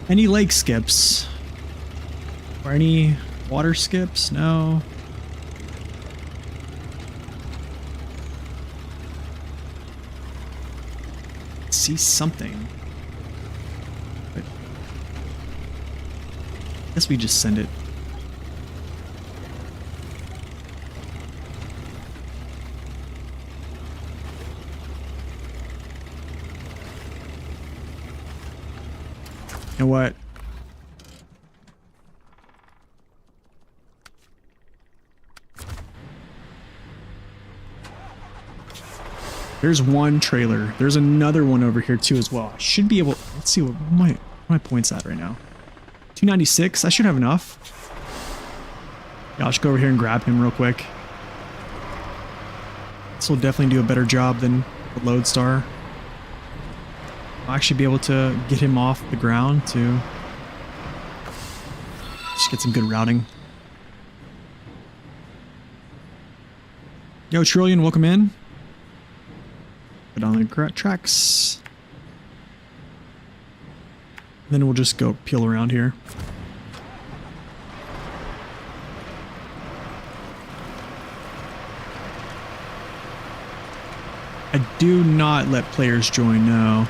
S1: Any lake skips? Or any water skips? No. See something. But I guess we just send it. You know what? There's one trailer. There's another one over here too as well. I should be able. Let's see what my points at right now. 296. I should have enough. Yeah, I'll just go over here and grab him real quick. This will definitely do a better job than the Lodestar. I'll actually be able to get him off the ground to just get some good routing. Yo, Trillion, welcome in. Put on the correct tracks. Then we'll just go peel around here. I do not let players join, no.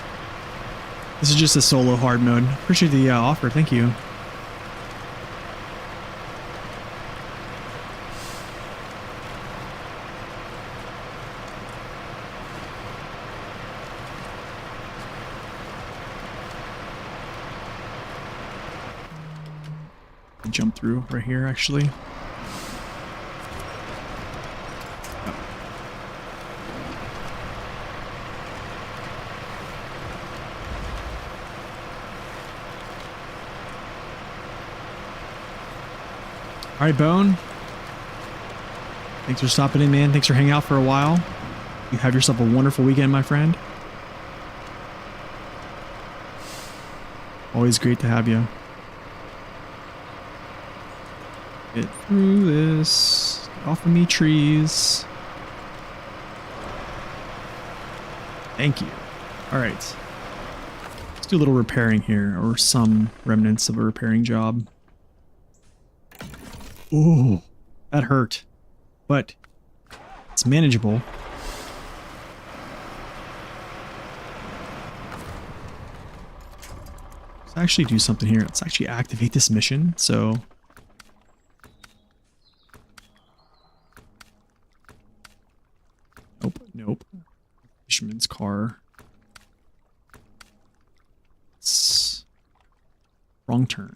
S1: This is just a solo hard mode. Appreciate the offer, thank you. Jump through right here, actually. All right, Bone. Thanks for stopping in, man. Thanks for hanging out for a while. You have yourself a wonderful weekend, my friend. Always great to have you. Get through this. Get off of me, trees. Thank you. All right. Let's do a little repairing here, or some remnants of a repairing job. Ooh, that hurt, but it's manageable. Let's actually do something here. Let's actually activate this mission. So nope. Fisherman's car. It's wrong turn.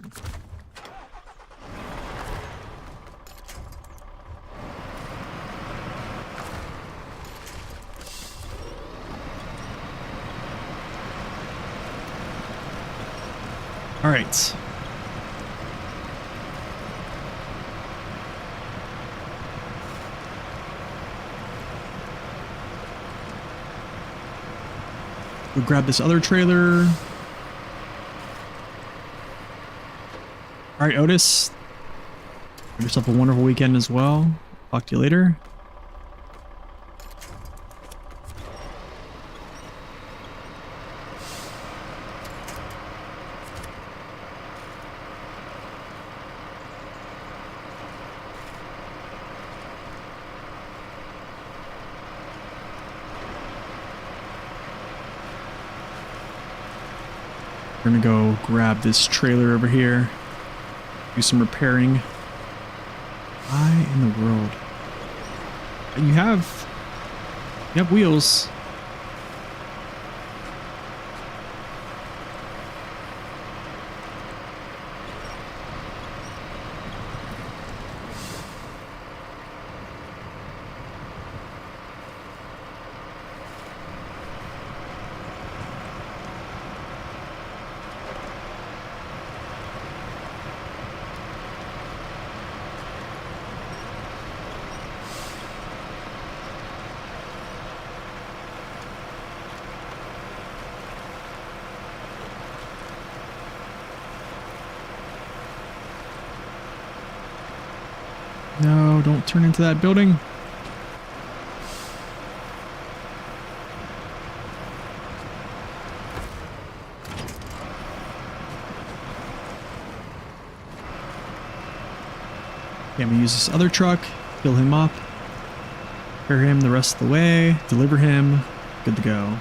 S1: All right. We'll grab this other trailer. All right, Otis. Have yourself a wonderful weekend as well. Talk to you later. We're gonna go grab this trailer over here, do some repairing. Why in the world? You have wheels. No, don't turn into that building. Yeah, we use this other truck, fill him up, carry him the rest of the way, deliver him, good to go.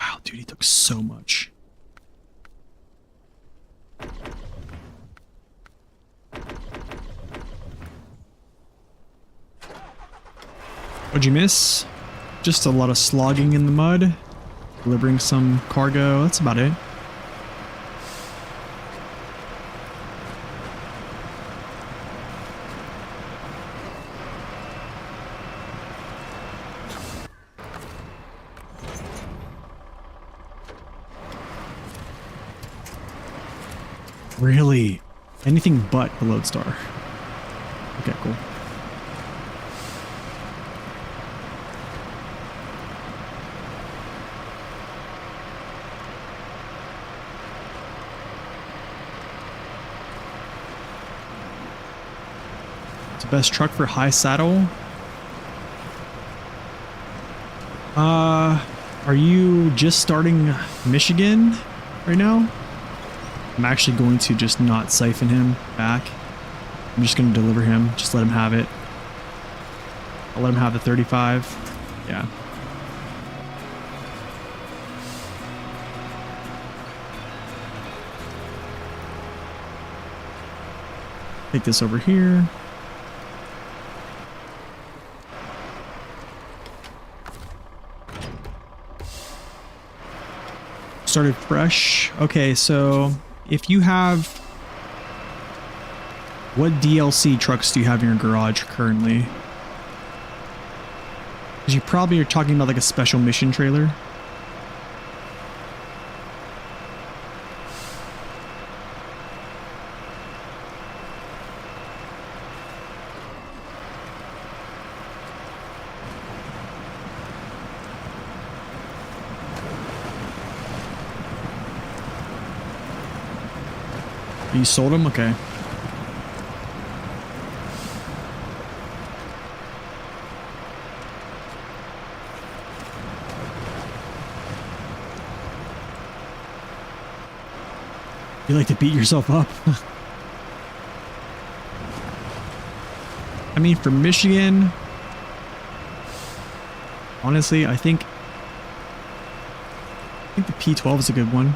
S1: Wow, dude, he took so much. What'd you miss? Just a lot of slogging in the mud, delivering some cargo, that's about it. Really? Anything but a lodestar. Okay, cool. It's the best truck for high saddle. Are you just starting Michigan right now? I'm actually going to just not siphon him back. I'm just going to deliver him. Just let him have it. I'll let him have the 35. Yeah. Take this over here. Started fresh. Okay, so if you have... What DLC trucks do you have in your garage currently? Because you probably are talking about like a special mission trailer. You sold them? Okay. You like to beat yourself up? I mean, for Michigan, honestly, I think the P12 is a good one.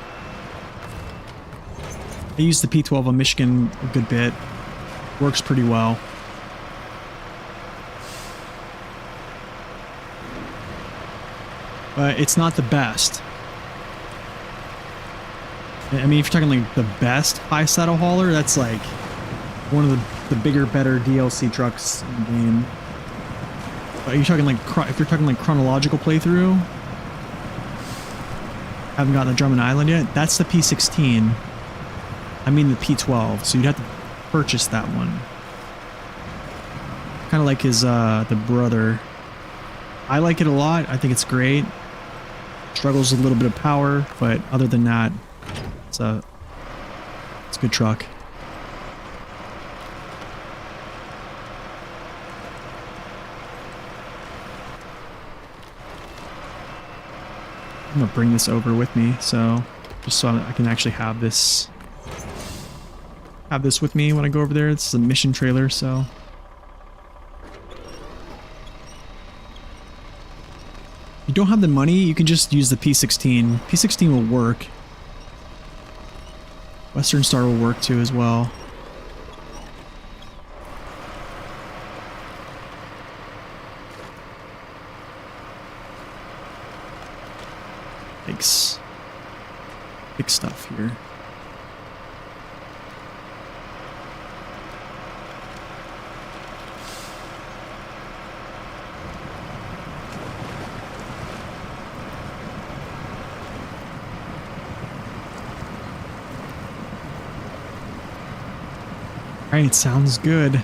S1: I use the P12 on Michigan a good bit. Works pretty well. But it's not the best. I mean, if you're talking like the best high saddle hauler, that's like one of the bigger, better DLC trucks in the game. But you're talking like, if you're talking like chronological playthrough, haven't gotten the Drummond Island yet, that's the P16. I mean the P12, so you'd have to purchase that one. Kind of like his, the brother. I like it a lot. I think it's great. Struggles with a little bit of power, but other than that, it's a good truck. I'm gonna bring this over with me, so just so I can actually have this with me when I go over there. It's a mission trailer, so if you don't have the money, you can just use the P16. P16 will work. Western Star will work too as well. Thanks. Big stuff here. right, sounds good.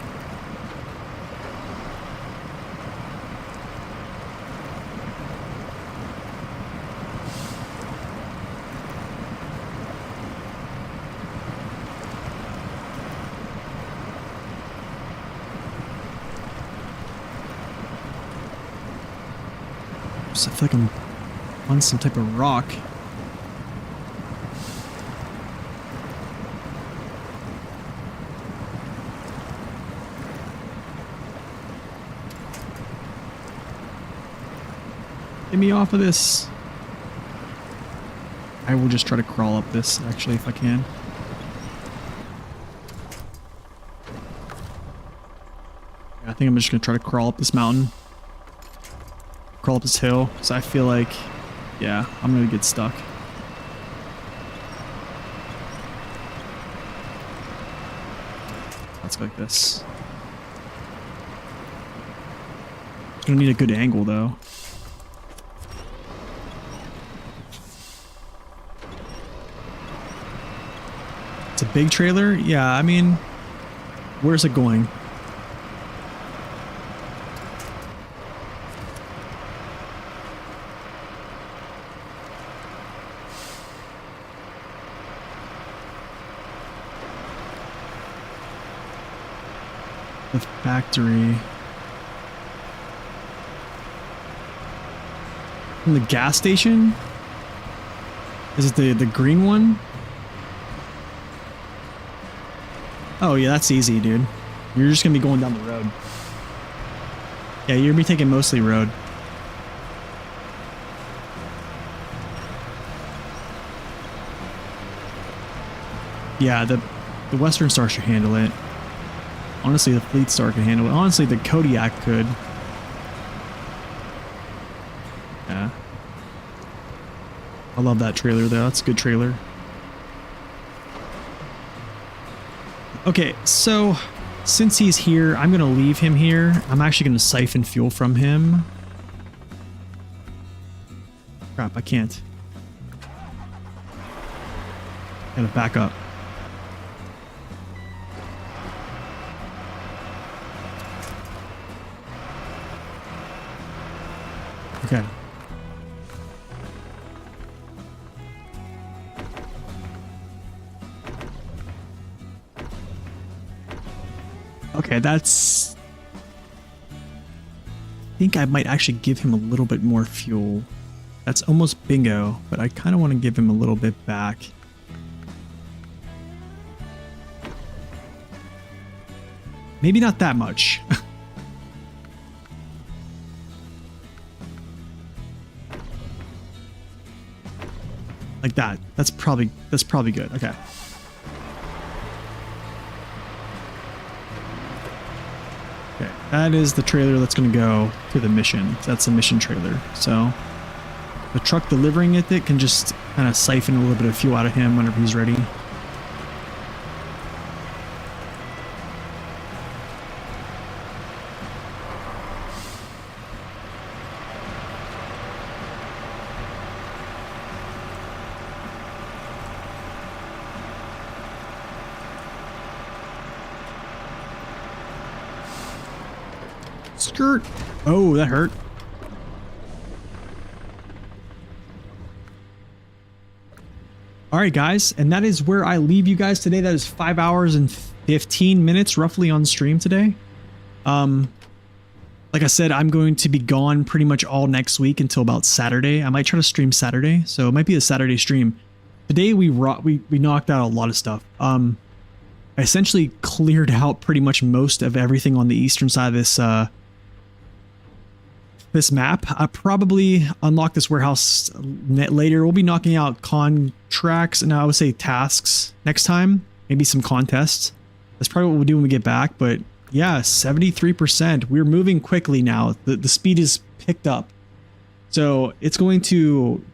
S1: I feel like I'm on some type of rock. Get me off of this. I will just try to crawl up this, actually, if I can. Yeah, I think I'm just going to try to crawl up this mountain. Crawl up this hill, because I feel like, yeah, I'm going to get stuck. Let's go like this. Gonna need a good angle, though. It's a big trailer? Yeah, I mean, where's it going? The factory. From the gas station? Is it the green one? Oh yeah, that's easy, dude. You're just gonna be going down the road. Yeah, you're gonna be taking mostly road. Yeah, the Western Star should handle it. Honestly, the Fleet Star can handle it. Honestly, the Kodiak could. Yeah. I love that trailer though. That's a good trailer. Okay, so since he's here, I'm going to leave him here. I'm actually going to siphon fuel from him. Crap, I can't. Gotta back up. Okay. Okay, that's... I think I might actually give him a little bit more fuel. That's almost bingo, but I kind of want to give him a little bit back. Maybe not that much. Like that. That's probably good. Okay. Okay, that is the trailer that's going to go to the mission. That's the mission trailer. So the truck delivering it can just kind of siphon a little bit of fuel out of him whenever he's ready. Skirt. Oh, that hurt. All right, guys, and that is where I leave you guys today. That is 5 hours and 15 minutes roughly on stream today. Like I said, I'm going to be gone pretty much all next week until about Saturday. I might try to stream Saturday, so it might be a Saturday stream. Today we knocked out a lot of stuff. I essentially cleared out pretty much most of everything on the eastern side of this map. I probably unlock this warehouse later. We'll be knocking out contracts, and I would say tasks next time. Maybe some contests. That's probably what we'll do when we get back. But yeah, 73%. We're moving quickly now. The speed is picked up. So it's going to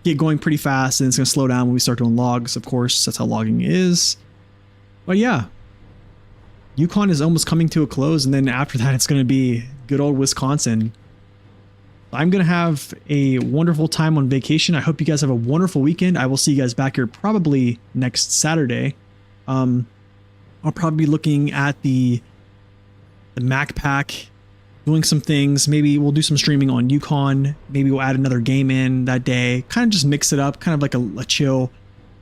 S1: get going pretty fast, and it's going to slow down when we start doing logs, of course. That's how logging is. But yeah, Yukon is almost coming to a close, and then after that, it's going to be good old Wisconsin. I'm going to have a wonderful time on vacation. I hope you guys have a wonderful weekend. I will see you guys back here probably next Saturday. I'll probably be looking at the Mac Pack, doing some things. Maybe we'll do some streaming on Yukon. Maybe we'll add another game in that day. Kind of just mix it up, kind of like a chill,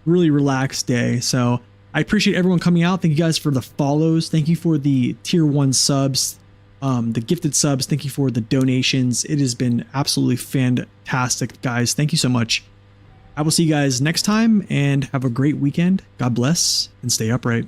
S1: really relaxed day. So I appreciate everyone coming out. Thank you guys for the follows. Thank you for the tier 1 subs, the gifted subs. Thank you for the donations. It has been absolutely fantastic, guys. Thank you so much. I will see you guys next time and have a great weekend. God bless and stay upright.